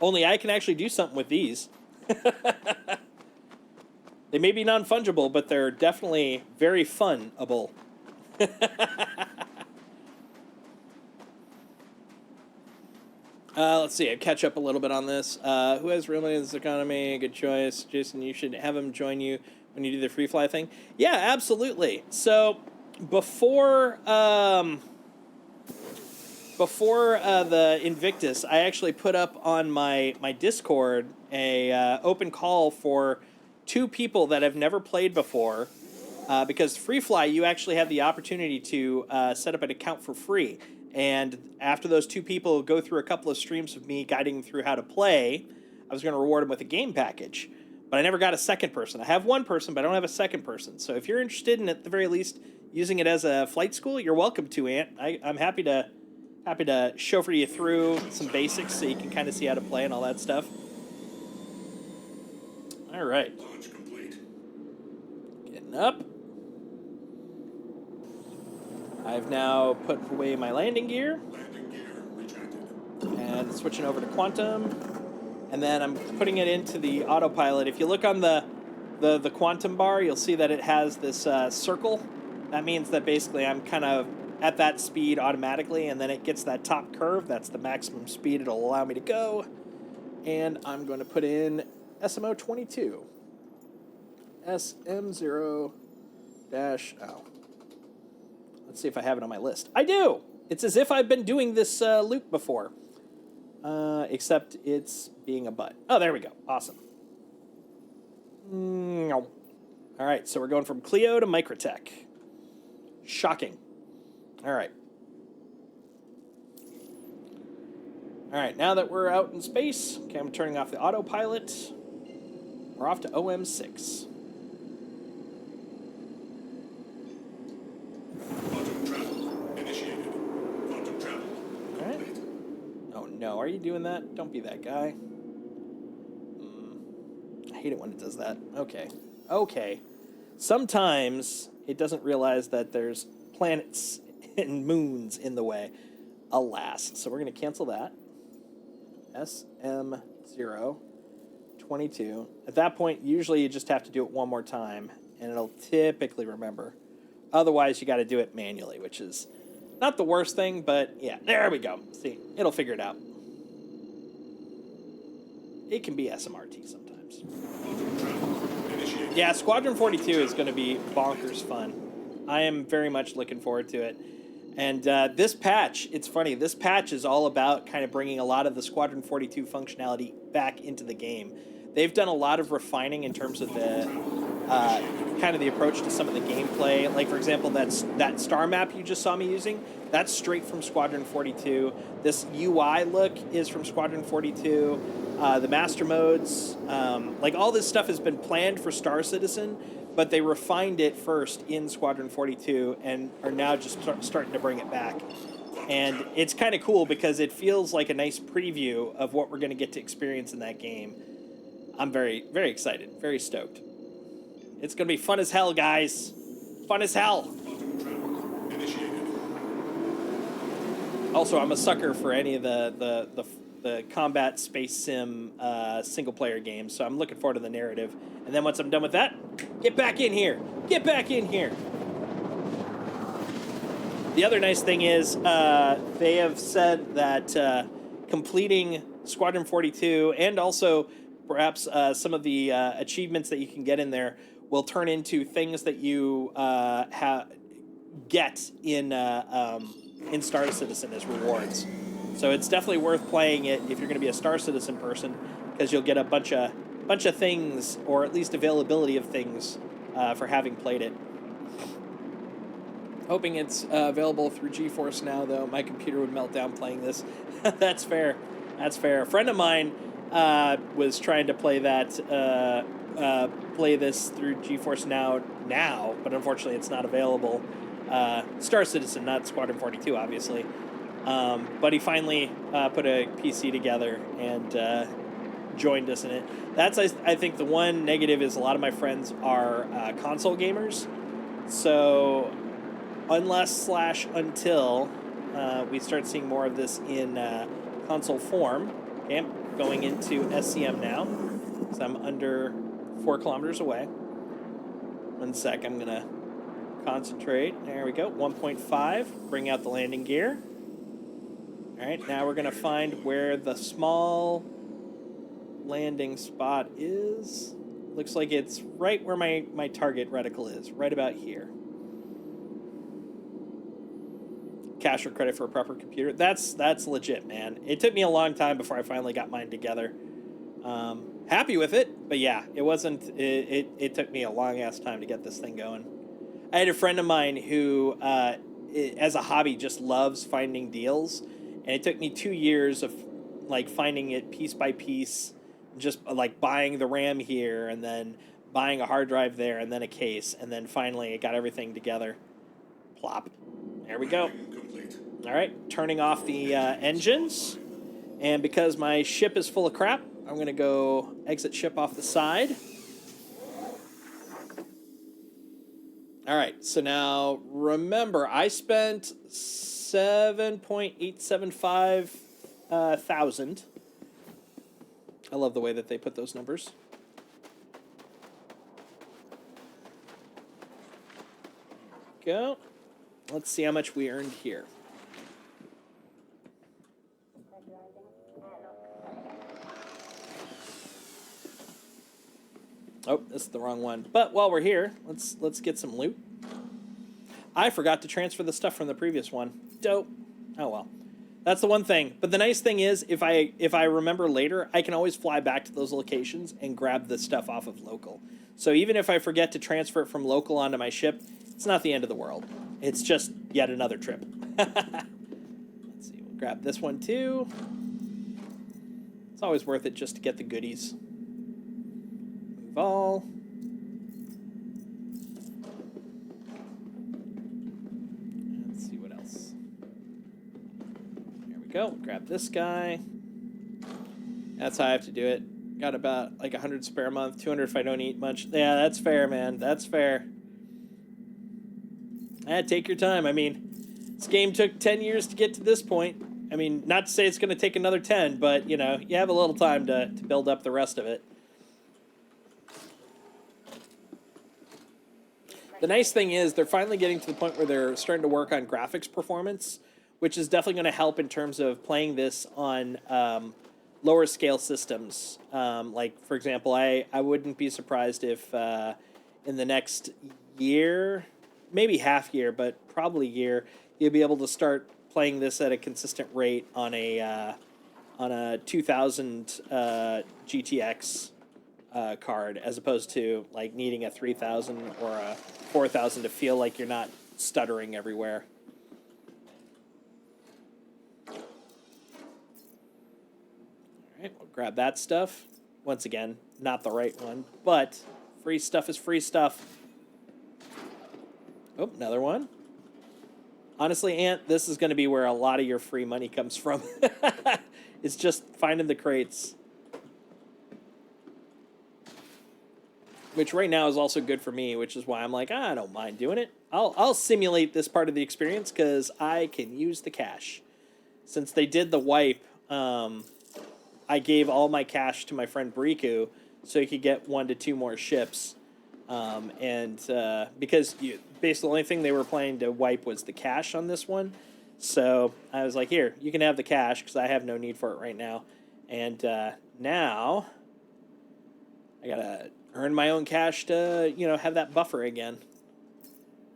[SPEAKER 2] Only I can actually do something with these. They may be non-fungible, but they're definitely very fun-able. Let's see. I catch up a little bit on this. Who has real money in this economy? Good choice, Jason. You should have him join you when you do the free fly thing. Yeah, absolutely. So before the Invictus, I actually put up on my Discord a open call for 2 people that have never played before. Because Free Fly, you actually have the opportunity to set up an account for free. And after those 2 people go through a couple of streams of me guiding them through how to play, I was going to reward them with a game package. But I never got a second person. I have one person, but I don't have a second person. So if you're interested in, at the very least, using it as a flight school, you're welcome to, Ant. I'm happy to chauffeur you through some basics so you can kind of see how to play and all that stuff. All right.
[SPEAKER 12] Launch complete.
[SPEAKER 2] Getting up. I've now put away my landing gear.
[SPEAKER 12] Landing gear retracted.
[SPEAKER 2] And switching over to Quantum. And then I'm putting it into the autopilot. If you look on the Quantum bar, you'll see that it has this circle. That means that basically I'm kind of at that speed automatically, and then it gets that top curve. That's the maximum speed it'll allow me to go. And I'm going to put in SMO 22. SM0-. Oh. Let's see if I have it on my list. I do! It's as if I've been doing this loop before. Except it's being a butt. Oh, there we go. Awesome. All right, so we're going from Clio to Microtech. Shocking. All right. All right, now that we're out in space, okay, I'm turning off the autopilot. We're off to OM6.
[SPEAKER 12] Quantum travel initiated. Quantum travel.
[SPEAKER 2] All right. Oh, no. Are you doing that? Don't be that guy. I hate it when it does that. Okay. Okay. Sometimes it doesn't realize that there's planets and moons in the way. Alas. So we're going to cancel that. SM0-22. At that point, usually you just have to do it one more time, and it'll typically remember. Otherwise, you got to do it manually, which is not the worst thing, but yeah, there we go. See, it'll figure it out. It can be SMRT sometimes. Yeah, Squadron 42 is going to be bonkers fun. I am very much looking forward to it. And this patch, it's funny, this patch is all about kind of bringing a lot of the Squadron 42 functionality back into the game. They've done a lot of refining in terms of the kind of the approach to some of the gameplay. Like, for example, that star map you just saw me using, that's straight from Squadron 42. This UI look is from Squadron 42. The master modes, like all this stuff has been planned for Star Citizen, but they refined it first in Squadron 42 and are now just starting to bring it back. And it's kind of cool because it feels like a nice preview of what we're going to get to experience in that game. I'm very, very excited, very stoked. It's going to be fun as hell, guys. Fun as hell.
[SPEAKER 12] Quantum travel initiated.
[SPEAKER 2] Also, I'm a sucker for any of the combat space sim single-player games, so I'm looking forward to the narrative. And then once I'm done with that, get back in here. Get back in here. The other nice thing is they have said that completing Squadron 42 and also perhaps some of the achievements that you can get in there will turn into things that you get in Star Citizen as rewards. So it's definitely worth playing it if you're going to be a Star Citizen person, because you'll get a bunch of things, or at least availability of things, for having played it. Hoping it's available through GeForce Now, though. My computer would melt down playing this. That's fair. That's fair. A friend of mine was trying to play play this through GeForce now, but unfortunately it's not available. Star Citizen, not Squadron 42, obviously. But he finally put a PC together and joined us in it. That's, I think, the one negative is a lot of my friends are console gamers. So until we start seeing more of this in console form. Okay, I'm going into SCM now, because I'm under 4 kilometers away. 1 sec, I'm going to concentrate. There we go, 1.5, bring out the landing gear. All right, now we're going to find where the small landing spot is. Looks like it's right where my target reticle is, right about here. Cash or credit for a proper computer. That's legit, man. It took me a long time before I finally got mine together. Happy with it, but yeah, it wasn't. It took me a long ass time to get this thing going. I had a friend of mine who, as a hobby, just loves finding deals, and it took me 2 years of like finding it piece by piece, just like buying the RAM here and then buying a hard drive there and then a case, and then finally it got everything together. Plop. There we go. All right, turning off the engines. And because my ship is full of crap, I'm going to go exit ship off the side. All right, so now remember, I spent 7.875 thousand. I love the way that they put those numbers. Go. Let's see how much we earned here. Oh, this is the wrong one. But while we're here, let's get some loot. I forgot to transfer the stuff from the previous one. Dope. Oh well. That's the one thing. But the nice thing is, if I remember later, I can always fly back to those locations and grab the stuff off of local. So even if I forget to transfer it from local onto my ship, it's not the end of the world. It's just yet another trip. Let's see, we'll grab this one too. It's always worth it just to get the goodies. Move all. Let's see what else. There we go. Grab this guy. That's how I have to do it. Got about like 100 spare a month, 200 if I don't eat much. Yeah, that's fair, man. That's fair. Take your time. I mean, this game took 10 years to get to this point. I mean, not to say it's going to take another 10, but, you know, you have a little time to build up the rest of it. The nice thing is they're finally getting to the point where they're starting to work on graphics performance, which is definitely going to help in terms of playing this on lower scale systems. Like, for example, I wouldn't be surprised if in the next year, maybe half year, but probably year, you'll be able to start playing this at a consistent rate on a 2000 GTX card, as opposed to like needing a 3,000 or a 4,000 to feel like you're not stuttering everywhere. All right, we'll grab that stuff. Once again, not the right one, but free stuff is free stuff. Oh, another one. Honestly, Ant, this is going to be where a lot of your free money comes from. It's just finding the crates. Which right now is also good for me, which is why I'm like, I don't mind doing it. I'll simulate this part of the experience because I can use the cash. Since they did the wipe, I gave all my cash to my friend Briku so he could get 1 to 2 more ships. Because basically the only thing they were planning to wipe was the cash on this one. So I was like, here, you can have the cash because I have no need for it right now. And now I got to earn my own cash to, have that buffer again.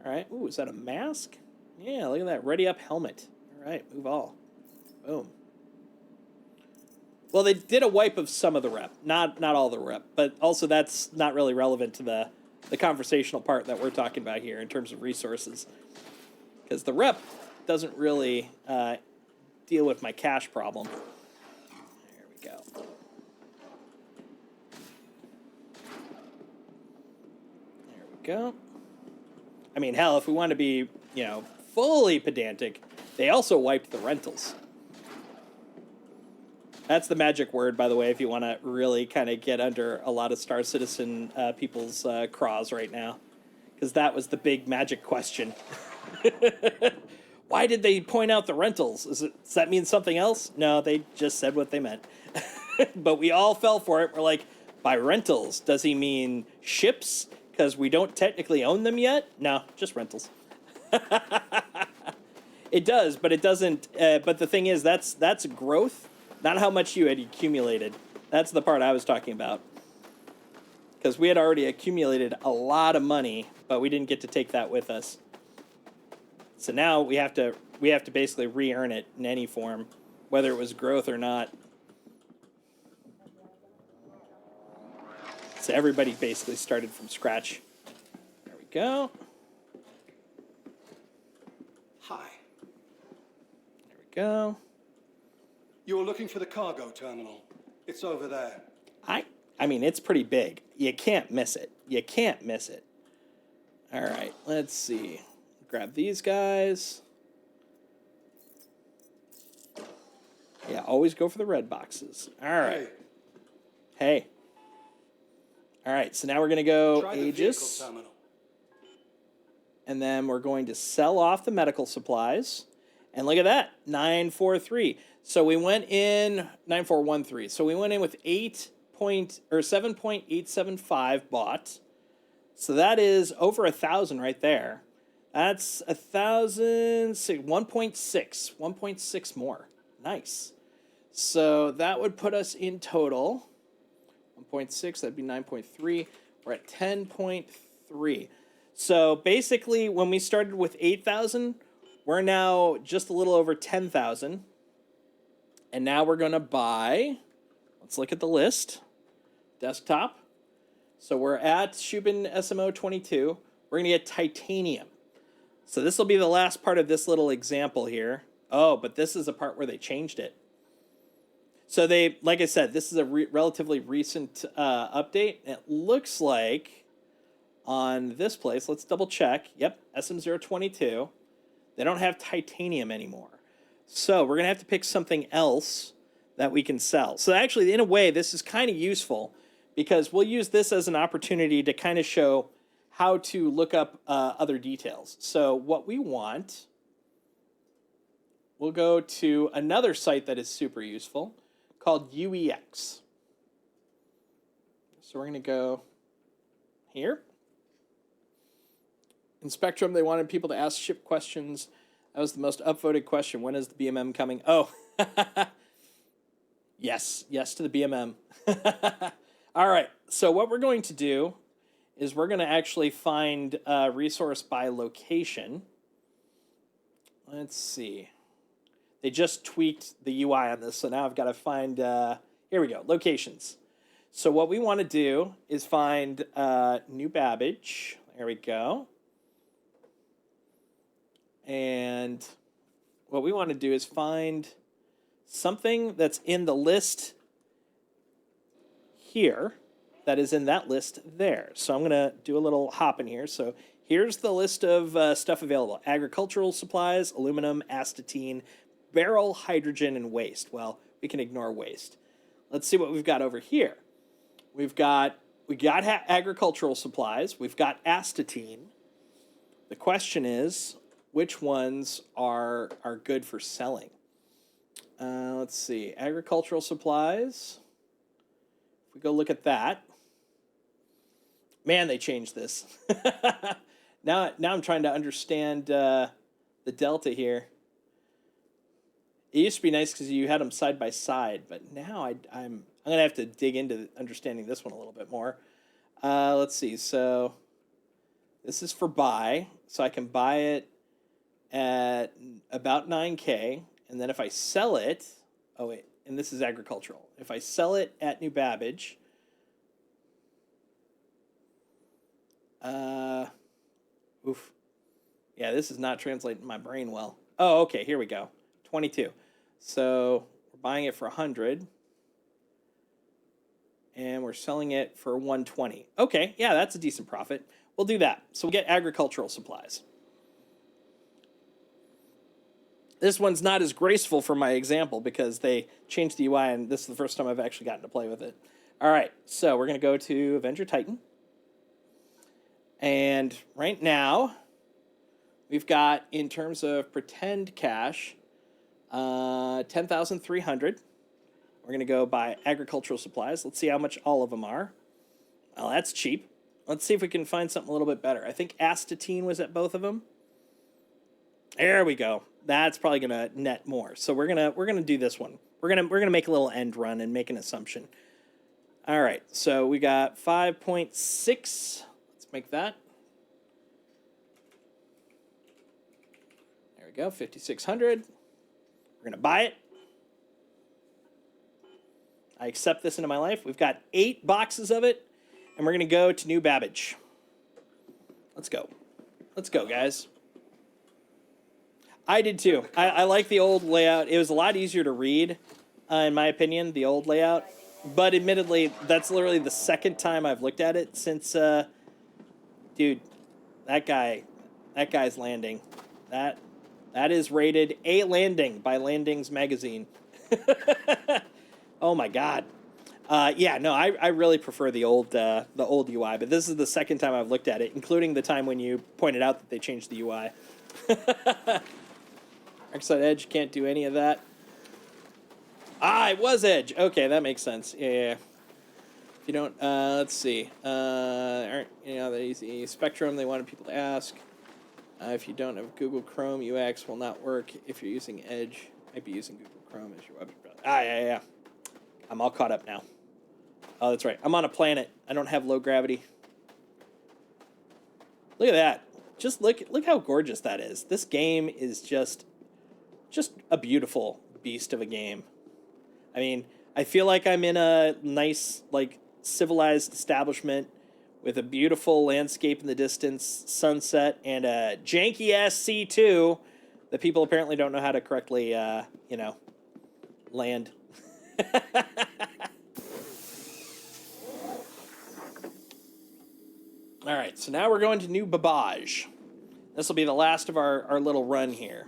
[SPEAKER 2] All right. Ooh, is that a mask? Yeah, look at that. Ready up helmet. All right, move all. Boom. Well, they did a wipe of some of the rep, not all the rep, but also that's not really relevant to the conversational part that we're talking about here in terms of resources. Because the rep doesn't really deal with my cash problem. There we go. There we go. I mean, hell, if we want to be, fully pedantic, they also wiped the rentals. That's the magic word, by the way, if you want to really kind of get under a lot of Star Citizen people's craws right now. Because that was the big magic question. Why did they point out the rentals? Does that mean something else? No, they just said what they meant. But we all fell for it. We're like, by rentals, does he mean ships? Because we don't technically own them yet? No, just rentals. It does, but it doesn't. But the thing is, that's growth. Not how much you had accumulated. That's the part I was talking about. Because we had already accumulated a lot of money, but we didn't get to take that with us. So now we have to basically re-earn it in any form, whether it was growth or not. So everybody basically started from scratch. There we go.
[SPEAKER 12] Hi.
[SPEAKER 2] There we go.
[SPEAKER 12] You're looking for the cargo terminal. It's over there.
[SPEAKER 2] I mean, it's pretty big. You can't miss it. You can't miss it. All right, let's see. Grab these guys. Yeah, always go for the red boxes. All right. Hey. All right, so now we're going to go
[SPEAKER 12] Try the
[SPEAKER 2] Aegis.
[SPEAKER 12] vehicle terminal.
[SPEAKER 2] And then we're going to sell off the medical supplies. And look at that, 943. So we went in 9413. So we went in with 7.875 bought. So that is over 1,000 right there. That's 1,000, 1.6 more. Nice. So that would put us in total 1.6. That'd be 9.3. We're at 10.3. So basically, when we started with 8,000, we're now just a little over 10,000. And now we're going to buy, let's look at the list, desktop. So we're at Shubin SMO 22. We're going to get titanium. So this will be the last part of this little example here. Oh, but this is a part where they changed it. So they, like I said, this is a relatively recent update. It looks like on this place, let's double check. Yep, SM022. They don't have titanium anymore. So we're going to have to pick something else that we can sell. So actually, in a way, this is kind of useful because we'll use this as an opportunity to kind of show how to look up other details. So what we want, we'll go to another site that is super useful called UEX. So we're going to go here. In Spectrum, they wanted people to ask ship questions. That was the most upvoted question. When is the BMM coming? Oh, yes to the BMM. All right, so what we're going to do is we're going to actually find a resource by location. Let's see. They just tweaked the UI on this, so now I've got to find, here we go, locations. So what we want to do is find New Babbage. There we go. And what we want to do is find something that's in the list here that is in that list there. So I'm going to do a little hop in here. So here's the list of stuff available. Agricultural supplies, aluminum, astatine, barrel, hydrogen, and waste. Well, we can ignore waste. Let's see what we've got over here. We got agricultural supplies. We've got astatine. The question is, which ones are good for selling? Let's see. Agricultural supplies. If we go look at that. Man, they changed this. Now I'm trying to understand the delta here. It used to be nice because you had them side by side, but now I'm going to have to dig into understanding this one a little bit more. Let's see. So this is for buy. So I can buy it at about 9K. And then if I sell it, oh wait, and this is agricultural. If I sell it at New Babbage, oof. Yeah, this is not translating my brain well. Oh, okay, here we go. 22. So we're buying it for 100. And we're selling it for 120. Okay, yeah, that's a decent profit. We'll do that. So we'll get agricultural supplies. This one's not as graceful for my example because they changed the UI and this is the first time I've actually gotten to play with it. All right, so we're going to go to Avenger Titan. And right now, we've got, in terms of pretend cash, 10,300. We're going to go buy agricultural supplies. Let's see how much all of them are. Well, that's cheap. Let's see if we can find something a little bit better. I think astatine was at both of them. There we go. That's probably going to net more. So we're going to do this one. We're going to make a little end run and make an assumption. All right. So we got 5.6. Let's make that. There we go. 5,600. We're going to buy it. I accept this into my life. We've got 8 boxes of it, and we're going to go to New Babbage. Let's go. Let's go, guys. I did too. I like the old layout. It was a lot easier to read, in my opinion, the old layout. But admittedly, that's literally the second time I've looked at it since, dude, that guy's landing. That is rated A landing by Landings Magazine. Oh my God. Yeah, no, I really prefer the old UI, but this is the second time I've looked at it, including the time when you pointed out that they changed the UI. Darkside Edge can't do any of that. Ah, it was Edge. Okay, that makes sense. Yeah. If you don't, let's see. The Spectrum, they wanted people to ask. If you don't have Google Chrome, UX will not work if you're using Edge. Might be using Google Chrome as your web browser. Ah, yeah. I'm all caught up now. Oh, that's right. I'm on a planet. I don't have low gravity. Look at that. Just look how gorgeous that is. This game is just a beautiful beast of a game. I mean, I feel like I'm in a nice, like, civilized establishment with a beautiful landscape in the distance, sunset, and a janky-ass C2 that people apparently don't know how to correctly, land. All right, so now we're going to New Babbage. This will be the last of our little run here.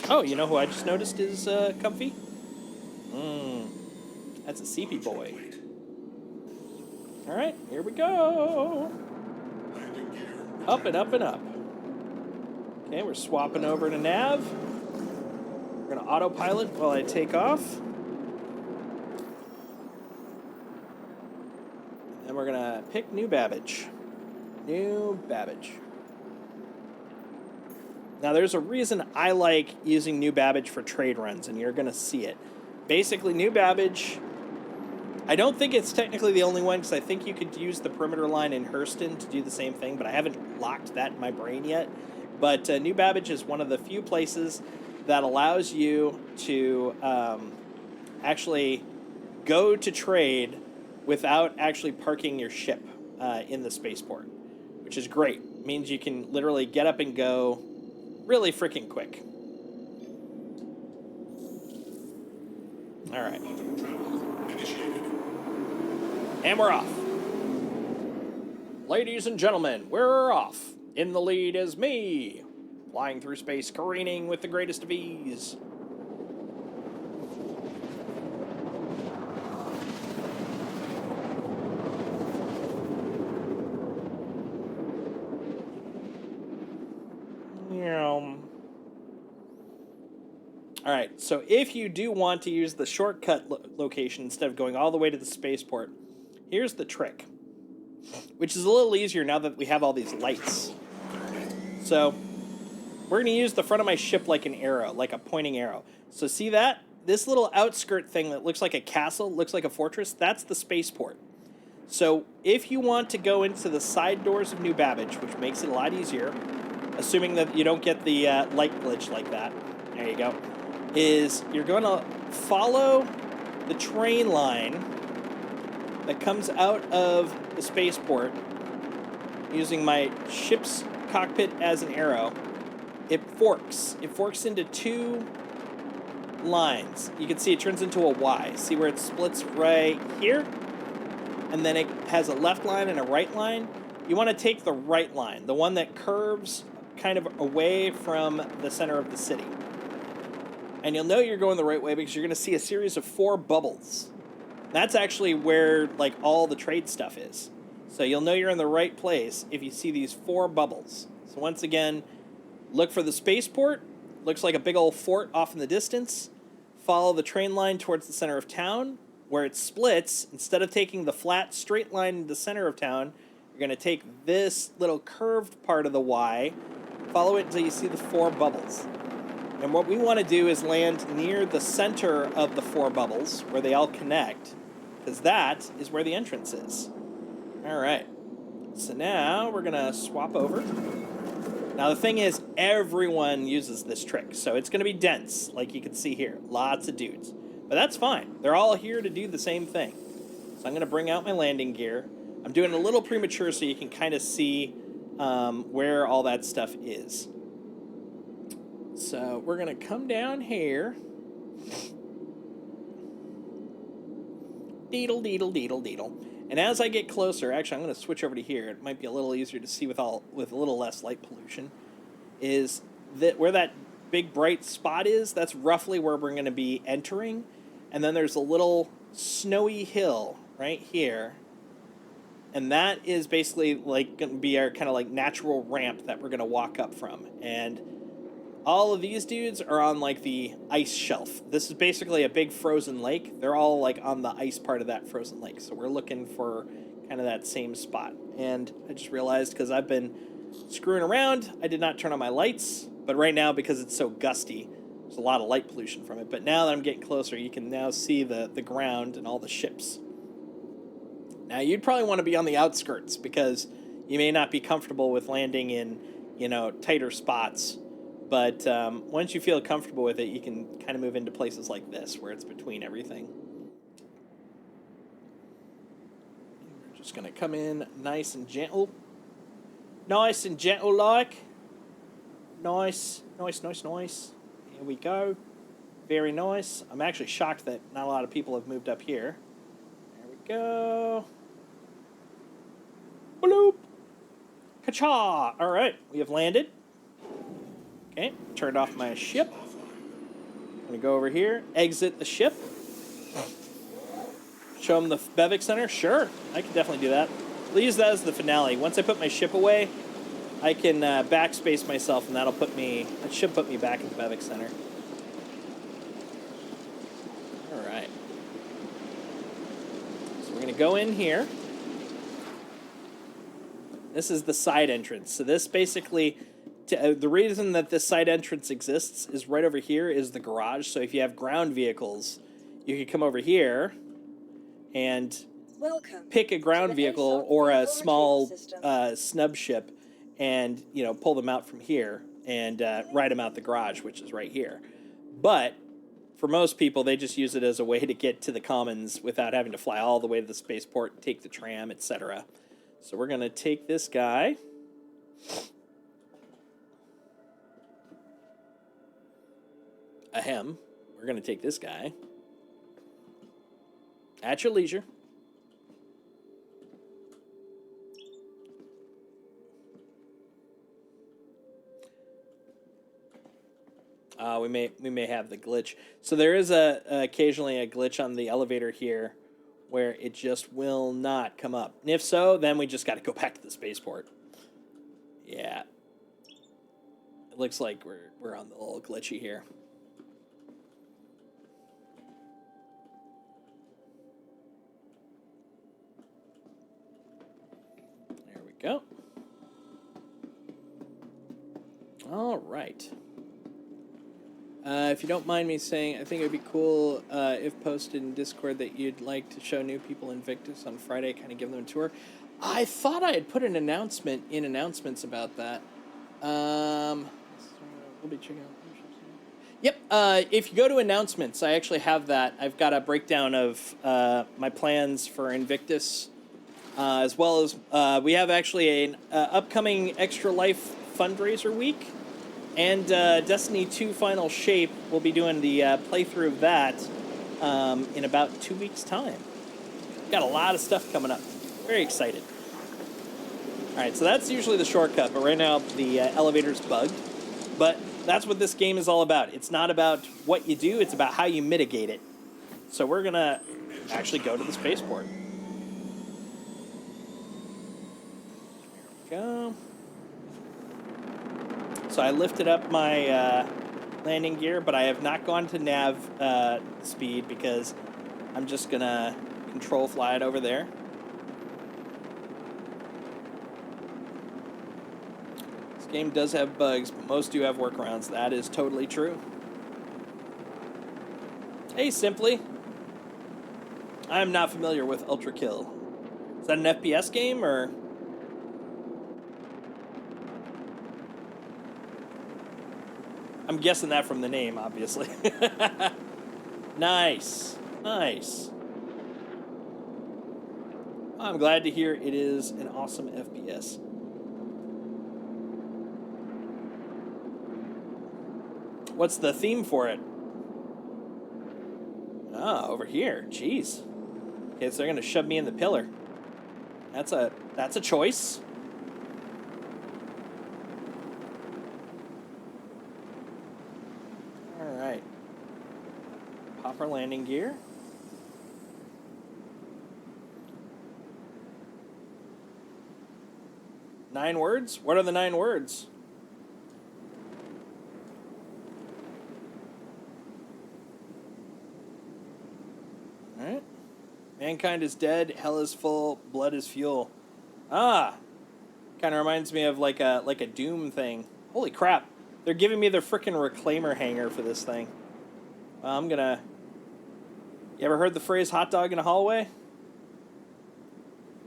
[SPEAKER 2] Oh, you know who I just noticed is comfy? That's a CP boy. All right, here we go. Up and up and up. Okay, we're swapping over to nav. We're going to autopilot while I take off. And we're going to pick New Babbage. New Babbage. Now, there's a reason I like using New Babbage for trade runs, and you're going to see it. Basically, New Babbage, I don't think it's technically the only one, because I think you could use the perimeter line in Hurston to do the same thing, but I haven't locked that in my brain yet. But New Babbage is one of the few places that allows you to actually go to trade without actually parking your ship in the spaceport, which is great. It means you can literally get up and go really freaking quick. All right. And we're off. Ladies and gentlemen, we're off. In the lead is me, flying through space, careening with the greatest of ease. All right, so if you do want to use the shortcut location instead of going all the way to the spaceport, here's the trick, which is a little easier now that we have all these lights. So we're going to use the front of my ship like an arrow, like a pointing arrow. So see that? This little outskirt thing that looks like a castle, looks like a fortress, that's the spaceport. So if you want to go into the side doors of New Babbage, which makes it a lot easier, assuming that you don't get the light glitch like that, there you go, is you're going to follow the train line that comes out of the spaceport using my ship's cockpit as an arrow. It forks into two lines. You can see it turns into a Y. See where it splits right here? And then it has a left line and a right line. You want to take the right line, the one that curves kind of away from the center of the city. And you'll know you're going the right way because you're going to see a series of 4 bubbles. That's actually where like all the trade stuff is. So you'll know you're in the right place if you see these 4 bubbles. So once again, look for the spaceport. Looks like a big old fort off in the distance. Follow the train line towards the center of town. Where it splits, instead of taking the flat straight line in the center of town, you're going to take this little curved part of the Y, follow it until you see the 4 bubbles. And what we want to do is land near the center of the 4 bubbles, where they all connect, because that is where the entrance is. All right. So now we're going to swap over. Now the thing is, everyone uses this trick, so it's going to be dense, like you can see here. Lots of dudes. But that's fine. They're all here to do the same thing. So I'm going to bring out my landing gear. I'm doing a little premature so you can kind of see where all that stuff is. So we're going to come down here. Deedle, deedle, deedle, deedle. And as I get closer, actually I'm going to switch over to here. It might be a little easier to see with a little less light pollution. Is that where that big bright spot is? That's roughly where we're going to be entering. And then there's a little snowy hill right here. And that is basically like going to be our kind of like natural ramp that we're going to walk up from. And all of these dudes are on like the ice shelf. This is basically a big frozen lake. They're all like on the ice part of that frozen lake. So we're looking for kind of that same spot. And I just realized because I've been screwing around, I did not turn on my lights. But right now, because it's so gusty, there's a lot of light pollution from it. But now that I'm getting closer, you can now see the ground and all the ships. Now, you'd probably want to be on the outskirts because you may not be comfortable with landing in, tighter spots. But once you feel comfortable with it, you can kind of move into places like this where it's between everything. We're just going to come in nice and gentle. Nice and gentle like. Nice, nice, nice, nice. Here we go. Very nice. I'm actually shocked that not a lot of people have moved up here. There we go. Bloop. Ka-cha! All right, we have landed. Okay, turned off my ship. I'm going to go over here, exit the ship. Show them the Bevix Center. Sure, I can definitely do that. I'll use that as the finale. Once I put my ship away, I can backspace myself, and that should put me back at the Bevix Center. All right. So we're going to go in here. This is the side entrance. So this basically, the reason that this side entrance exists is right over here is the garage. So if you have ground vehicles, you can come over here and pick a ground vehicle or a small snub ship and pull them out from here. and ride them out the garage, which is right here. But for most people, they just use it as a way to get to the commons without having to fly all the way to the spaceport, take the tram, etc. So we're going to take this guy. Ahem. We're going to take this guy. At your leisure. We may have the glitch. So there is occasionally a glitch on the elevator here where it just will not come up. And if so, then we just got to go back to the spaceport. Yeah. It looks like we're on the little glitchy here. There we go. All right. If you don't mind me saying, I think it would be cool if posted in Discord that you'd like to show new people Invictus on Friday, kind of give them a tour. I thought I had put an announcement in announcements about that. We'll be checking out. Yep. If you go to announcements, I actually have that. I've got a breakdown of my plans for Invictus, as well as we have actually an upcoming Extra Life fundraiser week. And Destiny 2 Final Shape, we'll be doing the playthrough of that in about 2 weeks' time. Got a lot of stuff coming up. Very excited. All right, so that's usually the shortcut, but right now the elevator's bugged. But that's what this game is all about. It's not about what you do, it's about how you mitigate it. So we're going to actually go to the spaceport. There we go. So I lifted up my landing gear, but I have not gone to nav speed because I'm just going to control fly it over there. This game does have bugs, but most do have workarounds. That is totally true. Hey, Simply. I'm not familiar with Ultra Kill. Is that an FPS game, or... I'm guessing that from the name, obviously. Nice. Nice. I'm glad to hear it is an awesome FPS. What's the theme for it? Ah, over here. Jeez. Okay, so they're going to shove me in the pillar. That's a choice. Pop our landing gear. Nine words? What are the 9 words? Alright. Mankind is dead, hell is full, blood is fuel. Ah! Kind of reminds me of like a Doom thing. Holy crap. They're giving me the frickin' reclaimer hanger for this thing. Well, I'm gonna... You ever heard the phrase hot dog in a hallway?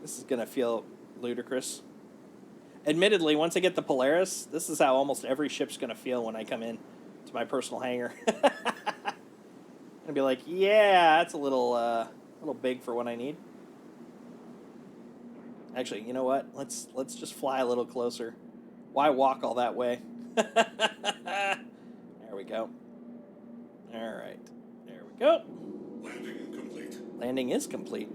[SPEAKER 2] This is gonna feel ludicrous. Admittedly, once I get the Polaris, this is how almost every ship's gonna feel when I come in to my personal hangar. I'm gonna be like, yeah, that's a little big for what I need. Actually, you know what? Let's just fly a little closer. Why walk all that way? There we go. All right, there we go.
[SPEAKER 12] Landing complete.
[SPEAKER 2] Landing is complete.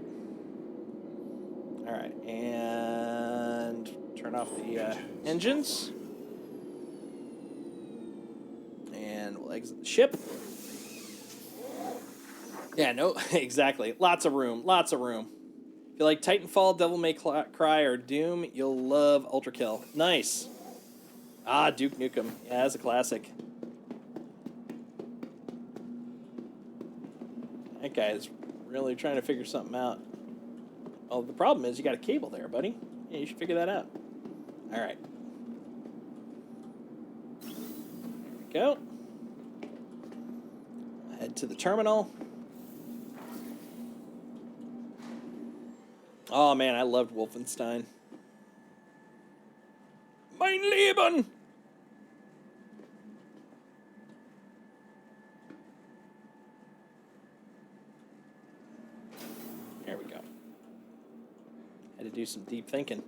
[SPEAKER 2] All right, and turn off the engines. And we'll exit the ship. Yeah, no, exactly. Lots of room, lots of room. If you like Titanfall, Devil May Cry, or Doom, you'll love Ultra Kill. Nice. Ah, Duke Nukem. Yeah, that's a classic. That guy is really trying to figure something out. Oh, the problem is you got a cable there, buddy. Yeah, you should figure that out. All right. There we go. Head to the terminal. Oh, man, I loved Wolfenstein. Mein Leben! do some deep thinking.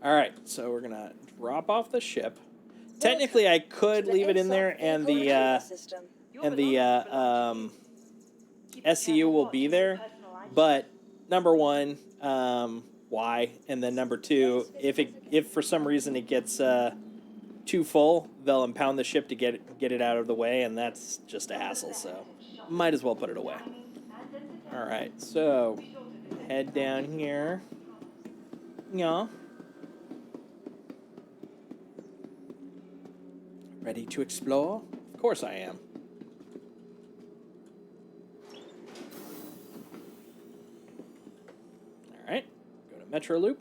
[SPEAKER 2] All right, so we're gonna drop off the ship. Technically, I could leave it in there, and the SCU will be there. But number one, why? And then number two, if for some reason it gets too full, they'll impound the ship to get it out of the way, and that's just a hassle. So might as well put it away. All right, so head down here. Yeah. Ready to explore? Of course I am. All right, go to Metro Loop.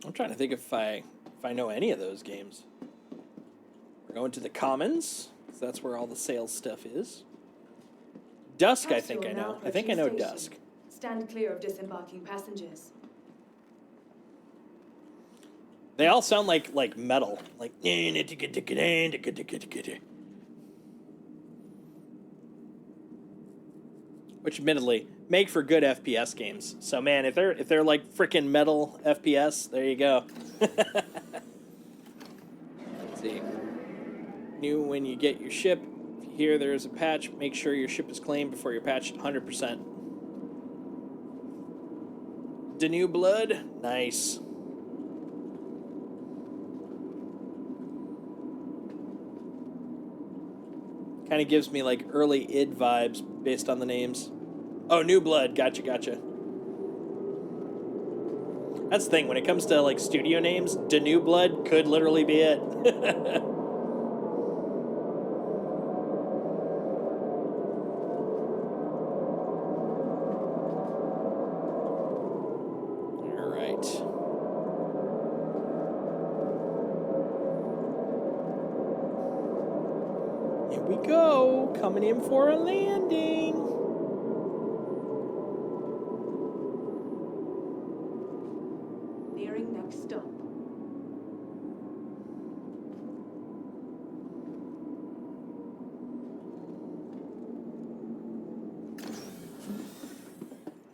[SPEAKER 2] I'm trying to think if I know any of those games. We're going to the Commons, because that's where all the sales stuff is. Dusk, I think I know. I think I know Dusk.
[SPEAKER 11] Stand clear of disembarking passengers.
[SPEAKER 2] They all sound like metal, like. Which, admittedly, make for good FPS games. So, man, if they're like freaking metal FPS, there you go. Let's see. New when you get your ship. If you hear there's a patch, make sure your ship is claimed before you're patched 100%. The new blood, nice. Kind of gives me like early id vibes based on the names. Oh, New Blood, gotcha. That's the thing, when it comes to like studio names, The New Blood could literally be it. All right. Here we go, coming in for a landing.
[SPEAKER 11] Nearing next stop.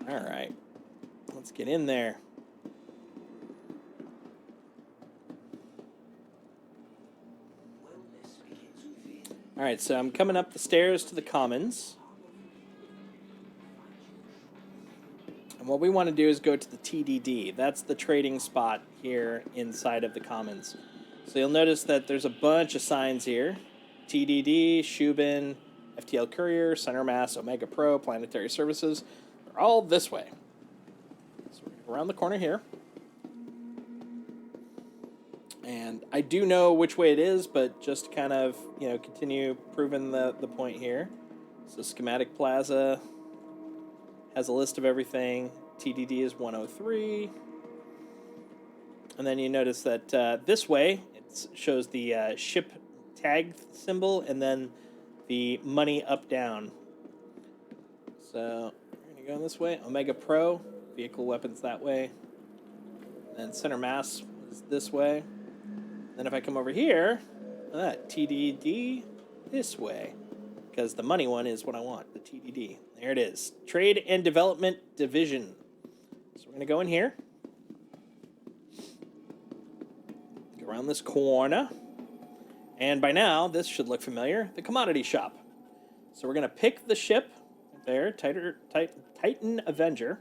[SPEAKER 2] All right, let's get in there. All right, so I'm coming up the stairs to the Commons. And what we want to do is go to the TDD. That's the trading spot here inside of the Commons. So you'll notice that there's a bunch of signs here. TDD, Shubin, FTL Courier, Center Mass, Omega Pro, Planetary Services. They're all this way. So we're going to go around the corner here. And I do know which way it is, but just to kind of, continue proving the point here. So Schematic Plaza has a list of everything. TDD is 103. And then you notice that this way, it shows the ship tag symbol and then the money up, down. So we're going to go this way. Omega Pro, vehicle weapons that way. And then Center Mass is this way. Then if I come over here, TDD this way, because the money one is what I want, the TDD. There it is, Trade and Development Division. So we're going to go in here, go around this corner, and by now, this should look familiar, the commodity shop. So we're going to pick the ship there, Titan Avenger,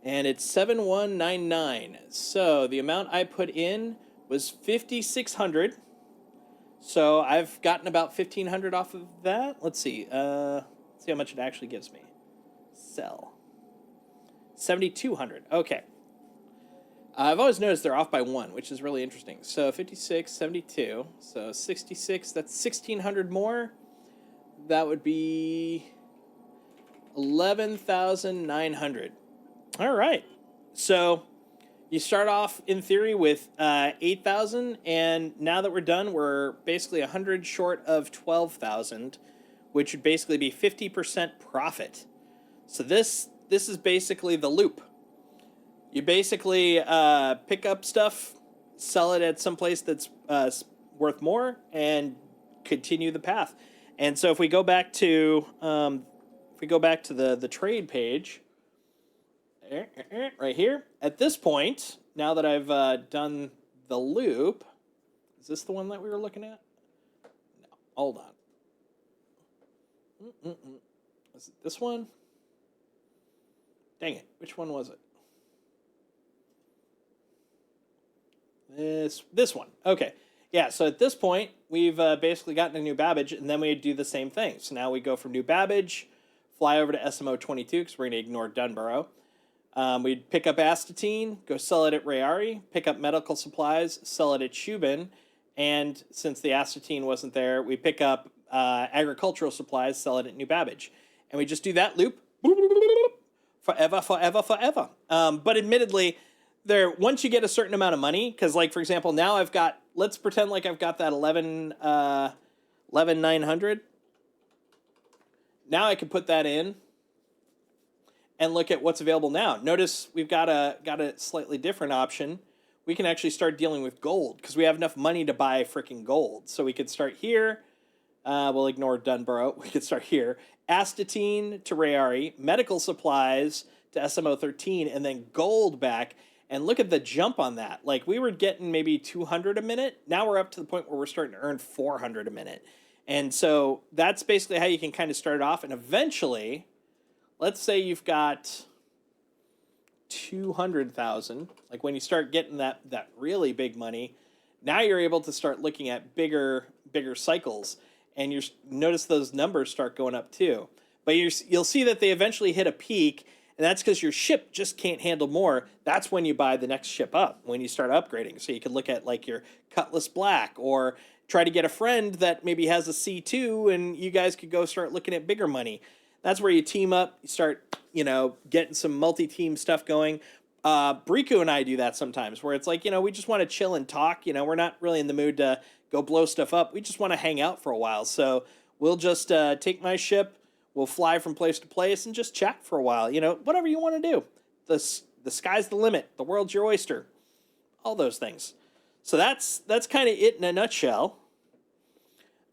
[SPEAKER 2] and it's 7199. So the amount I put in was 5,600. So I've gotten about 1,500 off of that. Let's see. See how much it actually gives me. Sell. 7,200. Okay. I've always noticed they're off by 1, which is really interesting. So 56, 72. So 66. That's 1,600 more. That would be 11,900. All right. So you start off, in theory, with 8,000, and now that we're done, we're basically 100 short of 12,000, which would basically be 50% profit. So this is basically the loop. You basically pick up stuff, sell it at some place that's worth more, and continue the path. And so if we go back to the trade page, right here, at this point, now that I've done the loop, is this the one that we were looking at? No, hold on. Was it this one? Dang it, which one was it? This one. Okay. Yeah, so at this point, we've basically gotten a New Babbage, and then we do the same thing. So now we go from New Babbage, fly over to SMO 22, because we're going to ignore Dunborough. We'd pick up Astatine, go sell it at Rayari, pick up medical supplies, sell it at Shubin, and since the Astatine wasn't there, we pick up agricultural supplies, sell it at New Babbage. And we just do that loop forever. But admittedly, once you get a certain amount of money, because like for example, now I've got, let's pretend like I've got that 11,900. Now I can put that in and look at what's available now. Notice we've got a slightly different option. We can actually start dealing with gold because we have enough money to buy freaking gold. So we could start here. We'll ignore Dunborough. We could start here. Astatine to Rayari, medical supplies to SMO 13, and then gold back. And look at the jump on that. Like, we were getting maybe 200 a minute. Now we're up to the point where we're starting to earn 400 a minute. And so that's basically how you can kind of start it off. And eventually, let's say you've got 200,000. Like, when you start getting that really big money, now you're able to start looking at bigger cycles. And you notice those numbers start going up too. But you'll see that they eventually hit a peak. And that's because your ship just can't handle more. That's when you buy the next ship up, when you start upgrading. So you can look at like your Cutlass Black, or try to get a friend that maybe has a C2, and you guys could go start looking at bigger money. That's where you team up, you start, getting some multi-team stuff going. Briku and I do that sometimes, where it's like, we just want to chill and talk. We're not really in the mood to go blow stuff up. We just want to hang out for a while. So we'll just take my ship. We'll fly from place to place and just chat for a while. Whatever you want to do. The sky's the limit. The world's your oyster. All those things. So that's kind of it in a nutshell.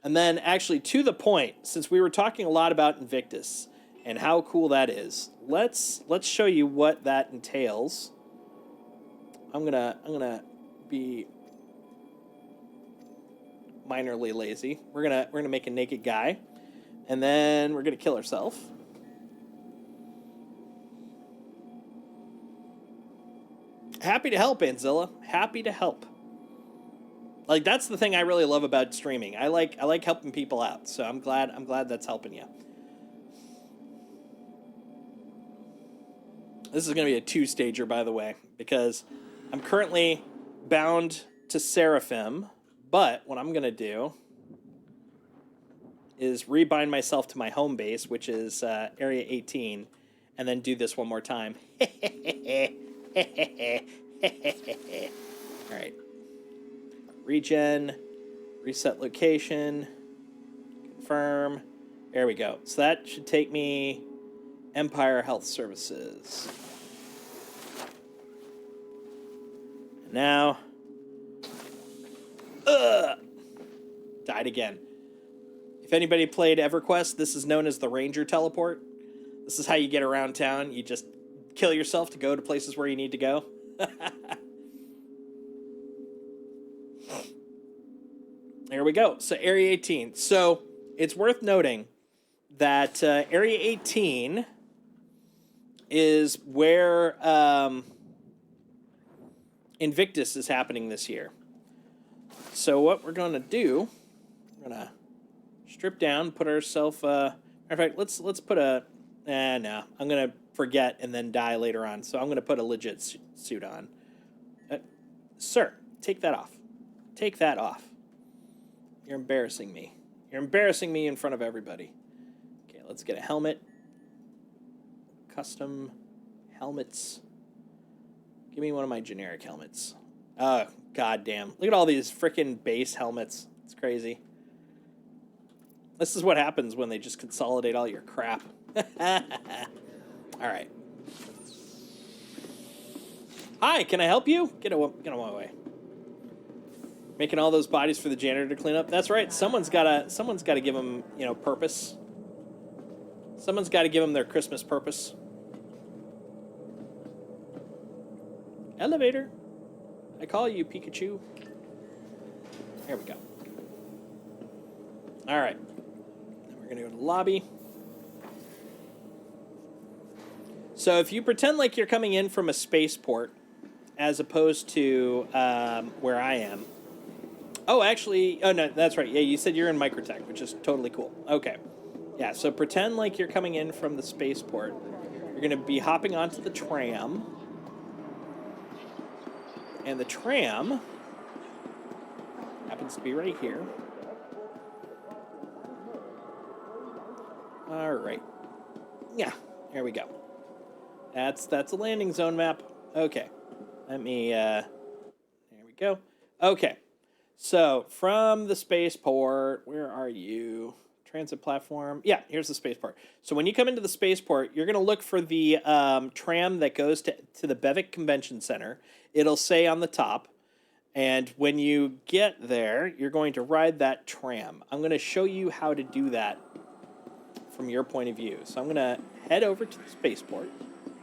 [SPEAKER 2] And then actually to the point, since we were talking a lot about Invictus and how cool that is, let's show you what that entails. I'm gonna be minorly lazy. We're gonna make a naked guy. And then we're going to kill ourselves. Happy to help, Anzilla. Happy to help. Like, that's the thing I really love about streaming. I like helping people out. So I'm glad that's helping you. This is going to be a 2-stager, by the way, because I'm currently bound to Seraphim. But what I'm going to do is rebind myself to my home base, which is Area 18, and then do this one more time. All right. Regen, reset location, confirm. There we go. So that should take me Empire Health Services. And now, died again. If anybody played EverQuest, this is known as the Ranger Teleport. This is how you get around town. You just kill yourself to go to places where you need to go. There we go. So Area 18. So it's worth noting that Area 18 is where Invictus is happening this year. So what we're going to do, we're going to strip down, put ourselves, in fact, let's put a, no, I'm going to forget and then die later on. So I'm going to put a legit suit on. Sir, take that off. Take that off. You're embarrassing me. You're embarrassing me in front of everybody. Okay, let's get a helmet. Custom helmets. Give me one of my generic helmets. Oh, goddamn. Look at all these freaking base helmets. It's crazy. This is what happens when they just consolidate all your crap. All right. Hi, can I help you? Get on my way. Making all those bodies for the janitor to clean up. That's right. Someone's gotta give them, purpose. Someone's got to give them their Christmas purpose. Elevator. I call you, Pikachu. There we go. All right. Then we're gonna go to the lobby. So if you pretend like you're coming in from a spaceport, as opposed to where I am. Oh, actually, oh no, that's right. Yeah, you said you're in Microtech, which is totally cool. Okay. Yeah, so pretend like you're coming in from the spaceport. You're going to be hopping onto the tram. And the tram happens to be right here. All right. Yeah, there we go. That's a landing zone map. Okay. Let me, there we go. Okay. So, from the spaceport, where are you? Transit platform. Yeah, here's the spaceport. So, when you come into the spaceport, you're going to look for the tram that goes to the Bevik Convention Center. It'll say on the top. And when you get there, you're going to ride that tram. I'm going to show you how to do that from your point of view. So, I'm going to head over to the spaceport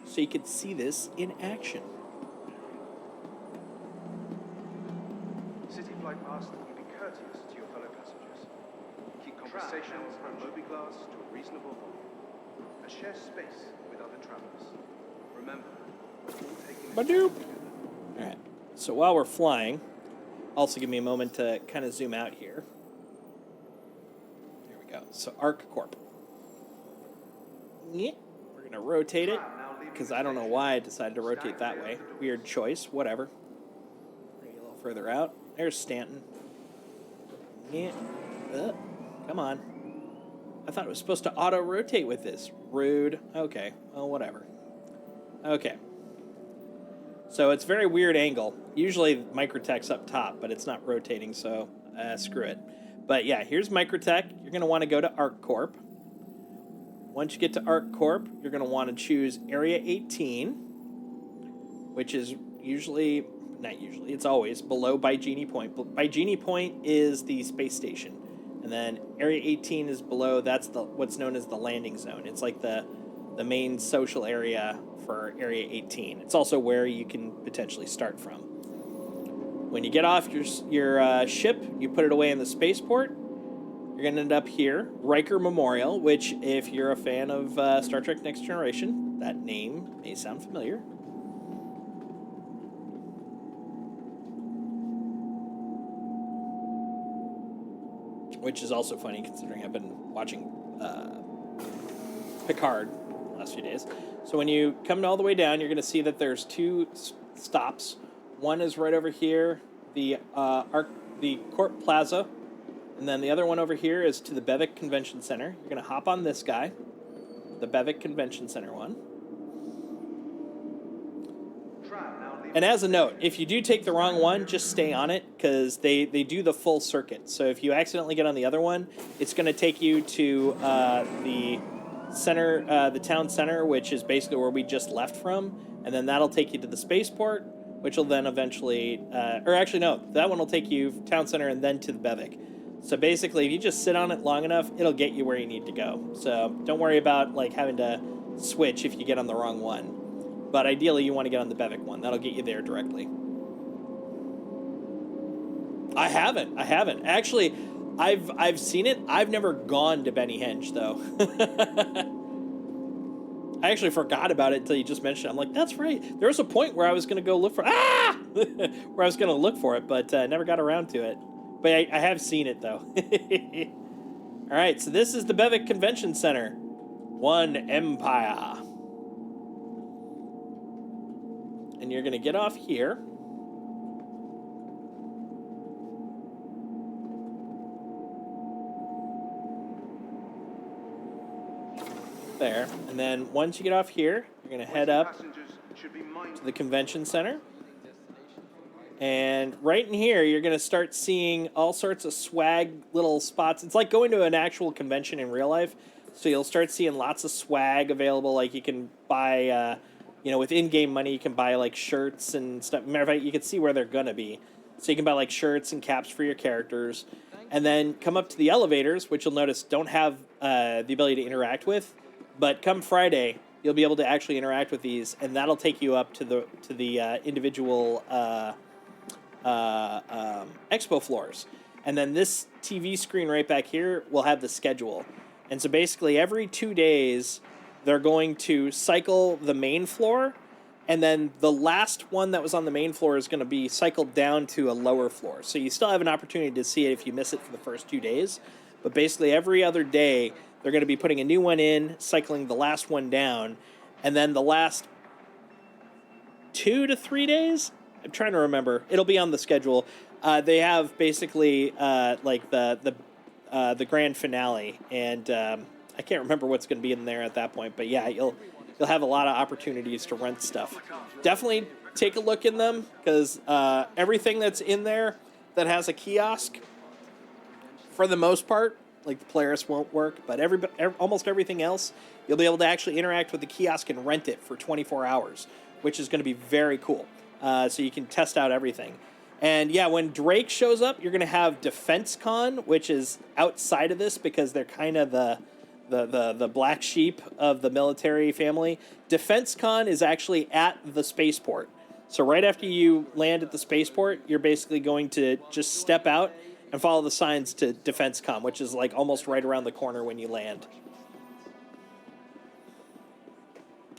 [SPEAKER 2] so you can see this in action.
[SPEAKER 13] City Flight asks that you be courteous to your fellow passengers. Keep conversations and mobiglass to a reasonable volume. And share space with other travelers. Remember, we're all taking this
[SPEAKER 2] Badoop.
[SPEAKER 13] together.
[SPEAKER 2] All right. So while we're flying, also give me a moment to kind of zoom out here. There we go. So Arc Corp. Yeah. We're going to rotate it because I don't know why I decided to rotate that way. Weird choice. Whatever. Bring it a little further out. There's Stanton. Yeah. Come on. I thought it was supposed to auto-rotate with this. Rude. Okay. Well, whatever. Okay. So it's a very weird angle. Usually Microtech's up top, but it's not rotating, so screw it. But yeah, here's Microtech. You're going to want to go to ArcCorp. Once you get to ArcCorp, you're going to want to choose Area 18, which is usually, not usually, it's always below Bygenie Point. Bygenie Point is the space station. And then Area 18 is below, that's what's known as the landing zone. It's like the main social area for Area 18. It's also where you can potentially start from. When you get off your ship, you put it away in the spaceport. You're going to end up here, Riker Memorial, which, if you're a fan of Star Trek Next Generation, that name may sound familiar. Which is also funny, considering I've been watching Picard the last few days. So when you come all the way down, you're going to see that there's two stops. One is right over here, the Corp Plaza. And then the other one over here is to the Bevik Convention Center. You're going to hop on this guy, the Bevik Convention Center one. And as a note, if you do take the wrong one, just stay on it, because they do the full circuit. So if you accidentally get on the other one, it's going to take you to the center, the town center, which is basically where we just left from. And then that'll take you to the spaceport, which will then eventually, or actually no, that one will take you town center and then to the Bevik. So basically, if you just sit on it long enough, it'll get you where you need to go. So don't worry about like having to switch if you get on the wrong one. But ideally, you want to get on the Bevik one. That'll get you there directly. I haven't. Actually, I've seen it. I've never gone to Benny Henge, though. I actually forgot about it until you just mentioned it. I'm like, that's right. There was a point where I was going to go look for where I was going to look for it, but never got around to it. But I have seen it, though. All right, so this is the Bevik Convention Center. One Empire. And you're going to get off here. There. And then once you get off here, you're going to head up to the convention center. And right in here, you're going to start seeing all sorts of swag little spots. It's like going to an actual convention in real life. So you'll start seeing lots of swag available. Like you can buy You know, with in-game money, you can buy like shirts and stuff. Matter of fact, you can see where they're gonna be. So you can buy like shirts and caps for your characters, and then come up to the elevators, which you'll notice don't have the ability to interact with. But come Friday, you'll be able to actually interact with these, and that'll take you up to the individual expo floors. And then this TV screen right back here will have the schedule. And so basically every 2 days, they're going to cycle the main floor, and then the last one that was on the main floor is going to be cycled down to a lower floor. So you still have an opportunity to see it if you miss it for the first 2 days. But basically every other day, they're going to be putting a new one in, cycling the last one down, and then the last 2 to 3 days, I'm trying to remember, it'll be on the schedule. They have basically like the grand finale, and I can't remember what's going to be in there at that point. But yeah, you'll have a lot of opportunities to rent stuff. Definitely take a look in them, because everything that's in there that has a kiosk, for the most part, like the Polaris won't work, but almost everything else, you'll be able to actually interact with the kiosk and rent it for 24 hours, which is going to be very cool. So you can test out everything. And yeah, when Drake shows up, you're going to have Defense Con, which is outside of this because they're kind of the black sheep of the military family. Defense Con is actually at the spaceport. So right after you land at the spaceport, you're basically going to just step out and follow the signs to Defense Con, which is like almost right around the corner when you land.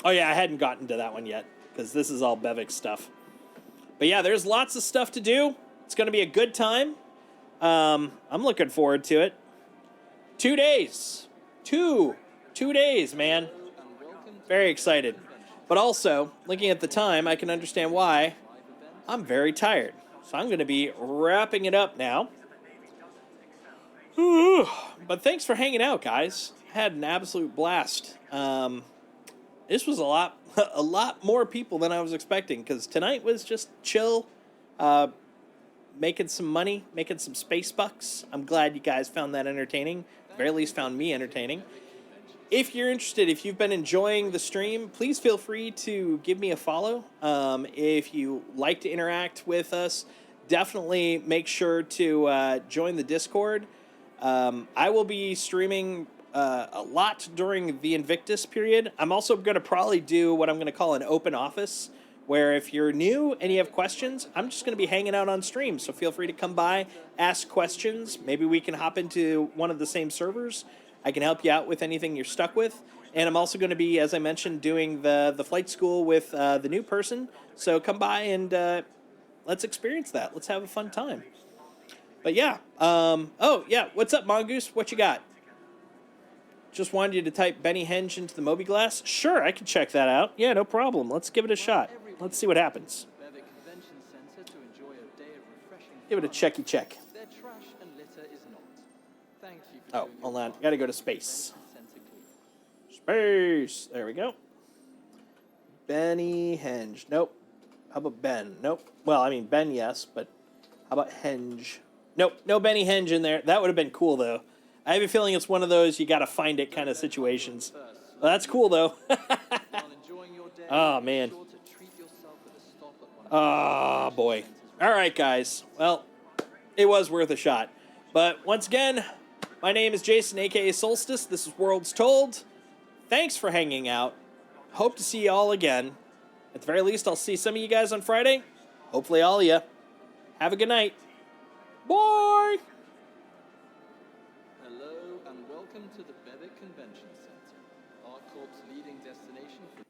[SPEAKER 2] Oh yeah, I hadn't gotten to that one yet, because this is all Bevix stuff. But yeah, there's lots of stuff to do. It's going to be a good time. I'm looking forward to it. 2 days. Two days, man. Very excited. But also, looking at the time, I can understand why. I'm very tired. So I'm going to be wrapping it up now. But thanks for hanging out, guys. I had an absolute blast. This was a lot more people than I was expecting, because tonight was just chill, making some money, making some space bucks. I'm glad you guys found that entertaining. At the very least, found me entertaining. If you're interested, if you've been enjoying the stream, please feel free to give me a follow. If you like to interact with us, definitely make sure to join the Discord. I will be streaming a lot during the Invictus period. I'm also going to probably do what I'm going to call an open office, where if you're new and you have questions, I'm just going to be hanging out on stream. So feel free to come by, ask questions. Maybe we can hop into one of the same servers. I can help you out with anything you're stuck with. And I'm also going to be, as I mentioned, doing the flight school with the new person. So come by and let's experience that. Let's have a fun time. But yeah. Oh, yeah. What's up, Mongoose? What you got? Just wanted you to type Benny Henge into the Moby-Glass? Sure, I can check that out. Yeah, no problem. Let's give it a shot. Let's see what happens. Give it a checky check. Oh, hold on. Gotta go to space. Space. There we go. Benny Henge. Nope. How about Ben? Nope. Well, I mean, Ben, yes, but how about Henge? Nope. No Benny Henge in there. That would have been cool, though. I have a feeling it's one of those you gotta find it kind of situations. Well, that's cool, though. Oh, man. Oh, boy. All right, guys. Well, it was worth a shot. But once again, my name is Jason, a.k.a. Solstice. This is Worlds Told. Thanks for hanging out. Hope to see you all again. At the very least, I'll see some of you guys on Friday. Hopefully all of you. Have a good night. Bye!
[SPEAKER 14] Hello and welcome to the Bevix Convention Center, our corp's leading destination for